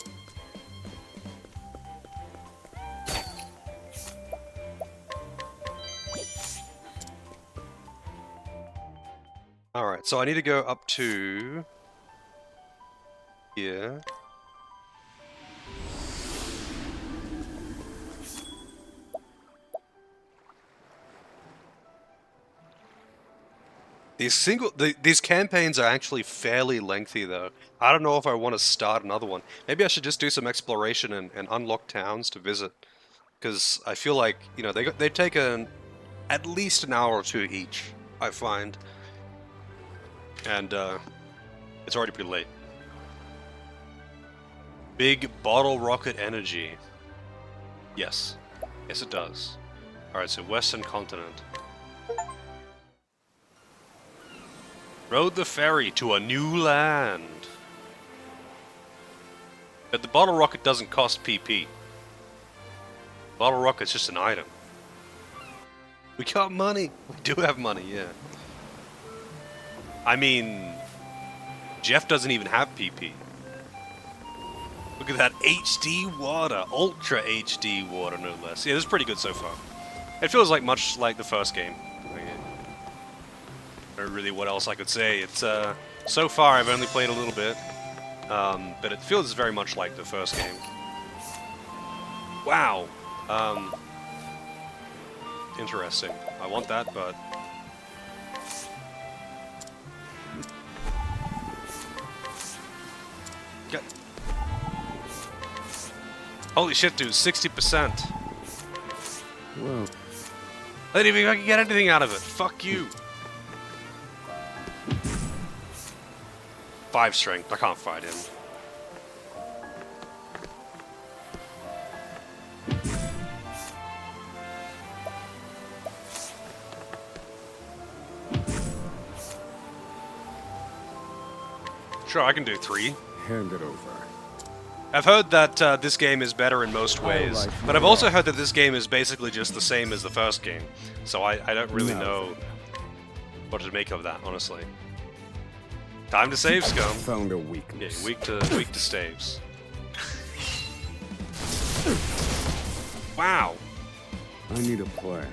Alright, so I need to go up to here. These campaigns are actually fairly lengthy though. I don't know if I want to start another one. Maybe I should just do some exploration and unlock towns to visit. Because I feel like, you know, they take at least an hour or two each, I find. And it's already pretty late. Big bottle rocket energy. Yes. Yes it does. Alright, so Western Continent. Rode the ferry to a new land. But the bottle rocket doesn't cost PP. Bottle rocket's just an item. We got money. We do have money, yeah. I mean, Jeff doesn't even have PP. Look at that HD water. Ultra HD water, no less. Yeah, this is pretty good so far. It feels like much like the first game. I don't know really what else I could say. It's so far I've only played a little bit, but it feels very much like the first game. Wow. Interesting. I want that, but get. Holy shit, dude! 60%. Well, I didn't even fucking get anything out of it. Fuck you. 5 strength. I can't fight him. Sure, I can do 3. Hand it over. I've heard that this game is better in most ways, but I've also heard that this game is basically just the same as the first game. So I don't really know what to make of that, honestly. Time to save, scum. Found a weakness. Yeah, weak to staves. Wow. I need a plan.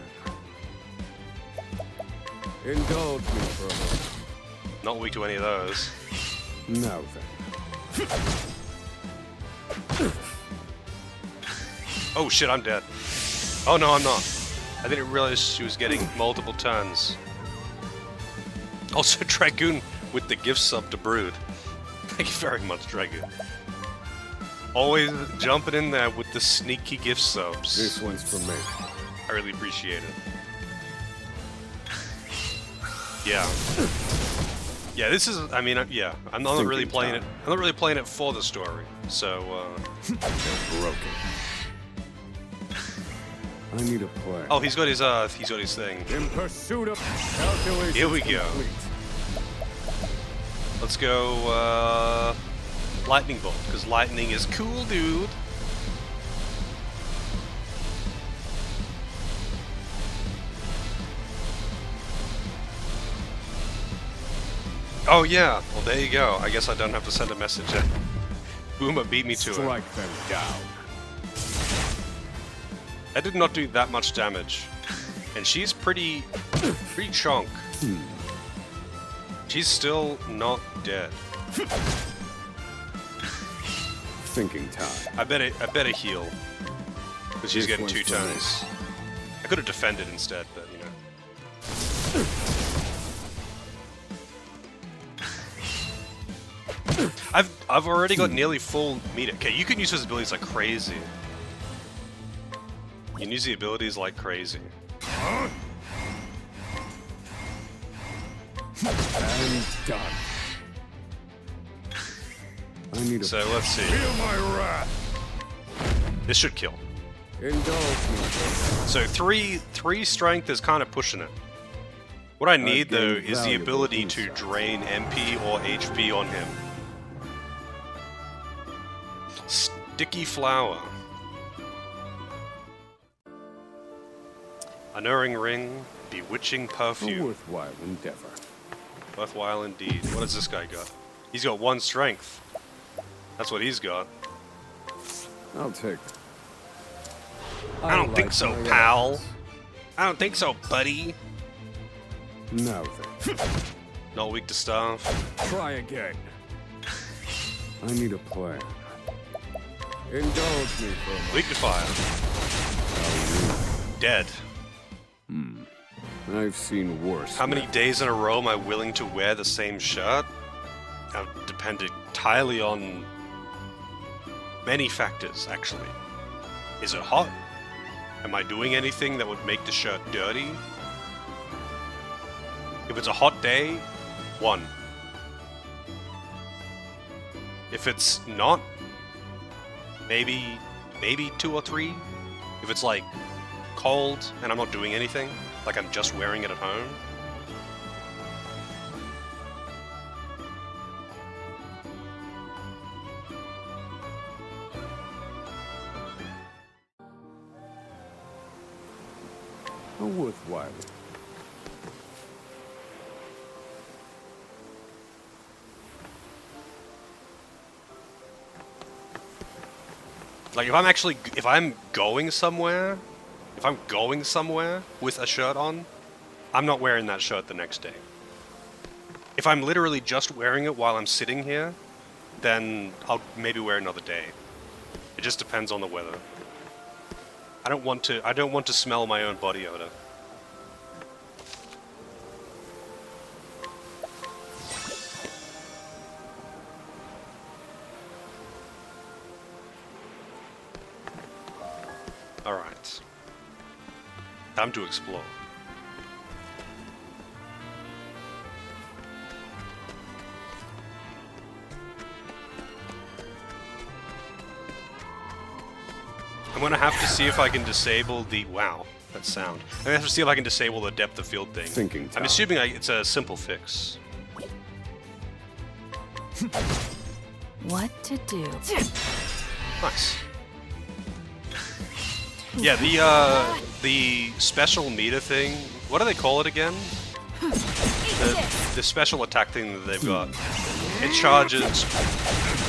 Indulge me for a moment. Not weak to any of those. Now then. Oh shit, I'm dead. Oh no, I'm not. I didn't realize she was getting multiple turns. Also, Dragoon with the gift sub to Brood. Thank you very much, Dragoon. Always jumping in there with the sneaky gift subs. This one's for me. I really appreciate it. Yeah. Yeah, this is. I mean, yeah. I'm not really playing it. I'm not really playing it for the story. So. Broken. I need a plan. Oh, he's got his thing. In pursuit of calculation. Here we go. Let's go. Lightning bolt, because lightning is cool, dude. Oh yeah, well there you go. I guess I don't have to send a message. Booma beat me to it. Strike them down. That did not do that much damage. And she's pretty chunk. She's still not dead. Thinking time. I better heal. Because she's getting 2 turns. I could have defended instead, but you know. I've already got nearly full meter. Okay, you can use his abilities like crazy. You can use the abilities like crazy. And done. I need a so let's see. Feel my wrath. This should kill. Indulge me. So three strength is kind of pushing it. What I need though is the ability to drain MP or HP on him. Sticky flower. Unerring ring, bewitching perfume. A worthwhile endeavor. Worthwhile indeed. What has this guy got? He's got 1 strength. That's what he's got. I'll take it. I don't think so, pal. I don't think so, buddy. Now then. Not weak to staff. Try again. I need a plan. Indulge me for a moment. Weak to fire. Dead. I've seen worse. How many days in a row am I willing to wear the same shirt? That would depend entirely on many factors, actually. Is it hot? Am I doing anything that would make the shirt dirty? If it's a hot day, 1. If it's not, maybe 2 or 3. If it's like cold and I'm not doing anything, like I'm just wearing it at home. How worthwhile. Like if I'm going somewhere with a shirt on, I'm not wearing that shirt the next day. If I'm literally just wearing it while I'm sitting here, then I'll maybe wear another day. It just depends on the weather. I don't want to smell my own body odor. Alright. Time to explore. I'm gonna have to see if I can disable the... Wow, that sound. I'm gonna have to see if I can disable the depth of field thing. Thinking time. I'm assuming it's a simple fix. What to do? Nice. Yeah, the special meter thing, what do they call it again? The special attack thing that they've got. It charges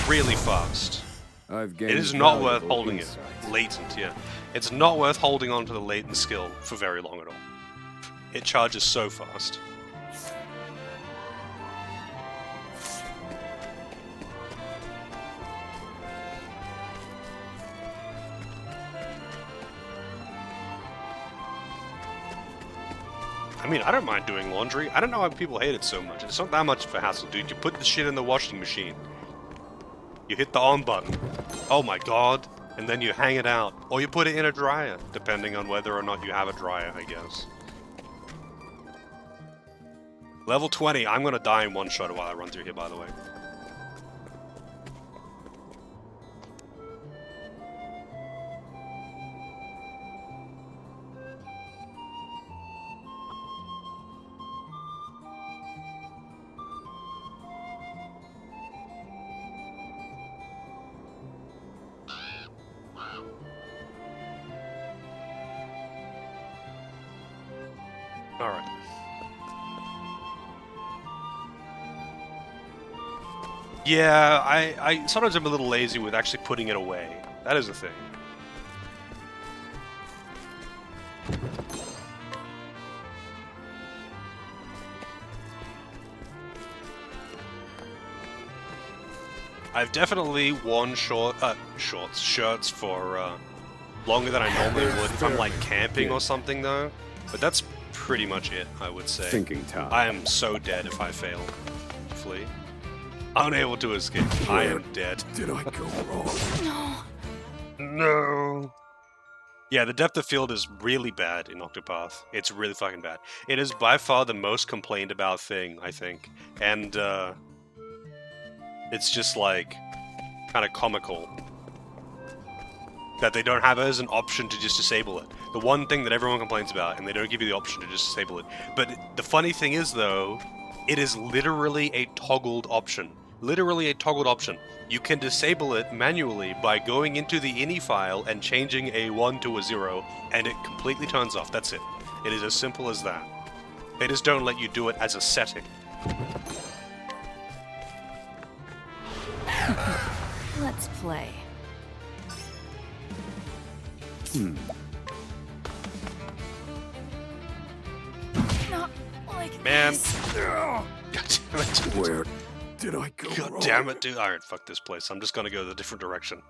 really fast. It is not worth holding it. Latent, yeah. It's not worth holding on to the latent skill for very long at all. It charges so fast. I mean, I don't mind doing laundry. I don't know why people hate it so much. It's not that much of a hassle, dude. You put the shit in the washing machine. You hit the on button. Oh my god. And then you hang it out. Or you put it in a dryer, depending on whether or not you have a dryer, I guess. Level 20. I'm gonna die in one shot while I run through here, by the way. Alright. Yeah, I sometimes I'm a little lazy with actually putting it away. That is a thing. I've definitely worn shirts for longer than I normally would if I'm like camping or something though. But that's pretty much it, I would say. Thinking time. I am so dead if I fail. Flee. Unable to escape. I am dead. Did I go wrong? No. No. Yeah, the depth of field is really bad in Octopath. It's really fucking bad. It is by far the most complained about thing, I think. And, it's just, like, kind of comical that they don't have it as an option to just disable it. The one thing that everyone complains about, and they don't give you the option to just disable it. But the funny thing is, though, it is literally a toggled option. Literally a toggled option. You can disable it manually by going into the ini file and changing a 1 to a 0, and it completely turns off. That's it. It is as simple as that. They just don't let you do it as a setting. Let's play. Hmm. Not like like Man. this. God damn it. Where did I go God wrong? damn it, dude. Alright, fuck this place. I'm just gonna go the different direction.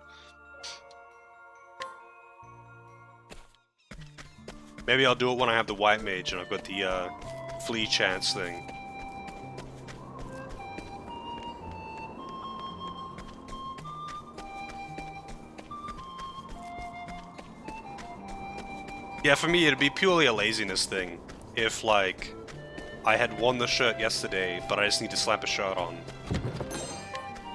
Maybe I'll do it when I have the white mage and I've got the flea chance thing. Yeah, for me it'd be purely a laziness thing. If, like, I had won the shirt yesterday, but I just need to slap a shirt on.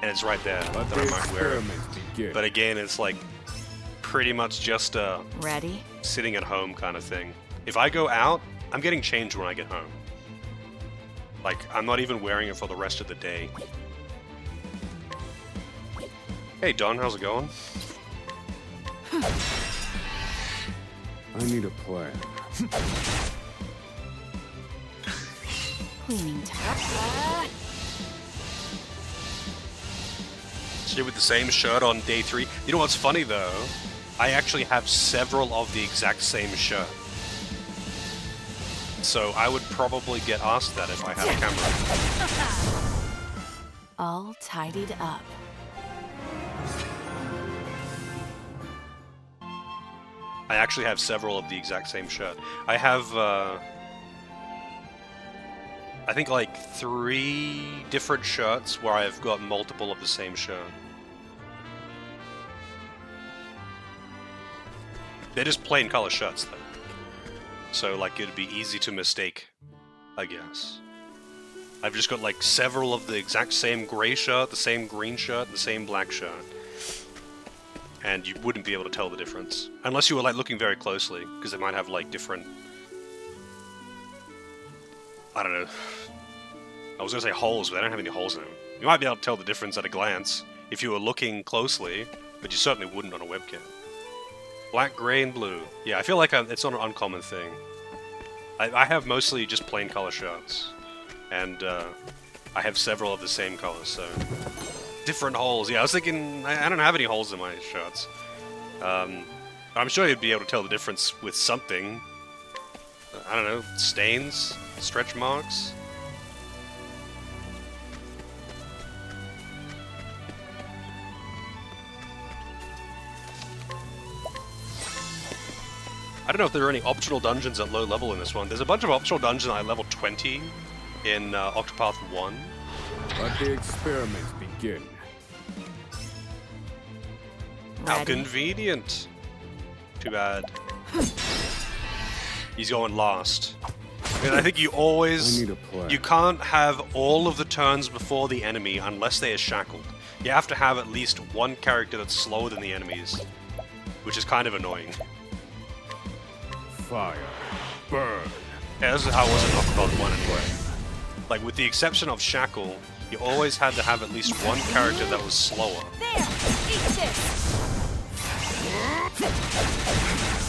And it's right there that I might wear it. But again, it's like pretty much just a Ready? sitting at home kind of thing. If I go out, I'm getting changed when I get home. Like, I'm not even wearing it for the rest of the day. Hey Don, how's it going? I need a plan. Cleaning time. Stay with the same shirt on day 3. You know what's funny though? I actually have several of the exact same shirt. So I would probably get asked that if I had a camera. All tidied up. I actually have several of the exact same shirt. I have, I think like 3 different shirts where I've got multiple of the same shirt. They're just plain color shirts though. So like it'd be easy to mistake, I guess. I've just got like several of the exact same gray shirt, the same green shirt, the same black shirt. And you wouldn't be able to tell the difference. Unless you were like looking very closely, because they might have like different... I don't know. I was gonna say holes, but they don't have any holes in them. You might be able to tell the difference at a glance if you were looking closely, but you certainly wouldn't on a webcam. Black, grey, and blue. Yeah, I feel like it's not an uncommon thing. I have mostly just plain color shirts. And I have several of the same colors, so... Different holes. Yeah, I was thinking... I don't have any holes in my shirts. I'm sure you'd be able to tell the difference with something. I don't know, stains? Stretch marks? I don't know if there are any optional dungeons at low level in this one. There's a bunch of optional dungeons at level 20 in Octopath 1. Let the experiments begin. How convenient. Too bad. He's going last. And I think you always... You can't have all of the turns before the enemy unless they are shackled. You have to have at least one character that's slower than the enemies. Which is kind of annoying. Fire. Burn. Yeah, this is how it was in Octopath 1 anyway. Like, with the exception of Shackle, you always had to have at least one character that was slower. There! Eat this!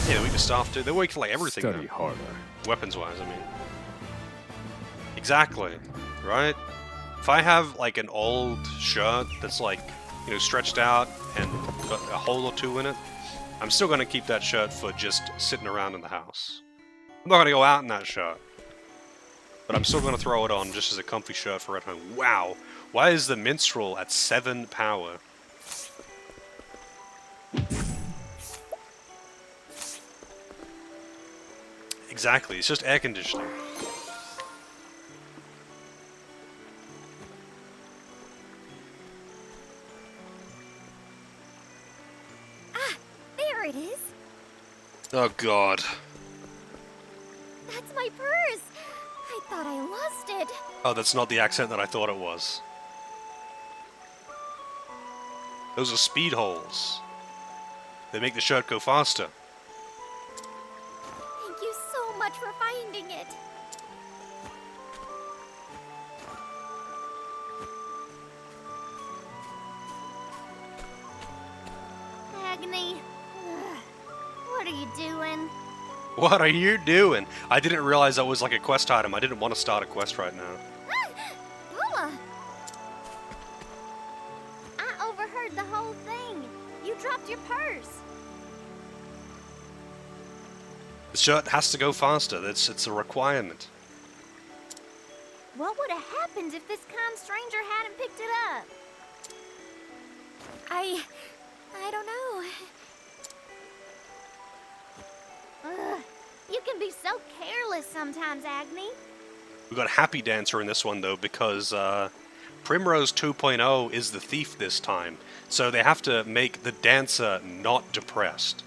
Yeah, we can staff too. They're weak for like everything Study now. harder. Weapons-wise, I mean. Exactly, right? If I have like an old shirt that's like, you know, stretched out and got a hole or two in it, I'm still going to keep that shirt for just sitting around in the house. I'm not going to go out in that shirt. But I'm still going to throw it on just as a comfy shirt for at home. Wow! Why is the minstrel at 7 power? Exactly, it's just air conditioning. Ah, there it is. Oh god. That's my purse. I thought I lost it. Oh, that's not the accent that I thought it was. Those are speed holes. They make the shirt go faster. Thank you so much for finding it. Agni, what are you doing? What are you doing? I didn't realize that was like a quest item. I didn't want to start a quest right now. Bula! I overheard the whole thing. You dropped your purse. The shirt has to go faster. It's a requirement. What would have happened if this kind stranger hadn't picked it up? I don't know. Ugh, you can be so careless sometimes, Agni. We got a happy dancer in this one though, because Primrose 2.0 is the thief this time. So they have to make the dancer not depressed,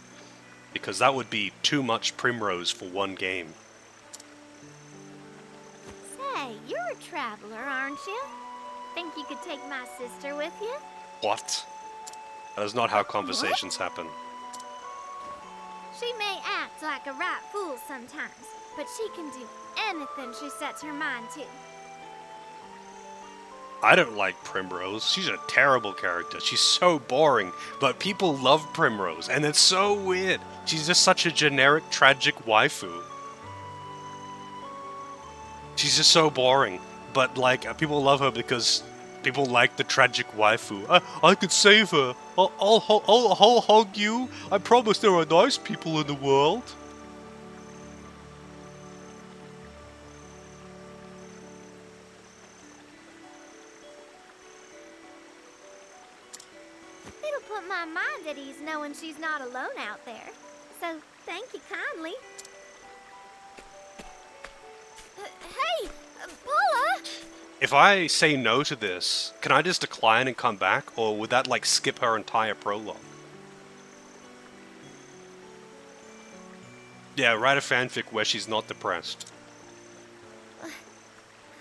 because that would be too much Primrose for one game. Say, you're a traveler, aren't you? Think you could take my sister with you? What? That is not how conversations happen. She may act like a right fool sometimes, but she can do anything she sets her mind to. I don't like Primrose. She's a terrible character. She's so boring, but people love Primrose, and it's so weird. She's just such a generic, tragic waifu. She's just so boring, but like people love her because people like the tragic waifu. I could save her. I'll hug you. I promise there are nice people in the world. It'll put my mind at ease knowing she's not alone out there. So, thank you kindly. Hey! Bulla! If I say no to this, can I just decline and come back, or would that like skip her entire prologue? Yeah, write a fanfic where she's not depressed.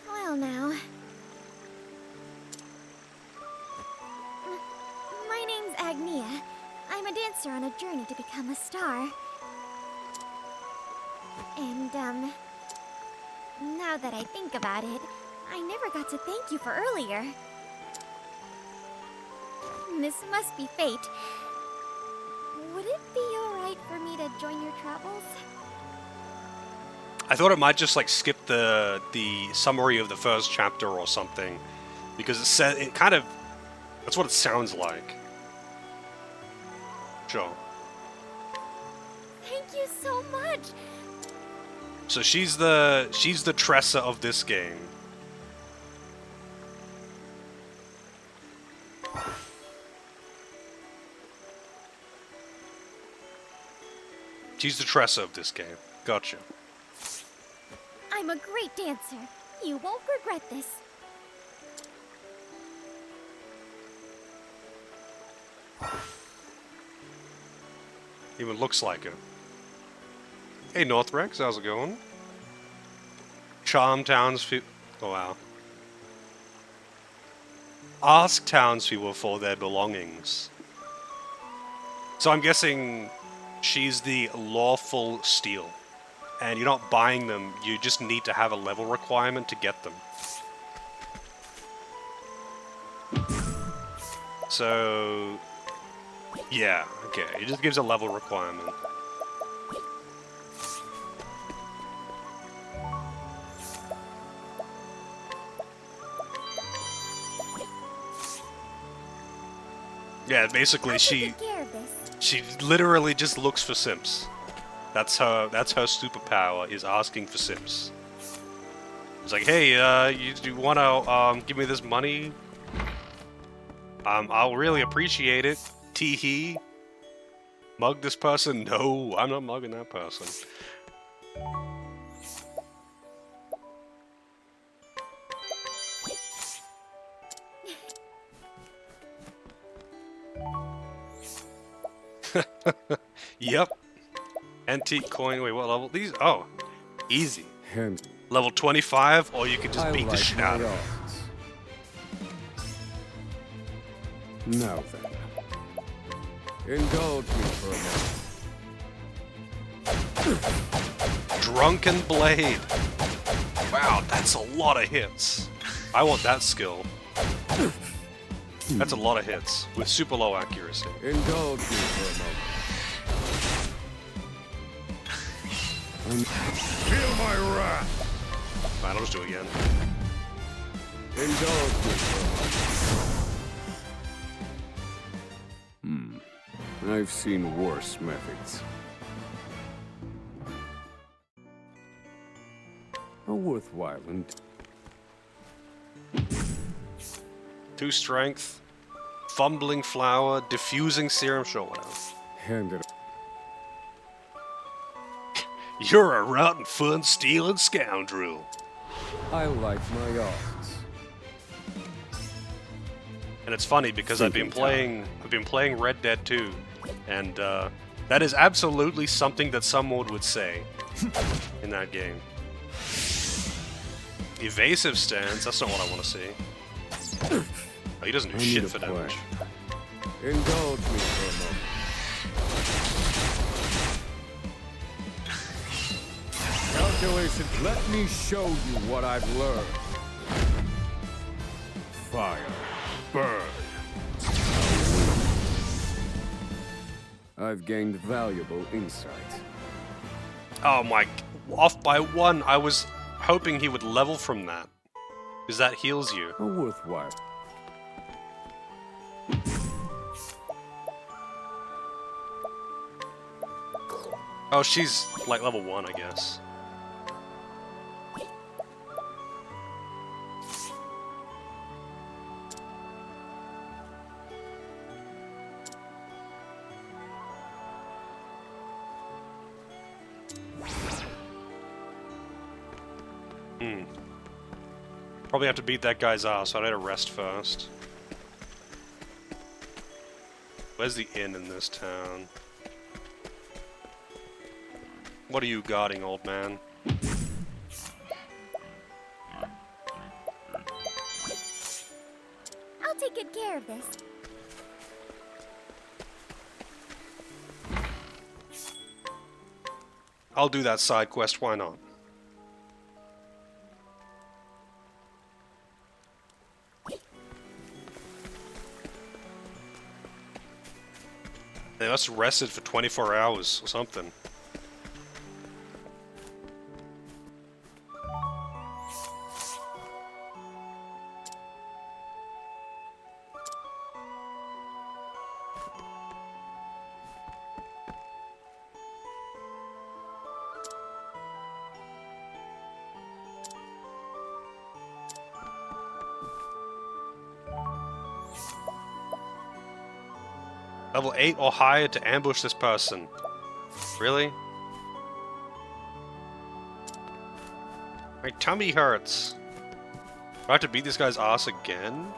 Well now. My name's Agnia. I'm a dancer on a journey to become a star. And, now that I think about it, I never got to thank you for earlier. This must be fate. Would it be alright for me to join your travels? I thought it might just like skip the summary of the first chapter or something, because it kind of, that's what it sounds like. Sure. Thank you so much. So she's the Tressa of this game. She's the Tressa of this game. Gotcha. I'm a great dancer. You won't regret this. Even looks like it. Hey Northrex, how's it going? Charm townspeople. Oh wow. Ask townspeople for their belongings. So I'm guessing she's the lawful steal. And you're not buying them, you just need to have a level requirement to get them. So... yeah, okay, it just gives a level requirement. Yeah, basically she literally just looks for simps. That's her superpower, is asking for simps. It's like, hey, you wanna give me this money? I'll really appreciate it. Tee-hee. Mug this person? No, I'm not mugging that person. Yep. Antique coin. Wait, what level? These? Oh, easy. Level 25, or you can just beat the shit out of it. Now then, indulge me for a moment. Drunken Blade. Wow, that's a lot of hits. I want that skill. That's a lot of hits with super low accuracy. Indulge me for a moment. Feel my wrath. Fine, I'll just do it again. Indulge me for a moment. I've seen worse methods. A worthwhile and 2 strength, fumbling flower, diffusing serum, sure, whatever. Hand it. You're a rotten, fun-stealing scoundrel. I like my odds. And it's funny because I've been playing Red Dead 2, and that is absolutely something that someone would say in that game. Evasive stance, that's not what I want to see. Oh, he doesn't do shit for damage. Indulge me for a moment. Calculations, let me show you what I've learned. Fire, burn. I've gained valuable insight. Oh my, off by 1. I was hoping he would level from that. Because that heals you. A worthwhile. Oh, she's like level 1, I guess. Probably have to beat that guy's ass, so I need to rest first. Where's the inn in this town? What are you guarding, old man? I'll take good care of this. I'll do that side quest, why not? They must have rested for 24 hours or something. Level 8 or higher to ambush this person. Really? My tummy hurts. Do I have to beat this guy's ass again?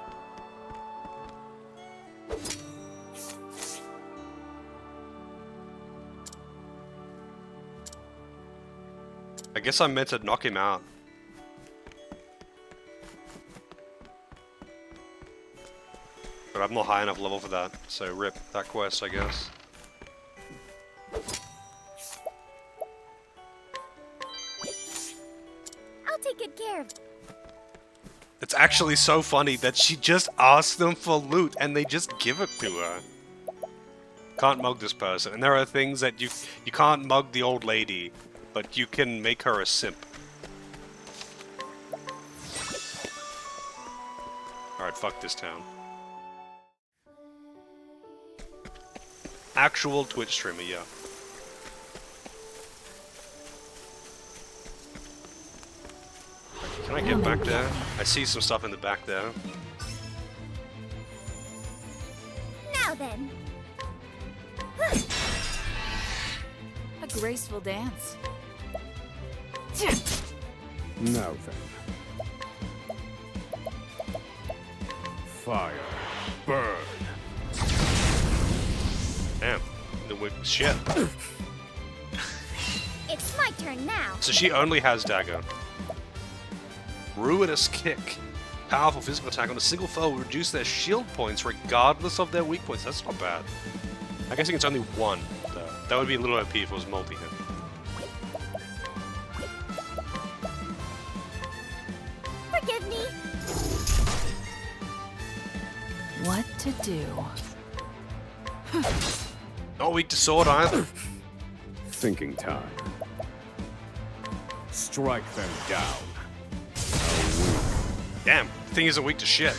I guess I'm meant to knock him out. But I'm not high enough level for that, so rip that quest, I guess. I'll take good care of it. It's actually so funny that she just asks them for loot and they just give it to her. Can't mug this person. And there are things that you can't mug the old lady, but you can make her a simp. Alright, fuck this town. Actual Twitch streamer, yeah. Can I get back there? I see some stuff in the back there. Now then. A graceful dance. Now then. Fire, burn. Damn, the whip shit. It's my turn now. So she only has dagger. Ruinous kick. Powerful physical attack on a single foe will reduce their shield points regardless of their weak points. That's not bad. I'm guessing it's only 1, though. That would be a little OP if it was multi-hit. Forgive me. What to do? Not weak to sword either. Thinking time. Strike them down. Damn, the thing isn't weak to shit.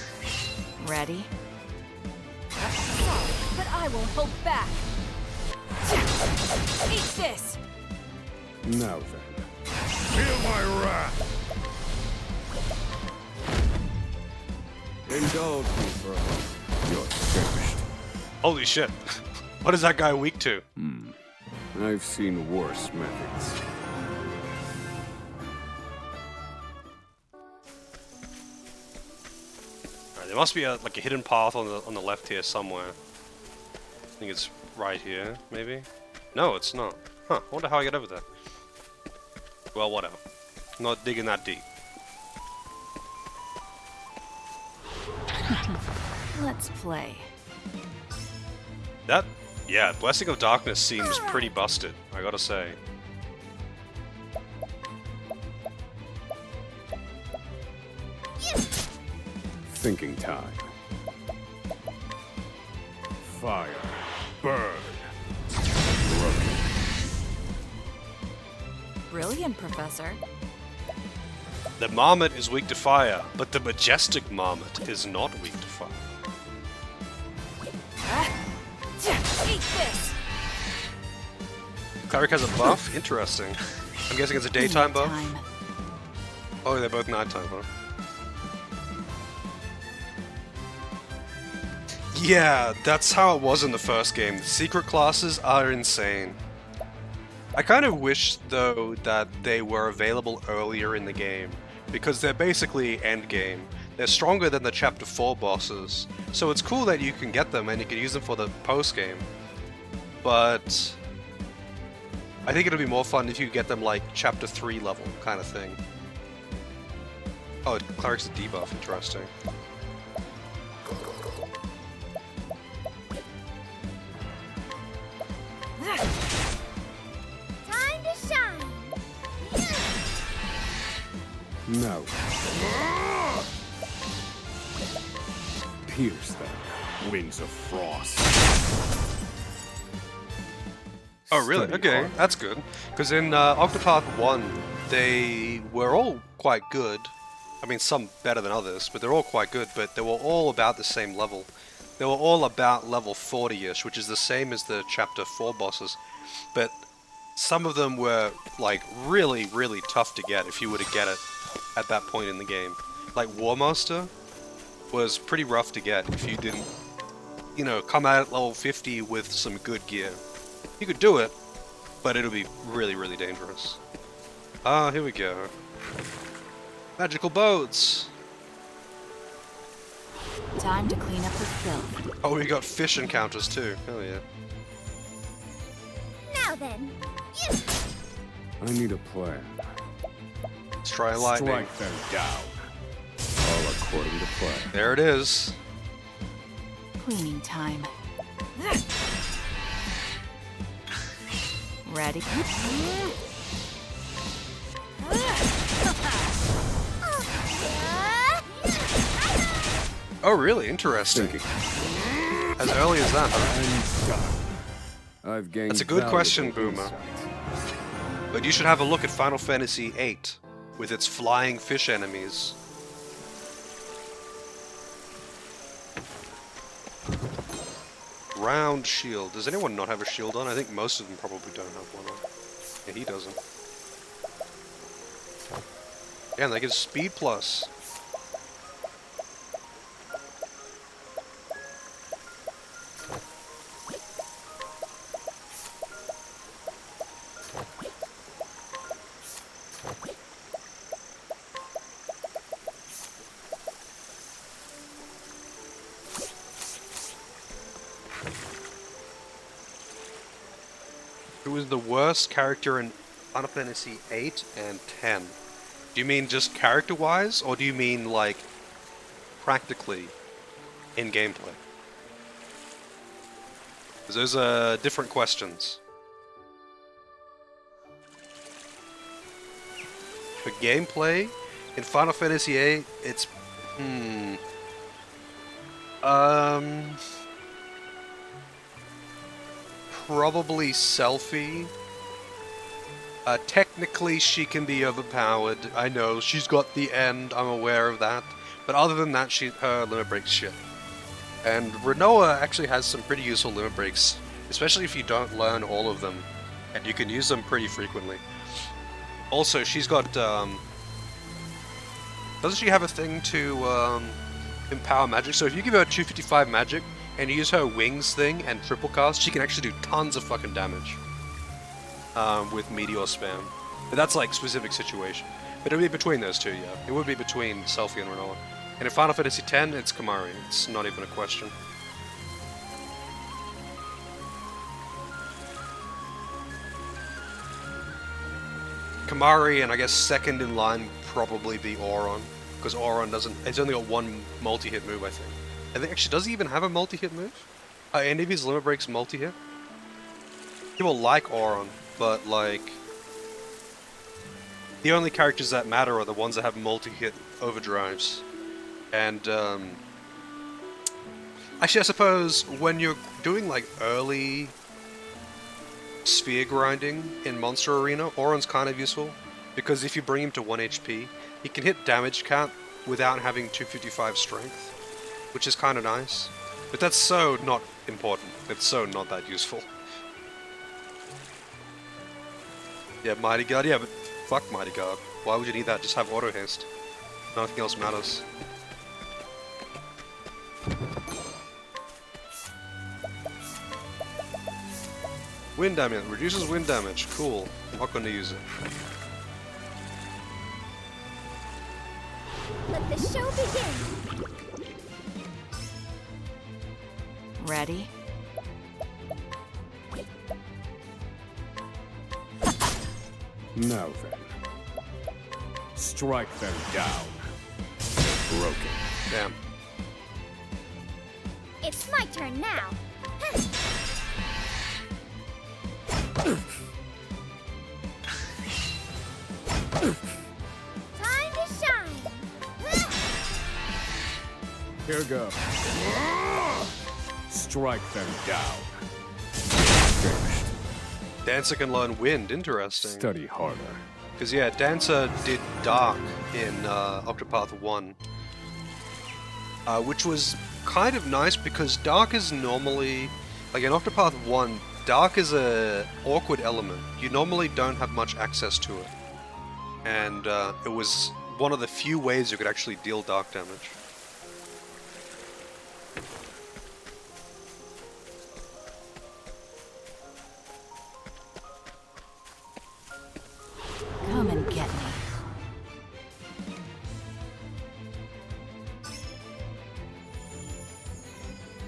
Ready? Sorry, but I will hold back. Eat this! Now then. Feel my wrath! indulge me for a moment. You're finished. Holy shit. What is that guy weak to? I've seen worse methods. Alright, there must be like a hidden path on the left here somewhere. I think it's right here, maybe? No, it's not. Huh, I wonder how I get over there. Well, whatever. Not digging that deep. Let's play. That, yeah, Blessing of Darkness seems pretty busted, I gotta say. Thinking time. Fire. Burn. Broken. Brilliant, Professor. The Marmot is weak to fire, but the Majestic Marmot is not weak to fire. Eat this! Cleric has a buff? Interesting. I'm guessing it's a daytime buff? Oh, they're both nighttime, huh? Yeah, that's how it was in the first game. The secret classes are insane. I kind of wish, though, that they were available earlier in the game, because they're basically endgame. They're stronger than the Chapter 4 bosses, so it's cool that you can get them and you can use them for the post-game. But I think it'll be more fun if you get them like Chapter 3 level kind of thing. Oh, Cleric's a debuff, interesting. Time to shine. No. Pierce them. Wings of frost. Oh, really? Steady Okay, heart. that's good. Because in Octopath 1, they were all quite good. I mean, some better than others, but they're all quite good, but they were all about the same level. They were all about level 40-ish, which is the same as the Chapter 4 bosses. But some of them were, like, really, really tough to get if you were to get it at that point in the game. Like, War Master was pretty rough to get if you didn't, you know, come out at level 50 with some good gear. You could do it, but it'll be really, really dangerous. Ah, here we go. Magical boats! Time to clean up the filth. Oh, we got fish encounters too. Hell yeah. Now then. I need a plan. Let's try lightning. Strike them down. All according to plan. There it is. Cleaning time. Ready? Oh, really? Interesting. As early as that, huh? I've gained That's a good question, valuable Boomer. insight. But you should have a look at Final Fantasy VIII, with its flying fish enemies. Round shield. Does anyone not have a shield on? I think most of them probably don't have one on. Yeah, he doesn't. Yeah, and they get speed plus. Who is the worst character in Final Fantasy 8 and 10? Do you mean just character-wise, or do you mean, like, practically in gameplay? Because those are different questions. For gameplay, in Final Fantasy 8, it's... Probably Selfie. Technically, she can be overpowered. I know, she's got the end, I'm aware of that. But other than that, her limit breaks shit. And Renoa actually has some pretty useful limit breaks, especially if you don't learn all of them. And you can use them pretty frequently. Also, she's got, doesn't she have a thing to, empower magic. So if you give her 255 magic and you use her wings thing and triple cast, she can actually do tons of fucking damage with meteor spam. But that's like specific situation. But it would be between those two, yeah. It would be between Selphie and Renoa. And in Final Fantasy X, it's Kamari. It's not even a question. Kamari, and I guess second in line would probably be Auron, because Auron doesn't. It's only got one multi-hit move, I think. I think actually, does he even have a multi-hit move? Are any of his limit breaks multi-hit? People like Auron, but like the only characters that matter are the ones that have multi-hit overdrives. And actually, I suppose when you're doing like early sphere grinding in Monster Arena, Auron's kind of useful, because if you bring him to 1 HP, he can hit damage cap without having 255 strength, which is kind of nice. But that's so not important. It's so not that useful. Yeah, Mighty Guard, yeah, but fuck Mighty Guard. Why would you need that? Just have auto haste. Nothing else matters. Wind damage. Reduces wind damage. Cool. I'm not going to use it. Let the show begin. Ready? Now then. Strike them down. Broken. Damn. It's my turn now. Time to shine. Here goes. Strike them down. Dancer can learn wind, interesting. Study harder. Because yeah, Dancer did Dark in Octopath 1. Which was kind of nice because Dark is normally, like in Octopath 1, Dark is a awkward element. You normally don't have much access to it. And it was one of the few ways you could actually deal dark damage. Come and get me.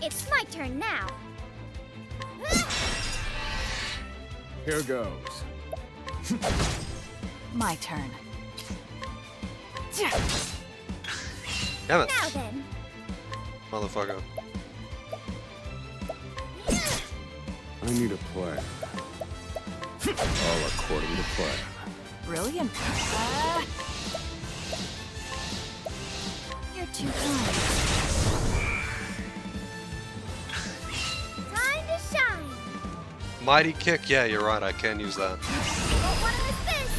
It's my turn now. Here goes. My turn. Damn it. Now then. Motherfucker. I need a plan. All according to plan. Brilliant. You're too kind. Time to shine. Mighty Kick, yeah, you're right, I can use that. Don't want to miss this.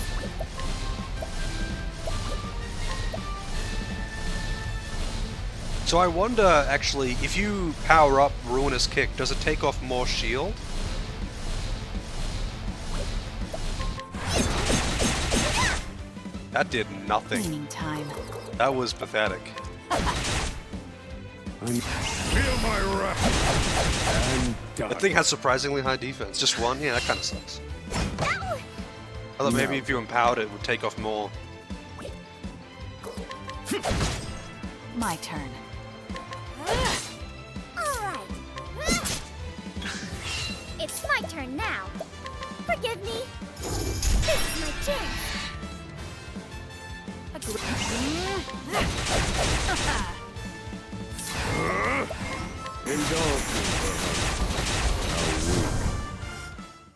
So I wonder, actually, if you power up Ruinous Kick, does it take off more shield? That did nothing. Cleaning time. That was pathetic. Feel my wrath. That thing has surprisingly high defense. Just one? Yeah, that kind of sucks. I thought maybe if you empowered it, it would take off more. My turn. Alright. It's my turn now. Forgive me. This is my chance. Indulge me,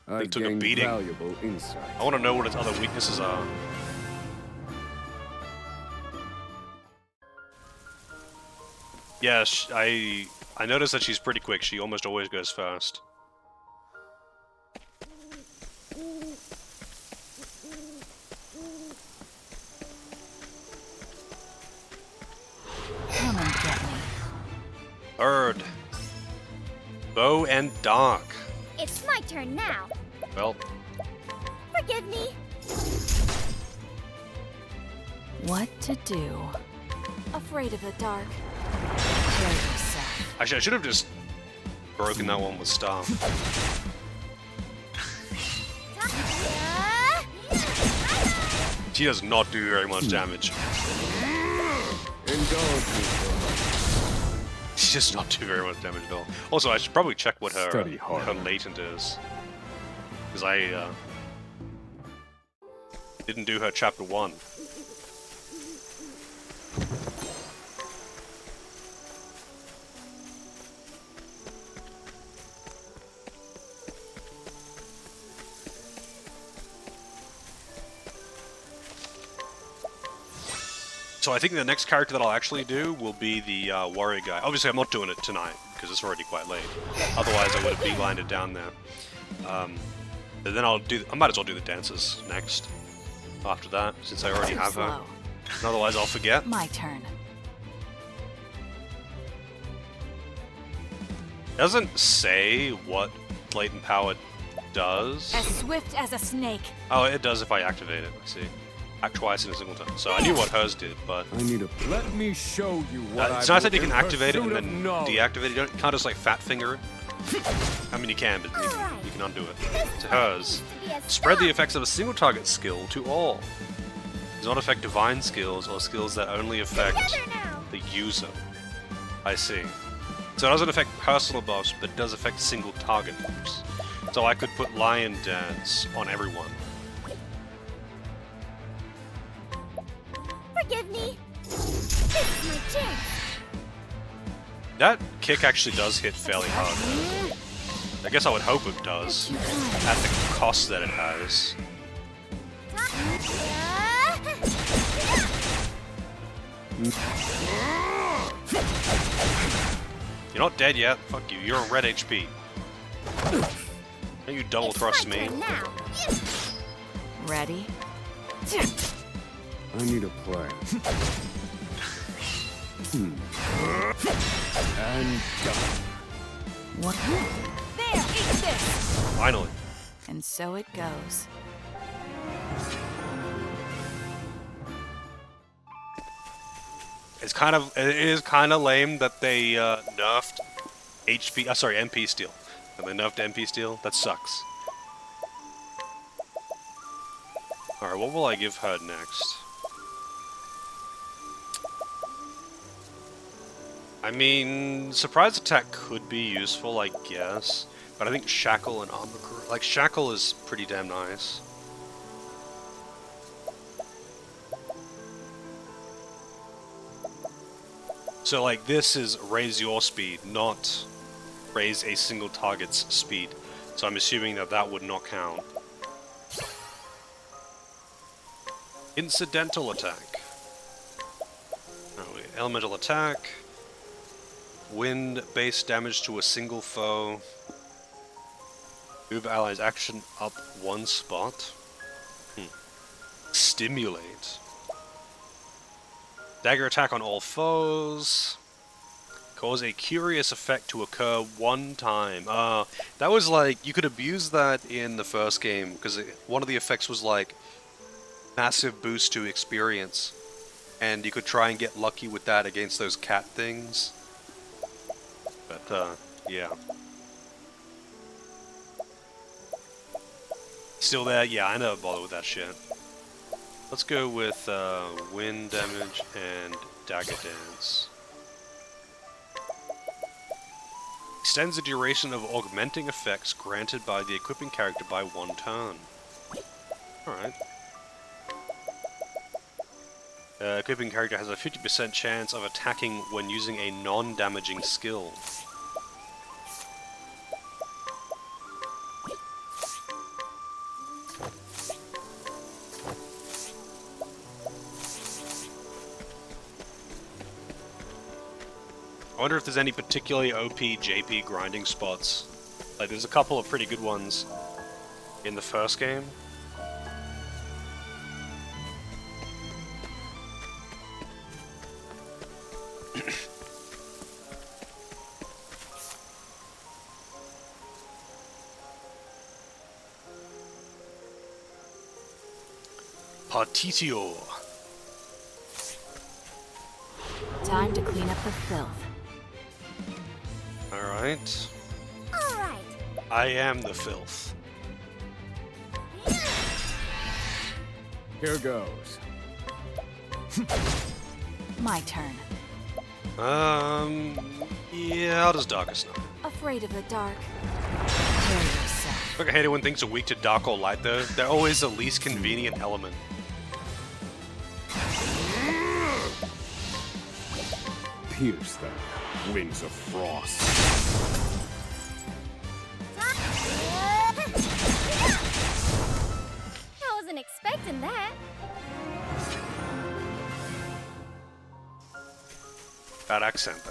They took a gained beating. valuable insight. I want to know what its other weaknesses are. Yeah, I noticed that she's pretty quick. She almost always goes fast. Come and get me. Bird. Bow and Dark. It's my turn now. Well, Forgive me. What to do? Afraid of the dark. Actually, I should have just broken that one with Star. She does not do very much damage. She does not do very much damage at all. Also, I should probably check what her latent is. Because I didn't do her chapter 1. So I think the next character that I'll actually do will be the warrior guy. Obviously, I'm not doing it tonight, because it's already quite late. Otherwise, I would have beelined it down there. But then I might as well do the dancers next. After that, since I already have her. Otherwise, I'll forget. My turn. Doesn't say what latent power does. As swift as a snake. Oh, it does if I activate it. I see. Act twice in a single time. So I knew what hers did, but I need a. Let me show you what it's nice that you can activate it and then deactivate it. You can't just like fat finger it. I mean, you can, but you can undo it. To hers, spread the effects of a single target skill to all. Does not affect divine skills or skills that only affect the user. I see. So it doesn't affect personal buffs, but does affect single target buffs. So I could put Lion Dance on everyone. Forgive me. This is my chance. That kick actually does hit fairly hard. I guess I would hope it does, at the cost that it has. You're not dead yet. Fuck you. You're on red HP. Don't you double thrust me. Ready? I need a plan. And done. What? There, eat this! Finally. And so it goes. It is kind of lame that they nerfed MP steel. And they nerfed MP steel. That sucks. All right, what will I give her next? I mean, surprise attack could be useful, I guess, but I think shackle and armor, like shackle is pretty damn nice. So like this is raise your speed, not raise a single target's speed. So I'm assuming that that would not count. Incidental attack. Elemental attack. Wind base damage to a single foe. Move allies action up one spot. Stimulate. Dagger attack on all foes. Cause a curious effect to occur one time. That was like, you could abuse that in the first game, because one of the effects was like massive boost to experience. And you could try and get lucky with that against those cat things. But, yeah. Still there? Yeah, I never bother with that shit. Let's go with wind damage and dagger dance. Extends the duration of augmenting effects granted by the equipping character by 1 turn. Alright. Equipping character has a 50% chance of attacking when using a non-damaging skill. I wonder if there's any particularly OP JP grinding spots. Like, there's a couple of pretty good ones in the first game. Partitio. Time to clean up the filth. Alright. Alright. I am the filth. Here goes. My turn. Yeah, I'll just Darkest Night. Afraid of the dark? Prepare yourself. Look, I hate it when things are weak to dark or light, though. They're always the least convenient element. Pierce them, wings of frost. I wasn't expecting that. Bad accent, though.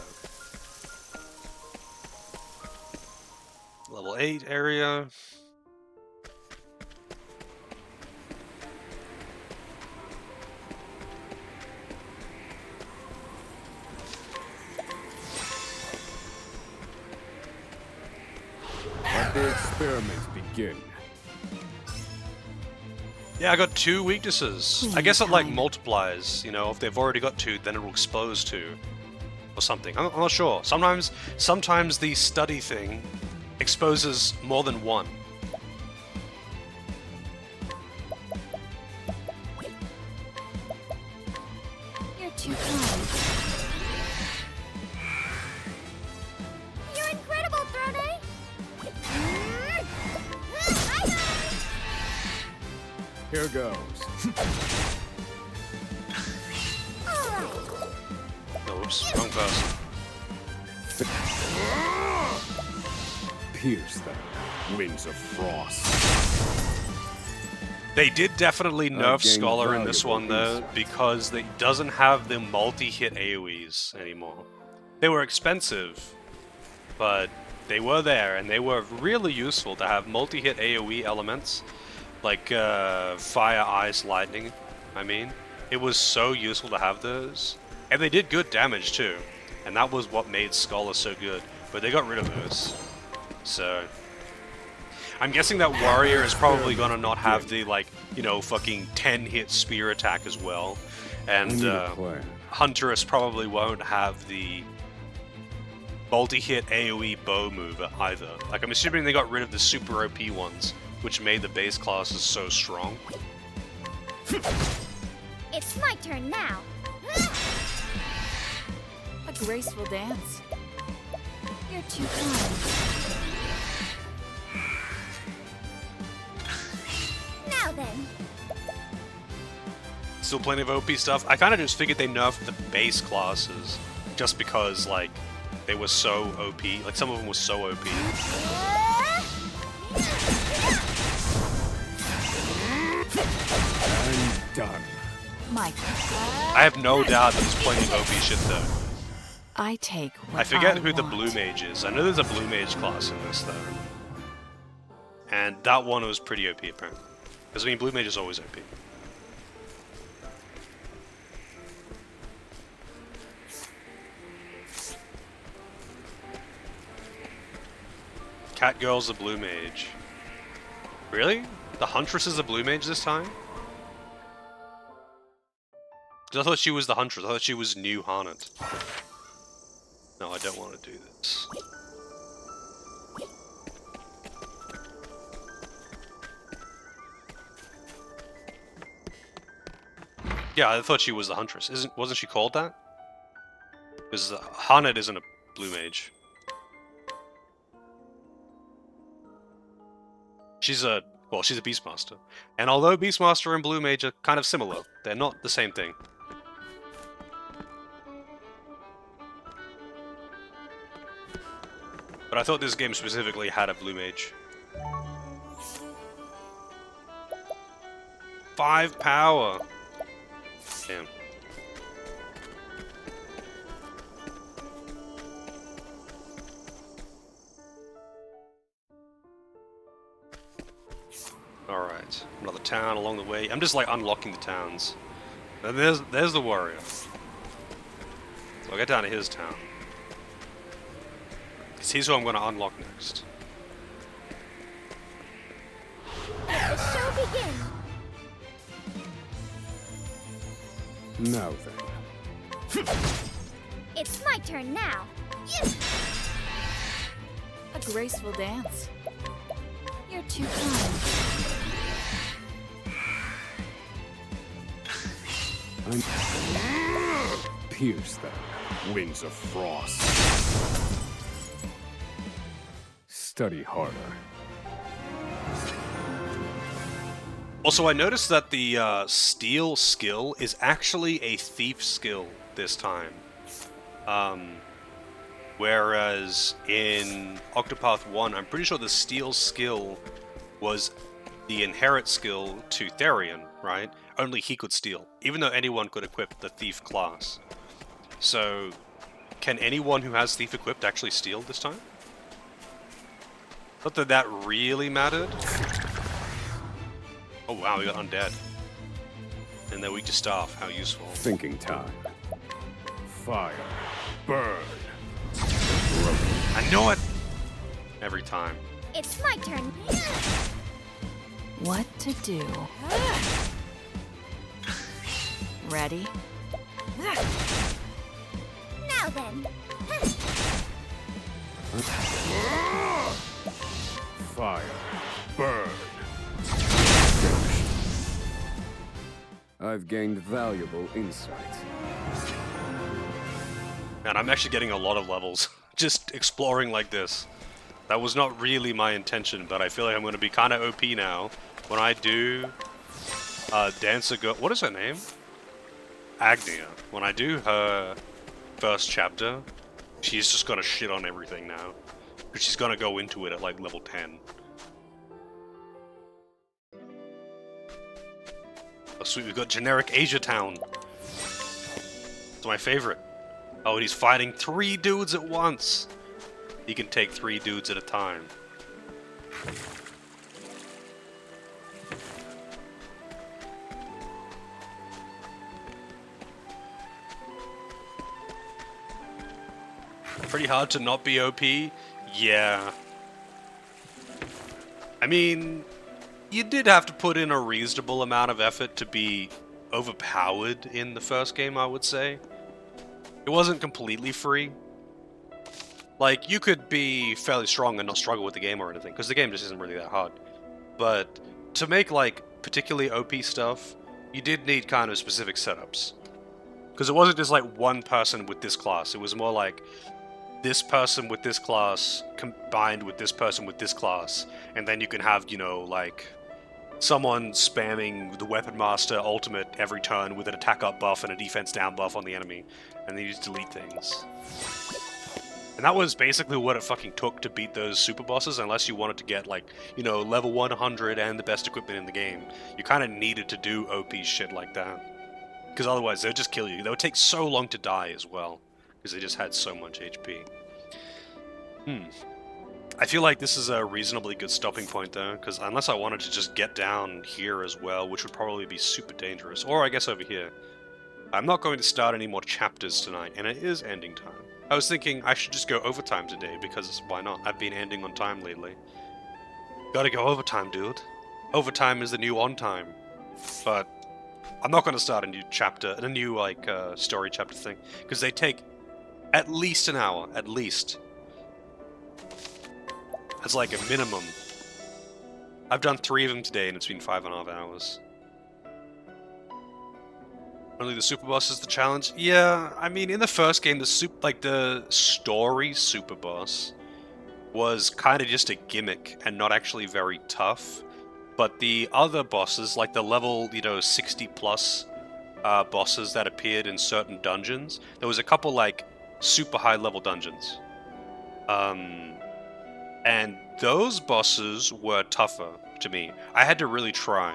Level 8 area. Let the experiments begin. Yeah, I got 2 weaknesses. I guess it like multiplies, you know, if they've already got 2, then it will expose 2. Or something. I'm not sure. Sometimes the study thing exposes more than 1. You're too kind. You're incredible, Throne! Here goes. Oops, wrong person. Pierce them, wings of frost. They did definitely nerf gained Scholar in this one, valuable though, because it doesn't have the multi-hit AoEs anymore. They were expensive, but they were there, and they were really useful to have multi-hit AoE elements, like fire, ice, lightning, I mean. It was so useful to have those. And they did good damage, too. And that was what made Scholar so good. But they got rid of those. So... I'm guessing that Warrior is probably gonna not have the, like, you know, fucking 10-hit spear attack as well. And Huntress probably won't have the multi-hit AoE bow move either. Like, I'm assuming they got rid of the super OP ones, which made the base classes so strong. It's my turn now. A graceful dance. You're too kind. Now then. Still plenty of OP stuff. I kind of just figured they nerfed the base classes just because, like, they were so OP. Like, some of them were so OP. I'm done. My I have no doubt that there's plenty of OP shit, though. I take what I forget who want. the blue mage is. I know there's a blue mage class in this, though. And that one was pretty OP, apparently. Because, I mean, blue mage is always OP. Catgirl's the blue mage. Really? The Huntress is the blue mage this time? 'Cause I thought she was the Huntress. I thought she was new Harnett. No, I don't want to do this. Yeah, I thought she was the Huntress. Wasn't she called that? Because Harnett isn't a blue mage. She's a Beastmaster. And although Beastmaster and Blue Mage are kind of similar, they're not the same thing. But I thought this game specifically had a Blue Mage. 5 power! Damn. Alright, another town along the way. I'm just like unlocking the towns. And there's the warrior. So I'll get down to his town. Because he's who I'm going to unlock next. Let the show begin. Now then. It's my turn now. A graceful dance. You're too kind. Pierce them, wings of frost. Study harder. Also, I noticed that the steal skill is actually a thief skill this time. Whereas in Octopath 1, I'm pretty sure the steal skill was the inherit skill to Therion, right? Only he could steal, even though anyone could equip the thief class. So, can anyone who has thief equipped actually steal this time? Not that that really mattered. Oh wow, we got undead. And they're weak to staff, how useful. Thinking time. Fire. Burn. I know it! Every time. It's my turn. What to do? Ready? Now then. Fire. Burn. I've gained valuable insight. Man, I'm actually getting a lot of levels. Just exploring like this. That was not really my intention, but I feel like I'm going to be kind of OP now. When I do Dancer Girl... What is her name? Agnia. When I do her first chapter, she's just going to shit on everything now. Because she's going to go into it at like level 10. Oh sweet, we've got generic Asia Town. It's my favorite. Oh, and he's fighting 3 dudes at once. He can take 3 dudes at a time. Pretty hard to not be OP? Yeah. I mean, you did have to put in a reasonable amount of effort to be overpowered in the first game, I would say. It wasn't completely free. Like, you could be fairly strong and not struggle with the game or anything, because the game just isn't really that hard. But to make, like, particularly OP stuff, you did need kind of specific setups. Because it wasn't just, like, one person with this class. It was more like this person with this class combined with this person with this class. And then you can have, you know, like, someone spamming the Weapon Master ultimate every turn with an attack up buff and a defense down buff on the enemy. And then you just delete things. And that was basically what it fucking took to beat those super bosses, unless you wanted to get, like, you know, level 100 and the best equipment in the game. You kind of needed to do OP shit like that. Because otherwise, they would just kill you. They would take so long to die as well, because they just had so much HP. I feel like this is a reasonably good stopping point, though, because unless I wanted to just get down here as well, which would probably be super dangerous, or I guess over here, I'm not going to start any more chapters tonight, and it is ending time. I was thinking I should just go overtime today, because why not? I've been ending on time lately. Gotta go overtime, dude. Overtime is the new on time. But I'm not going to start a new chapter, a new, like, story chapter thing, because they take at least an hour, at least. That's like a minimum. I've done 3 of them today, and it's been 5.5 hours. Only the super boss is the challenge? Yeah, I mean, in the first game, the story super boss was kind of just a gimmick and not actually very tough. But the other bosses, like the level, 60 plus bosses that appeared in certain dungeons, there was a couple, like, super high level dungeons. And those bosses were tougher to me. I had to really try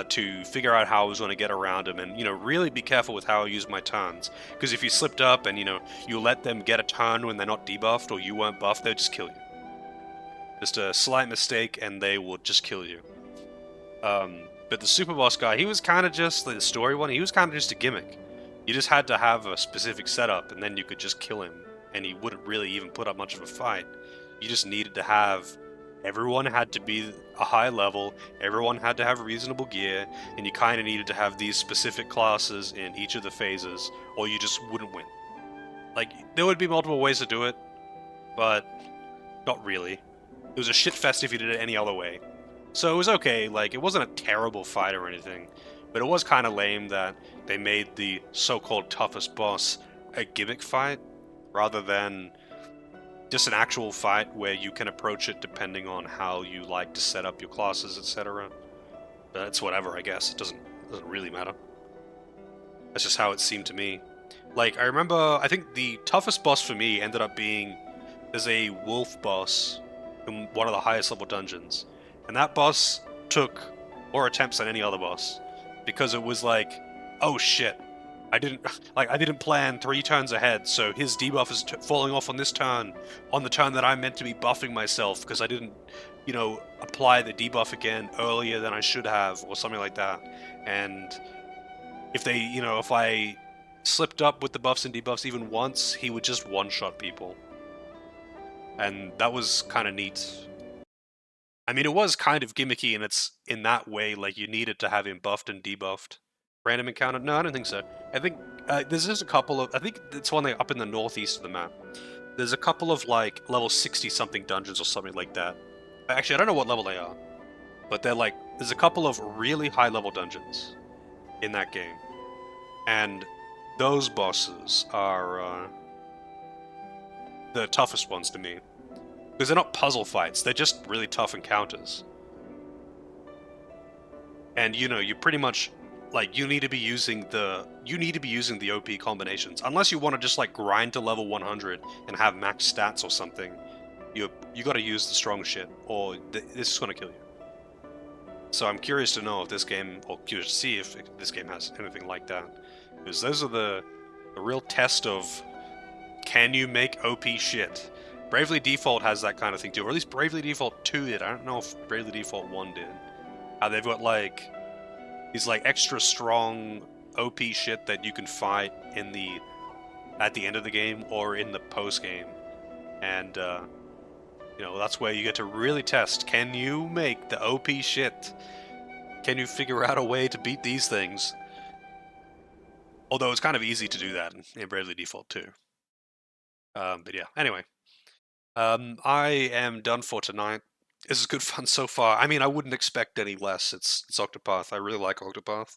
to figure out how I was going to get around them and, really be careful with how I use my turns. Because if you slipped up and, you let them get a turn when they're not debuffed or you weren't buffed, they'd just kill you. Just a slight mistake and they would just kill you. But the super boss guy, he was kind of just, the story one, he was kind of just a gimmick. You just had to have a specific setup and then you could just kill him. And he wouldn't really even put up much of a fight. You just needed to have... Everyone had to be a high level, everyone had to have reasonable gear, and you kind of needed to have these specific classes in each of the phases, or you just wouldn't win. Like, there would be multiple ways to do it, but not really. It was a shit fest if you did it any other way. So it was okay, like, it wasn't a terrible fight or anything, but it was kind of lame that they made the so-called toughest boss a gimmick fight, rather than just an actual fight where you can approach it depending on how you like to set up your classes, etc. But it's whatever, I guess. It doesn't really matter. That's just how it seemed to me. Like, I remember, I think the toughest boss for me ended up being, there's a wolf boss in one of the highest level dungeons. And that boss took more attempts than any other boss. Because it was like, oh shit, I didn't plan 3 turns ahead, so his debuff is falling off on this turn, on the turn that I'm meant to be buffing myself, because I didn't, apply the debuff again earlier than I should have, or something like that. And if I slipped up with the buffs and debuffs even once, he would just one-shot people. And that was kind of neat. I mean, it was kind of gimmicky, and it's in that way, like, you needed to have him buffed and debuffed. Random encounter? No, I don't think so. I think there's just a couple of... I think it's one up in the northeast of the map. There's a couple of, like, level 60-something dungeons or something like that. Actually, I don't know what level they are. But they're, like... There's a couple of really high-level dungeons in that game. And those bosses are the toughest ones to me. Because they're not puzzle fights, they're just really tough encounters. And you pretty much, like, you need to be using the OP combinations. Unless you want to just, like, grind to level 100 and have max stats or something, you gotta use the strong shit, or this is gonna kill you. So I'm curious to know if this game, or curious to see if this game has anything like that. Because those are the real test of, can you make OP shit? Bravely Default has that kind of thing too, or at least Bravely Default 2 did. I don't know if Bravely Default 1 did. They've got, like, these, like, extra strong OP shit that you can fight at the end of the game or in the post game. And, that's where you get to really test, can you make the OP shit? Can you figure out a way to beat these things? Although it's kind of easy to do that in Bravely Default 2. But yeah, anyway. I am done for tonight. This is good fun so far. I mean, I wouldn't expect any less. It's Octopath. I really like Octopath.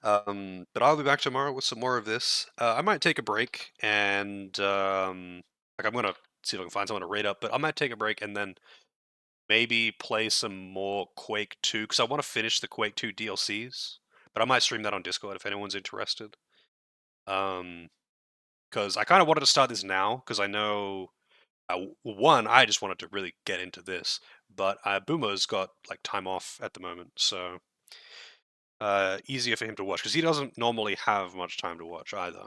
But I'll be back tomorrow with some more of this. I might take a break and I'm gonna see if I can find someone to rate up. But I might take a break and then maybe play some more Quake 2 because I want to finish the Quake 2 DLCs. But I might stream that on Discord if anyone's interested. Because I kind of wanted to start this now because I know. One, I just wanted to really get into this, but Boomer's got, like, time off at the moment, so easier for him to watch because he doesn't normally have much time to watch either.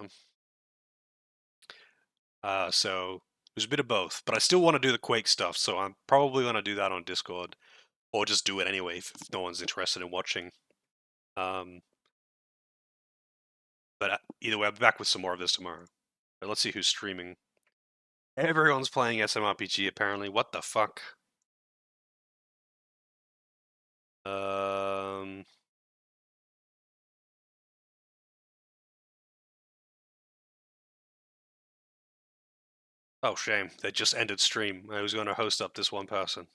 So there's a bit of both, but I still want to do the Quake stuff, so I'm probably going to do that on Discord, or just do it anyway if no one's interested in watching. But either way, I'll be back with some more of this tomorrow. But let's see who's streaming. Everyone's playing SMRPG apparently. What the fuck? Oh, shame. They just ended stream. I was going to host up this one person.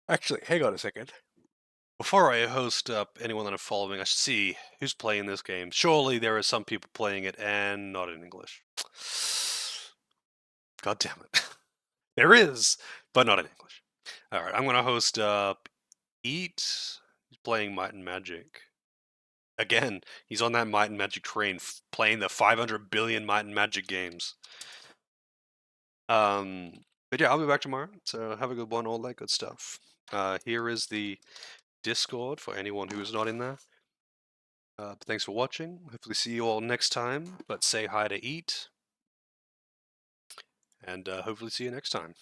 Actually, hang on a second. Before I host up anyone that I'm following, I should see who's playing this game. Surely there are some people playing it and not in English. God damn it. There is, but not in English. Alright, I'm going to host up Eat. He's playing Might and Magic. Again, he's on that Might and Magic train, playing the 500 billion Might and Magic games. But yeah, I'll be back tomorrow, so have a good one, all that good stuff. Here is the Discord for anyone who is not in there. But thanks for watching. Hopefully see you all next time, but say hi to Eat. And hopefully see you next time.